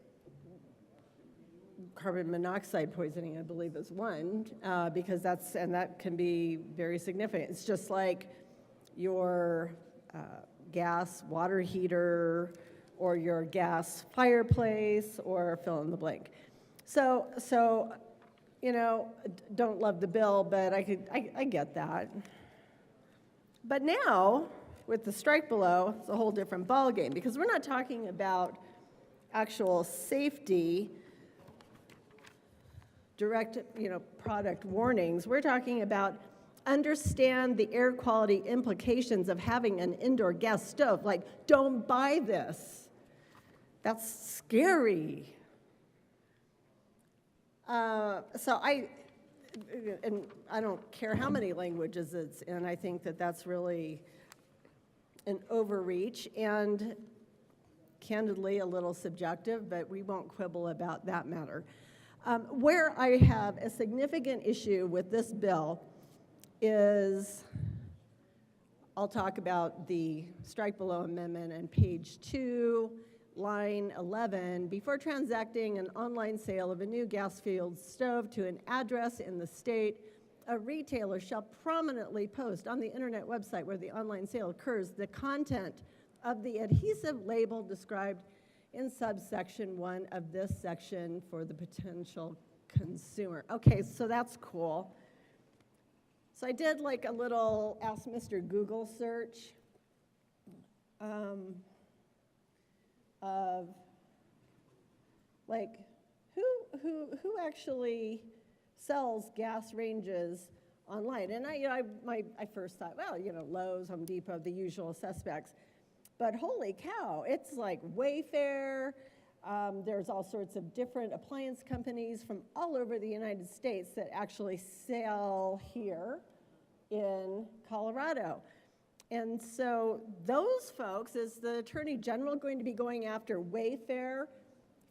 Carbon monoxide poisoning, I believe, is one, because that can be very significant. It's just like your gas water heater or your gas fireplace or fill in the blank. So you know, don't love the bill, but I get that. But now, with the strike below, it's a whole different ballgame, because we're not talking about actual safety, direct, product warnings. We're talking about understand the air quality implications of having an indoor gas stove. Like, don't buy this. That's scary. So I don't care how many languages it's in. I think that that's really an overreach and candidly a little subjective, but we won't quibble about that matter. Where I have a significant issue with this bill is, I'll talk about the strike below amendment on page 2, line 11. Before transacting an online sale of a new gas-fueled stove to an address in the state, a retailer shall prominently post on the internet website where the online sale occurs the content of the adhesive label described in subsection 1 of this section for the potential consumer. Okay, so that's cool. So I did like a little Ask Mr. Google search of like who actually sells gas ranges online. And I first thought, well, you know, Lowe's, Home Depot, the usual suspects. But holy cow, it's like Wayfair. There's all sorts of different appliance companies from all over the United States that actually sell here in Colorado. And so those folks, is the Attorney General going to be going after Wayfair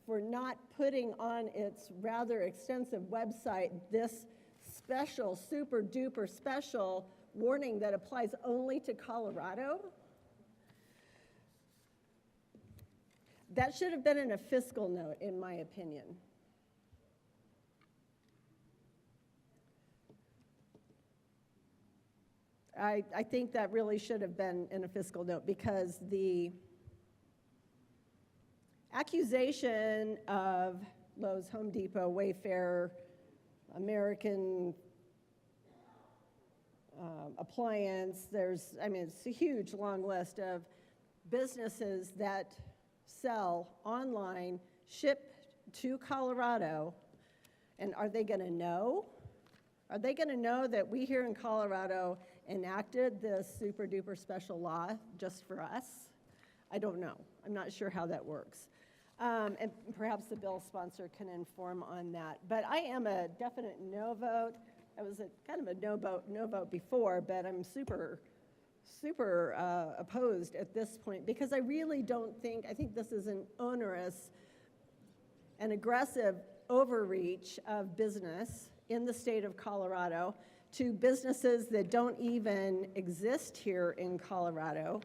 for not putting on its rather extensive website this special, super duper special warning that applies only to Colorado? That should have been in a fiscal note, in my opinion. I think that really should have been in a fiscal note, because the accusation of Lowe's, Home Depot, Wayfair, American Appliance, it's a huge long list of businesses that sell online, ship to Colorado, and are they going to know? Are they going to know that we here in Colorado enacted this super duper special law just for us? I don't know. I'm not sure how that works. And perhaps the bill sponsor can inform on that. But I am a definite no vote. I was kind of a no vote before, but I'm super opposed at this point, because I really don't think, I think this is an onerous and aggressive overreach of business in the state of Colorado to businesses that don't even exist here in Colorado.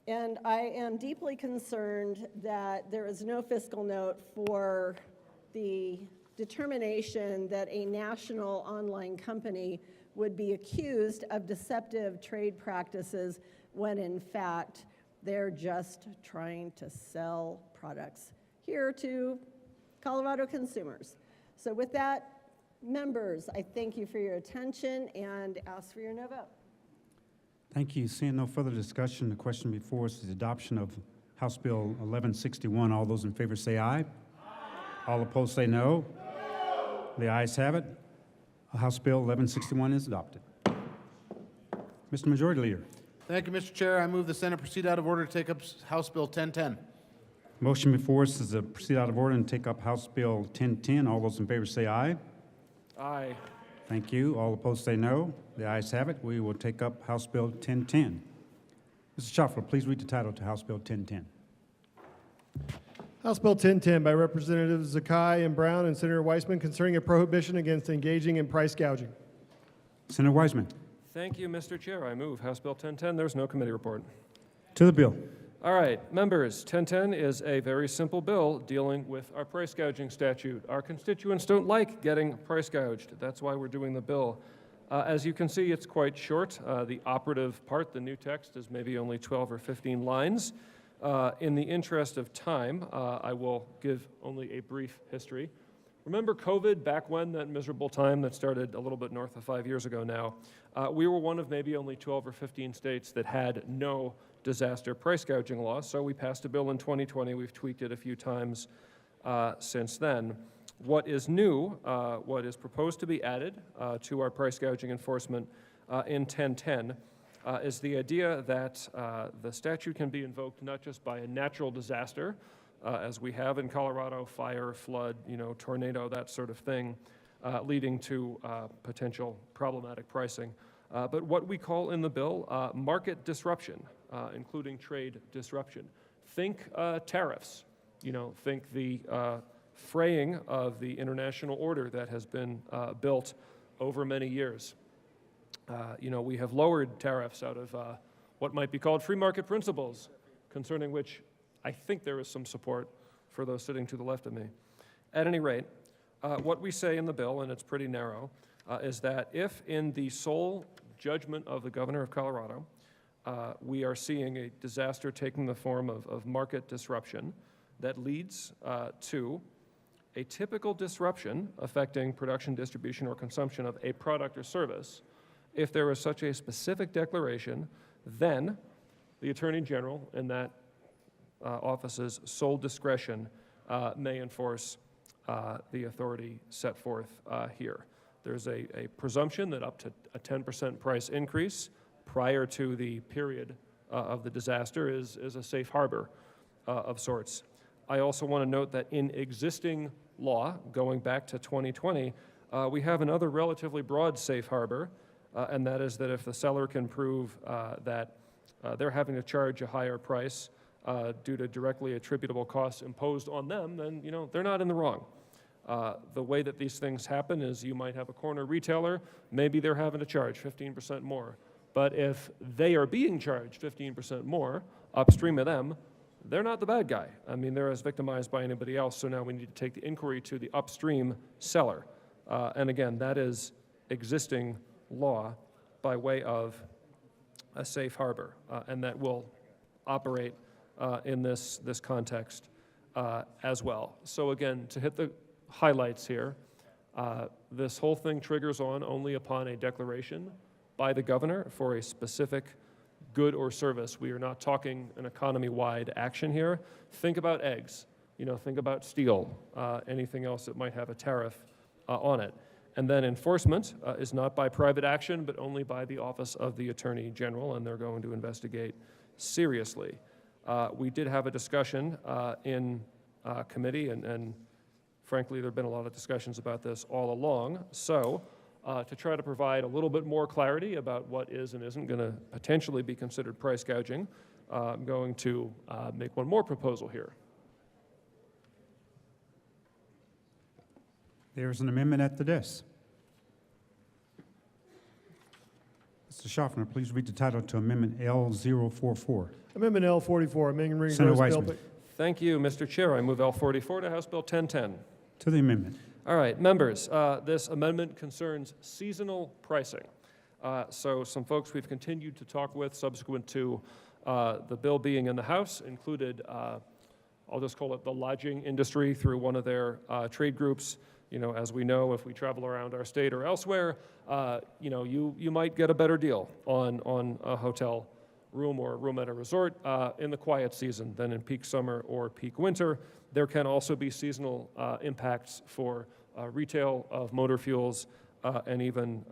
And I am deeply concerned that there is no fiscal note for the determination that a national online company would be accused of deceptive trade practices when in fact they're just trying to sell products here to Colorado consumers. So with that, members, I thank you for your attention and ask for your no vote. Thank you. Seeing no further discussion, the question before us is the adoption of House Bill 1161. All those in favor say aye. Aye. All opposed say no. No. The ayes have it. House Bill 1161 is adopted. Mr. Majority Leader. Thank you, Mr. Chair. I move the Senate proceed out of order to take up House Bill 1010. Motion before us is to proceed out of order and take up House Bill 1010. All those in favor say aye. Aye. Thank you. All opposed say no. The ayes have it. We will take up House Bill 1010. Mr. Schaffler, please read the title to House Bill 1010. House Bill 1010 by Representatives Zakai and Brown and Senator Weissman concerning a prohibition against engaging in price gouging. Senator Weissman. Thank you, Mr. Chair. I move House Bill 1010. There's no committee report. To the bill. All right, members, 1010 is a very simple bill dealing with our price gouging statute. Our constituents don't like getting price gouged. That's why we're doing the bill. As you can see, it's quite short. The operative part, the new text, is maybe only 12 or 15 lines. In the interest of time, I will give only a brief history. Remember COVID back when, that miserable time that started a little bit north of 5 years ago now? We were one of maybe only 12 or 15 states that had no disaster price gouging law, so we passed a bill in 2020. We've tweaked it a few times since then. What is new, what is proposed to be added to our price gouging enforcement in 1010 is the idea that the statute can be invoked not just by a natural disaster, as we have in Colorado, fire, flood, tornado, that sort of thing, leading to potential problematic pricing, but what we call in the bill market disruption, including trade disruption. Think tariffs, think the fraying of the international order that has been built over many years. We have lowered tariffs out of what might be called free market principles, concerning which I think there is some support for those sitting to the left of me. At any rate, what we say in the bill, and it's pretty narrow, is that if in the sole judgment of the governor of Colorado, we are seeing a disaster taking the form of market disruption that leads to a typical disruption affecting production, distribution, or consumption of a product or service, if there is such a specific declaration, then the Attorney General in that office's sole discretion may enforce the authority set forth here. There's a presumption that up to a 10% price increase prior to the period of the disaster is a safe harbor of sorts. I also want to note that in existing law, going back to 2020, we have another relatively broad safe harbor, and that is that if the seller can prove that they're having to charge a higher price due to directly attributable costs imposed on them, then they're not in the wrong. The way that these things happen is you might have a corner retailer, maybe they're having to charge 15% more. But if they are being charged 15% more upstream of them, they're not the bad guy. I mean, they're as victimized by anybody else, so now we need to take the inquiry to the upstream seller. And again, that is existing law by way of a safe harbor, and that will operate in this context as well. So again, to hit the highlights here, this whole thing triggers on only upon a declaration by the governor for a specific good or service. We are not talking an economy-wide action here. Think about eggs, think about steel, anything else that might have a tariff on it. And then enforcement is not by private action, but only by the Office of the Attorney General, and they're going to investigate seriously. We did have a discussion in committee, and frankly, there have been a lot of discussions about this all along. So to try to provide a little bit more clarity about what is and isn't going to potentially be considered price gouging, I'm going to make one more proposal here. There's an amendment at the desk. Mr. Schaffner, please read the title to Amendment L044. Amendment L44, amending Ring Senator Bill. Weissman. Thank you, Mr. Chair. I move L44 to House Bill 1010. To the amendment. All right, members, this amendment concerns seasonal pricing. So some folks we've continued to talk with subsequent to the bill being in the House included, I'll just call it the lodging industry through one of their trade groups. As we know, if we travel around our state or elsewhere, you might get a better deal on a hotel room or a room at a resort in the quiet season than in peak summer or peak winter. There can also be seasonal impacts for retail of motor fuels and even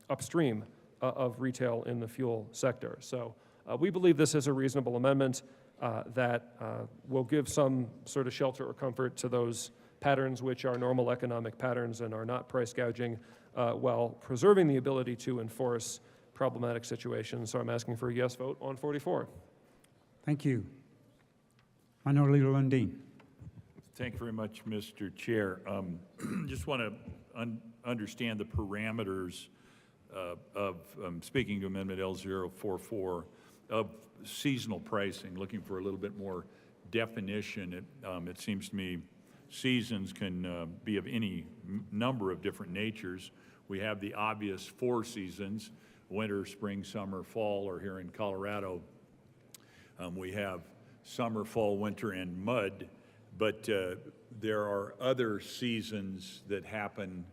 upstream of retail in the fuel sector. So we believe this is a reasonable amendment that will give some sort of shelter or comfort to those patterns which are normal economic patterns and are not price gouging while preserving the ability to enforce problematic situations. So I'm asking for a yes vote on 44. Thank you. Minority Leader Lundin. Thank you very much, Mr. Chair. Just want to understand the parameters of, speaking to Amendment L044, of seasonal pricing, looking for a little bit more definition. It seems to me seasons can be of any number of different natures. We have the obvious four seasons: winter, spring, summer, fall, or here in Colorado, we have summer, fall, winter, and mud. But there are other seasons that happen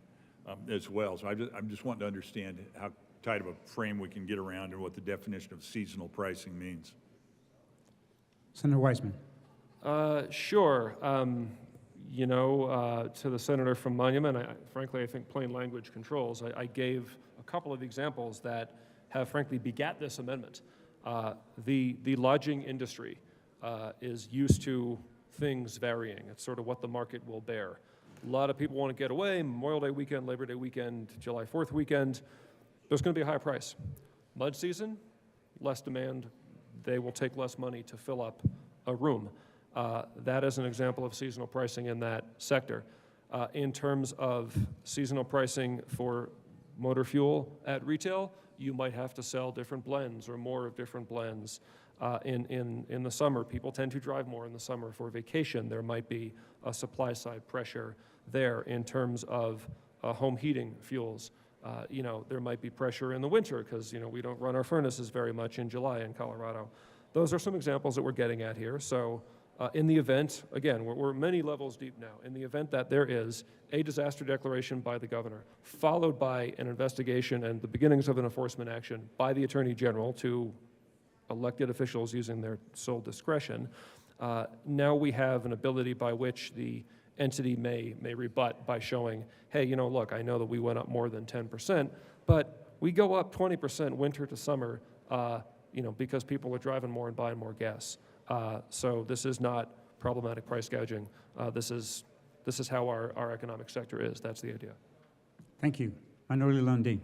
as well. So I'm just wanting to understand how tight of a frame we can get around and what the definition of seasonal pricing means. Senator Weissman. Sure. To the senator from Monument, frankly, I think plain language controls. I gave a couple of examples that have frankly begat this amendment. The lodging industry is used to things varying. It's sort of what the market will bear. A lot of people want to get away, Memorial Day weekend, Labor Day weekend, July 4th weekend. There's going to be a higher price. Mud season, less demand. They will take less money to fill up a room. That is an example of seasonal pricing in that sector. In terms of seasonal pricing for motor fuel at retail, you might have to sell different blends or more of different blends. In the summer, people tend to drive more in the summer for vacation. There might be a supply side pressure there. In terms of home heating fuels, there might be pressure in the winter because, we don't run our furnaces very much in July in Colorado. Those are some examples that we're getting at here. So in the event, again, we're many levels deep now, in the event that there is a disaster declaration by the governor, followed by an investigation and the beginnings of an enforcement action by the Attorney General to elected officials using their sole discretion, now we have an ability by which the entity may rebut by showing, hey, look, I know that we went up more than 10%, but we go up 20% winter to summer, because people are driving more and buying more gas. So this is not problematic price gouging. This is how our economic sector is. That's the idea. Thank you. Minority Lundin.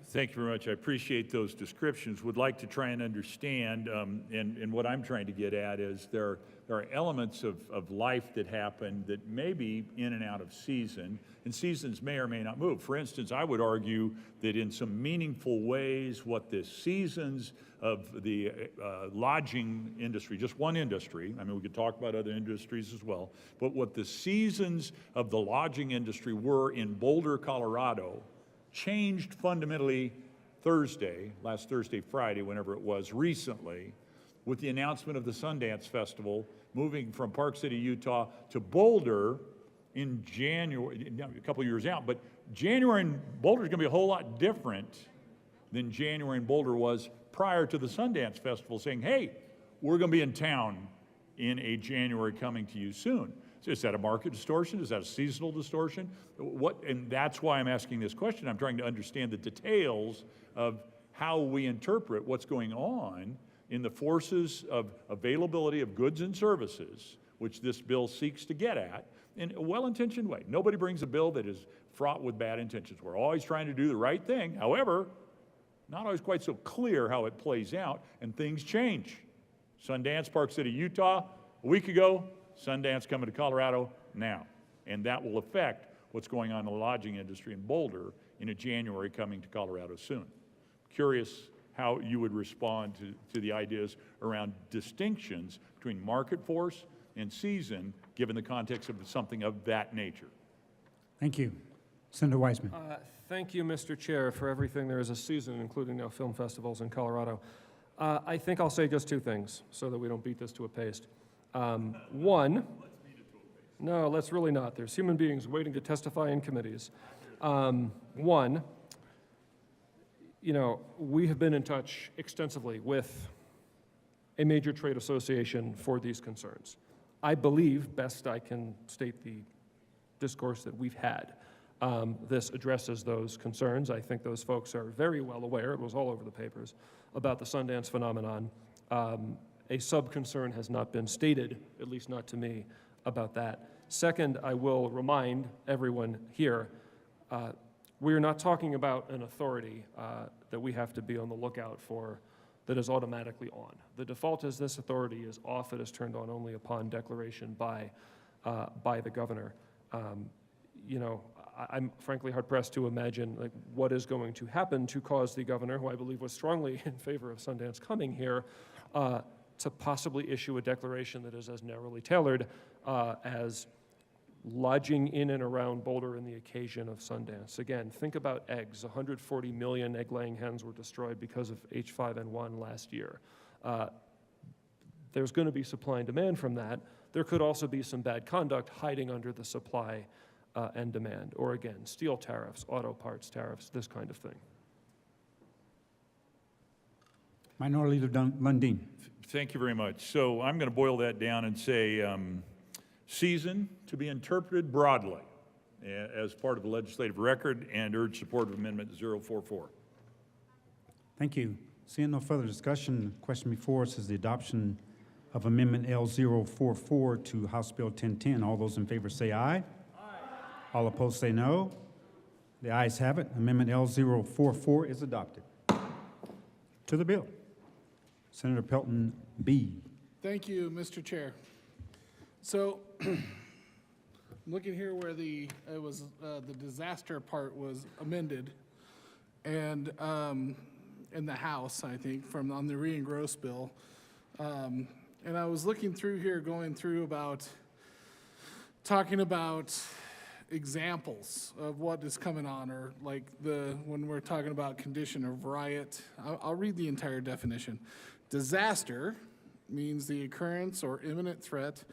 Thank you very much. I appreciate those descriptions. Would like to try and understand, and what I'm trying to get at is there are elements of life that happen that may be in and out of season, and seasons may or may not move. For instance, I would argue that in some meaningful ways, what the seasons of the lodging industry, just one industry, I mean, we could talk about other industries as well, but what the seasons of the lodging industry were in Boulder, Colorado, changed fundamentally last Thursday, Friday, whenever it was recently, with the announcement of the Sundance Festival moving from Park City, Utah to Boulder in January, a couple years out. But January in Boulder is going to be a whole lot different than January in Boulder was prior to the Sundance Festival saying, hey, we're going to be in town in a January coming to you soon. So is that a market distortion? Is that a seasonal distortion? And that's why I'm asking this question. I'm trying to understand the details of how we interpret what's going on in the forces of availability of goods and services, which this bill seeks to get at, in a well-intentioned way. Nobody brings a bill that is fraught with bad intentions. We're always trying to do the right thing. However, not always quite so clear how it plays out, and things change. Sundance, Park City, Utah, a week ago, Sundance coming to Colorado now. And that will affect what's going on in the lodging industry in Boulder in a January coming to Colorado soon. Curious how you would respond to the ideas around distinctions between market force and season, given the context of something of that nature. Thank you. Senator Weisman. Thank you, Mr. Chair, for everything. There is a season, including now film festivals in Colorado. I think I'll say just two things so that we don't beat this to a paste. One, no, let's really not. There's human beings waiting to testify in committees. One, we have been in touch extensively with a major trade association for these concerns. I believe, best I can state the discourse that we've had, this addresses those concerns. I think those folks are very well aware, it was all over the papers, about the Sundance phenomenon. A sub-concern has not been stated, at least not to me, about that. Second, I will remind everyone here, we are not talking about an authority that we have to be on the lookout for that is automatically on. The default is this authority is off. It is turned on only upon declaration by the governor. I'm frankly hard-pressed to imagine what is going to happen to cause the governor, who I believe was strongly in favor of Sundance coming here, to possibly issue a declaration that is as narrowly tailored as lodging in and around Boulder in the occasion of Sundance. Again, think about eggs. 140 million egg-laying hens were destroyed because of H5N1 last year. There's going to be supply and demand from that. There could also be some bad conduct hiding under the supply and demand, or again, steel tariffs, auto parts tariffs, this kind of thing. Minority Leader Lundin. Thank you very much. So I'm going to boil that down and say season to be interpreted broadly as part of the legislative record, and urge support of Amendment 044. Thank you. Seeing no further discussion, the question before us is the adoption of Amendment L044 to House Bill 1010. All those in favor say aye. Aye. All opposed say no. The ayes have it. Amendment L044 is adopted. To the bill. Senator Pelton B. Thank you, Mr. Chair. So, I'm looking here where the disaster part was amended, and in the House, I think, on the re-engross bill. And I was looking through here, going through talking about examples of what is coming on, or like when we're talking about condition of riot. I'll read the entire definition. Disaster means the occurrence or imminent threat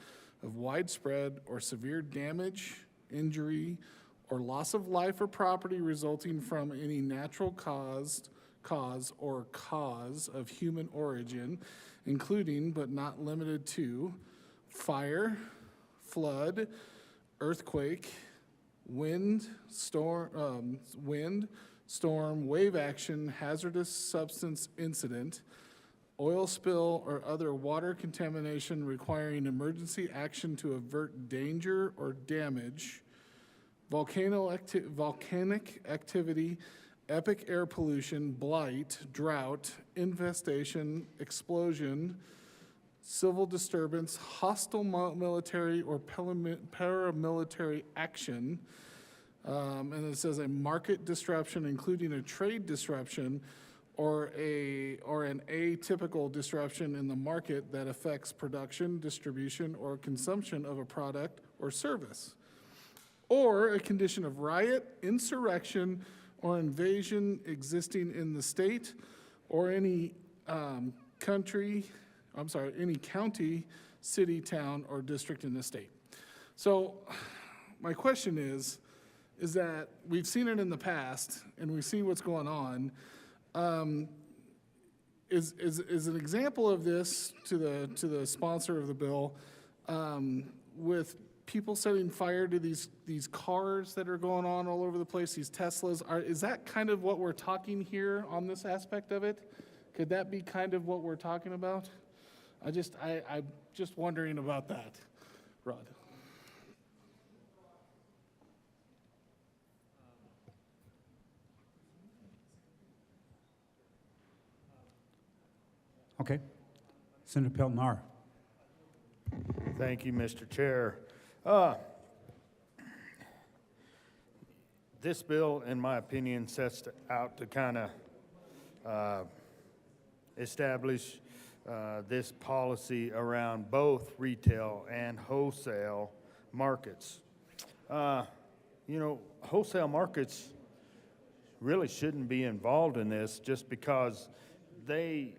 of widespread or severe damage, injury, or loss of life or property resulting from any natural cause or cause of human origin, including but not limited to fire, flood, earthquake, wind, storm, wave action, hazardous substance incident, oil spill, or other water contamination requiring emergency action to avert danger or damage, volcanic activity, epic air pollution, blight, drought, infestation, explosion, civil disturbance, hostile military or paramilitary action, and it says a market disruption, including a trade disruption, or an atypical disruption in the market that affects production, distribution, or consumption of a product or service, or a condition of riot, insurrection, or invasion existing in the state or any county, city, town, or district in the state. So my question is that we've seen it in the past and we see what's going on. Is an example of this to the sponsor of the bill, with people setting fire to these cars that are going on all over the place, these Teslas, is that kind of what we're talking here on this aspect of it? Could that be kind of what we're talking about? I'm just wondering about that, Rod. Okay. Senator Pelton R. Thank you, Mr. Chair. This bill, in my opinion, sets out to kind of establish this policy around both retail and wholesale markets. Wholesale markets really shouldn't be involved in this just because they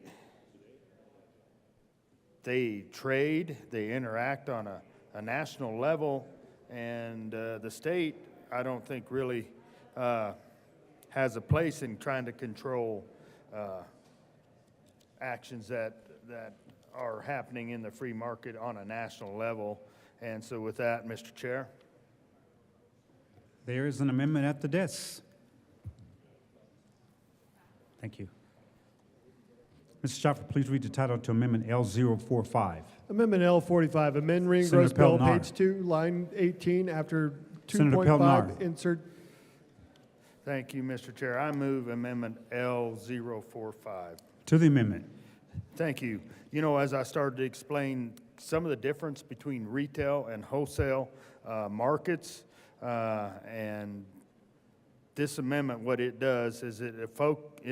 trade, they interact on a national level, and the state, I don't think, really has a place in trying to control actions that are happening in the free market on a national level. And so with that, Mr. Chair. There is an amendment at the desk. Thank you. Mr. Schaffer, please read the title to Amendment L045. Amendment L45, amend re-engross Senator bill, Pelton R. page 2, line 18, after Senator Pelton R. 2.5, insert. Thank you, Mr. Chair. I move Amendment L045. To the amendment. Thank you. As I started to explain some of the difference between retail and wholesale markets, and this amendment, what it does is it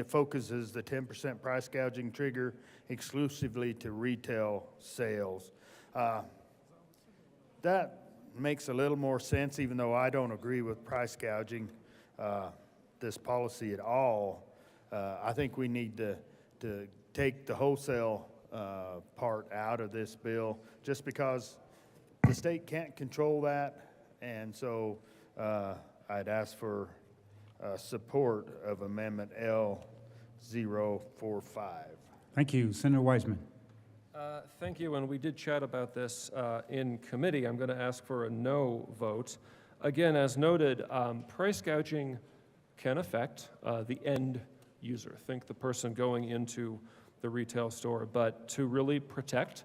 focuses the 10% price gouging trigger exclusively to retail sales. That makes a little more sense, even though I don't agree with price gouging this policy at all. I think we need to take the wholesale part out of this bill, just because the state can't control that, and so I'd ask for support of Amendment L045. Thank you. Senator Wiseman. Thank you, and we did chat about this in committee. I'm going to ask for a no vote. Again, as noted, price gouging can affect the end user. Think the person going into the retail store, but to really protect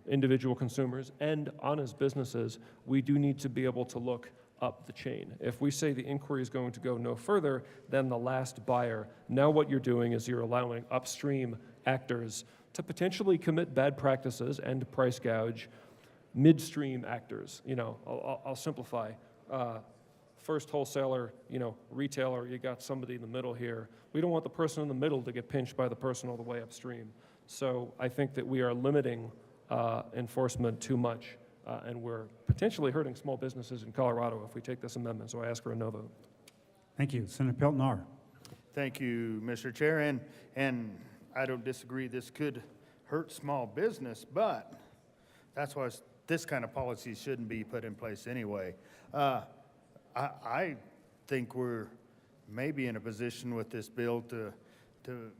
individual consumers and honest businesses, we do need to be able to look up the chain. If we say the inquiry is going to go no further than the last buyer, now what you're doing is you're allowing upstream actors to potentially commit bad practices and price gouge midstream actors. You know, I'll simplify. First wholesaler, you know, retailer, you got somebody in the middle here. We don't want the person in the middle to get pinched by the person all the way upstream. So I think that we are limiting enforcement too much, and we're potentially hurting small businesses in Colorado if we take this amendment. So I ask for a no vote. Thank you. Senator Pelton. Thank you, Mr. Chair, and I don't disagree. This could hurt small business, but that's why this kind of policy shouldn't be put in place anyway. I think we're maybe in a position with this bill to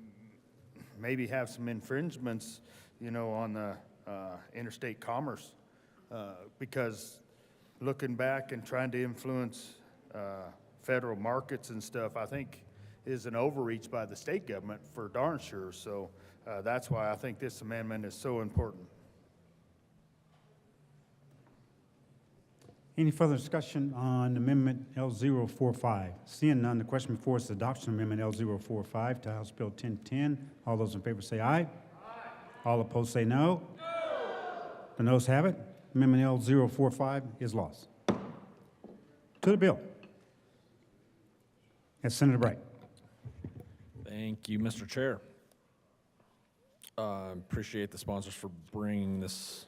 maybe have some infringements, you know, on the interstate commerce, because looking back and trying to influence federal markets and stuff, I think is an overreach by the state government for darn sure. So that's why I think this amendment is so important. Any further discussion on Amendment L045? Seeing none, the question before us is adoption of Amendment L045 to House Bill 1010. All those in favor say aye. Aye. All opposed say no. No. The noes have it. Amendment L045 is lost. To the bill. Yes, Senator Bright. Thank you, Mr. Chair. Appreciate the sponsors for bringing this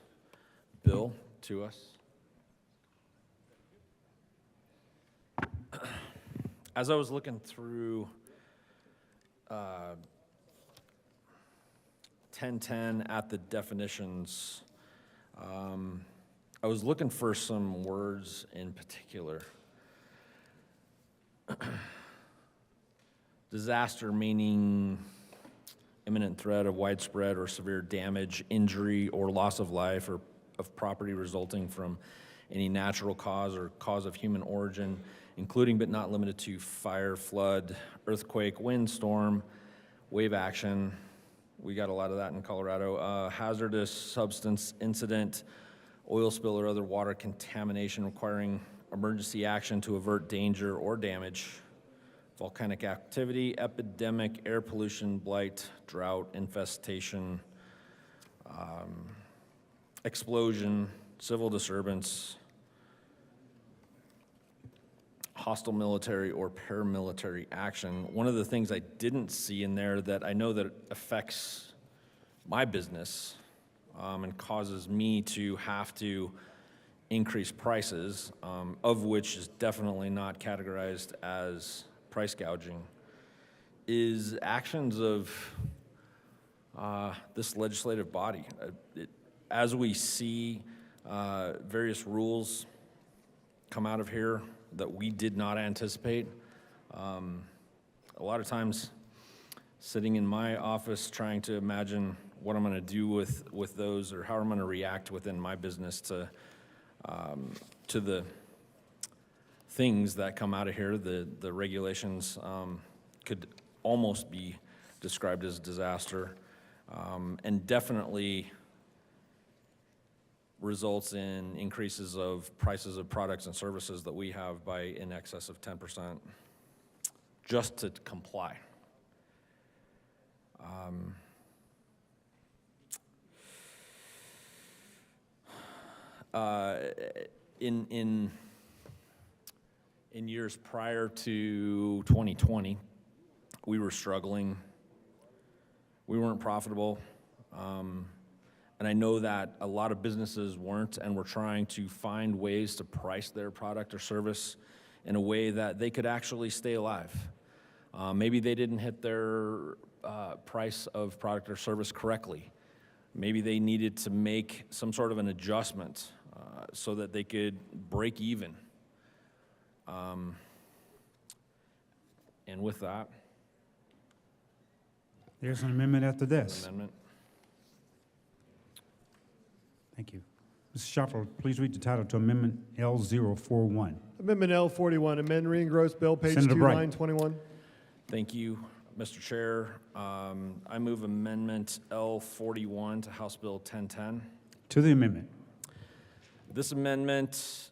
bill to us. As I was looking through 1010 at the definitions, I was looking for some words in particular. Disaster meaning imminent threat of widespread or severe damage, injury, or loss of life or of property resulting from any natural cause or cause of human origin, including but not limited to fire, flood, earthquake, windstorm, wave action. We got a lot of that in Colorado. Hazardous substance incident, oil spill or other water contamination requiring emergency action to avert danger or damage, volcanic activity, epidemic, air pollution, blight, drought, infestation, explosion, civil disturbance, hostile military or paramilitary action. One of the things I didn't see in there that I know that affects my business and causes me to have to increase prices, of which is definitely not categorized as price gouging, is actions of this legislative body. As we see various rules come out of here that we did not anticipate, a lot of times sitting in my office trying to imagine what I'm going to do with those or how I'm going to react within my business to the things that come out of here, the regulations could almost be described as disaster, and definitely results in increases of prices of products and services that we have by in excess of 10% just to comply. In years prior to 2020, we were struggling. We weren't profitable. And I know that a lot of businesses weren't and were trying to find ways to price their product or service in a way that they could actually stay alive. Maybe they didn't hit their price of product or service correctly. Maybe they needed to make some sort of an adjustment so that they could break even. And with that, there's an amendment after this. Amendment. Thank you. Mr. Schaffer, please read the title to Amendment L041. Amendment L41, amend re-engrossed bill, page Senator 2, Bright. line 21. Thank you, Mr. Chair. I move Amendment L41 to House Bill 1010. To the amendment. This amendment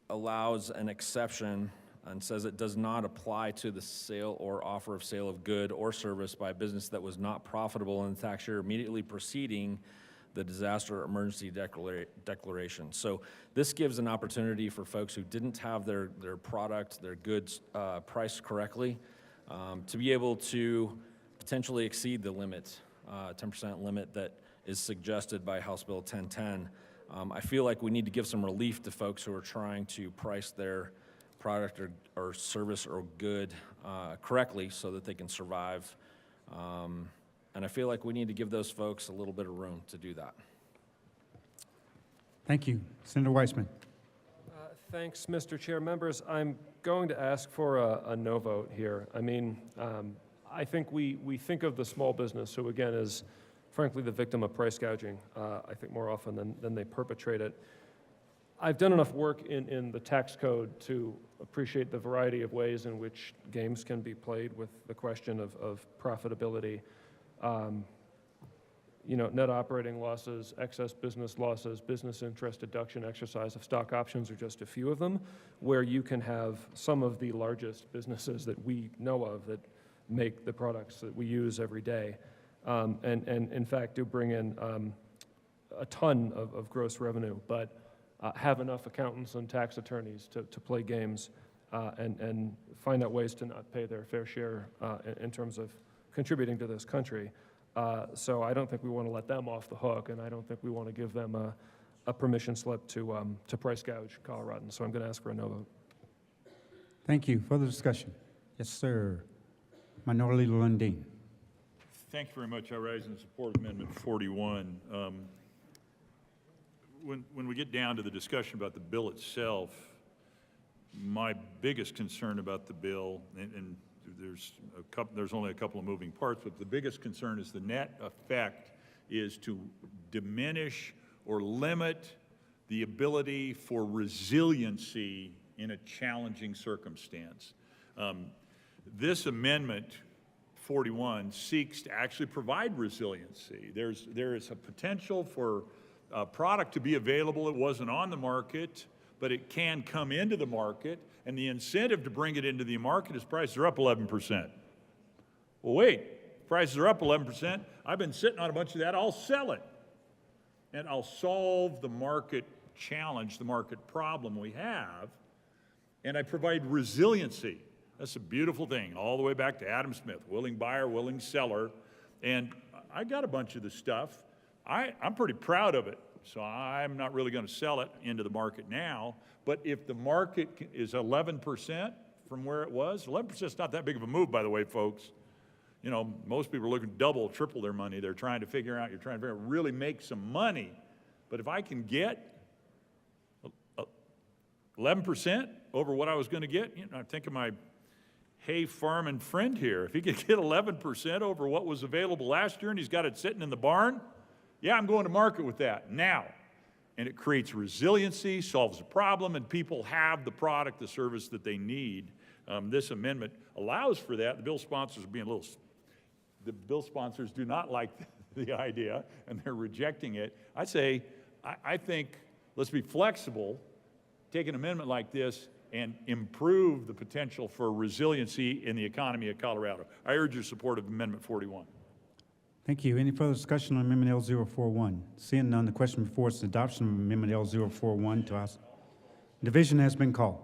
allows an exception and says it does not apply to the sale or offer of sale of good or service by a business that was not profitable in the tax year immediately preceding the disaster or emergency declaration. So this gives an opportunity for folks who didn't have their product, their goods priced correctly, to be able to potentially exceed the limit, 10% limit that is suggested by House Bill 1010. I feel like we need to give some relief to folks who are trying to price their product or service or good correctly so that they can survive. And I feel like we need to give those folks a little bit of room to do that. Thank you. Senator Weissman. Thanks, Mr. Chair. Members, I'm going to ask for a no vote here. I mean, I think we think of the small business, who again is frankly the victim of price gouging, I think more often than they perpetrate it. I've done enough work in the tax code to appreciate the variety of ways in which games can be played with the question of profitability. You know, net operating losses, excess business losses, business interest deduction, exercise of stock options are just a few of them, where you can have some of the largest businesses that we know of that make the products that we use every day, and in fact do bring in a ton of gross revenue, but have enough accountants and tax attorneys to play games and find out ways to not pay their fair share in terms of contributing to this country. So I don't think we want to let them off the hook, and I don't think we want to give them a permission slip to price gouge Coloradans. So I'm going to ask for a no vote. Thank you. Further discussion? Yes, sir. Minority Leader Lundin. Thank you very much. I rise in support of Amendment 41. When we get down to the discussion about the bill itself, my biggest concern about the bill, and there's only a couple of moving parts, but the biggest concern is the net effect is to diminish or limit the ability for resiliency in a challenging circumstance. This amendment 41 seeks to actually provide resiliency. There is a potential for a product to be available. It wasn't on the market, but it can come into the market, and the incentive to bring it into the market is prices are up 11%. Well, wait, prices are up 11%. I've been sitting on a bunch of that. I'll sell it, and I'll solve the market challenge, the market problem we have, and I provide resiliency. That's a beautiful thing, all the way back to Adam Smith, willing buyer, willing seller, and I got a bunch of the stuff. I'm pretty proud of it, so I'm not really going to sell it into the market now. But if the market is 11% from where it was, 11% is not that big of a move, by the way, folks. You know, most people are looking to double, triple their money. They're trying to figure out, really make some money. But if I can get 11% over what I was going to get, you know, I think of my hay farming friend here. If he could get 11% over what was available last year and he's got it sitting in the barn, yeah, I'm going to market with that now. And it creates resiliency, solves a problem, and people have the product, the service that they need. This amendment allows for that. The bill sponsors are being the bill sponsors do not like the idea, and they're rejecting it. I think let's be flexible, take an amendment like this, and improve the potential for resiliency in the economy of Colorado. I urge your support of Amendment 41. Thank you. Any further discussion on Amendment L041? Seeing none, the question before us is adoption of Amendment L041 to House. Division has been called.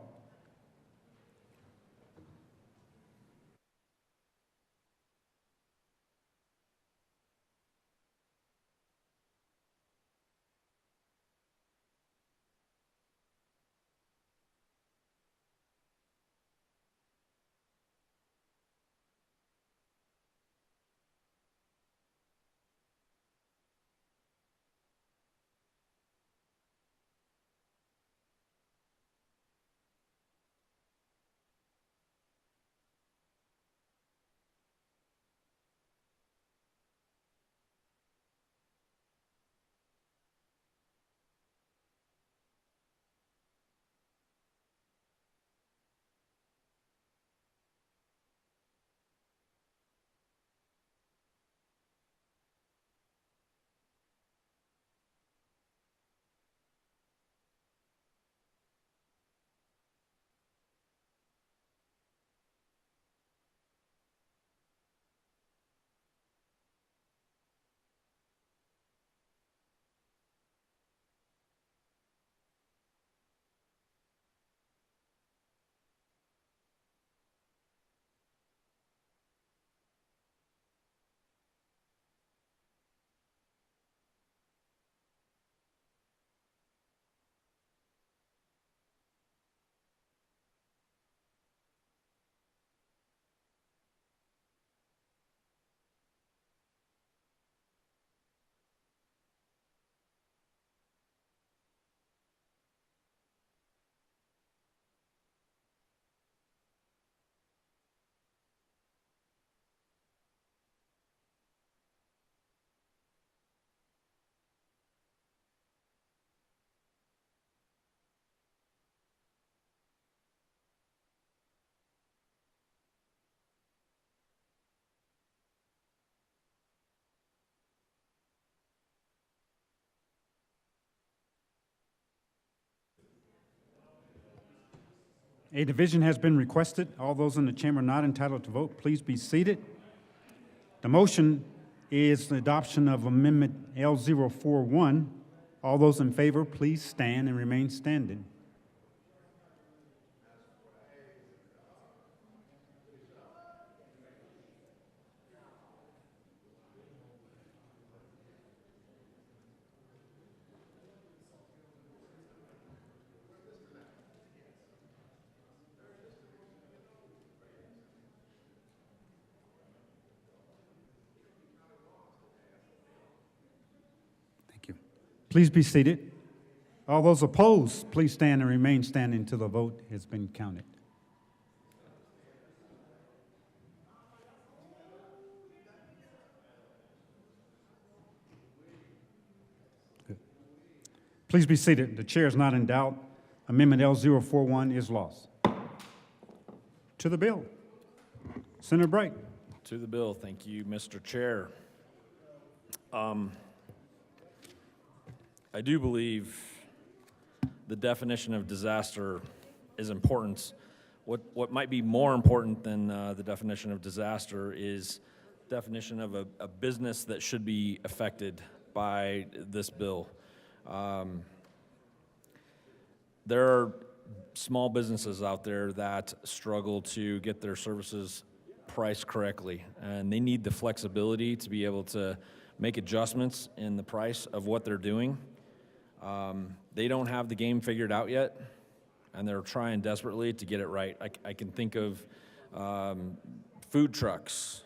A division has been requested. All those in the chamber not entitled to vote, please be seated. The motion is the adoption of Amendment L041. All those in favor, please stand and remain standing. Please be seated. All those opposed, please stand and remain standing until the vote has been counted. Good. Please be seated. The chair is not in doubt. Amendment L041 is lost. To the bill. Senator Bright. To the bill. Thank you, Mr. Chair. I do believe the definition of disaster is important. What might be more important than the definition of disaster is definition of a business that should be affected by this bill. There are small businesses out there that struggle to get their services priced correctly, and they need the flexibility to be able to make adjustments in the price of what they're doing. They don't have the game figured out yet, and they're trying desperately to get it right. I can think of food trucks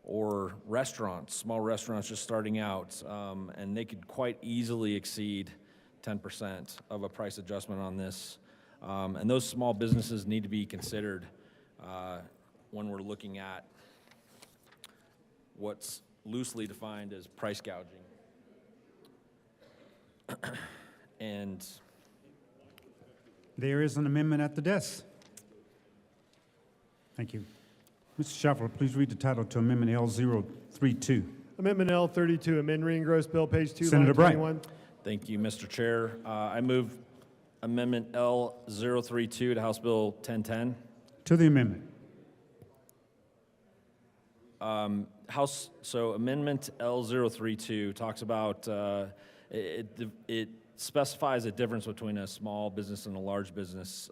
or restaurants, small restaurants just starting out, and they could quite easily exceed 10% of a price adjustment on this. And those small businesses need to be considered when we're looking at what's loosely defined as price gouging. And there is an amendment at the desk. Thank you. Mr. Schaffler, please read the title to Amendment L032. Amendment L32, amend re-engross bill, page 2, Senator line Bright. 21. Thank you, Mr. Chair. I move Amendment L032 to House Bill 1010. To the amendment. So Amendment L032 talks about, it specifies a difference between a small business and a large business.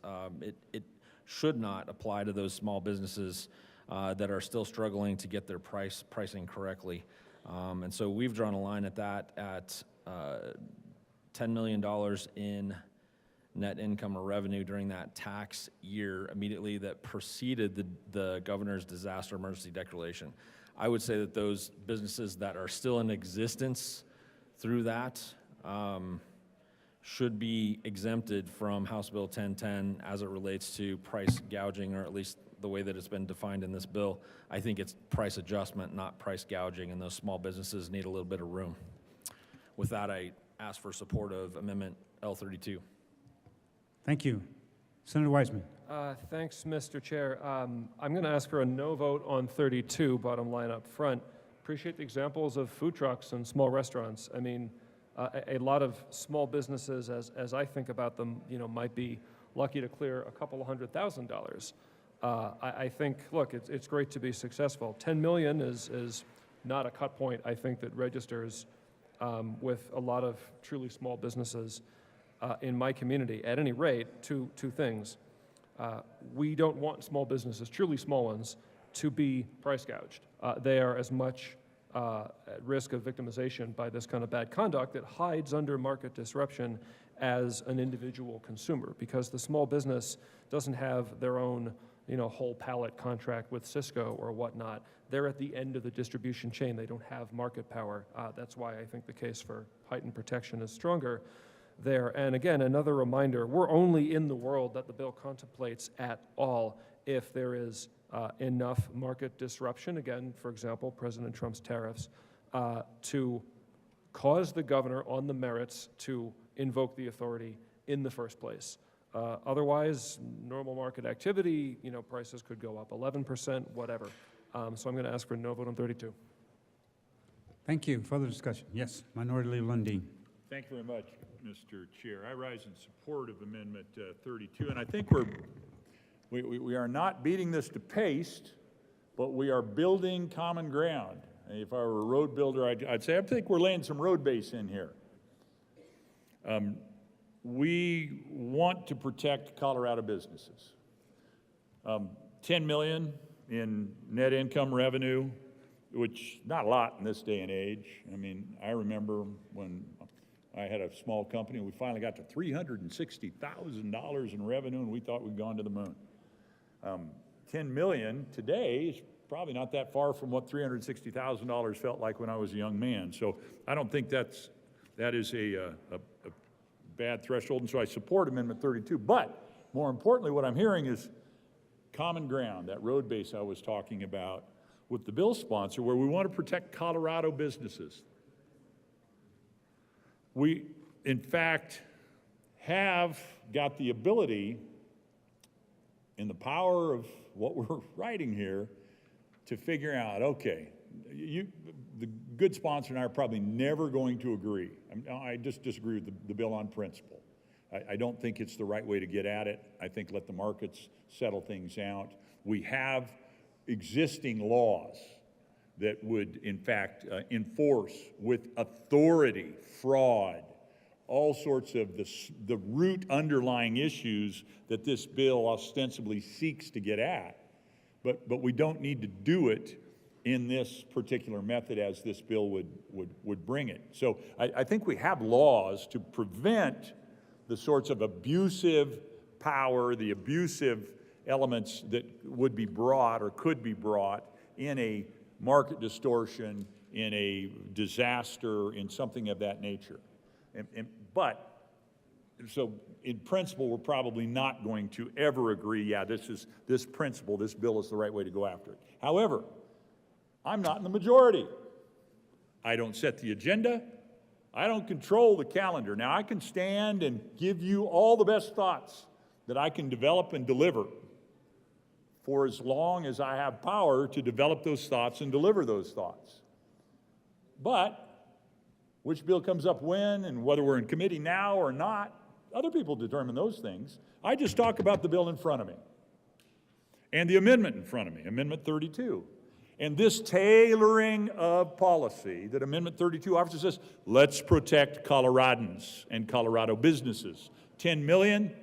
It should not apply to those small businesses that are still struggling to get their pricing correctly. And so we've drawn a line at that at $10 million in net income or revenue during that tax year immediately that preceded the governor's disaster emergency declaration. I would say that those businesses that are still in existence through that should be exempted from House Bill 1010 as it relates to price gouging, or at least the way that it's been defined in this bill. I think it's price adjustment, not price gouging, and those small businesses need a little bit of room. With that, I ask for support of Amendment L32. Thank you. Senator Wiseman. Thanks, Mr. Chair. I'm going to ask for a no vote on 32, bottom line up front. Appreciate the examples of food trucks and small restaurants. I mean, a lot of small businesses, as I think about them, might be lucky to clear a couple of $100,000. I think, look, it's great to be successful. 10 million is not a cut point, I think, that registers with a lot of truly small businesses in my community. At any rate, two things. We don't want small businesses, truly small ones, to be price gouged. They are as much at risk of victimization by this kind of bad conduct that hides under market disruption as an individual consumer, because the small business doesn't have their own whole pallet contract with Cisco or whatnot. They're at the end of the distribution chain. They don't have market power. That's why I think the case for heightened protection is stronger there. And again, another reminder, we're only in the world that the bill contemplates at all if there is enough market disruption, again, for example, President Trump's tariffs, to cause the governor on the merits to invoke the authority in the first place. Otherwise, normal market activity, prices could go up 11%, whatever. So I'm going to ask for a no vote on 32. Thank you. Further discussion? Yes, Minority Leader Lundin. Thank you very much, Mr. Chair. I rise in support of Amendment 32, and I think we're We are not beating this to paste, but we are building common ground. If I were a road builder, I'd say, I think we're laying some road base in here. We want to protect Colorado businesses. 10 million in net income revenue, which not a lot in this day and age. I mean, I remember when I had a small company, we finally got to $360,000 in revenue, and we thought we'd gone to the moon. 10 million today is probably not that far from what $360,000 felt like when I was a young man. So I don't think that is a bad threshold, and so I support Amendment 32. But more importantly, what I'm hearing is common ground, that road base I was talking about with the bill sponsor, where we want to protect Colorado businesses. We, in fact, have got the ability in the power of what we're writing here to figure out, okay, the good sponsor and I are probably never going to agree. I just disagree with the bill on principle. I don't think it's the right way to get at it. I think let the markets settle things out. We have existing laws that would, in fact, enforce with authority, fraud, all sorts of the root underlying issues that this bill ostensibly seeks to get at. But we don't need to do it in this particular method as this bill would bring it. So I think we have laws to prevent the sorts of abusive power, the abusive elements that would be brought or could be brought in a market distortion, in a disaster, in something of that nature. So in principle, we're probably not going to ever agree, yeah, this principle, this bill is the right way to go after it. However, I'm not in the majority. I don't set the agenda. I don't control the calendar. Now, I can stand and give you all the best thoughts that I can develop and deliver for as long as I have power to develop those thoughts and deliver those thoughts. But which bill comes up when and whether we're in committee now or not, other people determine those things. I just talk about the bill in front of me and the amendment in front of me, Amendment 32. And this tailoring of policy that Amendment 32 offers says, let's protect Coloradans and Colorado businesses. 10 million,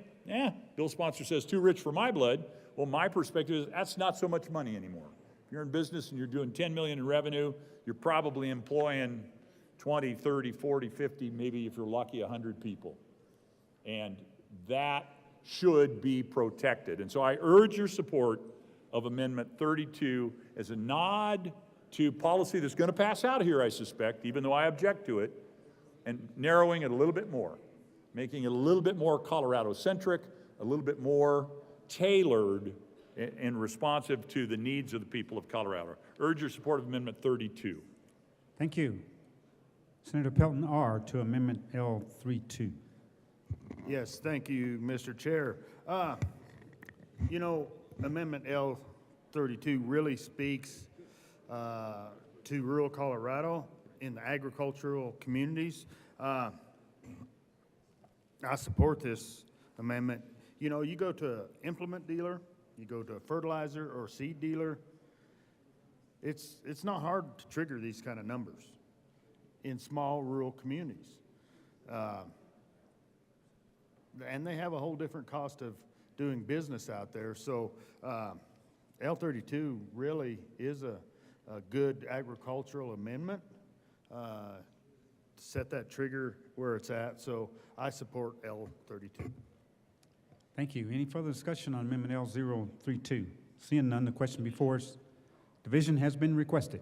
bill sponsor says too rich for my blood. Well, my perspective is that's not so much money anymore. If you're in business and you're doing 10 million in revenue, you're probably employing 20, 30, 40, 50, maybe if you're lucky, 100 people. And that should be protected. And so I urge your support of Amendment 32 as a nod to policy that's going to pass out here, I suspect, even though I object to it, and narrowing it a little bit more, making it a little bit more Colorado-centric, a little bit more tailored and responsive to the needs of the people of Colorado. Urge your support of Amendment 32. Thank you. Senator Pelton R. to Amendment L32. Yes, thank you, Mr. Chair. You know, Amendment L32 really speaks to rural Colorado in the agricultural communities. I support this amendment. You know, you go to an implement dealer, you go to a fertilizer or seed dealer, it's not hard to trigger these kind of numbers in small rural communities. And they have a whole different cost of doing business out there. So L32 really is a good agricultural amendment to set that trigger where it's at. So I support L32. Thank you. Any further discussion on Amendment L032? Seeing none, the question before us, division has been requested.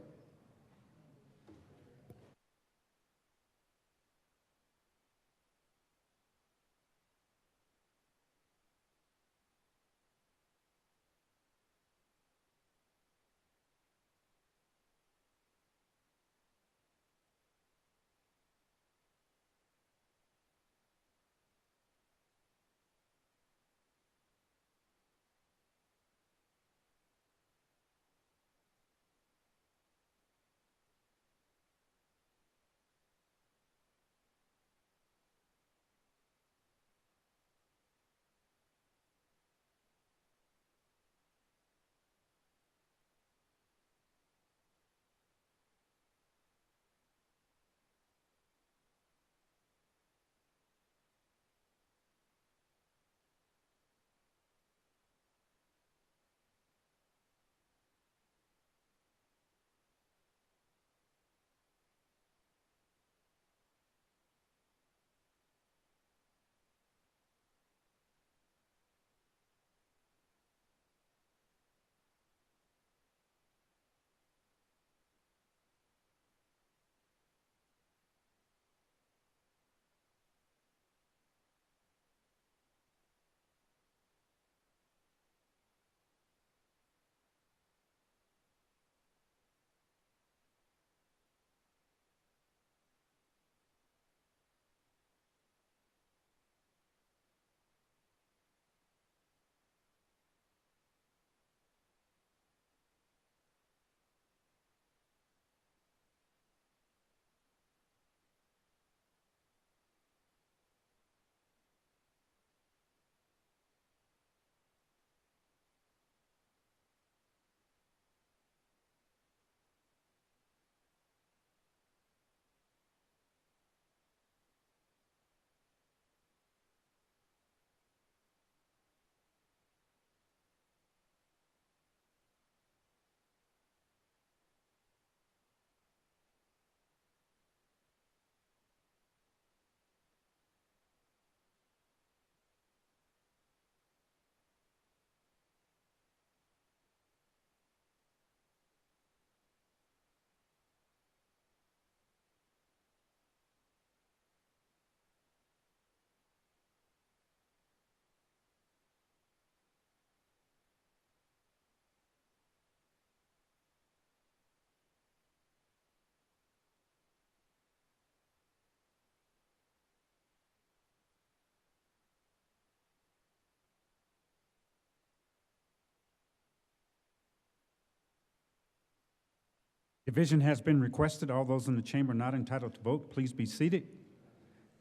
Division has been requested. All those in the chamber not entitled to vote, please be seated.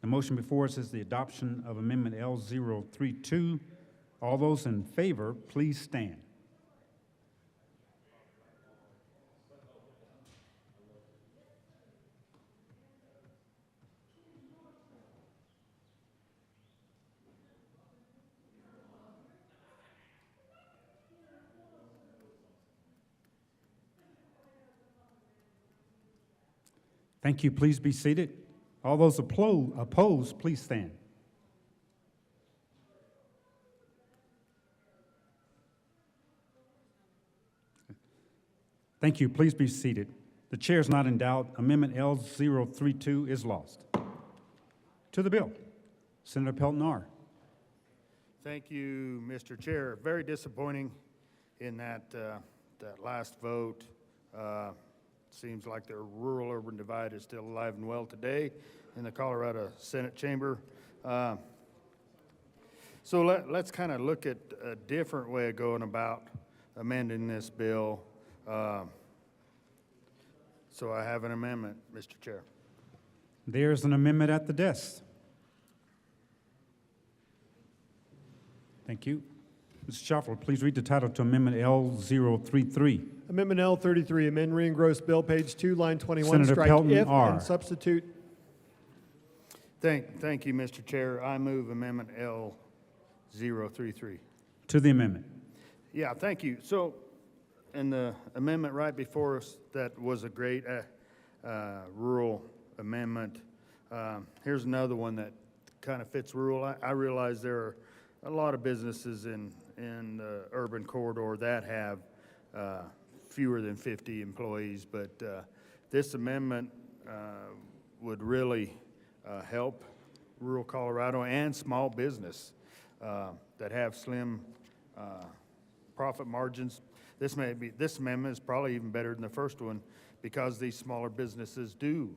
The motion before us is the adoption of Amendment L032. All those in favor, please stand. Thank you. Please be seated. All those opposed, please stand. Thank you. Please be seated. The chair is not in doubt. Amendment L032 is lost. To the bill, Senator Pelton-R. Thank you, Mr. Chair. Very disappointing in that last vote. Seems like the rural-urban divide is still alive and well today in the Colorado Senate chamber. So let's kind of look at a different way of going about amending this bill. So I have an amendment, Mr. Chair. There's an amendment at the desk. Thank you. Mr. Schaffler, please read the title to Amendment L033. Amendment L33, amend re-engross bill, page 2, line 21, Senator strike Pelton if R. and substitute. Thank you, Mr. Chair. I move Amendment L033. To the amendment. Yeah, thank you. So, in the amendment right before us, that was a great rural amendment. Here's another one that kind of fits rural. I realize there are a lot of businesses in the urban corridor that have fewer than 50 employees, but this amendment would really help rural Colorado and small business that have slim profit margins. This amendment is probably even better than the first one because these smaller businesses do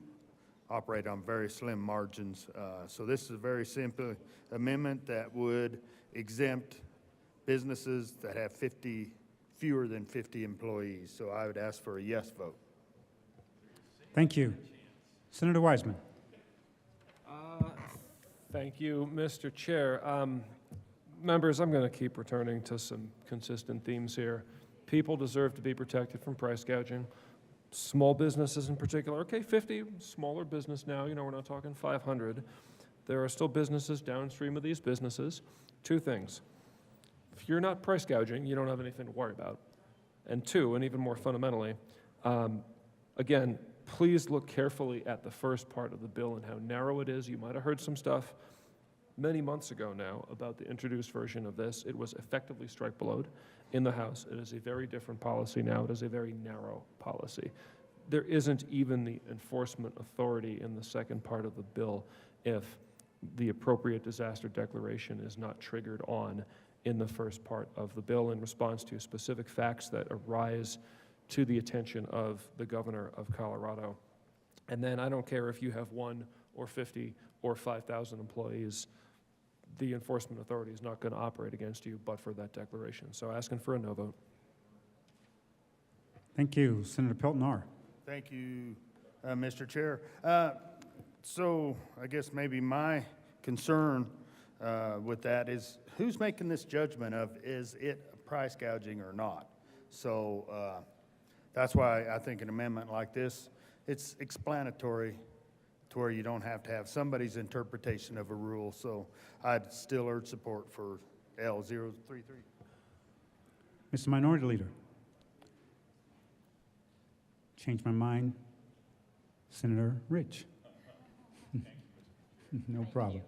operate on very slim margins. So this is a very simple amendment that would exempt businesses that have fewer than 50 employees. So I would ask for a yes vote. Thank you. Senator Wiseman. Thank you, Mr. Chair. Members, I'm going to keep returning to some consistent themes here. People deserve to be protected from price gouging. Small businesses in particular, okay, 50, smaller business now, we're not talking 500. There are still businesses downstream of these businesses. Two things. If you're not price gouging, you don't have anything to worry about. And two, and even more fundamentally, again, please look carefully at the first part of the bill and how narrow it is. You might have heard some stuff many months ago now about the introduced version of this. It was effectively strike-below in the House. It is a very different policy now. It is a very narrow policy. There isn't even the enforcement authority in the second part of the bill if the appropriate disaster declaration is not triggered on in the first part of the bill in response to specific facts that arise to the attention of the governor of Colorado. And then I don't care if you have 1 or 50 or 5,000 employees, the enforcement authority is not going to operate against you but for that declaration. So asking for a no vote. Thank you. Senator Pelton-R. Thank you, Mr. Chair. So I guess maybe my concern with that is who's making this judgment of is it price gouging or not? So that's why I think an amendment like this, it's explanatory to where you don't have to have somebody's interpretation of a rule. So I'd still urge support for L033. Mr. Minority Leader. Change my mind. Senator Rich. No problem.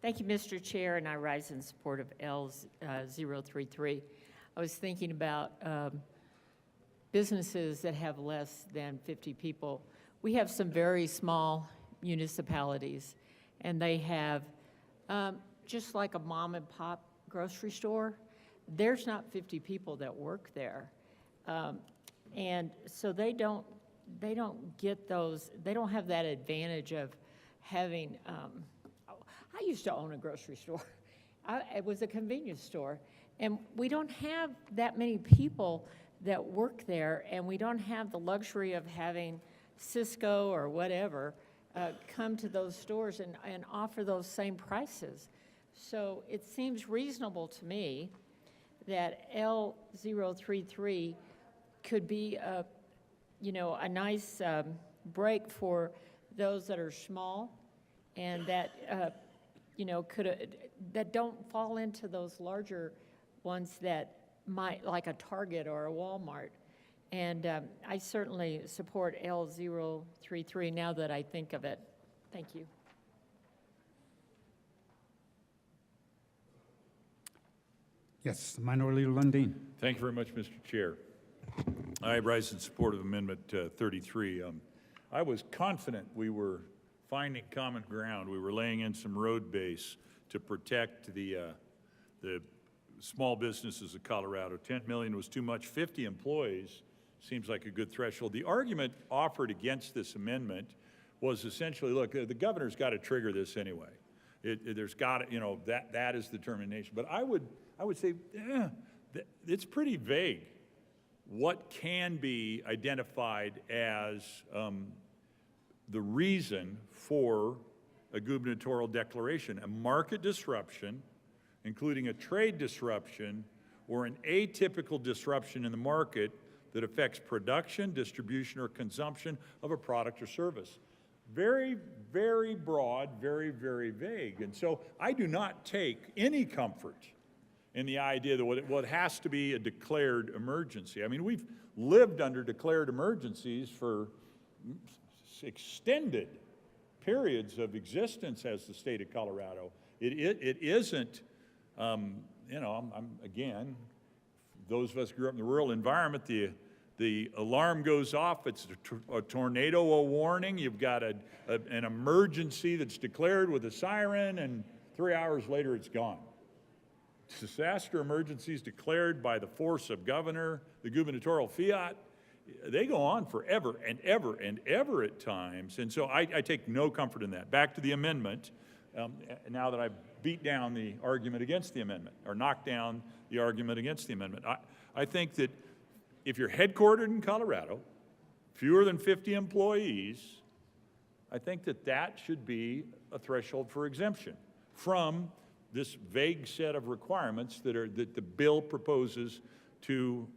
Thank you, Mr. Chair, and I rise in support of L033. I was thinking about businesses that have less than 50 people. We have some very small municipalities, and they have, just like a mom and pop grocery store, there's not 50 people that work there. And so they don't get those, they don't have that advantage of having, I used to own a grocery store. It was a convenience store. And we don't have that many people that work there, and we don't have the luxury of having Cisco or whatever come to those stores and offer those same prices. So it seems reasonable to me that L033 could be a nice break for those that are small and that, that don't fall into those larger ones that might, like a Target or a Walmart. And I certainly support L033 now that I think of it. Thank you. Yes, Minority Leader Lundin. Thank you very much, Mr. Chair. I rise in support of Amendment 33. I was confident we were finding common ground. We were laying in some road base to protect the small businesses of Colorado. 10 million was too much. 50 employees seems like a good threshold. The argument offered against this amendment was essentially, look, the governor's got to trigger this anyway. There's got to, that is the determination. But I would say, it's pretty vague what can be identified as the reason for a gubernatorial declaration: a market disruption, including a trade disruption or an atypical disruption in the market that affects production, distribution, or consumption of a product or service. Very, very broad, very, very vague. And so I do not take any comfort in the idea that it has to be a declared emergency. I mean, we've lived under declared emergencies for extended periods of existence as the state of Colorado. It isn't, again, those of us who grew up in the rural environment, the alarm goes off, it's a tornado warning, you've got an emergency that's declared with a siren, and 3 hours later it's gone. Disaster emergencies declared by the force of governor, the gubernatorial fiat, they go on forever and ever and ever at times. And so I take no comfort in that. Back to the amendment, now that I've beat down the argument against the amendment, or knocked down the argument against the amendment. I think that if you're headquartered in Colorado, fewer than 50 employees, I think that should be a threshold for exemption from this vague set of requirements that the bill proposes to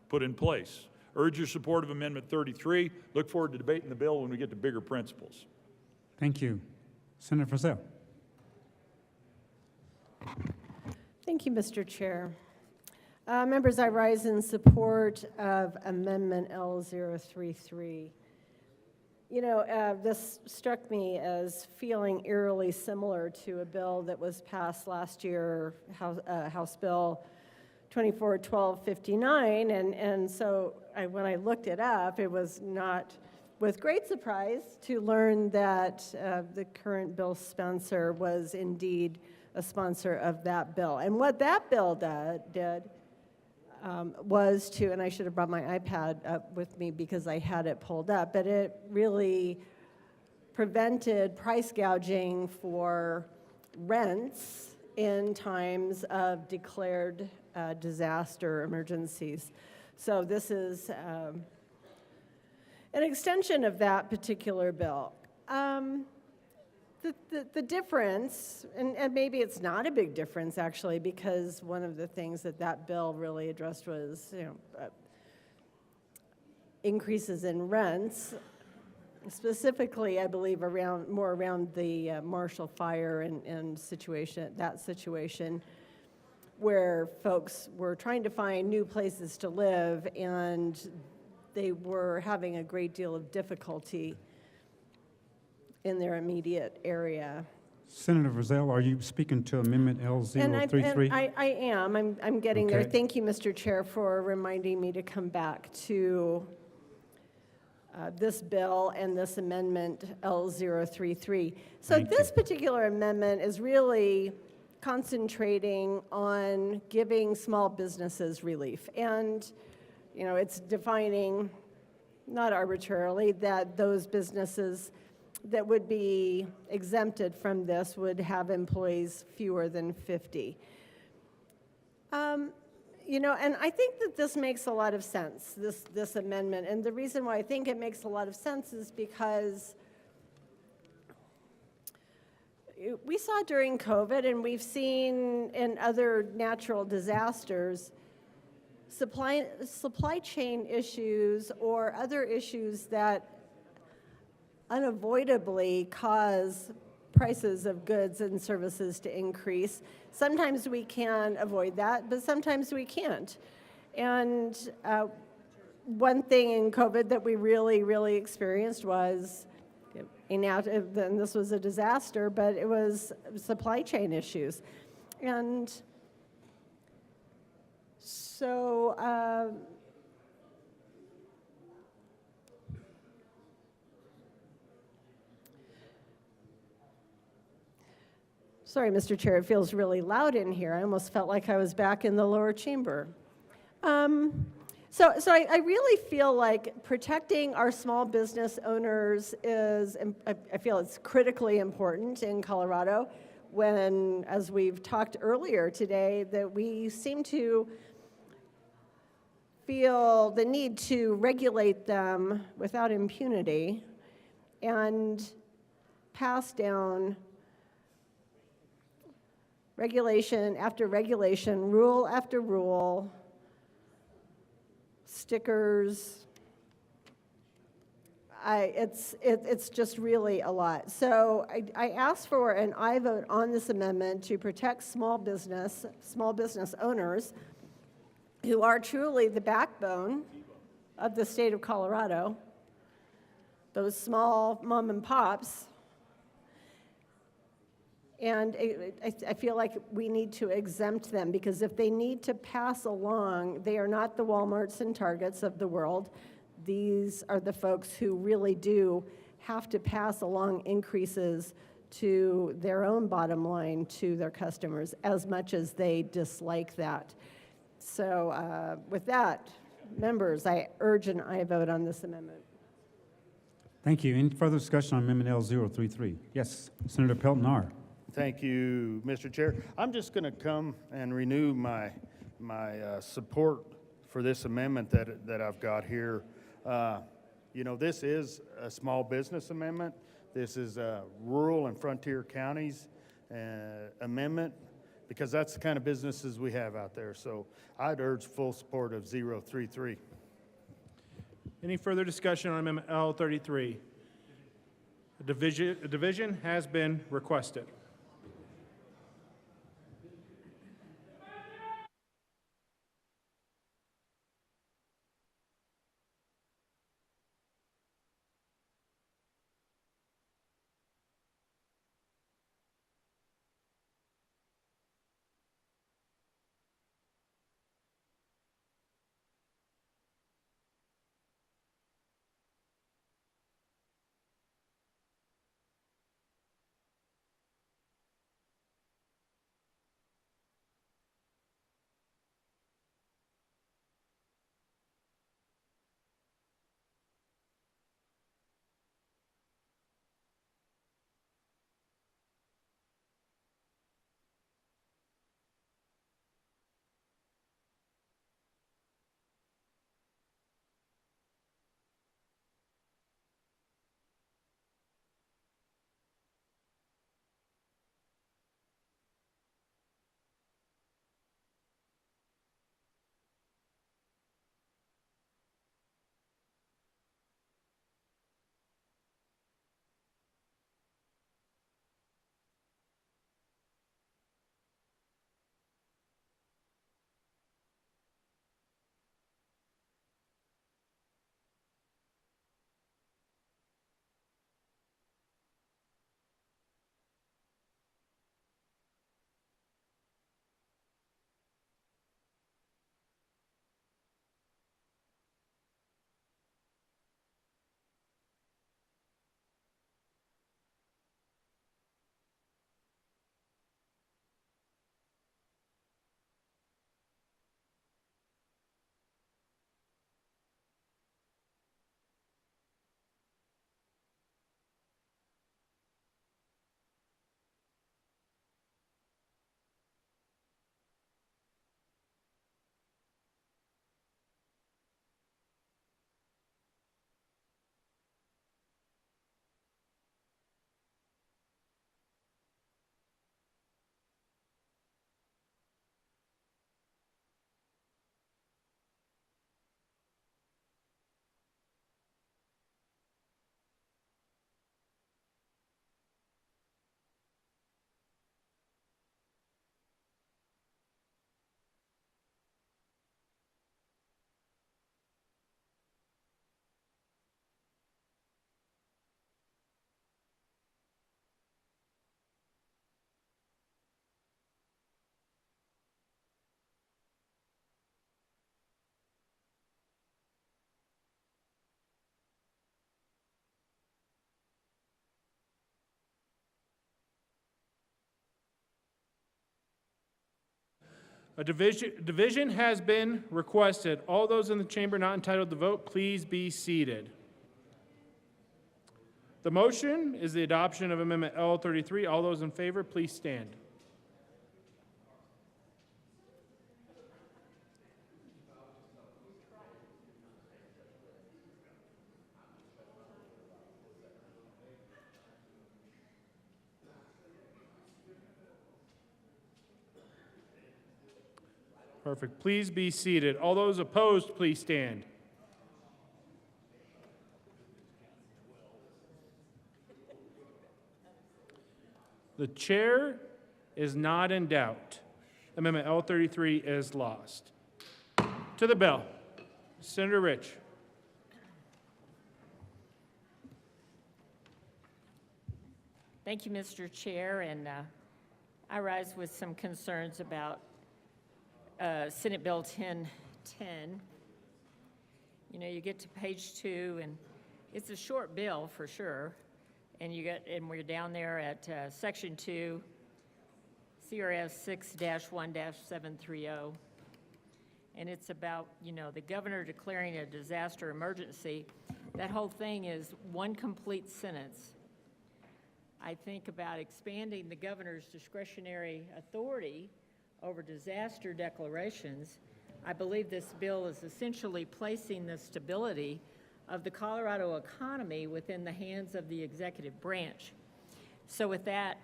put in place. Urge your support of Amendment 33. Look forward to debating the bill when we get to bigger principles. Thank you. Senator Frizzell. Thank you, Mr. Chair. Members, I rise in support of Amendment L033. This struck me as feeling eerily similar to a bill that was passed last year, House Bill 241259, and so when I looked it up, it was not with great surprise to learn that the current bill sponsor was indeed a sponsor of that bill. And what that bill did was to, and I should have brought my iPad up with me because I had it pulled up, but it really prevented price gouging for rents in times of declared disaster emergencies. So this is an extension of that particular bill. The difference, and maybe it's not a big difference actually, because one of the things that bill really addressed was increases in rents, specifically I believe more around the Marshall Fire and that situation where folks were trying to find new places to live and they were having a great deal of difficulty in their immediate area. Senator Frizzell, are you speaking to Amendment L033? And I am. I'm getting there. Okay. Thank you, Mr. Chair, for reminding me to come back to this bill and this amendment L033. So Thank this you. particular amendment is really concentrating on giving small businesses relief. And, it's defining, not arbitrarily, that those businesses that would be exempted from this would have employees fewer than 50. You know, and I think that this makes a lot of sense, this amendment. And the reason why I think it makes a lot of sense is because we saw during COVID, and we've seen in other natural disasters, supply chain issues or other issues that unavoidably cause prices of goods and services to increase. Sometimes we can avoid that, but sometimes we can't. And one thing in COVID that we really experienced was, and this was a disaster, but it was supply chain issues. And so, sorry, Mr. Chair, it feels really loud in here. I almost felt like I was back in the lower chamber. So I really feel like protecting our small business owners is, I feel it's critically important in Colorado when, as we've talked earlier today, that we seem to feel the need to regulate them without impunity and pass down regulation after regulation, rule after rule, stickers. It's just really a lot. So I asked for an aye vote on this amendment to protect small business owners who are truly the backbone of the state of Colorado, those small mom and pops. And I feel like we need to exempt them, because if they need to pass along, they are not the Walmarts and Targets of the world. These are the folks who really do have to pass along increases to their own bottom line to their customers, as much as they dislike that. So with that, members, I urge an aye vote on this amendment. Thank you. Any further discussion on Amendment L033? Yes, Senator Pelton R. Thank you, Mr. Chair. I'm just going to come and renew my support for this amendment that I've got here. You know, this is a small business amendment. This is a rural and frontier counties amendment, because that's the kind of businesses we have out there. So I'd urge full support of 033. Any further discussion on Amendment L33? A division has been requested. A division has been requested. All those in the chamber not entitled to vote, please be seated. The motion is the adoption of Amendment L33. All those in favor, please stand. Perfect. Please be seated. All those opposed, please stand. The chair is not in doubt. Amendment L33 is lost. To the bill. Senator Rich. Thank you, Mr. Chair, and I rise with some concerns about Senate Bill 1010. You know, you get to page 2, and it's a short bill for sure. And we're down there at Section 2, CRS 6-1-730. And it's about, you know, the governor declaring a disaster emergency. That whole thing is one complete sentence. I think about expanding the governor's discretionary authority over disaster declarations. I believe this bill is essentially placing the stability of the Colorado economy within the hands of the executive branch. So with that,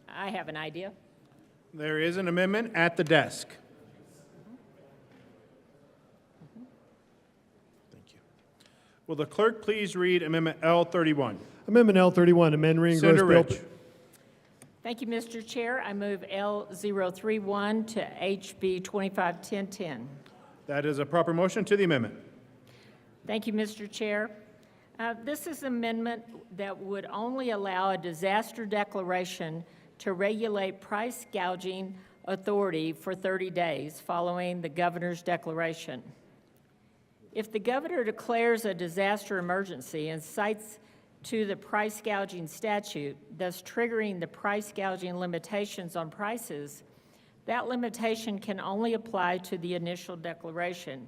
I have an idea. There is an amendment at the desk. Thank you. Will the clerk please read Amendment L31? Amendment L31, amend reading gross Senator bill. Rich. Thank you, Mr. Chair. I move L031 to HB 251010. That is a proper motion to the amendment. Thank you, Mr. Chair. This is an amendment that would only allow a disaster declaration to regulate price gouging authority for 30 days following the governor's declaration. If the governor declares a disaster emergency and cites to the price gouging statute, thus triggering the price gouging limitations on prices, that limitation can only apply to the initial declaration,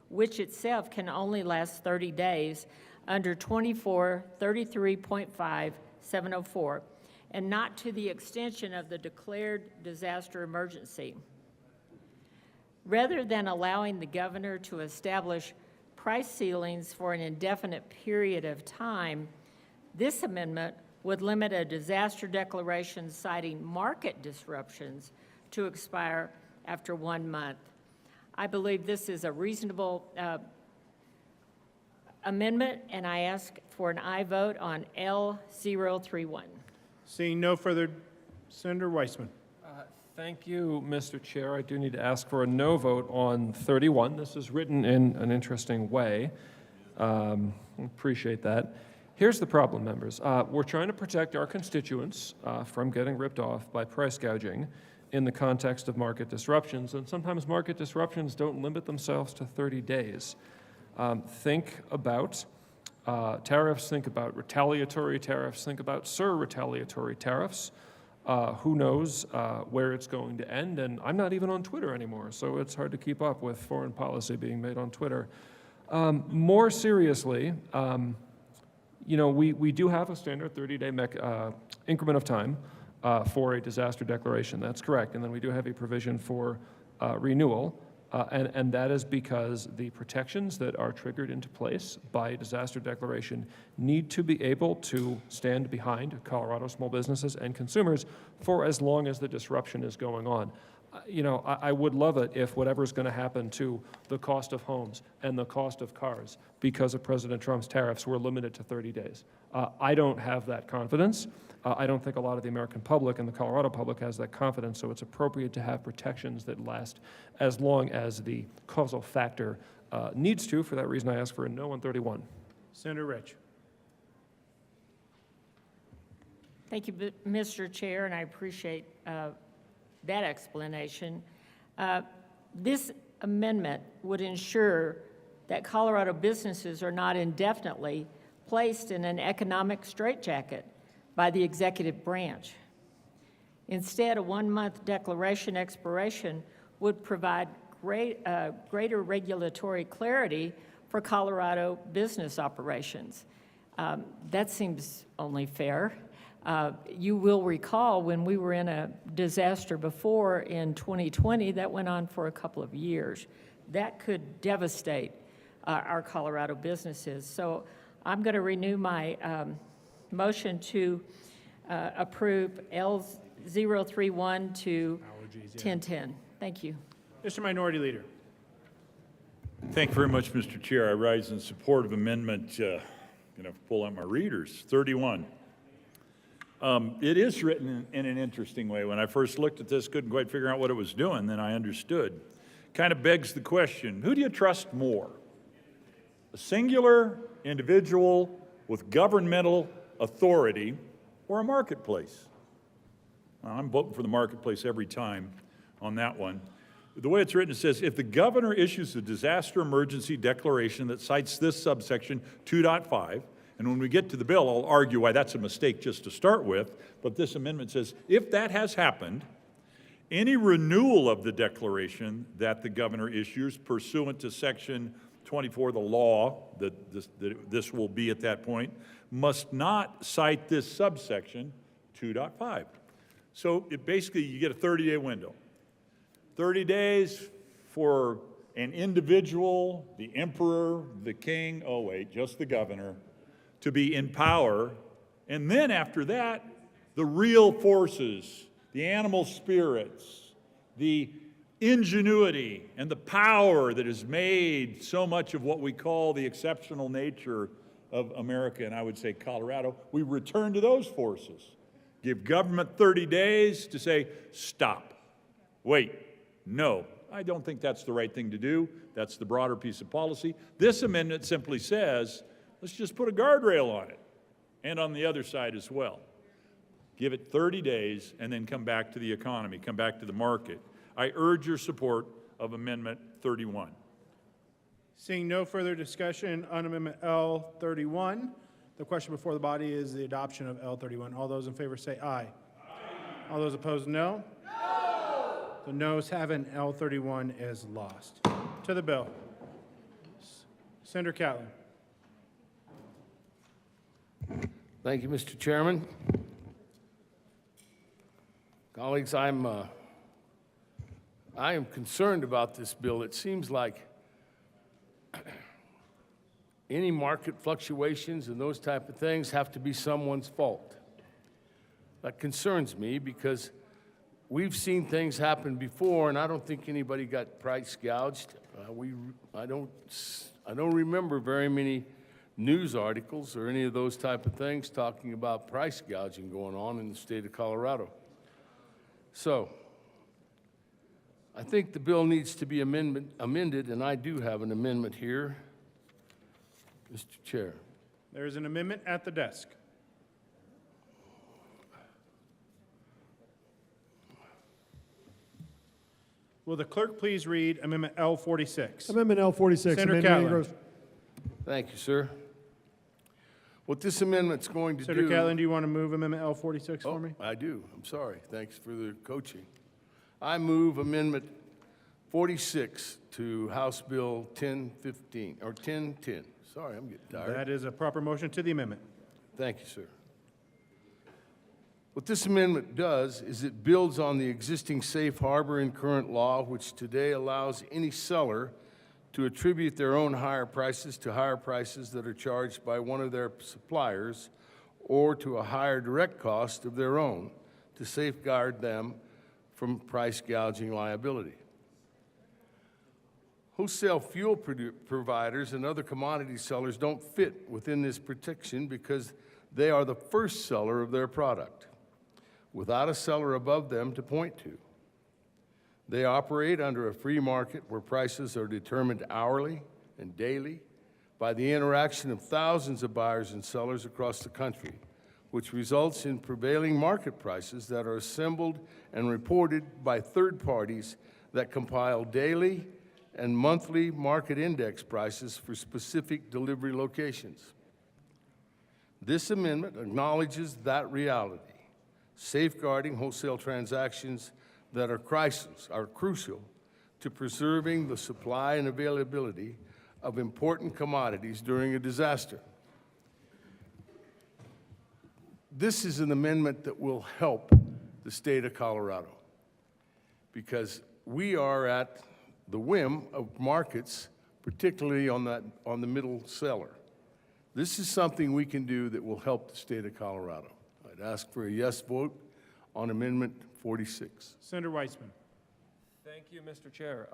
which itself can only last 30 days under 2433.5-704, and not to the extension of the declared disaster emergency. Rather than allowing the governor to establish price ceilings for an indefinite period of time, this amendment would limit a disaster declaration citing market disruptions to expire after 1 month. I believe this is a reasonable amendment, and I ask for an aye vote on L031. Seeing no further, Senator Weissman. Thank you, Mr. Chair. I do need to ask for a no vote on 31. This is written in an interesting way. Appreciate that. Here's the problem, members. We're trying to protect our constituents from getting ripped off by price gouging in the context of market disruptions, and sometimes market disruptions don't limit themselves to 30 days. Think about tariffs, think about retaliatory tariffs, think about sur-retaliatory tariffs. Who knows where it's going to end, and I'm not even on Twitter anymore, so it's hard to keep up with foreign policy being made on Twitter. More seriously, you know, we do have a standard 30-day increment of time for a disaster declaration. That's correct. And then we do have a provision for renewal. And that is because the protections that are triggered into place by a disaster declaration need to be able to stand behind Colorado small businesses and consumers for as long as the disruption is going on. You know, I would love it if whatever's going to happen to the cost of homes and the cost of cars because of President Trump's tariffs were limited to 30 days. I don't have that confidence. I don't think a lot of the American public and the Colorado public has that confidence, so it's appropriate to have protections that last as long as the causal factor needs to. For that reason, I ask for a no on 31. Senator Rich. Thank you, Mr. Chair, and I appreciate that explanation. This amendment would ensure that Colorado businesses are not indefinitely placed in an economic straitjacket by the executive branch. Instead, a 1-month declaration expiration would provide greater regulatory clarity for Colorado business operations. That seems only fair. You will recall when we were in a disaster before in 2020, that went on for a couple of years. That could devastate our Colorado businesses. So I'm going to renew my motion to approve L031 to 1010. Thank you. Mr. Minority Leader. Thank you very much, Mr. Chair. I rise in support of amendment, going to pull out my readers, 31. It is written in an interesting way. When I first looked at this, couldn't quite figure out what it was doing, then I understood. Kind of begs the question, who do you trust more? A singular individual with governmental authority or a marketplace? Well, I'm voting for the marketplace every time on that one. The way it's written, it says, if the governor issues a disaster emergency declaration that cites this subsection 2.5, and when we get to the bill, I'll argue why that's a mistake just to start with, but this amendment says, if that has happened, any renewal of the declaration that the governor issues pursuant to section 24 of the law, that this will be at that point, must not cite this subsection 2.5. So it basically, you get a 30-day window. 30 days for an individual, the emperor, the king, oh wait, just the governor, to be in power. And then after that, the real forces, the animal spirits, the ingenuity and the power that has made so much of what we call the exceptional nature of America, and I would say Colorado, we return to those forces. Give government 30 days to say, stop, wait, no. I don't think that's the right thing to do. That's the broader piece of policy. This amendment simply says, let's just put a guardrail on it, and on the other side as well. Give it 30 days and then come back to the economy, come back to the market. I urge your support of Amendment 31. Seeing no further discussion on Amendment L31, the question before the body is the adoption of L31. All those in favor say aye. Aye. All those opposed, no. No. The noes have it, L31 is lost. To the bill. Senator Catlin. Thank you, Mr. Chairman. Colleagues, I am concerned about this bill. It seems like any market fluctuations and those type of things have to be someone's fault. That concerns me because we've seen things happen before, and I don't think anybody got price gouged. I don't remember very many news articles or any of those type of things talking about price gouging going on in the state of Colorado. So, I think the bill needs to be amended, and I do have an amendment here, Mr. Chair. There is an amendment at the desk. Will the clerk please read Amendment L46? Amendment L46. Senator Catlin. Thank you, sir. What this amendment's going to Senator do... Catlin, do you want to move Amendment L46 for me? I do. I'm sorry. Thanks for the coaching. I move Amendment 46 to House Bill 1015, or 1010. Sorry, I'm getting tired. That is a proper motion to the amendment. Thank you, sir. What this amendment does is it builds on the existing safe harbor in current law, which today allows any seller to attribute their own higher prices to higher prices that are charged by one of their suppliers or to a higher direct cost of their own to safeguard them from price gouging liability. Wholesale fuel providers and other commodity sellers don't fit within this protection because they are the first seller of their product, without a seller above them to point to. They operate under a free market where prices are determined hourly and daily by the interaction of thousands of buyers and sellers across the country, which results in prevailing market prices that are assembled and reported by third parties that compile daily and monthly market index prices for specific delivery locations. This amendment acknowledges that reality, safeguarding wholesale transactions that are crucial to preserving the supply and availability of important commodities during a disaster. This is an amendment that will help the state of Colorado because we are at the whim of markets, particularly on the middle seller. This is something we can do that will help the state of Colorado. I'd ask for a yes vote on Amendment 46. Senator Weissman. Thank you, Mr. Chair.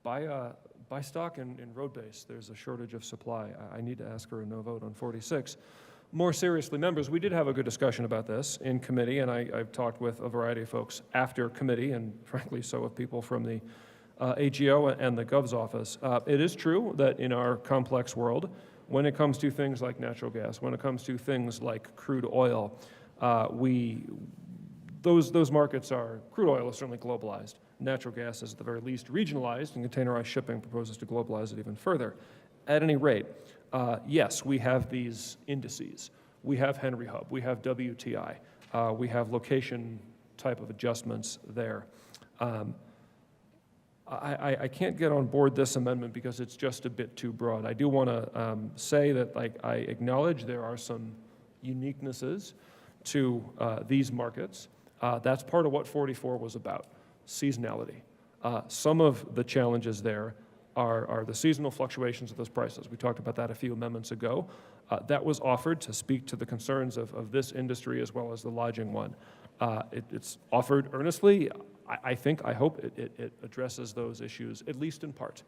Buy stock in road base. There's a shortage of supply. I need to ask for a no vote on 46. More seriously, members, we did have a good discussion about this in committee, and I've talked with a variety of folks after committee, and frankly, so have people from the AGO and the Gov's office. It is true that in our complex world, when it comes to things like natural gas, when it comes to things like crude oil, those markets are, crude oil is certainly globalized. Natural gas is at the very least regionalized, and containerized shipping proposes to globalize it even further. At any rate, yes, we have these indices. We have Henry Hub, we have WTI, we have location type of adjustments there. I can't get on board this amendment because it's just a bit too broad. I do want to say that I acknowledge there are some uniquenesses to these markets. That's part of what 44 was about, seasonality. Some of the challenges there are the seasonal fluctuations of those prices. We talked about that a few amendments ago. That was offered to speak to the concerns of this industry as well as the lodging one. It's offered earnestly. I hope it addresses those issues, at least in part.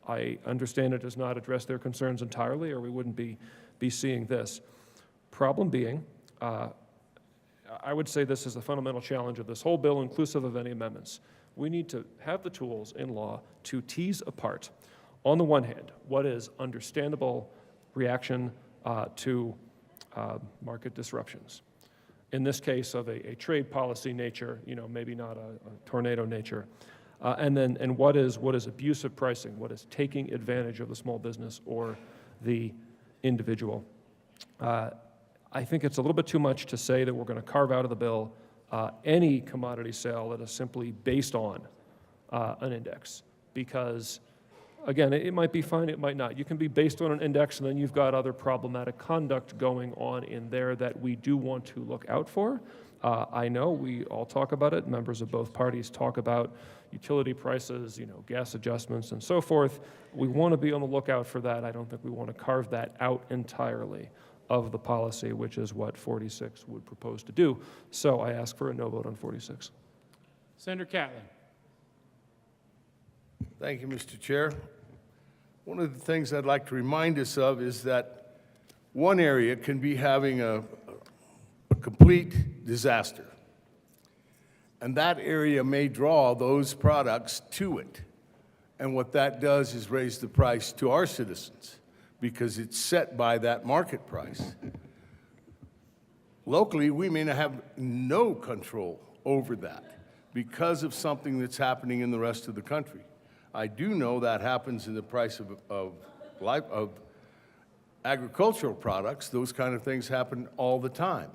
I understand it does not address their concerns entirely, or we wouldn't be seeing this. Problem being, I would say this is the fundamental challenge of this whole bill, inclusive of any amendments. We need to have the tools in law to tease apart, on the one hand, what is understandable reaction to market disruptions. In this case of a trade policy nature, maybe not a tornado nature, and what is abusive pricing, what is taking advantage of the small business or the individual. I think it's a little bit too much to say that we're going to carve out of the bill any commodity sale that is simply based on an index, because again, it might be fine, it might not. You can be based on an index, and then you've got other problematic conduct going on in there that we do want to look out for. I know we all talk about it. Members of both parties talk about utility prices, gas adjustments, and so forth. We want to be on the lookout for that. I don't think we want to carve that out entirely of the policy, which is what 46 would propose to do. So I ask for a no vote on 46. Senator Catlin. Thank you, Mr. Chair. One of the things I'd like to remind us of is that one area can be having a complete disaster, and that area may draw those products to it. And what that does is raise the price to our citizens because it's set by that market price. Locally, we may not have no control over that because of something that's happening in the rest of the country. I do know that happens in the price of agricultural products. Those kind of things happen all the time.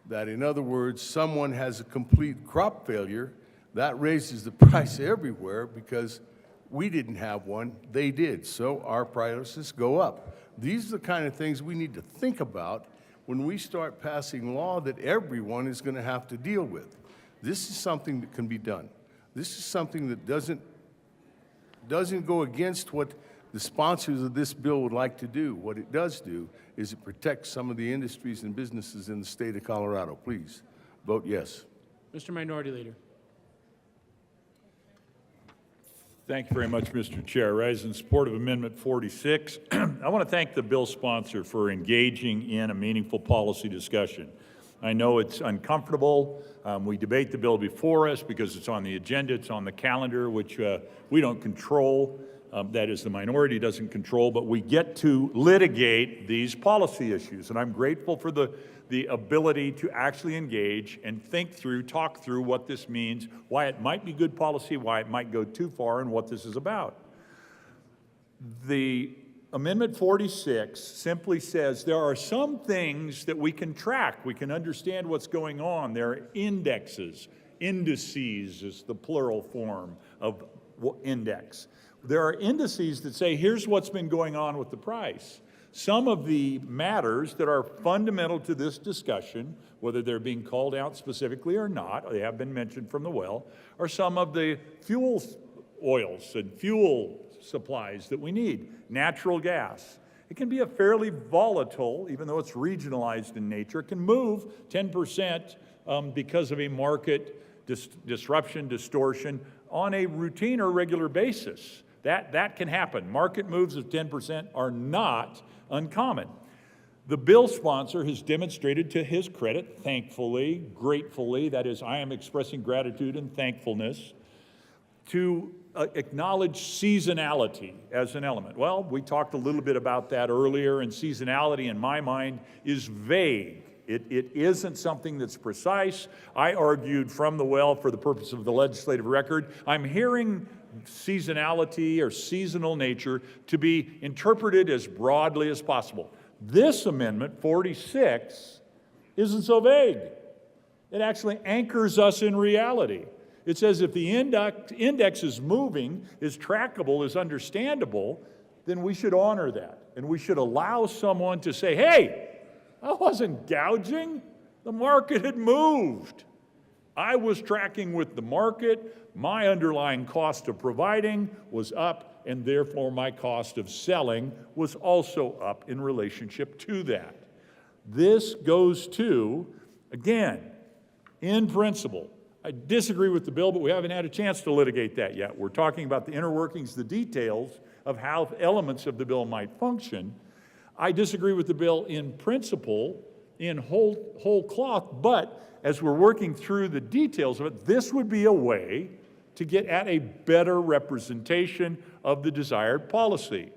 That, in other words, someone has a complete crop failure, that raises the price everywhere because we didn't have one, they did. So our prices go up. These are the kind of things we need to think about when we start passing law that everyone is going to have to deal with. This is something that can be done. This is something that doesn't go against what the sponsors of this bill would like to do. What it does do is it protects some of the industries and businesses in the state of Colorado. Please vote yes. Mr. Minority Leader. Thank you very much, Mr. Chair. I rise in support of Amendment 46. I want to thank the bill sponsor for engaging in a meaningful policy discussion. I know it's uncomfortable. We debate the bill before us because it's on the agenda, it's on the calendar, which we don't control. That is, the minority doesn't control, but we get to litigate these policy issues. And I'm grateful for the ability to actually engage and think through, talk through what this means, why it might be good policy, why it might go too far, and what this is about. The Amendment 46 simply says there are some things that we can track. We can understand what's going on. There are indexes Indices is the plural form of index. There are indices that say, here's what's been going on with the price. Some of the matters that are fundamental to this discussion, whether they're being called out specifically or not, they have been mentioned from the well, are some of the fuel oils and fuel supplies that we need. Natural gas. It can be a fairly volatile, even though it's regionalized in nature, it can move 10% because of a market disruption, distortion on a routine or regular basis. That can happen. Market moves of 10% are not uncommon. The bill sponsor has demonstrated to his credit, thankfully, gratefully, that is, I am expressing gratitude and thankfulness, to acknowledge seasonality as an element. Well, we talked a little bit about that earlier, and seasonality in my mind is vague. It isn't something that's precise. I argued from the well for the purpose of the legislative record. I'm hearing seasonality or seasonal nature to be interpreted as broadly as possible. This amendment, 46, isn't so vague. It actually anchors us in reality. It says if the index is moving, is trackable, is understandable, then we should honor that. And we should allow someone to say, hey, I wasn't gouging. The market had moved. I was tracking with the market. My underlying cost of providing was up, and therefore my cost of selling was also up in relationship to that. This goes to, again, in principle, I disagree with the bill, but we haven't had a chance to litigate that yet. We're talking about the inner workings, the details of how elements of the bill might function. I disagree with the bill in principle, in whole cloth, but as we're working through the details of it, this would be a way to get at a better representation of the desired policy.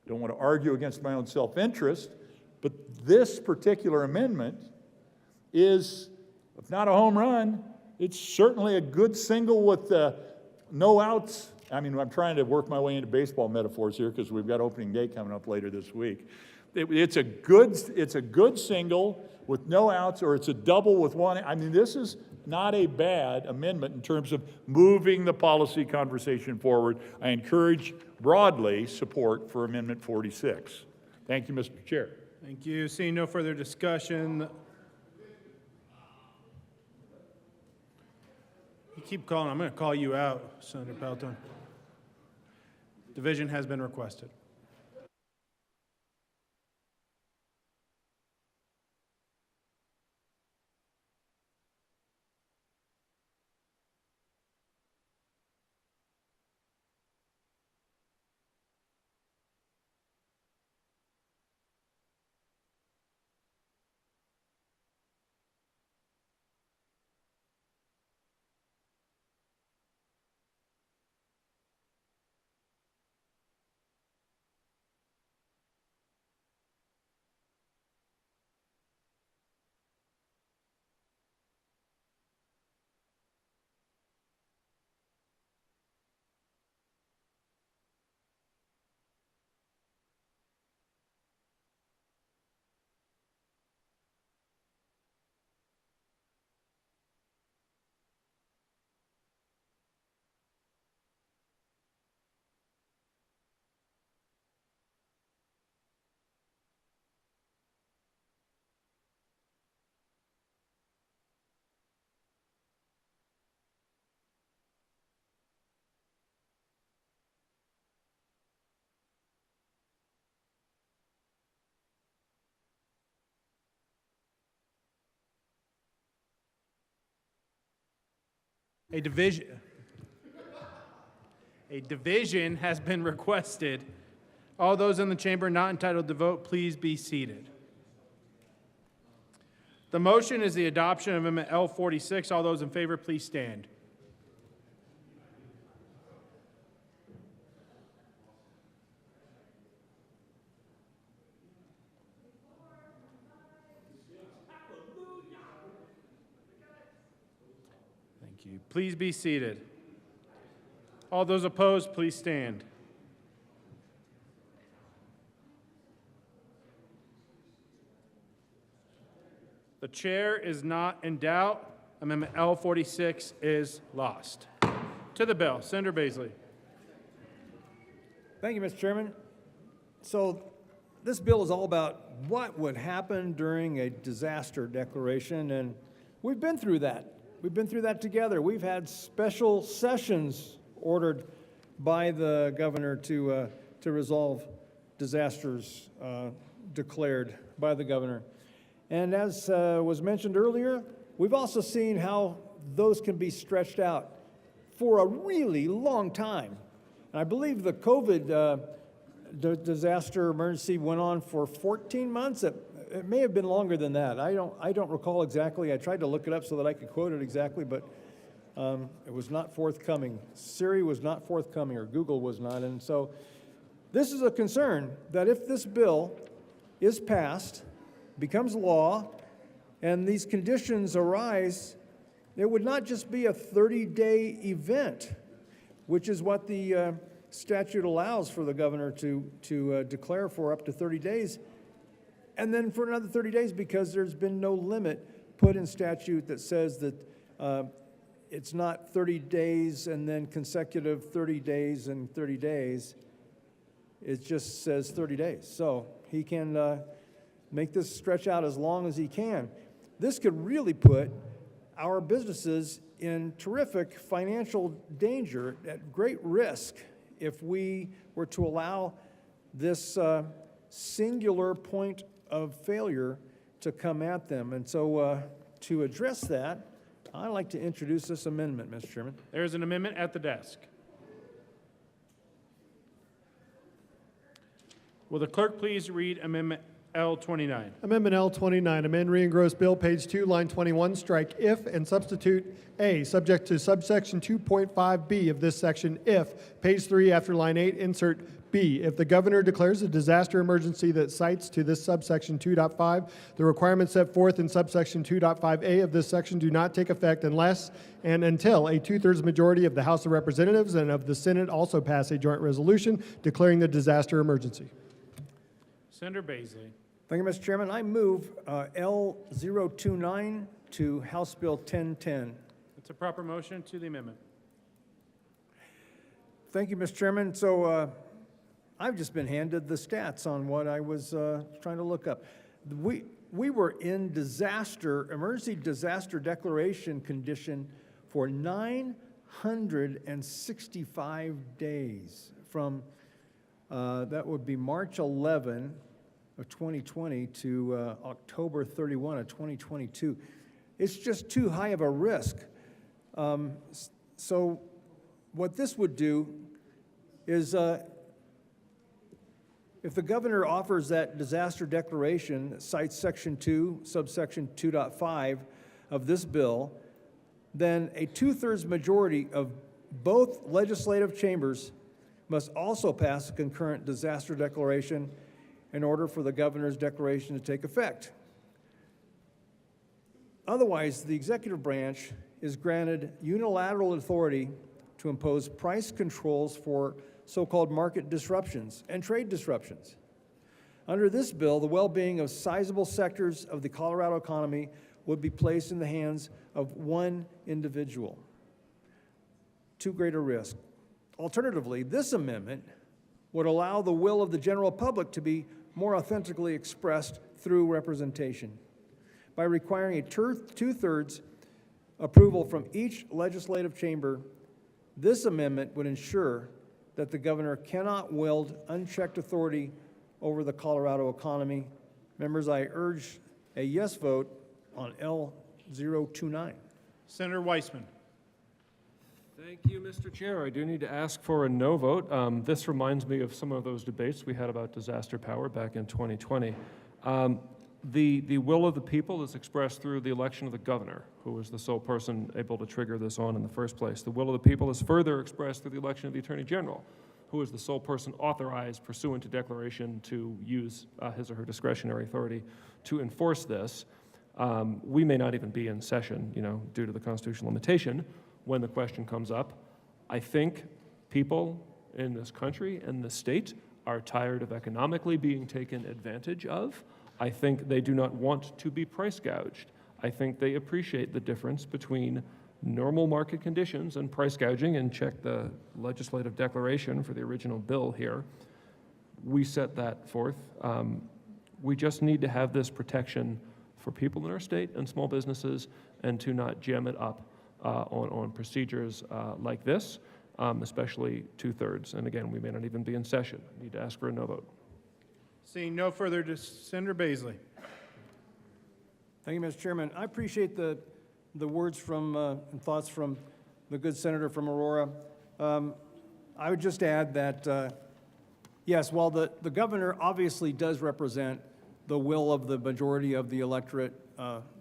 Don't want to argue against my own self-interest, but this particular amendment is, if not a home run, it's certainly a good single with no outs. I mean, I'm trying to work my way into baseball metaphors here because we've got opening day coming up later this week. It's a good single with no outs, or it's a double with one. I mean, this is not a bad amendment in terms of moving the policy conversation forward. I encourage broadly support for Amendment 46. Thank you, Mr. Chair. Thank you. Seeing no further discussion. You keep calling. I'm going to call you out, Senator Pelton. Division has been requested. A division has been requested. All those in the chamber not entitled to vote, please be seated. The motion is the adoption of Amendment L46. All those in favor, please stand. Thank you. Please be seated. All those opposed, please stand. The chair is not in doubt. Amendment L46 is lost. To the bill, Senator Baisley. Thank you, Mr. Chairman. So this bill is all about what would happen during a disaster declaration, and we've been through that. We've been through that together. We've had special sessions ordered by the governor to resolve disasters declared by the governor. And as was mentioned earlier, we've also seen how those can be stretched out for a really long time. And I believe the COVID disaster emergency went on for 14 months. It may have been longer than that. I don't recall exactly. I tried to look it up so that I could quote it exactly, but it was not forthcoming. Siri was not forthcoming, or Google was not. And so this is a concern that if this bill is passed, becomes law, and these conditions arise, it would not just be a 30-day event, which is what the statute allows for the governor to declare for up to 30 days, and then for another 30 days because there's been no limit put in statute that says that it's not 30 days and then consecutive 30 days and 30 days. It just says 30 days. So he can make this stretch out as long as he can. This could really put our businesses in terrific financial danger, at great risk, if we were to allow this singular point of failure to come at them. And so to address that, I'd like to introduce this amendment, Mr. Chairman. There is an amendment at the desk. Will the clerk please read Amendment L29? Amendment L29, amend re-engross bill, page 2, line 21, strike if and substitute A, subject to subsection 2.5B of this section if, page 3 after line 8, insert B. If the governor declares a disaster emergency that cites to this subsection 2.5, the requirements set forth in subsection 2.5A of this section do not take effect unless and until a 2/3 majority of the House of Representatives and of the Senate also pass a joint resolution declaring the disaster emergency. Senator Baisley. Thank you, Mr. Chairman. I move L029 to House Bill 1010. It's a proper motion to the amendment. Thank you, Mr. Chairman. So I've just been handed the stats on what I was trying to look up. We were in emergency disaster declaration condition for 965 days from, that would be March 11 of 2020 to October 31 of 2022. It's just too high of a risk. So what this would do is if the governor offers that disaster declaration that cites section 2, subsection 2.5 of this bill, then a 2/3 majority of both legislative chambers must also pass a concurrent disaster declaration in order for the governor's declaration to take effect. Otherwise, the executive branch is granted unilateral authority to impose price controls for so-called market disruptions and trade disruptions. Under this bill, the well-being of sizable sectors of the Colorado economy would be placed in the hands of one individual. Too great a risk. Alternatively, this amendment would allow the will of the general public to be more authentically expressed through representation by requiring a 2/3 approval from each legislative chamber. This amendment would ensure that the governor cannot wield unchecked authority over the Colorado economy. Members, I urge a yes vote on L029. Senator Weissman. Thank you, Mr. Chair. I do need to ask for a no vote. This reminds me of some of those debates we had about disaster power back in 2020. The will of the people is expressed through the election of the governor, who is the sole person able to trigger this on in the first place. The will of the people is further expressed through the election of the Attorney General, who is the sole person authorized pursuant to declaration to use his or her discretionary authority to enforce this. We may not even be in session, due to the constitutional limitation when the question comes up. I think people in this country and the state are tired of economically being taken advantage of. I think they do not want to be price gouged. I think they appreciate the difference between normal market conditions and price gouging, and check the legislative declaration for the original bill here. We set that forth. We just need to have this protection for people in our state and small businesses, and to not jam it up on procedures like this, especially 2/3. And again, we may not even be in session. I need to ask for a no vote. Seeing no further, Senator Baisley. Thank you, Mr. Chairman. I appreciate the words from and thoughts from the good senator from Aurora. I would just add that, yes, while the governor obviously does represent the will of the majority of the electorate,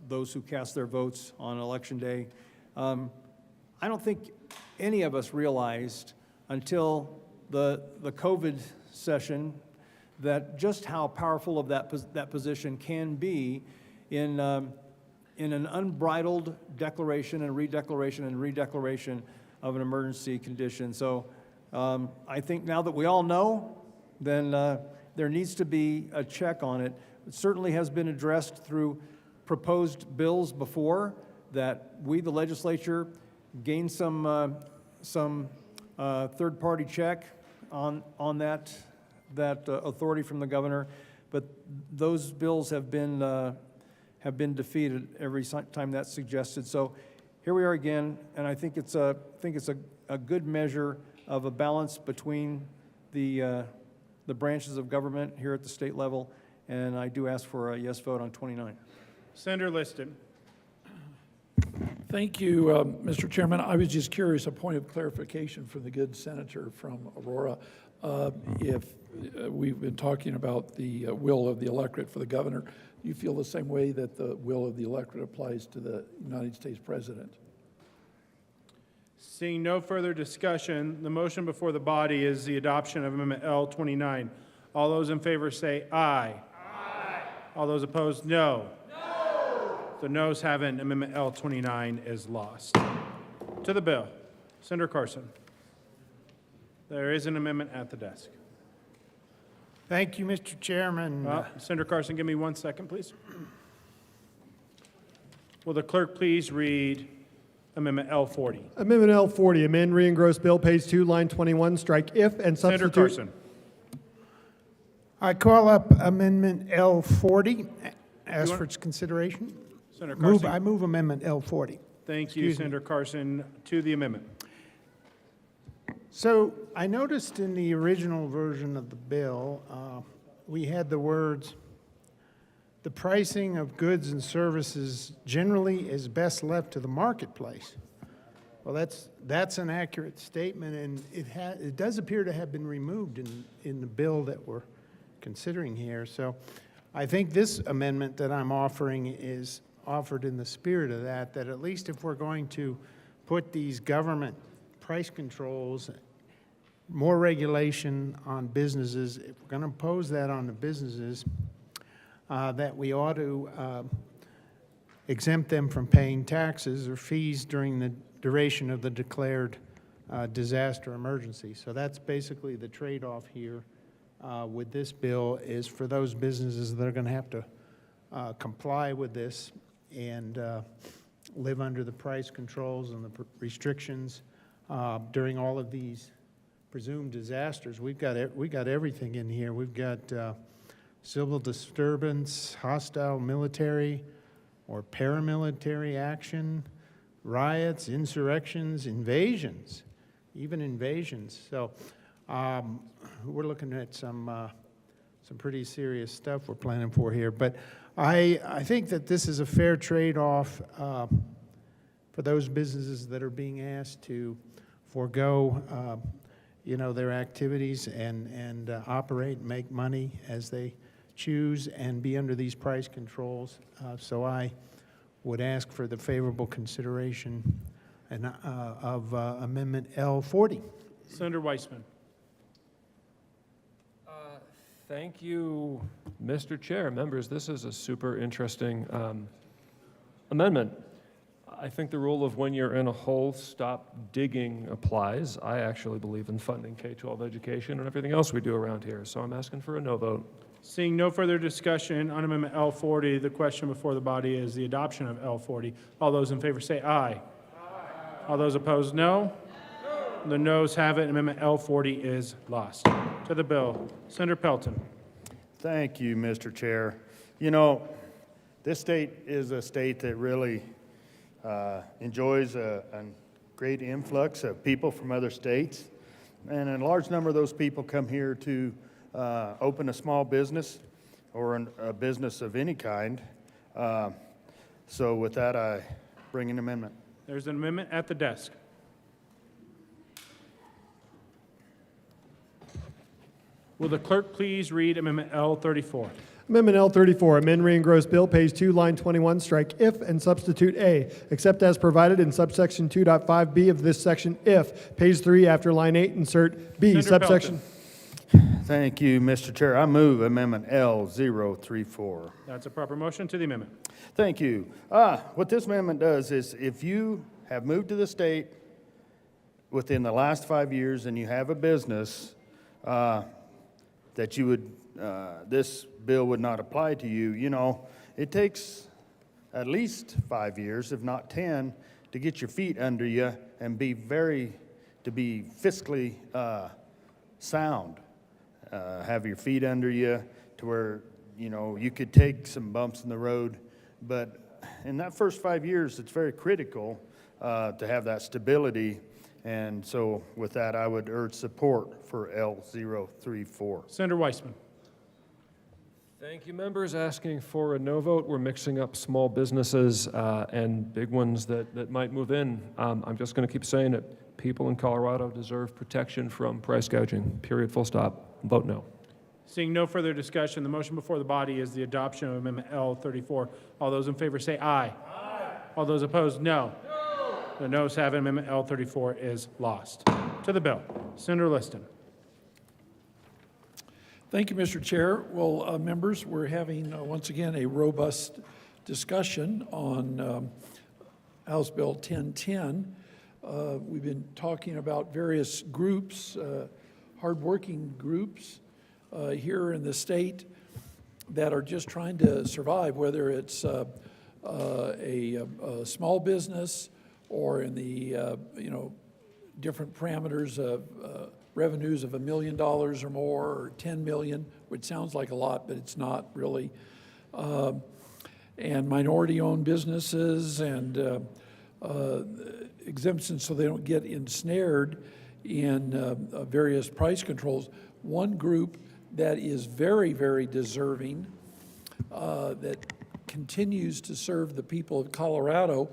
those who cast their votes on Election Day, I don't think any of us realized until the COVID session that just how powerful of that position can be in an unbridled declaration and redeclaration of an emergency condition. So I think now that we all know, then there needs to be a check on it. It certainly has been addressed through proposed bills before, that we, the legislature, gain some third-party check on that authority from the governor. But those bills have been defeated every time that's suggested. So here we are again, and I think it's a good measure of a balance between the branches of government here at the state level, and I do ask for a yes vote on 29. Senator Liston. Thank you, Mr. Chairman. I was just curious, a point of clarification for the good senator from Aurora. If we've been talking about the will of the electorate for the governor, do you feel the same way that the will of the electorate applies to the United States president? Seeing no further discussion, the motion before the body is the adoption of Amendment L29. All those in favor say aye. Aye. All those opposed, no. No. The noes have it. Amendment L29 is lost. To the bill. Senator Carson. There is an amendment at the desk. Thank you, Mr. Chairman. Senator Carson, give me 1 second, please. Will the clerk please read Amendment L40? Amendment L40, amend re-engross bill, page 2, line 21, strike if and Senator substitute. Carson. I call up Amendment L40, ask for its consideration. Senator Carson. I move Amendment L40. Thank you, Senator Carson. To the amendment. So I noticed in the original version of the bill, we had the words, "The pricing of goods and services generally is best left to the marketplace." Well, that's an accurate statement, and it does appear to have been removed in the bill that we're considering here. So I think this amendment that I'm offering is offered in the spirit of that at least if we're going to put these government price controls, more regulation on businesses, if we're going to impose that on the businesses, that we ought to exempt them from paying taxes or fees during the duration of the declared disaster emergency. So that's basically the trade-off here with this bill, is for those businesses that are going to have to comply with this and live under the price controls and the restrictions during all of these presumed disasters. We've got everything in here. We've got civil disturbance, hostile military or paramilitary action, riots, insurrections, invasions, even invasions. So we're looking at some pretty serious stuff we're planning for here. But I think that this is a fair trade-off for those businesses that are being asked to forego their activities and operate and make money as they choose and be under these price controls. So I would ask for the favorable consideration of Amendment L40. Senator Weissman. Thank you, Mr. Chair. Members, this is a super interesting amendment. I think the rule of when you're in a hole, stop digging applies. I actually believe in funding K-12 education and everything else we do around here, so I'm asking for a no vote. Seeing no further discussion on Amendment L40, the question before the body is the adoption of L40. All those in favor say aye. All those opposed, no. The noes have it. Amendment L40 is lost. To the bill, Senator Pelton. Thank you, Mr. Chair. You know, this state is a state that really enjoys a great influx of people from other states. And a large number of those people come here to open a small business or a business of any kind. So with that, I bring an amendment. There's an amendment at the desk. Will the clerk please read Amendment L34? Amendment L34, amend re-engross bill, page 2, line 21, strike if and substitute A, except as provided in subsection 2.5B of this section if. Page 3, after line 8, insert B, Senator subsection. Thank you, Mr. Chair. I move Amendment L034. That's a proper motion. To the amendment. Thank you. What this amendment does is if you have moved to the state within the last 5 years and you have a business, that you would, this bill would not apply to you. You know, it takes at least 5 years, if not 10, to get your feet under you and be fiscally sound. Have your feet under you to where, you know, you could take some bumps in the road. But in that first 5 years, it's very critical to have that stability. And so with that, I would urge support for L034. Senator Weissman. Thank you, members. Asking for a no vote. We're mixing up small businesses and big ones that might move in. I'm just going to keep saying it. People in Colorado deserve protection from price gouging. Period. Full stop. Vote no. Seeing no further discussion, the motion before the body is the adoption of Amendment L34. All those in favor say aye. Aye. All those opposed, no. The noes have it. Amendment L34 is lost. To the bill, Senator Liston. Thank you, Mr. Chair. Well, members, we're having once again a robust discussion on House Bill 1010. We've been talking about various groups, hardworking groups here in the state that are just trying to survive, whether it's a small business or in the different parameters of revenues of $1 million or more, or 10 million, which sounds like a lot, but it's not really. And minority-owned businesses and exemptions so they don't get ensnared in various price controls. One group that is very, very deserving, that continues to serve the people of Colorado,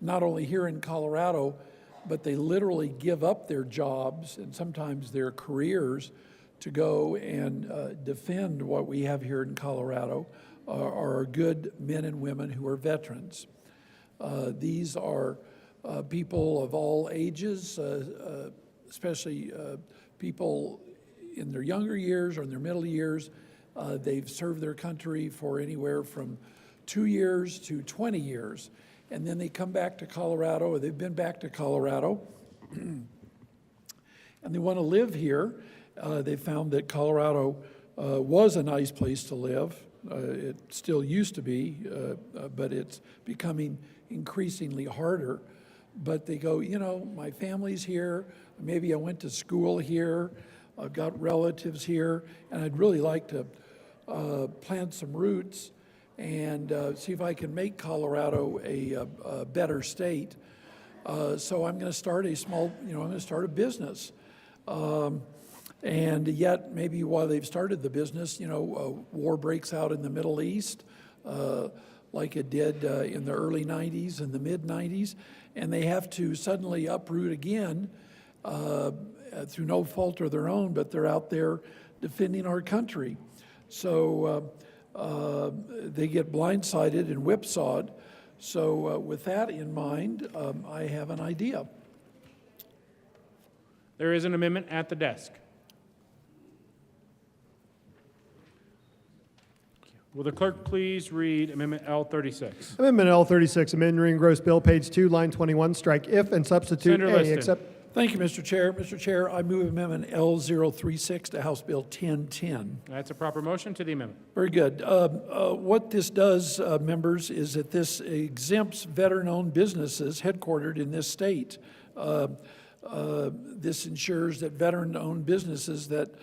not only here in Colorado, but they literally give up their jobs and sometimes their careers to go and defend what we have here in Colorado, are our good men and women who are veterans. These are people of all ages, especially people in their younger years or in their middle years. They've served their country for anywhere from 2 years to 20 years. And then they come back to Colorado, or they've been back to Colorado, and they want to live here. They found that Colorado was a nice place to live. It still used to be, but it's becoming increasingly harder. But they go, you know, my family's here, maybe I went to school here, I've got relatives here, and I'd really like to plant some roots and see if I can make Colorado a better state. So I'm going to start a small, I'm going to start a business. And yet, maybe while they've started the business, war breaks out in the Middle East, like it did in the early 90s and the mid 90s, and they have to suddenly uproot again through no fault of their own, but they're out there defending our country. So they get blindsided and whipsawed. So with that in mind, I have an idea. There is an amendment at the desk. Will the clerk please read Amendment L36? Amendment L36, amend re-engross bill, page 2, line 21, strike if and substitute Senator A, Liston. except. Thank you, Mr. Chair. Mr. Chair, I move Amendment L036 to House Bill 1010. That's a proper motion to the amendment. Very good. What this does, members, is that this exempts veteran-owned businesses headquartered in this state. This ensures that veteran-owned businesses that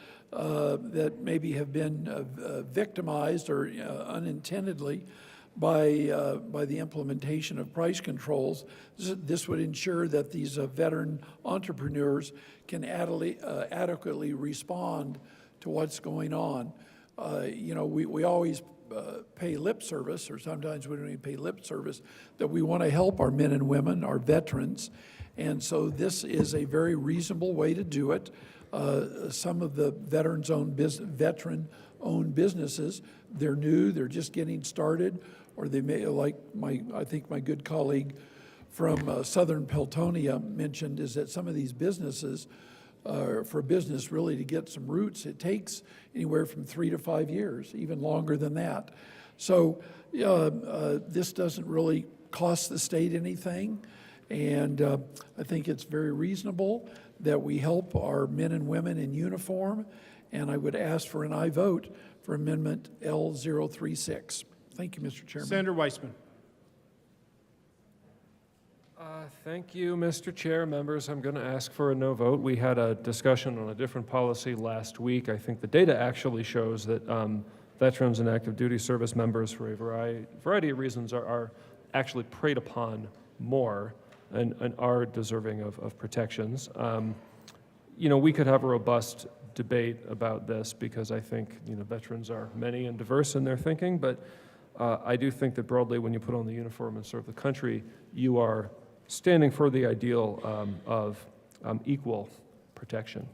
maybe have been victimized or unintendedly by the implementation of price controls. This would ensure that these veteran entrepreneurs can adequately respond to what's going on. You know, we always pay lip service, or sometimes we don't even pay lip service, that we want to help our men and women, our veterans. And so this is a very reasonable way to do it. Some of the veteran-owned businesses, they're new, they're just getting started, or they may, like I think my good colleague from Southern Peltonia mentioned, is that some of these businesses, for a business really to get some roots, it takes anywhere from 3 to 5 years, even longer than that. So this doesn't really cost the state anything, and I think it's very reasonable that we help our men and women in uniform, and I would ask for an aye vote for Amendment L036. Thank you, Mr. Chairman. Senator Weissman. Thank you, Mr. Chair. Members, I'm going to ask for a no vote. We had a discussion on a different policy last week. I think the data actually shows that veterans and active duty service members, for a variety of reasons, are actually preyed upon more and are deserving of protections. You know, we could have a robust debate about this because I think, you know, veterans are many and diverse in their thinking, but I do think that broadly when you put on the uniform and serve the country, you are standing for the ideal of equal protection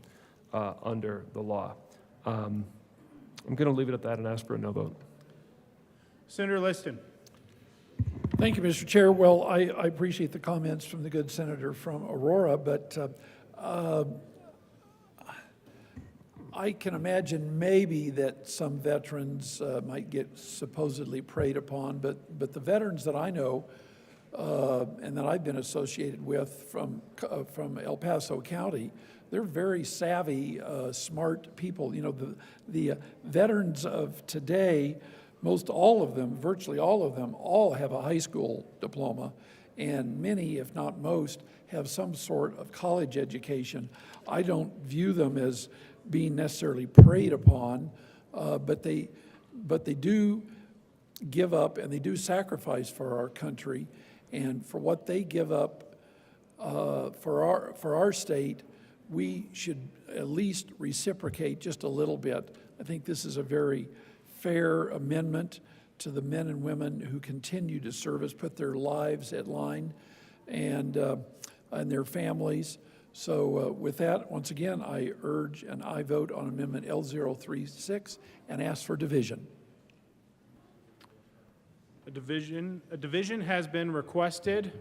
under the law. I'm going to leave it at that and ask for a no vote. Senator Liston. Thank you, Mr. Chair. Well, I appreciate the comments from the good senator from Aurora, but I can imagine maybe that some veterans might get supposedly preyed upon, but the veterans that I know and that I've been associated with from El Paso County, they're very savvy, smart people. You know, the veterans of today, most all of them, virtually all of them, all have a high school diploma, and many, if not most, have some sort of college education. I don't view them as being necessarily preyed upon, but they do give up and they do sacrifice for our country, and for what they give up for our state, we should at least reciprocate just a little bit. I think this is a very fair amendment to the men and women who continue to service, put their lives at line, and their families. So with that, once again, I urge an aye vote on Amendment L036 and ask for division. A division has been requested.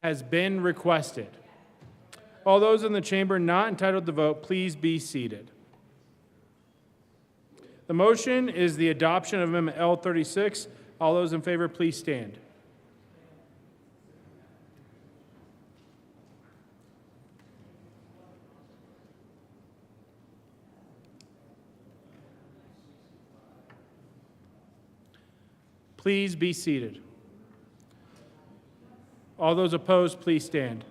has been requested. All those in the chamber not entitled to vote, please be seated. The motion is the adoption of Amendment L36. All those in favor, please stand. Please be seated. All those opposed, please stand.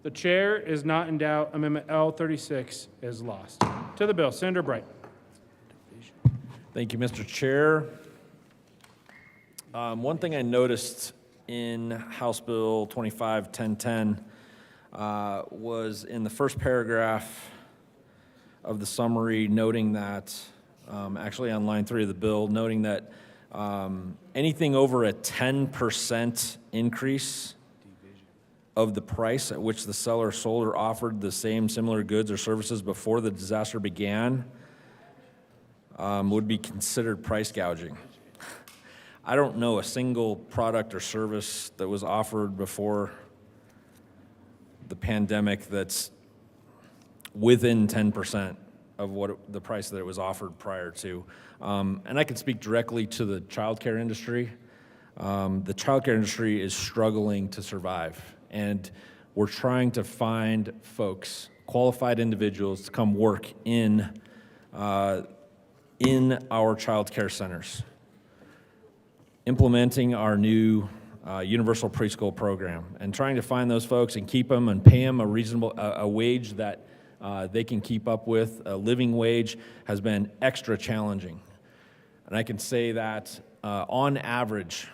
The chair is not in doubt. Amendment L36 is lost. To the bill, Senator Bright. Thank you, Mr. Chair. One thing I noticed in House Bill 25-1010 was in the first paragraph of the summary, noting that, actually on line 3 of the bill, noting that anything over a 10% increase of the price at which the seller sold or offered the same similar goods or services before the disaster began would be considered price gouging. I don't know a single product or service that was offered before the pandemic that's within 10% of what the price that it was offered prior to. And I can speak directly to the childcare industry. The childcare industry is struggling to survive, and we're trying to find folks, qualified individuals, to come work in our childcare centers, implementing our new universal preschool program, and trying to find those folks and keep them and pay them a reasonable a wage that they can keep up with. A living wage has been extra challenging. And I can say that on average,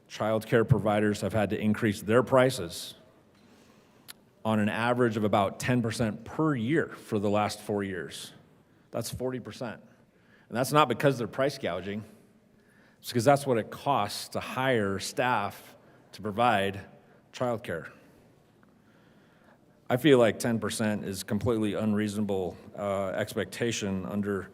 child care providers have had to increase their prices on an average of about 10% per year for the last 4 years. That's 40%. And that's not because they're price gouging. It's because that's what it costs to hire staff to provide child care. I feel like 10% is completely unreasonable expectation under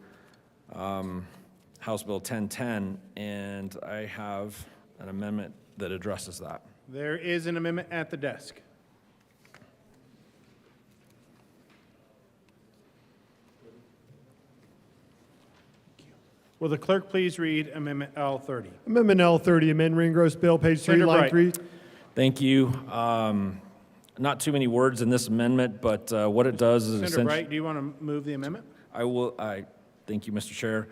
House Bill 1010, and I have an amendment that addresses that. There is an amendment at the desk. Will the clerk please read Amendment L30? Amendment L30, amend Ringross Bill, page 3, Senator line Bright. 3. Thank you. Not too many words in this amendment, but what it does is Senator essentially... Bright, do you want to move the amendment? I will. Thank you, Mr. Chair.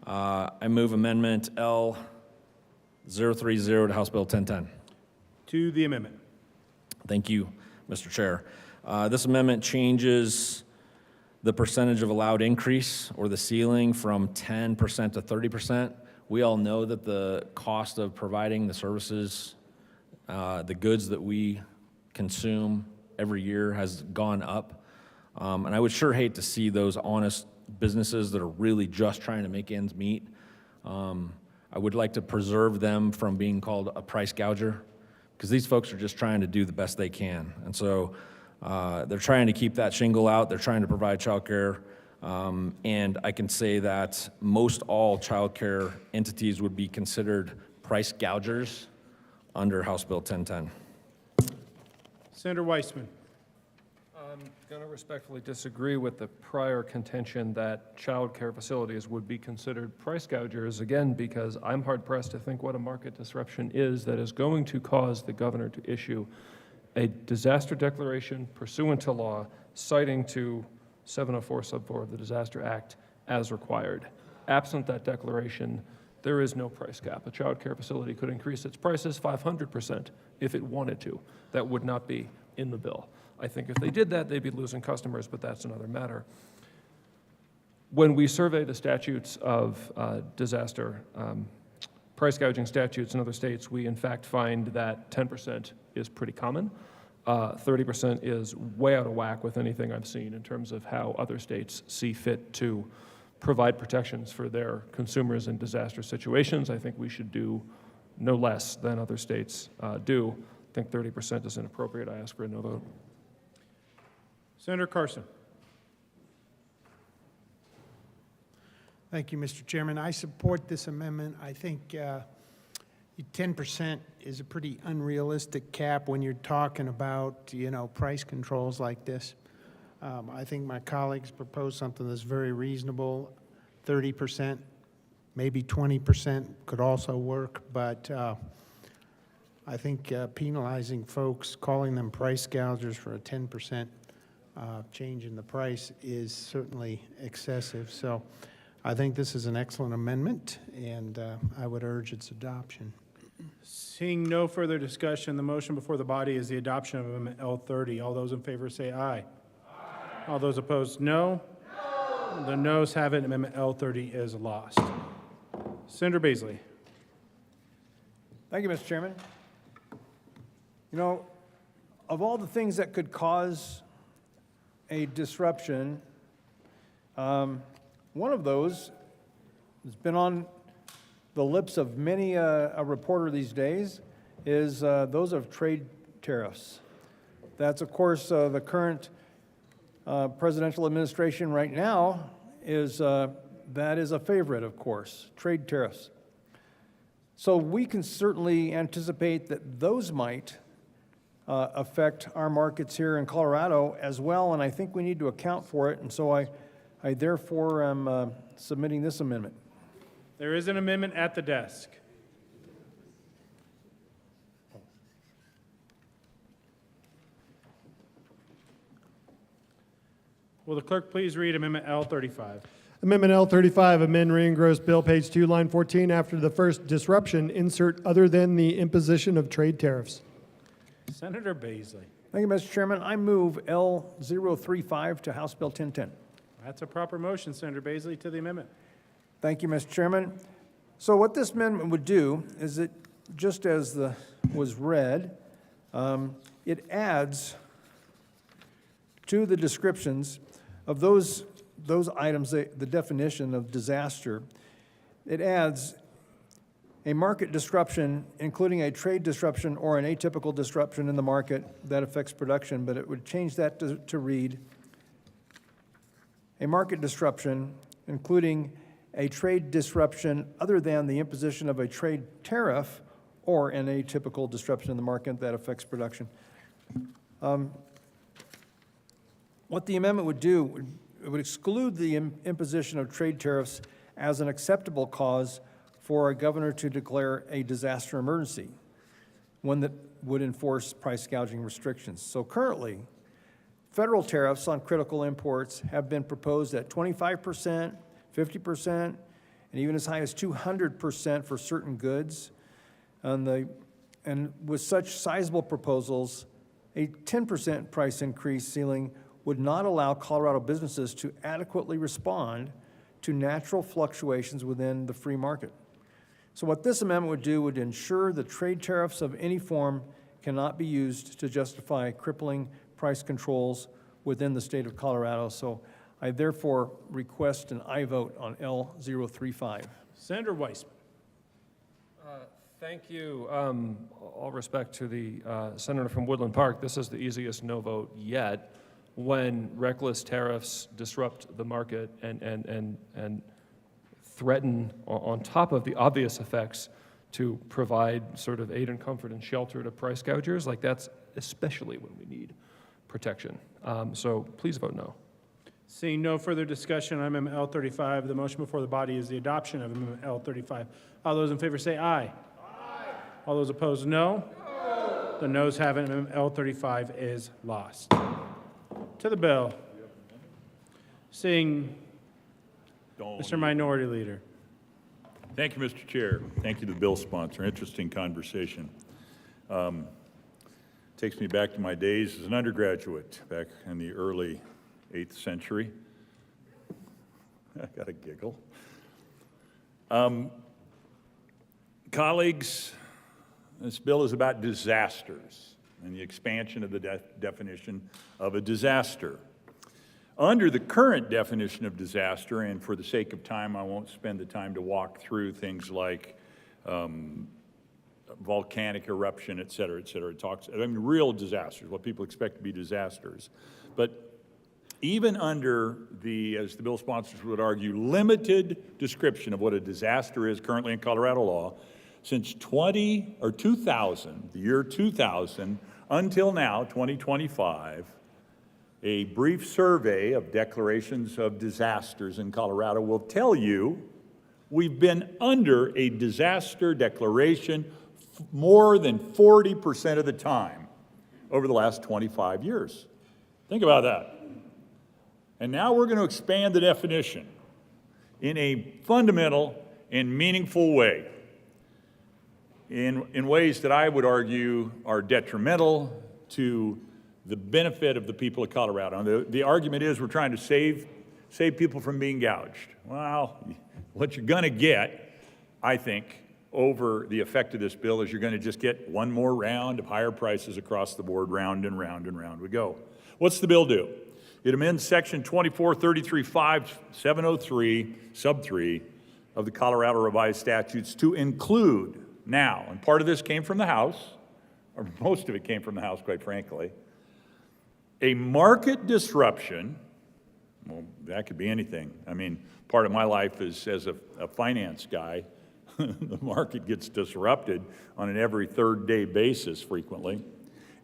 I move Amendment L030 to House Bill 1010. To the amendment. Thank you, Mr. Chair. This amendment changes the percentage of allowed increase or the ceiling from 10% to 30%. We all know that the cost of providing the services, the goods that we consume every year has gone up. And I would sure hate to see those honest businesses that are really just trying to make ends meet. I would like to preserve them from being called a price gouger, because these folks are just trying to do the best they can. And so they're trying to keep that shingle out. They're trying to provide childcare. And I can say that most all childcare entities would be considered price gougers under House Bill 1010. Senator Weissman. I'm going to respectfully disagree with the prior contention that child care facilities would be considered price gougers, again, because I'm hard-pressed to think what a market disruption is that is going to cause the governor to issue a disaster declaration pursuant to law, citing to 704 sub 4 of the Disaster Act as required. Absent that declaration, there is no price cap. A child care facility could increase its prices 500% if it wanted to. That would not be in the bill. I think if they did that, they'd be losing customers, but that's another matter. When we survey the statutes of disaster price gouging statutes in other states, we in fact find that 10% is pretty common. 30% is way out of whack with anything I've seen in terms of how other states see fit to provide protections for their consumers in disaster situations. I think we should do no less than other states do. I think 30% is inappropriate. I ask for a no vote. Senator Carson. Thank you, Mr. Chairman. I support this amendment. I think 10% is a pretty unrealistic cap when you're talking about, price controls like this. I think my colleagues proposed something that's very reasonable. 30%, maybe 20% could also work, but I think penalizing folks, calling them price gougers for a 10% change in the price is certainly excessive. So I think this is an excellent amendment, and I would urge its adoption. Seeing no further discussion, the motion before the body is the adoption of Amendment L30. All those in favor say aye. Aye. All those opposed, no. No. The noes have it. Amendment L30 is lost. Senator Baisley. Thank you, Mr. Chairman. You know, of all the things that could cause a disruption, one of those has been on the lips of many a reporter these days is those of trade tariffs. That's, of course, the current presidential administration right now is, that is a favorite, of course, trade tariffs. So we can certainly anticipate that those might affect our markets here in Colorado as well, and I think we need to account for it, and so I therefore am submitting this amendment. There is an amendment at the desk. Will the clerk please read Amendment L35? Amendment L35, amend re-engrossed bill, page 2, line 14. After the first disruption, insert other than the imposition of trade tariffs. Senator Baisley. Thank you, Mr. Chairman. I move L035 to House Bill 1010. That's a proper motion, Senator Baisley, to the amendment. Thank you, Mr. Chairman. So what this amendment would do is it, just as was read, it adds to the descriptions of those items, the definition of disaster, it adds a market disruption, including a trade disruption or an atypical disruption in the market that affects production, but it would change that to read a market disruption, including a trade disruption other than the imposition of a trade tariff or an atypical disruption in the market that affects production. What the amendment would do, it would exclude the imposition of trade tariffs as an acceptable cause for a governor to declare a disaster emergency, one that would enforce price gouging restrictions. So currently, federal tariffs on critical imports have been proposed at 25%, 50%, and even as high as 200% for certain goods. And with such sizable proposals, a 10% price increase ceiling would not allow Colorado businesses to adequately respond to natural fluctuations within the free market. So what this amendment would do would ensure that trade tariffs of any form cannot be used to justify crippling price controls within the state of Colorado. So I therefore request an aye vote on L035. Senator Weissman. Thank you. All respect to the senator from Woodland Park, this is the easiest no vote yet when reckless tariffs disrupt the market and threaten, on top of the obvious effects, to provide sort of aid and comfort and shelter to price gougers. Like, that's especially when we need protection. So please vote no. Seeing no further discussion on Amendment L35, the motion before the body is the adoption of Amendment L35. All those in favor say aye. Aye. All those opposed, no. No. The noes have it. Amendment L35 is lost. To the bill. Seeing Mr. Minority Leader. Thank you, Mr. Chair. Thank you to the bill sponsor. Interesting conversation. Takes me back to my days as an undergraduate back in the early 8th century. I got a giggle. Colleagues, this bill is about disasters and the expansion of the definition of a disaster. Under the current definition of disaster, and for the sake of time, I won't spend the time to walk through things like volcanic eruption, et cetera, et cetera. It talks, I mean, real disasters, what people expect to be disasters. But even under the, as the bill sponsors would argue, limited description of what a disaster is currently in Colorado law, Since 2000, the year 2000, until now, 2025, a brief survey of declarations of disasters in Colorado will tell you we've been under a disaster declaration more than 40% of the time over the last 25 years. Think about that. And now we're going to expand the definition in a fundamental and meaningful way, in ways that I would argue are detrimental to the benefit of the people of Colorado. And the argument is we're trying to save people from being gouged. Well, what you're going to get, I think, over the effect of this bill is you're going to just get one more round of higher prices across the board, round and round and round we go. What's the bill do? It amends Section 24335-703, sub 3 of the Colorado Revised Statutes to include now, and part of this came from the House, or most of it came from the House, quite frankly, a market disruption. Well, that could be anything. I mean, part of my life is as a finance guy. The market gets disrupted on an every third day basis frequently,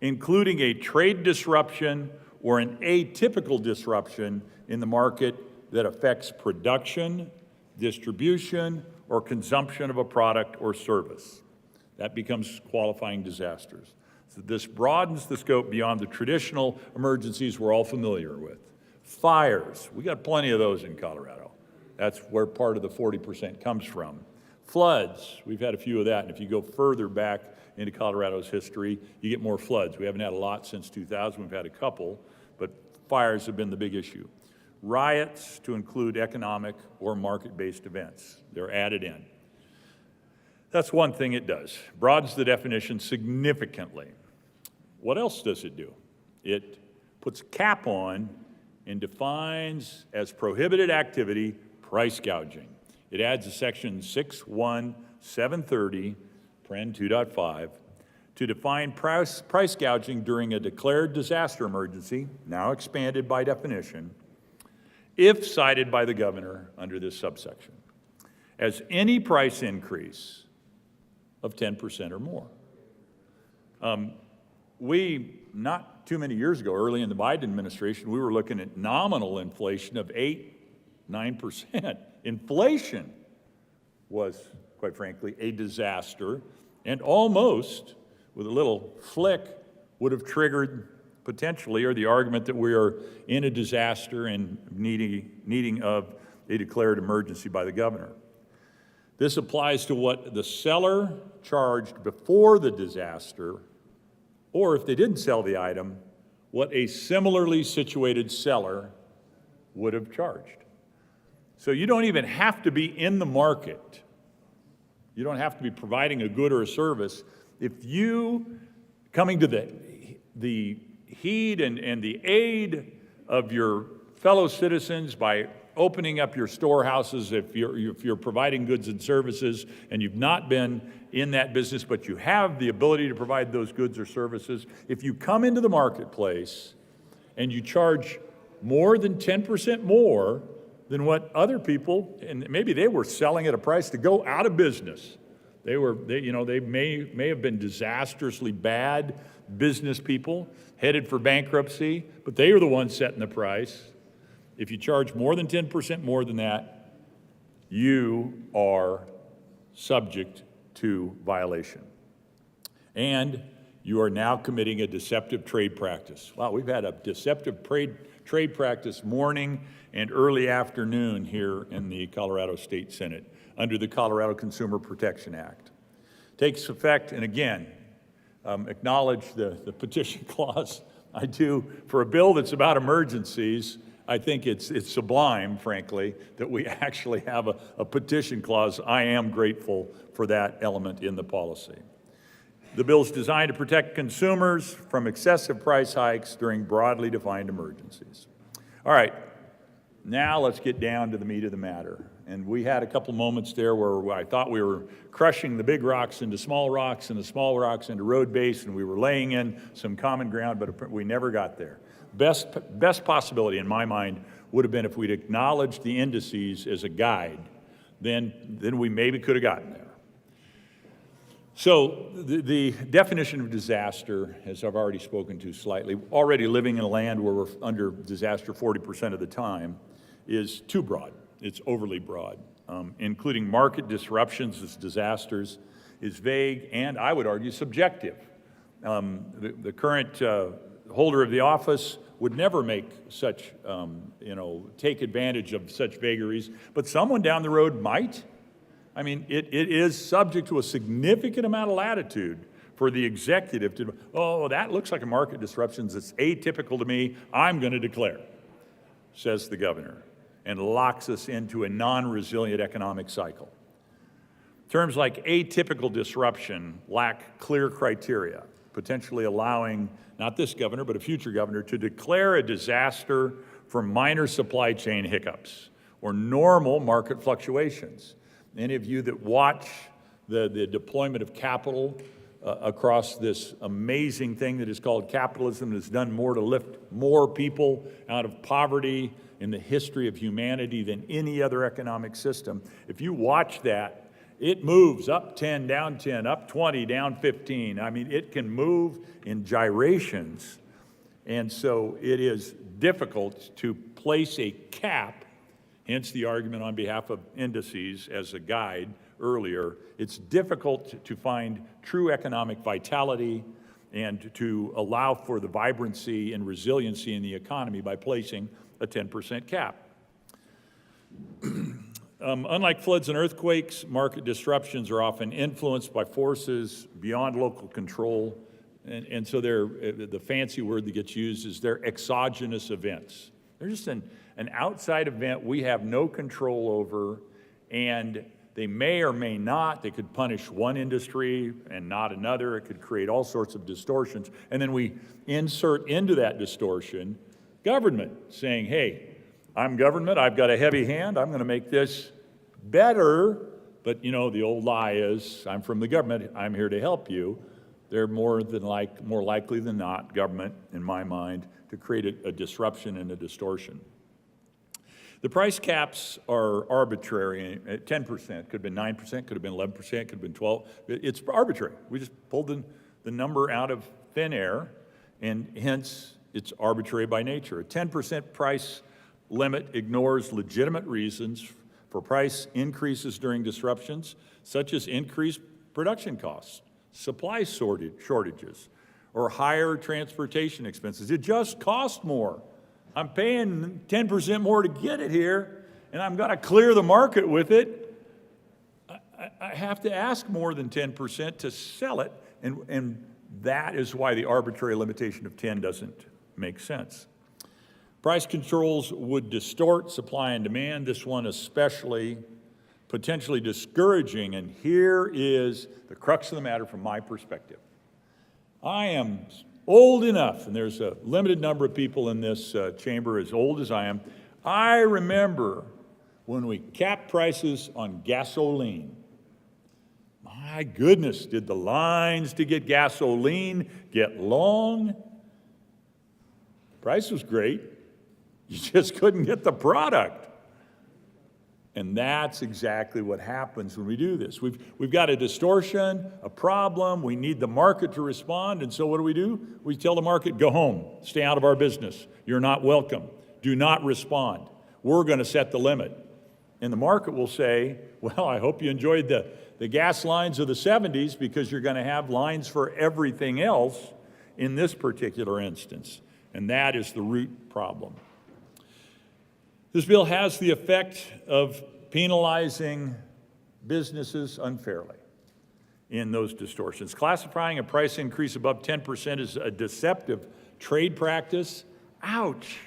including a trade disruption or an atypical disruption in the market that affects production, distribution, or consumption of a product or service. That becomes qualifying disasters. So this broadens the scope beyond the traditional emergencies we're all familiar with. Fires, we got plenty of those in Colorado. That's where part of the 40% comes from. Floods, we've had a few of that, and if you go further back into Colorado's history, you get more floods. We haven't had a lot since 2000, we've had a couple, but fires have been the big issue. Riots, to include economic or market-based events, they're added in. That's one thing it does, broadens the definition significantly. What else does it do? It puts a cap on and defines as prohibited activity price gouging. It adds a section 61730, paren 2.5, to define price gouging during a declared disaster emergency, now expanded by definition, if cited by the governor under this subsection, as any price increase of 10% or more. Not too many years ago, early in the Biden administration, we were looking at nominal inflation of 8-9%. Inflation was, quite frankly, a disaster, and almost, with a little flick, would have triggered potentially, or the argument that we are in a disaster and needing of a declared emergency by the governor. This applies to what the seller charged before the disaster, or if they didn't sell the item, what a similarly situated seller would have charged. So you don't even have to be in the market. You don't have to be providing a good or a service. If you, coming to the heed and the aid of your fellow citizens by opening up your storehouses, if you're providing goods and services and you've not been in that business, but you have the ability to provide those goods or services, if you come into the marketplace and you charge more than 10% more than what other people, and maybe they were selling at a price to go out of business. They may have been disastrously bad business people headed for bankruptcy, but they are the ones setting the price. If you charge more than 10% more than that, you are subject to violation. And you are now committing a deceptive trade practice. Wow, we've had a deceptive trade practice morning and early afternoon here in the Colorado State Senate under the Colorado Consumer Protection Act. Takes effect, and again, acknowledge the petition clause. I do. For a bill that's about emergencies, I think it's sublime, frankly, that we actually have a petition clause. I am grateful for that element in the policy. The bill is designed to protect consumers from excessive price hikes during broadly defined emergencies. All right, now let's get down to the meat of the matter. And we had a couple moments there where I thought we were crushing the big rocks into small rocks and the small rocks into road base, and we were laying in some common ground, but we never got there. Best possibility in my mind would have been if we'd acknowledged the indices as a guide, then we maybe could have gotten there. So the definition of disaster, as I've already spoken to slightly, already living in a land where we're under disaster 40% of the time, is too broad. It's overly broad. Including market disruptions as disasters is vague and, I would argue, subjective. The current holder of the office would never make such, take advantage of such vagaries, but someone down the road might. I mean, it is subject to a significant amount of latitude for the executive to, oh, that looks like a market disruption. It's atypical to me. I'm going to declare, says the governor, and locks us into a non-resilient economic cycle. Terms like atypical disruption lack clear criteria, potentially allowing not this governor, but a future governor to declare a disaster for minor supply chain hiccups or normal market fluctuations. Any of you that watch the deployment of capital across this amazing thing that is called capitalism has done more to lift more people out of poverty in the history of humanity than any other economic system. If you watch that, it moves up 10, down 10, up 20, down 15. I mean, it can move in gyrations. And so it is difficult to place a cap, hence the argument on behalf of indices as a guide earlier. It's difficult to find true economic vitality and to allow for the vibrancy and resiliency in the economy by placing a 10% cap. Unlike floods and earthquakes, market disruptions are often influenced by forces beyond local control, and so the fancy word that gets used is they're exogenous events. They're just an outside event we have no control over, and they may or may not, they could punish one industry and not another. It could create all sorts of distortions. And then we insert into that distortion government, saying, hey, I'm government, I've got a heavy hand, I'm going to make this better. But, you know, the old lie is, I'm from the government, I'm here to help you. They're more likely than not, government, in my mind, to create a disruption and a distortion. The price caps are arbitrary at 10%. Could have been 9%, could have been 11%, could have been 12%. It's arbitrary. We just pulled the number out of thin air, and hence it's arbitrary by nature. A 10% price limit ignores legitimate reasons for price increases during disruptions, such as increased production costs, supply shortages, or higher transportation expenses. It just costs more. I'm paying 10% more to get it here, and I'm going to clear the market with it. I have to ask more than 10% to sell it, and that is why the arbitrary limitation of 10 doesn't make sense. Price controls would distort supply and demand, this one especially, potentially discouraging, and here is the crux of the matter from my perspective. I am old enough, and there's a limited number of people in this chamber as old as I am. I remember when we capped prices on gasoline. My goodness, did the lines to get gasoline get long? Price was great. You just couldn't get the product. And that's exactly what happens when we do this. We've got a distortion, a problem, we need the market to respond, and so what do? We tell the market, go home, stay out of our business. You're not welcome. Do not respond. We're going to set the limit. And the market will say, well, I hope you enjoyed the gas lines of the 70s because you're going to have lines for everything else in this particular instance. And that is the root problem. This bill has the effect of penalizing businesses unfairly in those distortions. Classifying a price increase above 10% as a deceptive trade practice, ouch.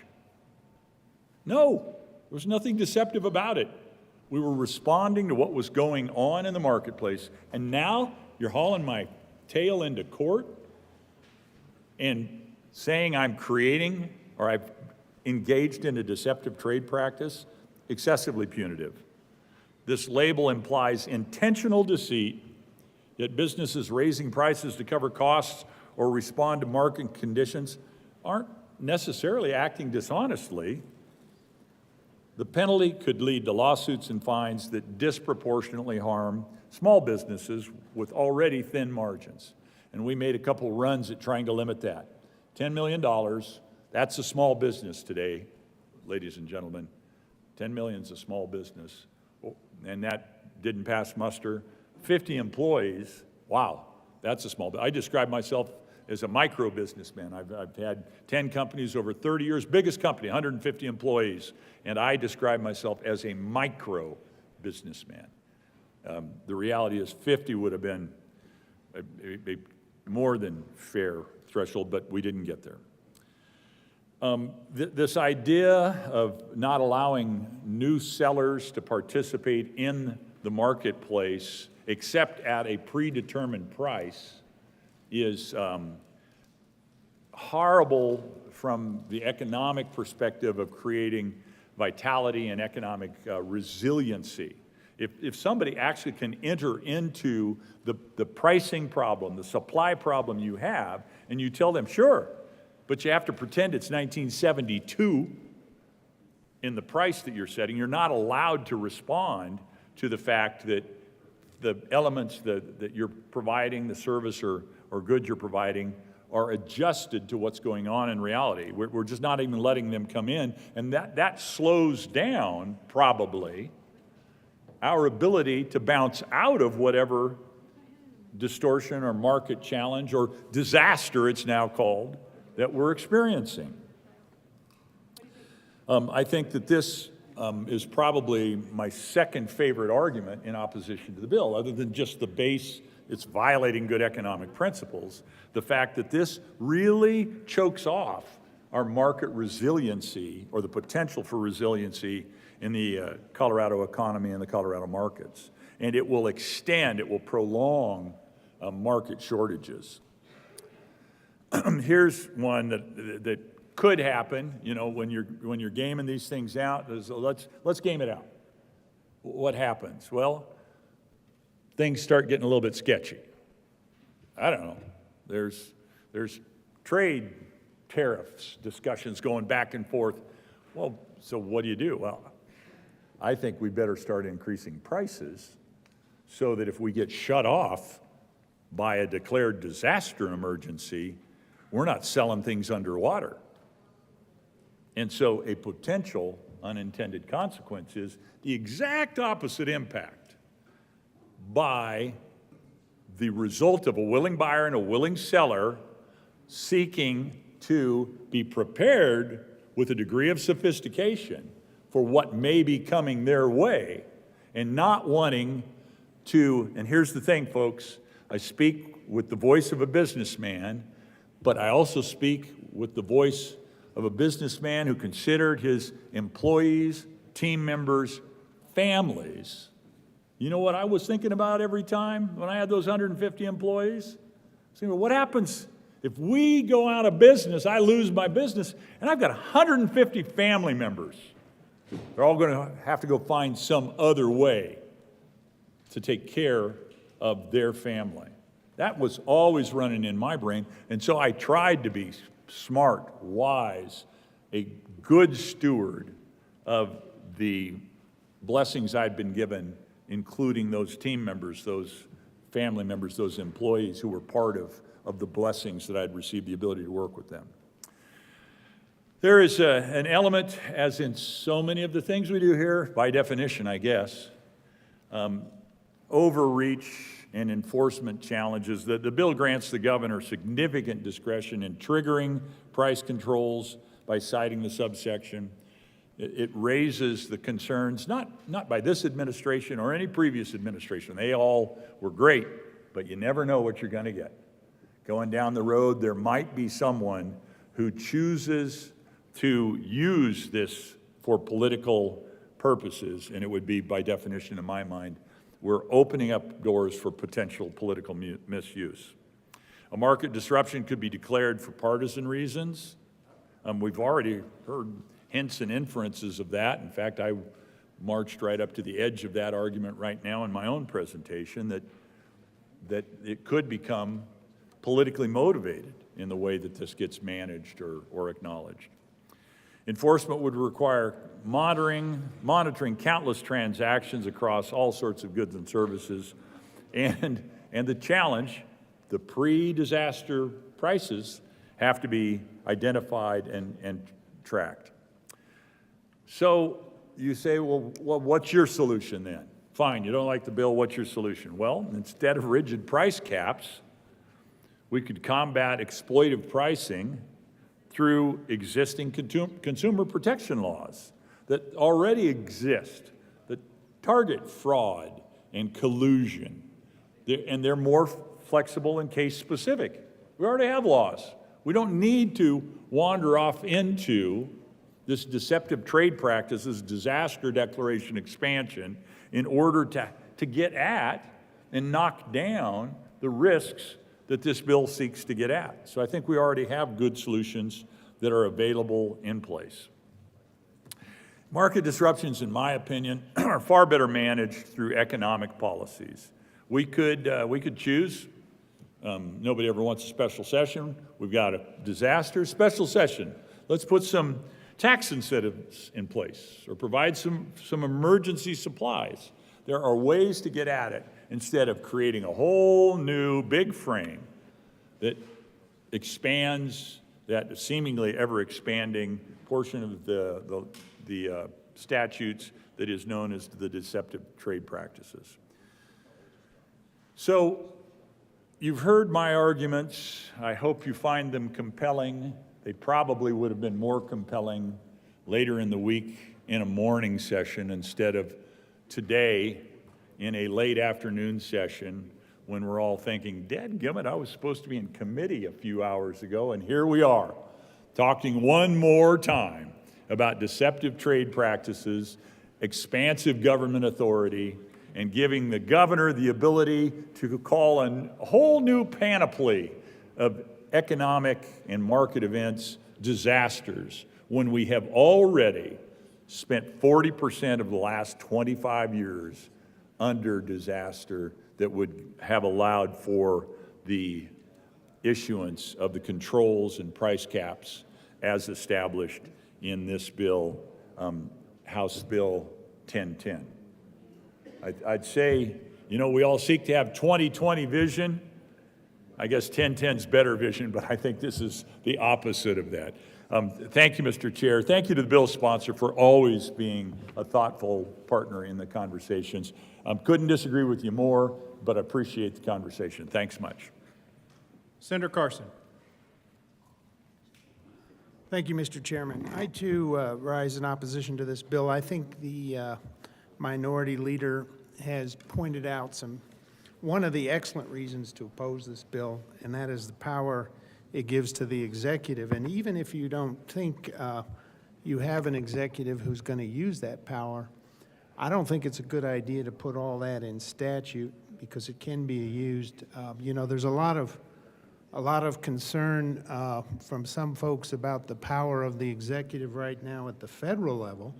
No, there was nothing deceptive about it. We were responding to what was going on in the marketplace, and now you're hauling my tail into court and saying I'm creating or I've engaged in a deceptive trade practice, excessively punitive. This label implies intentional deceit, yet businesses raising prices to cover costs or respond to market conditions aren't necessarily acting dishonestly. The penalty could lead to lawsuits and fines that disproportionately harm small businesses with already thin margins. And we made a couple runs at trying to limit that. $10 million, that's a small business today, ladies and gentlemen. 10 million is a small business, and that didn't pass muster. 50 employees, wow, that's a small business. I describe myself as a micro businessman. I've had 10 companies over 30 years, biggest company, 150 employees, and I describe myself as a micro businessman. The reality is 50 would have been a more than fair threshold, but we didn't get there. This idea of not allowing new sellers to participate in the marketplace except at a predetermined price is horrible from the economic perspective of creating vitality and economic resiliency. If somebody actually can enter into the pricing problem, the supply problem you have, and you tell them, sure, but you have to pretend it's 1972 in the price that you're setting, you're not allowed to respond to the fact that the elements that you're providing, the service or goods you're providing, are adjusted to what's going on in reality. We're just not even letting them come in, and that slows down, probably, our ability to bounce out of whatever distortion or market challenge or disaster, it's now called, that we're experiencing. I think that this is probably my second favorite argument in opposition to the bill, other than just the base, it's violating good economic principles, the fact that this really chokes off our market resiliency or the potential for resiliency in the Colorado economy and the Colorado markets. And it will extend, it will prolong market shortages. Here's one that could happen, you know, when you're gaming these things out. Let's game it out. What happens? Well, things start getting a little bit sketchy. I don't know. There's trade tariffs discussions going back and forth. Well, so what do? Well, I think we better start increasing prices so that if we get shut off by a declared disaster emergency, we're not selling things underwater. And so a potential unintended consequence is the exact opposite impact by the result of a willing buyer and a willing seller seeking to be prepared with a degree of sophistication for what may be coming their way, and not wanting to, and here's the thing, folks, I speak with the voice of a businessman, but I also speak with the voice of a businessman who considered his employees, team members, families. You know what I was thinking about every time when I had those 150 employees? Saying, well, what happens if we go out of business, I lose my business, and I've got 150 family members? They're all going to have to go find some other way to take care of their family. That was always running in my brain, and so I tried to be smart, wise, a good steward of the blessings I'd been given, including those team members, those family members, those employees who were part of the blessings that I'd received the ability to work with them. There is an element, as in so many of the things we do here, by definition, I guess, overreach and enforcement challenges. The bill grants the governor significant discretion in triggering price controls by citing the subsection. It raises the concerns, not by this administration or any previous administration. They all were great, but you never know what you're going to get. Going down the road, there might be someone who chooses to use this for political purposes, and it would be, by definition, in my mind, we're opening up doors for potential political misuse. A market disruption could be declared for partisan reasons. We've already heard hints and inferences of that. In fact, I marched right up to the edge of that argument right now in my own presentation, that it could become politically motivated in the way that this gets managed or acknowledged. Enforcement would require monitoring countless transactions across all sorts of goods and services. And the challenge, the pre-disaster prices have to be identified and tracked. So you say, well, what's your solution then? Fine, you don't like the bill, what's your solution? Well, instead of rigid price caps, we could combat exploitive pricing through existing consumer protection laws that already exist, that target fraud and collusion. And they're more flexible and case specific. We already have laws. We don't need to wander off into this deceptive trade practices, disaster declaration expansion in order to get at and knock down the risks that this bill seeks to get at. So I think we already have good solutions that are available in place. Market disruptions, in my opinion, are far better managed through economic policies. We could choose. Nobody ever wants a special session. We've got a disaster special session. Let's put some tax incentives in place or provide some emergency supplies. There are ways to get at it instead of creating a whole new big frame that expands that seemingly ever-expanding portion of the statutes that is known as the deceptive trade practices. So you've heard my arguments. I hope you find them compelling. They probably would have been more compelling later in the week in a morning session instead of today in a late afternoon session when we're all thinking, dadgummit, I was supposed to be in committee a few hours ago, and here we are, talking one more time about deceptive trade practices, expansive government authority, and giving the governor the ability to call a whole new panoply of economic and market events disasters when we have already spent 40% of the last 25 years under disaster that would have allowed for the issuance of the controls and price caps as established in this bill, House Bill 1010. I'd say, you know, we all seek to have 20/20 vision. I guess 1010's better vision, but I think this is the opposite of that. Thank you, Mr. Chair. Thank you to the bill sponsor for always being a thoughtful partner in the conversations. Couldn't disagree with you more, but I appreciate the conversation. Thanks much. Senator Carson. Thank you, Mr. Chairman. I, too, rise in opposition to this bill. I think the minority leader has pointed out one of the excellent reasons to oppose this bill, and that is the power it gives to the executive. And even if you don't think you have an executive who's going to use that power, I don't think it's a good idea to put all that in statute because it can be used. You know, there's a lot of concern from some folks about the power of the executive right now at the federal level,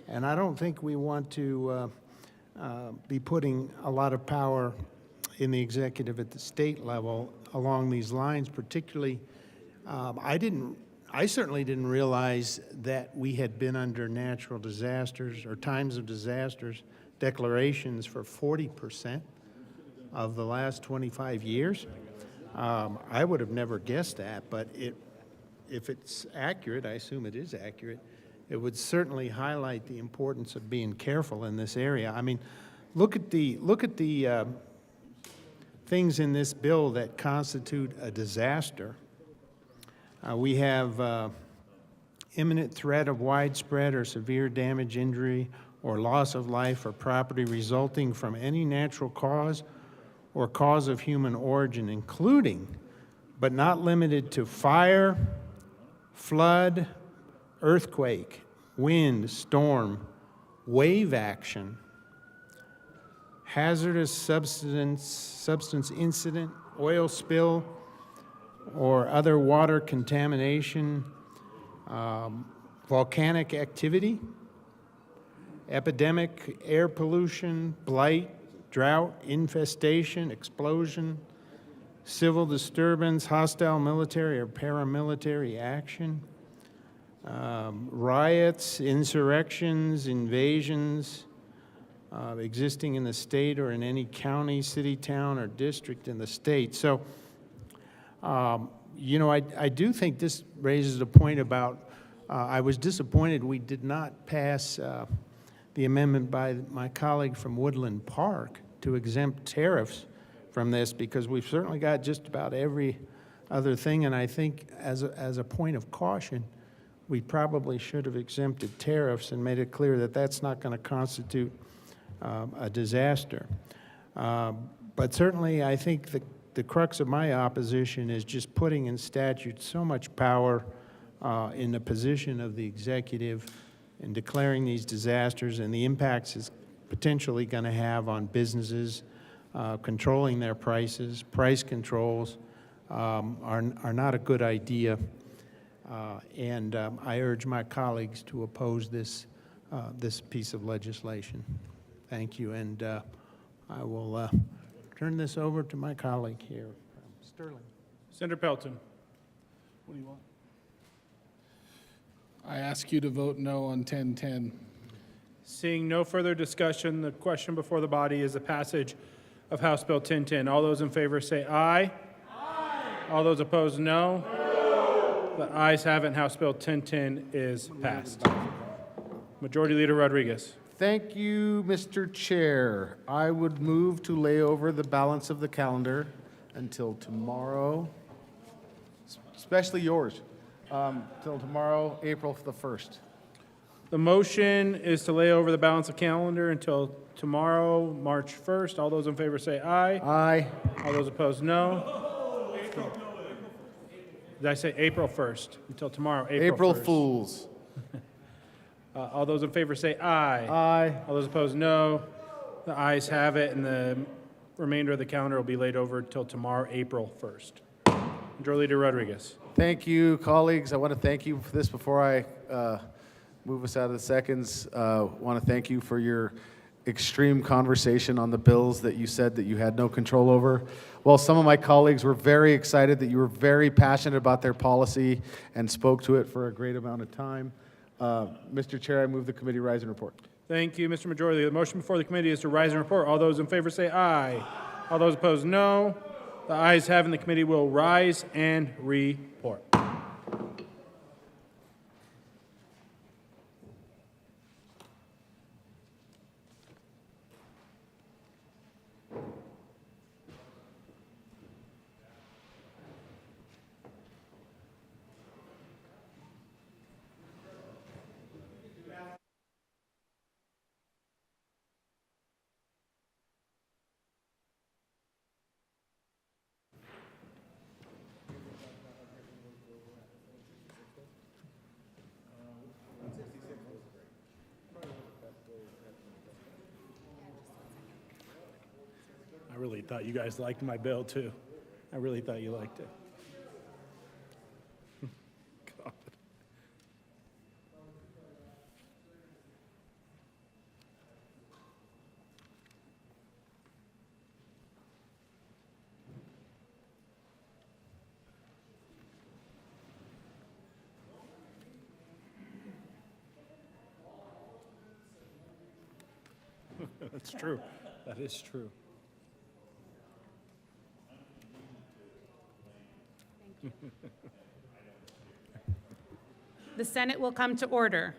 and I don't think we want to be putting a lot of power in the executive at the state level along these lines. Particularly, I certainly didn't realize that we had been under natural disasters or times of disasters declarations for 40% of the last 25 years. I would have never guessed that, but if it's accurate, I assume it is accurate, it would certainly highlight the importance of being careful in this area. I mean, look at the things in this bill that constitute a disaster. We have imminent threat of widespread or severe damage, injury, or loss of life or property resulting from any natural cause or cause of human origin, including, but not limited to, fire, flood, earthquake, wind, storm, wave action, hazardous substance incident, oil spill, or other water contamination, volcanic activity, epidemic air pollution, blight, drought, infestation, explosion, civil disturbance, hostile military or paramilitary action, riots, insurrections, invasions existing in the state or in any county, city, town, or district in the state. So, you know, I do think this raises a point about, I was disappointed we did not pass the amendment by my colleague from Woodland Park to exempt tariffs from this, because we've certainly got just about every other thing, and I think as a point of caution, we probably should have exempted tariffs and made it clear that that's not going to constitute a disaster. But certainly, I think the crux of my opposition is just putting in statute so much power in the position of the executive in declaring these disasters and the impacts it's potentially going to have on businesses, controlling their prices. Price controls are not a good idea. And I urge my colleagues to oppose this piece of legislation. Thank you, and I will turn this over to my colleague here, Sterling. Senator Pelton. What do you want? I ask you to vote no on 1010. Seeing no further discussion, the question before the body is the passage of House Bill 1010. All those in favor say aye. Aye. All those opposed, no. No. The ayes have it, and House Bill 1010 is passed. Majority Leader Rodriguez. Thank you, Mr. Chair. I would move to lay over the balance of the calendar until tomorrow, especially yours, till tomorrow, April the 1st. The motion is to lay over the balance of calendar until tomorrow, March 1st. All those in favor say aye. Aye. All those opposed, no. Did I say April 1st? Until tomorrow, April 1st. Fools. All those in favor say aye. Aye. All those opposed, no. The ayes have it, and the remainder of the calendar will be laid over until tomorrow, April 1st. Majority Leader Rodriguez. Thank you, colleagues. I want to thank you for this before I move us out of the seconds. I want to thank you for your extreme conversation on the bills that you said that you had no control over. Well, some of my colleagues were very excited that you were very passionate about their policy and spoke to it for a great amount of time. Mr. Chair, I move the committee rise and report. Thank you, Mr. Majority Leader. The motion before the committee is to rise and report. All those in favor say aye. All those opposed, no. The ayes have, and the committee will rise and report. I really thought you guys liked my bill, too. I really thought you liked it. God. That's true. That is true. The Senate will come to order.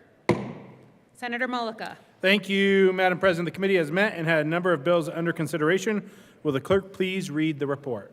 Senator Mullica. Thank you, Madam President. The committee has met and had a number of bills under consideration. Will the clerk please read the report?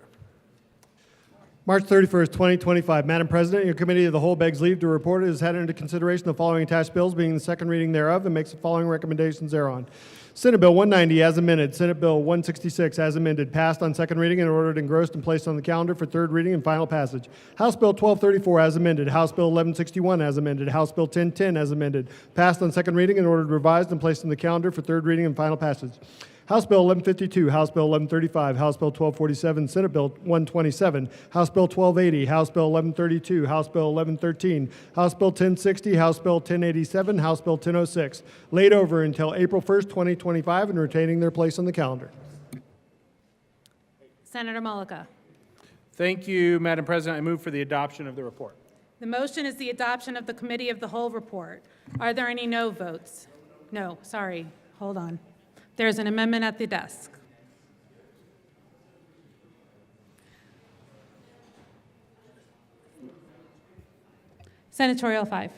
March 31st, 2025. Madam President, your committee of the whole begs leave to report it has had under consideration the following attached bills, being the second reading thereof, and makes the following recommendations thereon. Senate Bill 190 as amended, Senate Bill 166 as amended, passed on second reading and ordered engrossed and placed on the calendar for third reading and final passage. House Bill 1234 as amended, House Bill 1161 as amended, House Bill 1010 as amended, passed on second reading and ordered revised and placed on the calendar for third reading and final passage. House Bill 1152, House Bill 1135, House Bill 1247, Senate Bill 127, House Bill 1280, House Bill 1132, House Bill 1113, House Bill 1060, House Bill 1087, House Bill 1006, laid over until April 1st, 2025, and retaining their place on the calendar. Senator Mullica. Thank you, Madam President. I move for the adoption of the report. The motion is the adoption of the Committee of the Whole report. Are there any no votes? No, sorry, hold on. There's an amendment at the desk. Senatorial 5.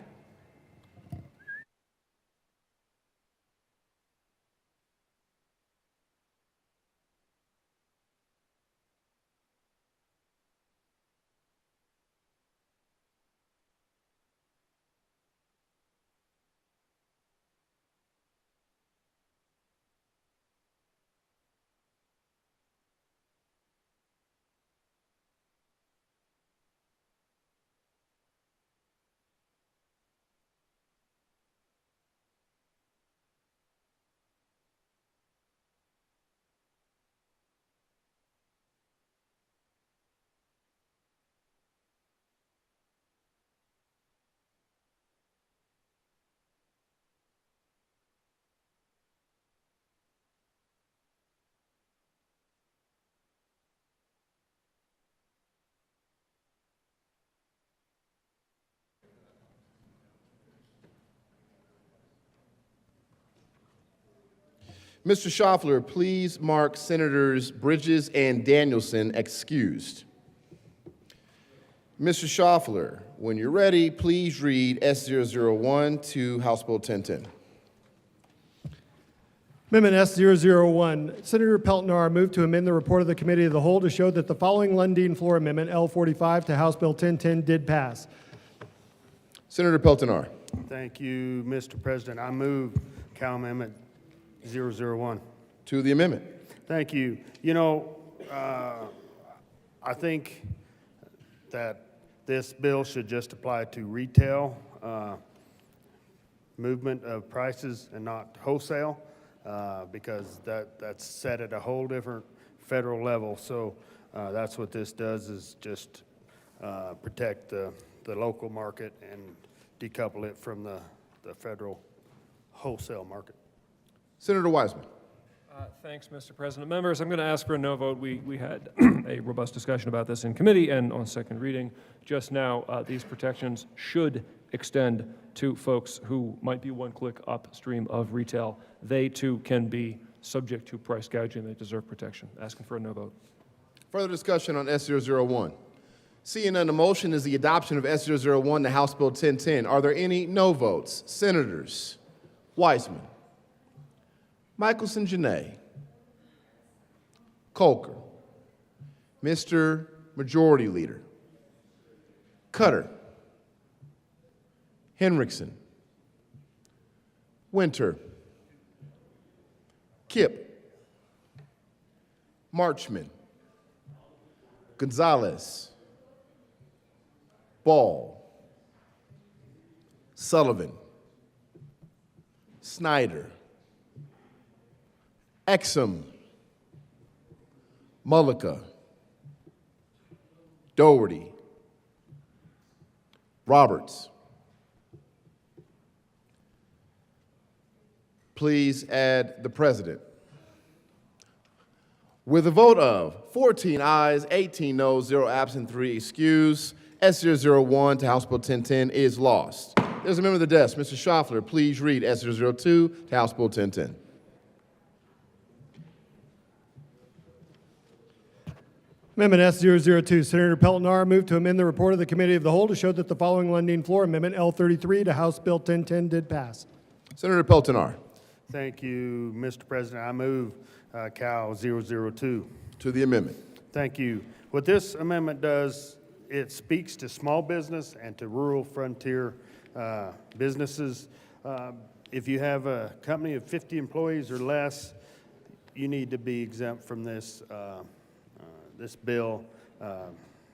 Mr. Schaffler, please mark Senators Bridges and Danielson excused. Mr. Schaffler, when you're ready, please read S001 to House Bill 1010. Amendment S001. Senator Peltonar moved to amend the report of the Committee of the Whole to show that the following Lundin floor amendment, L45, to House Bill 1010 did pass. Senator Peltonar. Thank you, Mr. President. I move Cal Amendment 001. To the amendment. Thank you. You know, I think that this bill should just apply to retail movement of prices and not wholesale, because that's set at a whole different federal level. So that's what this does, is just protect the local market and decouple it from the federal wholesale market. Senator Wiseman. Thanks, Mr. President. Members, I'm going to ask for a no vote. We had a robust discussion about this in committee and on second reading. Just now, these protections should extend to folks who might be one click upstream of retail. They too can be subject to price gouging. They deserve protection. Asking for a no vote. Further discussion on S001. Seeing none, the motion is the adoption of S001 to House Bill 1010. Are there any no votes? Senators Wiseman, Michelson Janae, Colker, Mr. Majority Leader, Cutter, Henriksen, Winter, Kipp, Marchman, Gonzalez, Ball, Sullivan, Snyder, Exum, Mullica, Doherty, Roberts. Please add the president. With a vote of 14 ayes, 18 noes, 0 absent, 3 excused, S001 to House Bill 1010 is lost. There's a member of the desk. Mr. Schaffler, please read S002 to House Bill 1010. Amendment S002. Senator Peltonar moved to amend the report of the Committee of the Whole to show that the following Lundin floor amendment, L33, to House Bill 1010 did pass. Senator Peltonar. Thank you, Mr. President. I move Cal 002. To the amendment. Thank you. What this amendment does, it speaks to small business and to rural frontier businesses. If you have a company of 50 employees or less, you need to be exempt from this this bill.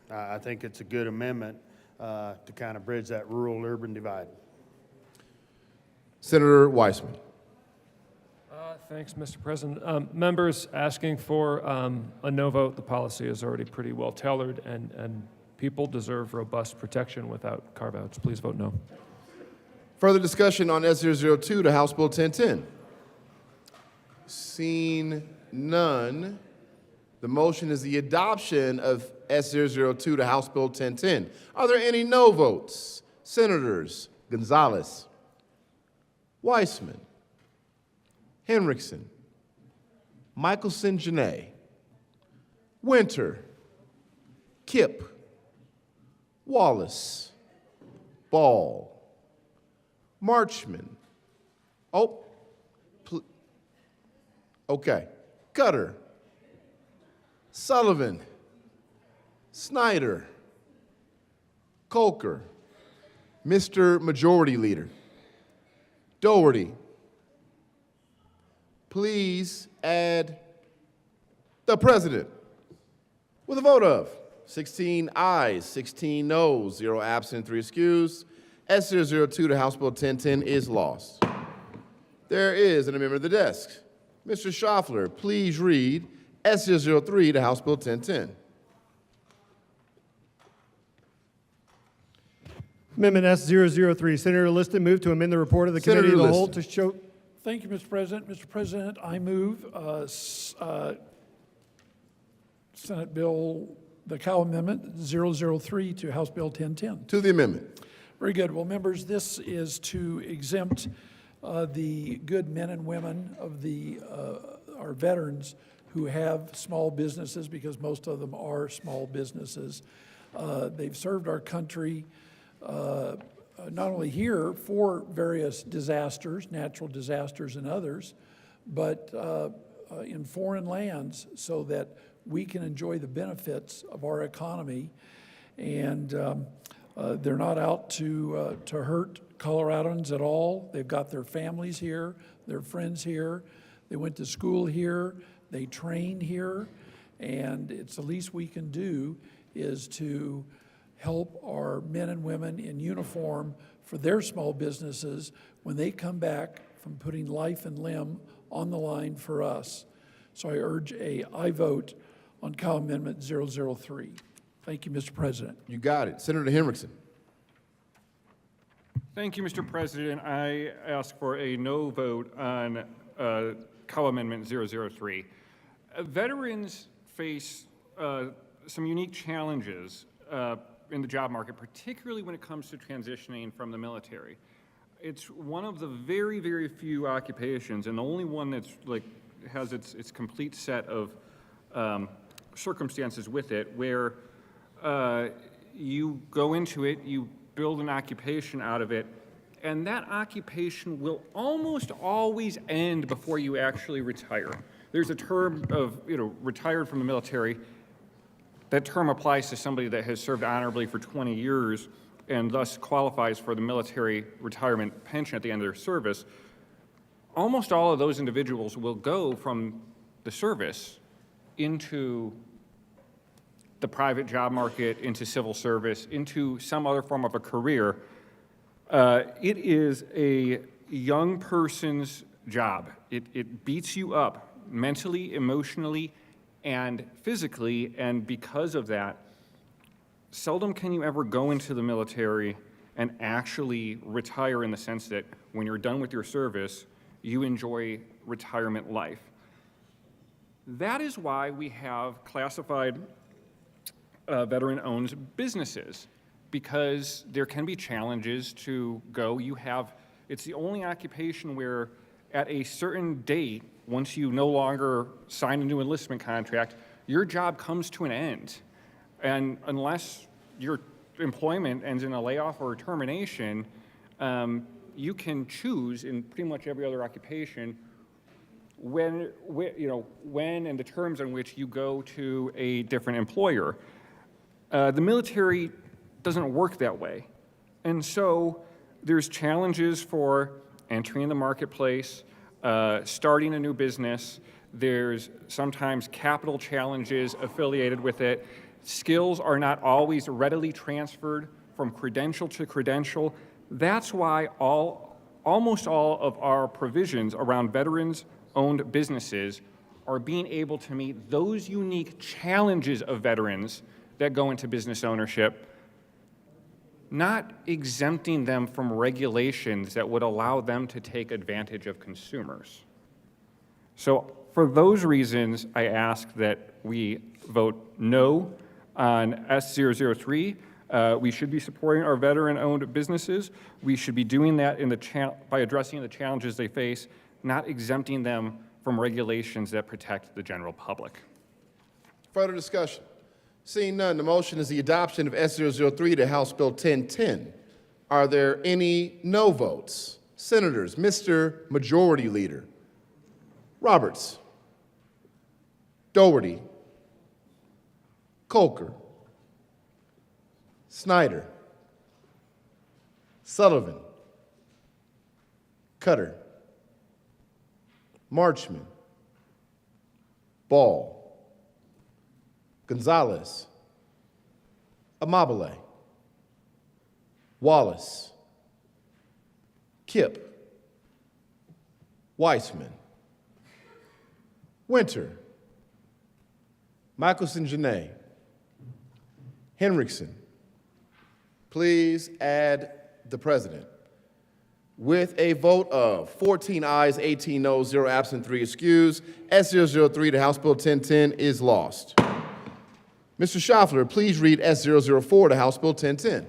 I think it's a good amendment to kind of bridge that rural-urban divide. Senator Wiseman. Thanks, Mr. President. Members asking for a no vote. The policy is already pretty well tailored, and people deserve robust protection without carve-outs. Please vote no. Further discussion on S002 to House Bill 1010. Seeing none, the motion is the adoption of S002 to House Bill 1010. Are there any no votes? Senators Gonzalez, Weissman, Henriksen, Michelson Janae, Winter, Kipp, Wallace, Ball, Marchman. Okay. Cutter, Sullivan, Snyder, Colker, Mr. Majority Leader, Doherty. Please add the President. With a vote of 16 ayes, 16 noes, 0 absent, 3 excused, S002 to House Bill 1010 is lost. There is an amendment of the desk. Mr. Schaffler, please read S003 to House Bill 1010. Amendment S003, Senator Liston moved to amend the report of the Committee of the Whole to show. Thank you, Mr. President. Mr. President, I move Senate Bill, the Cow Amendment 003 to House Bill 1010. To the amendment. Very good. Well, members, this is to exempt the good men and women of our veterans who have small businesses, because most of them are small businesses. They've served our country not only here for various disasters, natural disasters and others, but in foreign lands so that we can enjoy the benefits of our economy. And they're not out to hurt Coloradans at all. They've got their families here, their friends here. They went to school here, they train here, and it's the least we can do is to help our men and women in uniform for their small businesses when they come back from putting life and limb on the line for us. So I urge a aye vote on Cow Amendment 003. Thank you, Mr. President. You got it. Senator Henriksen. Thank you, Mr. President. I ask for a no vote on Cow Amendment 003. Veterans face some unique challenges in the job market, particularly when it comes to transitioning from the military. It's one of the very, very few occupations, and the only one that's has its complete set of circumstances with it, where you go into it, you build an occupation out of it, and that occupation will almost always end before you actually retire. There's a term of, retired from the military. That term applies to somebody that has served honorably for 20 years and thus qualifies for the military retirement pension at the end of their service. Almost all of those individuals will go from the service into the private job market, into civil service, into some other form of a career. It is a young person's job. It beats you up mentally, emotionally, and physically, and because of that, seldom can you ever go into the military and actually retire in the sense that when you're done with your service, you enjoy retirement life. That is why we have classified veteran-owned businesses, because there can be challenges to go. It's the only occupation where at a certain date, once you no longer sign a new enlistment contract, your job comes to an end. And unless your employment ends in a layoff or a termination, you can choose in pretty much every other occupation when and the terms on which you go to a different employer. The military doesn't work that way. And so there's challenges for entering the marketplace, starting a new business. There's sometimes capital challenges affiliated with it. Skills are not always readily transferred from credential to credential. That's why almost all of our provisions around veterans-owned businesses are being able to meet those unique challenges of veterans that go into business ownership, not exempting them from regulations that would allow them to take advantage of consumers. So for those reasons, I ask that we vote no On S003, we should be supporting our veteran-owned businesses. We should be doing that by addressing the challenges they face, not exempting them from regulations that protect the general public. Further discussion? Seeing none, the motion is the adoption of S003 to House Bill 1010. Are there any no votes? Senators, Mr. Majority Leader. Roberts. Dougherty. Coker. Snyder. Sullivan. Cutter. Marchman. Ball. Gonzalez. Amabile. Wallace. Kip. Weissman. Winter. Michelson Janae. Henriksen. Please add the president. With a vote of 14 ayes, 18 noes, 0 absent, 3 excused, S003 to House Bill 1010 is lost. Mr. Schaffler, please read S004 to House Bill 1010.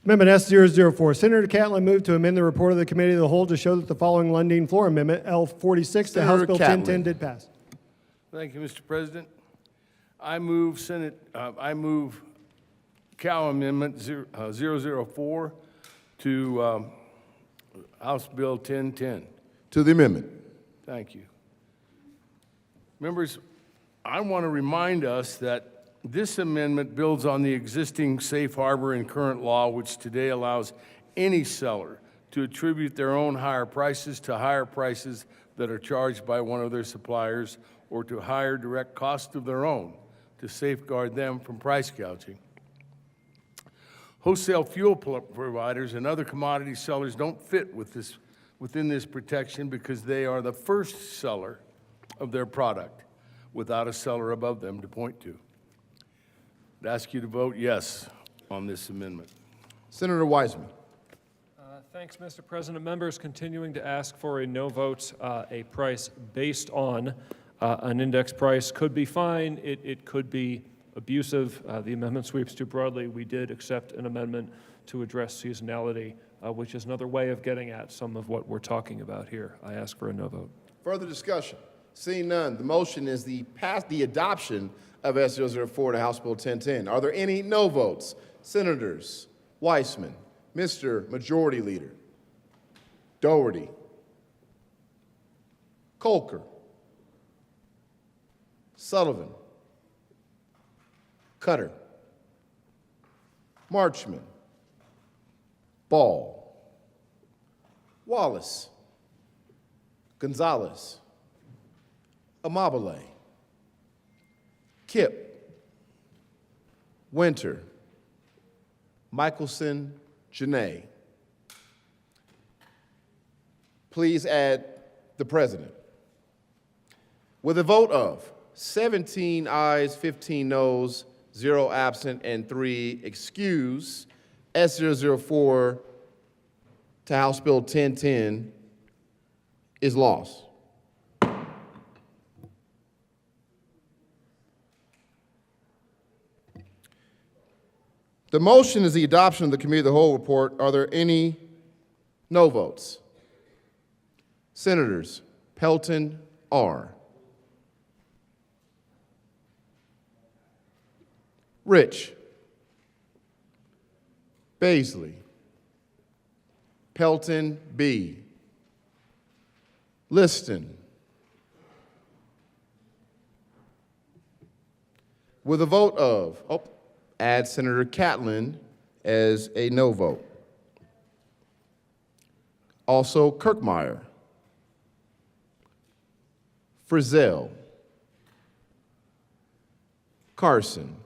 Amendment S004. Senator Catlin moved to amend the report of the Committee of the Whole to show that the following Lundin Floor Amendment, L46 to House Senator Bill Catlin. 1010 did pass. Thank you, Mr. President. I move Cow Amendment 004 to House Bill 1010. To the amendment. Thank you. Members, I want to remind us that this amendment builds on the existing safe harbor in current law, which today allows any seller to attribute their own higher prices to higher prices that are charged by one of their suppliers or to higher direct cost of their own to safeguard them from price gouging. Wholesale fuel providers and other commodity sellers don't fit within this protection because they are the first seller of their product without a seller above them to point to. I'd ask you to vote yes on this amendment. Senator Weissman. Thanks, Mr. President. Members, continuing to ask for a no vote, a price based on an index price could be fine. It could be abusive. The amendment sweeps too broadly. We did accept an amendment to address seasonality, which is another way of getting at some of what we're talking about here. I ask for a no vote. Further discussion? Seeing none, the motion is the adoption of S004 to House Bill 1010. Are there any no votes? Senators Weissman, Mr. Majority Leader, Dougherty, Coker, Sullivan, Cutter, Marchman, Ball, Wallace, Gonzalez, Amabile, Kip, Winter, Michelson Janae. Please add the president. With a vote of 17 ayes, 15 noes, 0 absent, and 3 excused, S004 to House Bill 1010 is lost. The motion is the adoption of the Committee of the Whole report. Are there any no votes? Senators Pelton R. Rich. Baisley. Pelton B. Liston. With a vote of, add Senator Catlin as a no vote. Also Kirkmeyer, Frizzell, Carson,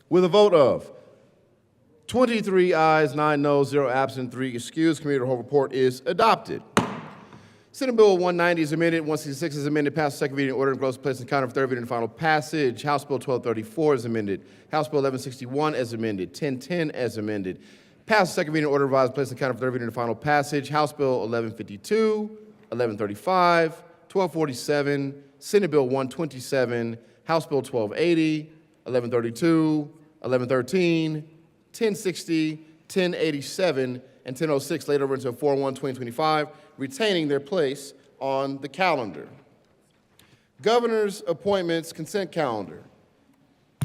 with a vote of 23 ayes, 9 noes, 0 absent, 3 excused, Committee of the Whole report is adopted. Senate Bill 190 is amended, 166 is amended, passed second reading, order and close place and counter for third reading and final passage. House Bill 1234 is amended. House Bill 1161 as amended. 1010 as amended. Pass the second reading, order revised, place and counter for third reading and final passage. House Bill 1152, 1135, 1247, Senate Bill 127, House Bill 1280, 1132, 1113, 1060, 1087, and 1006 laid over into 4/1/2025, retaining their place on the calendar. Governor's appointments consent calendar.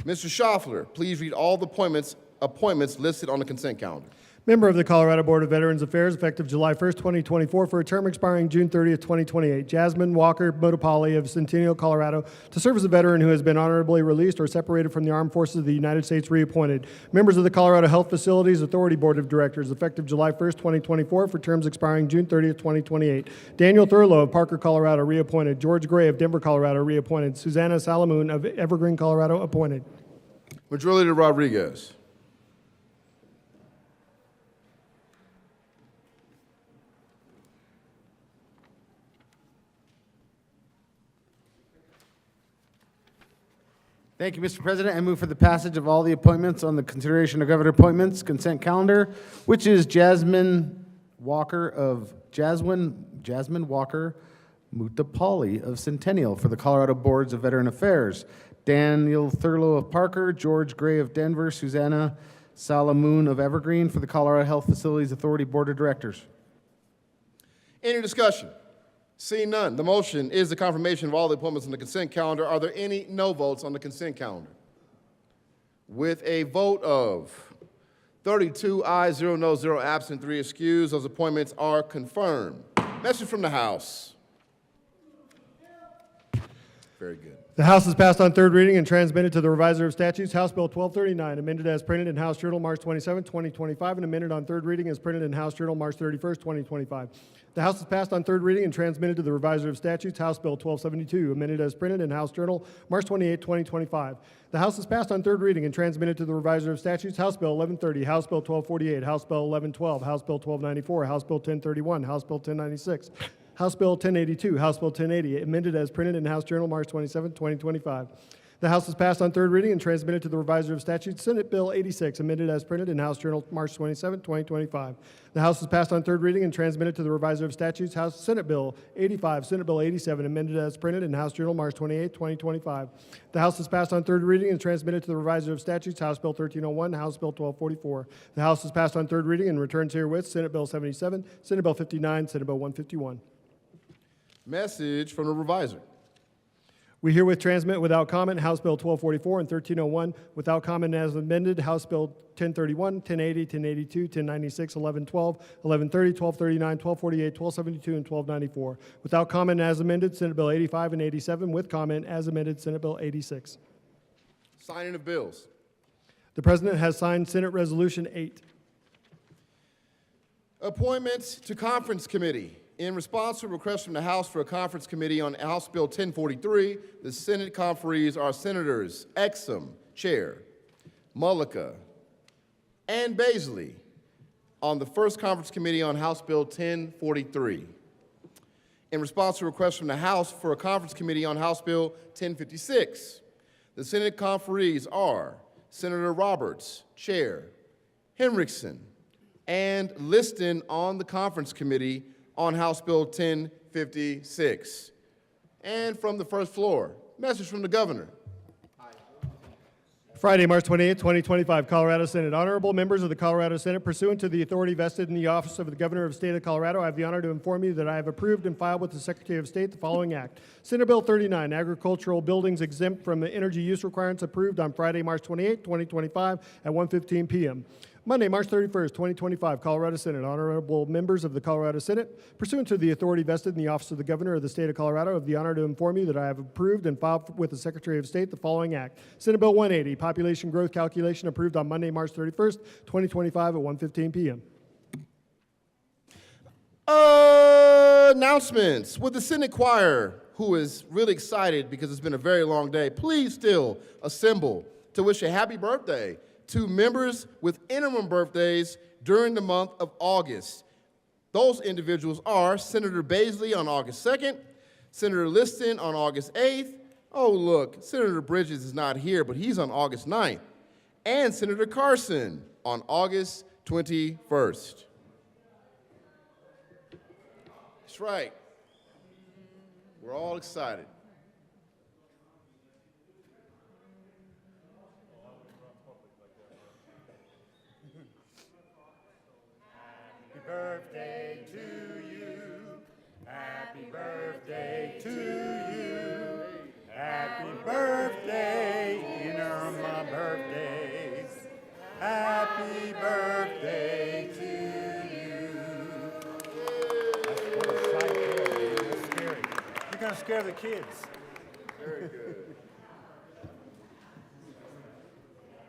Mr. Schaffler, please read all the appointments listed on the consent calendar. Member of the Colorado Board of Veterans Affairs, effective July 1st, 2024, for a term expiring June 30th, 2028. Jasmine Walker Motopoli of Centennial, Colorado, to serve as a veteran who has been honorably released or separated from the armed forces of the United States, reappointed. Members of the Colorado Health Facilities Authority Board of Directors, effective July 1st, 2024, for terms expiring June 30th, 2028. Daniel Thurlow of Parker, Colorado, reappointed. George Gray of Denver, Colorado, reappointed. Susanna Salamoon of Evergreen, Colorado, appointed. Majority Leader Rodriguez. Thank you, Mr. President. I move for the passage of all the appointments on the consideration of governor appointments consent calendar, which is Jasmine Walker Mutapali of Centennial for the Colorado Boards of Veteran Affairs, Daniel Thurlow of Parker, George Gray of Denver, Susanna Salamoon of Evergreen for the Colorado Health Facilities Authority Board of Directors. Any discussion? Seeing none, the motion is the confirmation of all the appointments on the consent calendar. Are there any no votes on the consent calendar? With a vote of 32 ayes, 0 no, 0 absent, 3 excused, those appointments are confirmed. Message from the House. Very good. The House has passed on third reading and transmitted to the Revisor of Statutes House Bill 1239, amended as printed in House Journal March 27, 2025, and amended on third reading as printed in House Journal March 31, 2025. The House has passed on third reading and transmitted to the Revisor of Statutes House Bill 1272, amended as printed in House Journal March 28, 2025. The House has passed on third reading and transmitted to the Revisor of Statutes House Bill 1130, House Bill 1248, House Bill 1112, House Bill 1294, House Bill 1031, House Bill 1096, House Bill 1082, House Bill 1080, amended as printed in House Journal March 27, 2025. The House has passed on third reading and transmitted to the Revisor of Statutes Senate Bill 86, amended as printed in House Journal March 27, 2025. The House has passed on third reading and transmitted to the Revisor of Statutes House Senate Bill 85, Senate Bill 87, amended as printed in House Journal March 28, 2025. The House has passed on third reading and transmitted to the Revisor of Statutes House Bill 1301, House Bill 1244. The House has passed on third reading and returns herewith Senate Bill 77, Senate Bill 59, Senate Bill 151. Message from the Revisor. We herewith transmit without comment House Bill 1244 and 1301, without comment as amended, House Bill 1031, 1080, 1082, 1096, 1112, 1130, 1239, 1248, 1272, and 1294. Without comment as amended, Senate Bill 85 and 87. With comment as amended, Senate Bill 86. Signing of bills. The President has signed Senate Resolution 8. Appointments to Conference Committee. In response to a request from the House for a conference committee on House Bill 1043, the Senate conferees are Senators Exum, Chair, Mullica, and Baisley on the first conference committee on House Bill 1043. In response to a request from the House for a conference committee on House Bill 1056, the Senate conferees are Senator Roberts, Chair, Henriksen, and Liston on the conference committee on House Bill 1056. And from the first floor, message from the Governor. Friday, March 28, 2025, Colorado Senate. Honorable members of the Colorado Senate, pursuant to the authority vested in the office of the Governor of the State of Colorado, I have the honor to inform you that I have approved and filed with the Secretary of State the following act. Senate Bill 39, agricultural buildings exempt from the energy use requirements, approved on Friday, March 28, 2025 at 1:15 p.m. Monday, March 31st, 2025, Colorado Senate. Honorable members of the Colorado Senate, pursuant to the authority vested in the office of the Governor of the State of Colorado, I have the honor to inform you that I have approved and filed with the Secretary of State the following act. Senate Bill 180, population growth calculation, approved on Monday, March 31st, 2025 at 1:15 p.m. Announcements. Would the Senate choir, who is really excited because it's been a very long day, please still assemble to wish a happy birthday to members with interim birthdays during the month of August. Those individuals are Senator Baisley on August 2nd, Senator Liston on August 8th. Oh, look, Senator Bridges is not here, but he's on August 9th. And Senator Carson on August 21st. That's right. We're all excited. Happy birthday to you. Happy birthday to you. Happy birthday, Irma birthdays. Happy birthday to you. What a sight there. That's scary. You're going to scare the kids. Very good.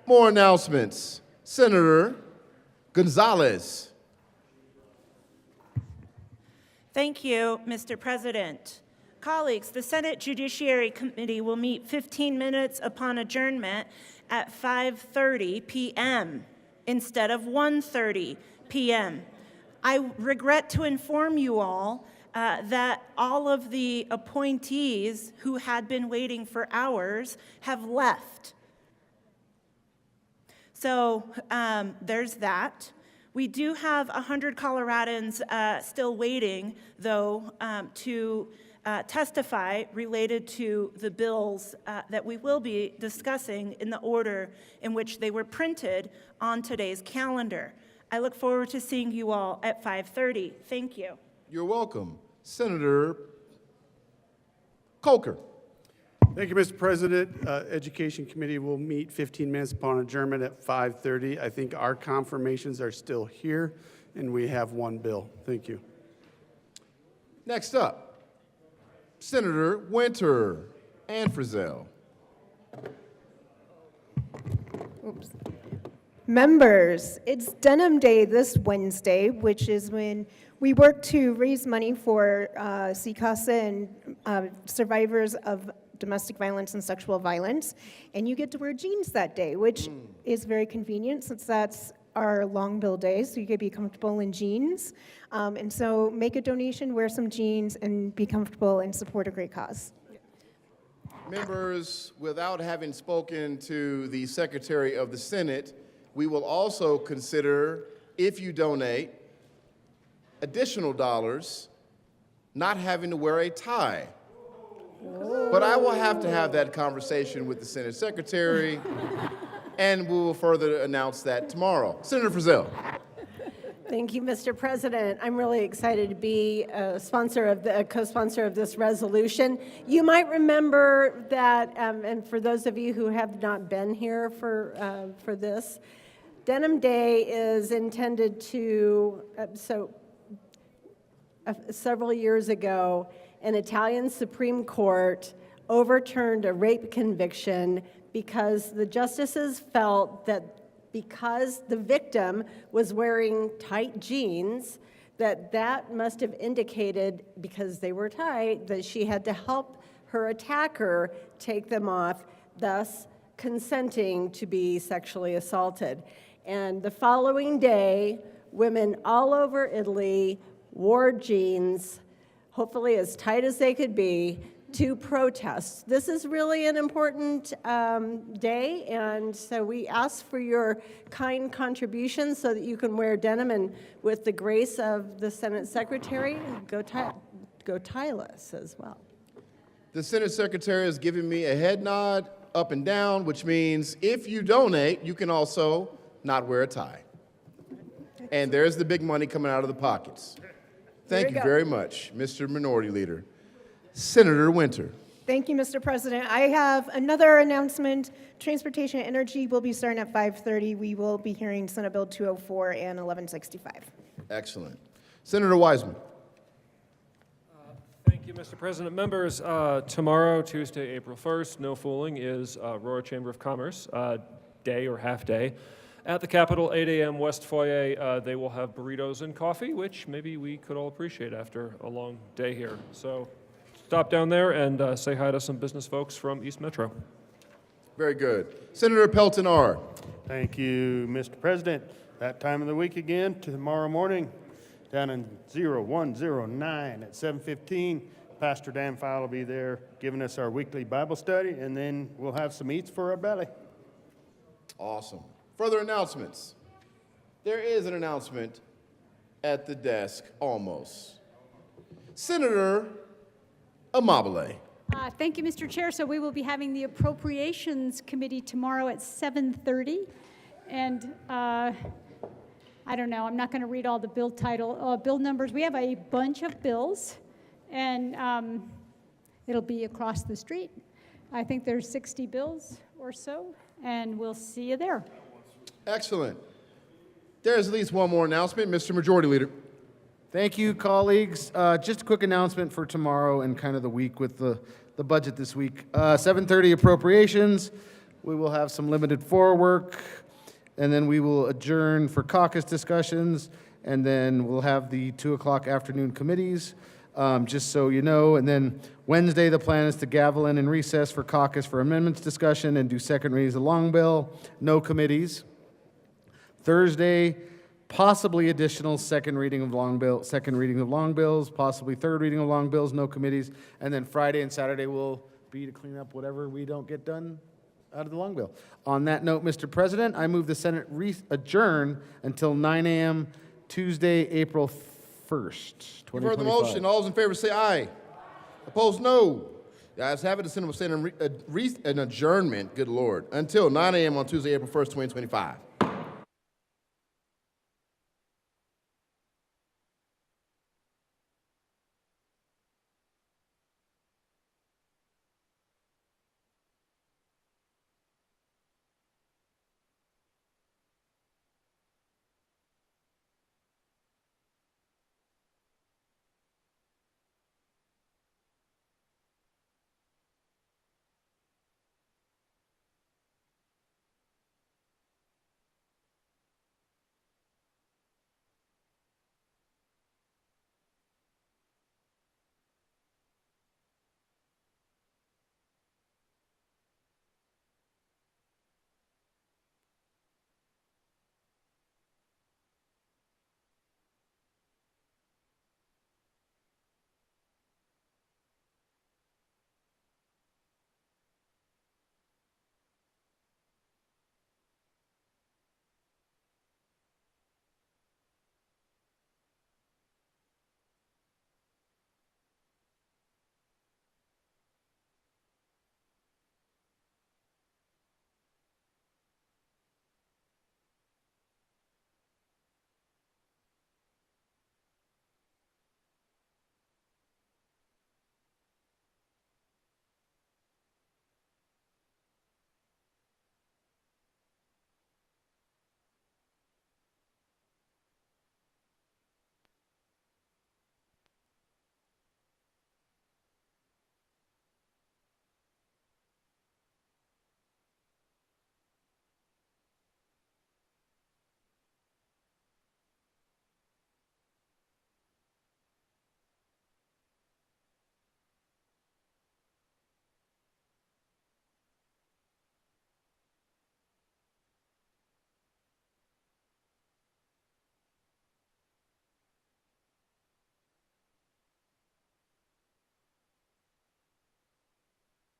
More announcements. Senator Gonzalez. Thank you, Mr. President. Colleagues, the Senate Judiciary Committee will meet 15 minutes upon adjournment at 5:30 p.m. instead of 1:30 p.m. I regret to inform you all that all of the appointees who had been waiting for hours have left. So there's that. We do have 100 Coloradans still waiting, though, to testify related to the bills that we will be discussing in the order in which they were printed on today's calendar. I look forward to seeing you all at 5:30. Thank you. You're welcome. Senator Coker. Thank you, Mr. President. Education Committee will meet 15 minutes upon adjournment at 5:30. I think our confirmations are still here, and we have one bill. Thank you. Next up, Senator Winter and Frizzell. Oops. Members, it's Denim Day this Wednesday, which is when we work to raise money for CICASA and survivors of domestic violence and sexual violence, and you get to wear jeans that day, which is very convenient since that's our long bill day, so you could be comfortable in jeans. And so make a donation, wear some jeans, and be comfortable and support a great cause. Members, without having spoken to the Secretary of the Senate, we will also consider, if you donate, additional dollars, not having to wear a tie. But I will have to have that conversation with the Senate Secretary, and we will further announce that tomorrow. Senator Frizzell. Thank you, Mr. President. I'm really excited to be a co-sponsor of this resolution. You might remember that, and for those of you who have not been here for this, Denim Day is intended to, several years ago, an Italian Supreme Court overturned a rape conviction because the justices felt that because the victim was wearing tight jeans, that must have indicated, because they were tight, that she had to help her attacker take them off, thus consenting to be sexually assaulted. And the following day, women all over Italy wore jeans, hopefully as tight as they could be, to protest. This is really an important day, and so we ask for your kind contributions so that you can wear denim, and with the grace of the Senate Secretary, go tieless as well. The Senate Secretary has given me a head nod up and down, which means if you donate, you can also not wear a tie. And there's the big money coming out of the pockets. Thank you very much, Mr. Minority Leader. Senator Winter. Thank you, Mr. President. I have another announcement. Transportation and Energy will be starting at 5:30. We will be hearing Senate Bill 204 and 1165. Excellent. Senator Wiseman. Thank you, Mr. President. Members, tomorrow, Tuesday, April 1st, no fooling, is Aurora Chamber of Commerce day or half day. At the Capitol, 8 a.m. West Foyer, they will have burritos and coffee, which maybe we could all appreciate after a long day here. So stop down there and say hi to some business folks from East Metro. Very good. Senator Pelton R. Thank you, Mr. President. That time of the week again, tomorrow morning, down in 0109 at 7:15. Pastor Dan Fowle will be there giving us our weekly Bible study, and then we'll have some eats for our belly. Awesome. Further announcements. There is an announcement at the desk, almost. Senator Amabile. Thank you, Mr. Chair. So we will be having the Appropriations Committee tomorrow at 7:30. And I don't know, I'm not going to read all the bill numbers. We have a bunch of bills, and it'll be across the street. I think there's 60 bills or so, and we'll see you there. Excellent. There's at least one more announcement. Mr. Majority Leader. Thank you, colleagues. Just a quick announcement for tomorrow and kind of the week with the budget this week. 7:30 appropriations. We will have some limited floor work, and then we will adjourn for caucus discussions, and then we'll have the 2 o'clock afternoon committees, just so you know. And then Wednesday, the plan is to gavel in and recess for caucus for amendments discussion and do second readings of long bill, no committees. Thursday, possibly additional second reading of long bills, possibly third reading of long bills, no committees. And then Friday and Saturday will be to clean up whatever we don't get done out of the long bill. On that note, Mr. President, I move the Senate adjourn until 9 a.m. Tuesday, April 1st, 2025. You've heard the motion. All those in favor say aye. Opposed, no. The ayes have it. The Senate will stand an adjournment, good Lord, until 9 a.m. on Tuesday, April 1st, 2025.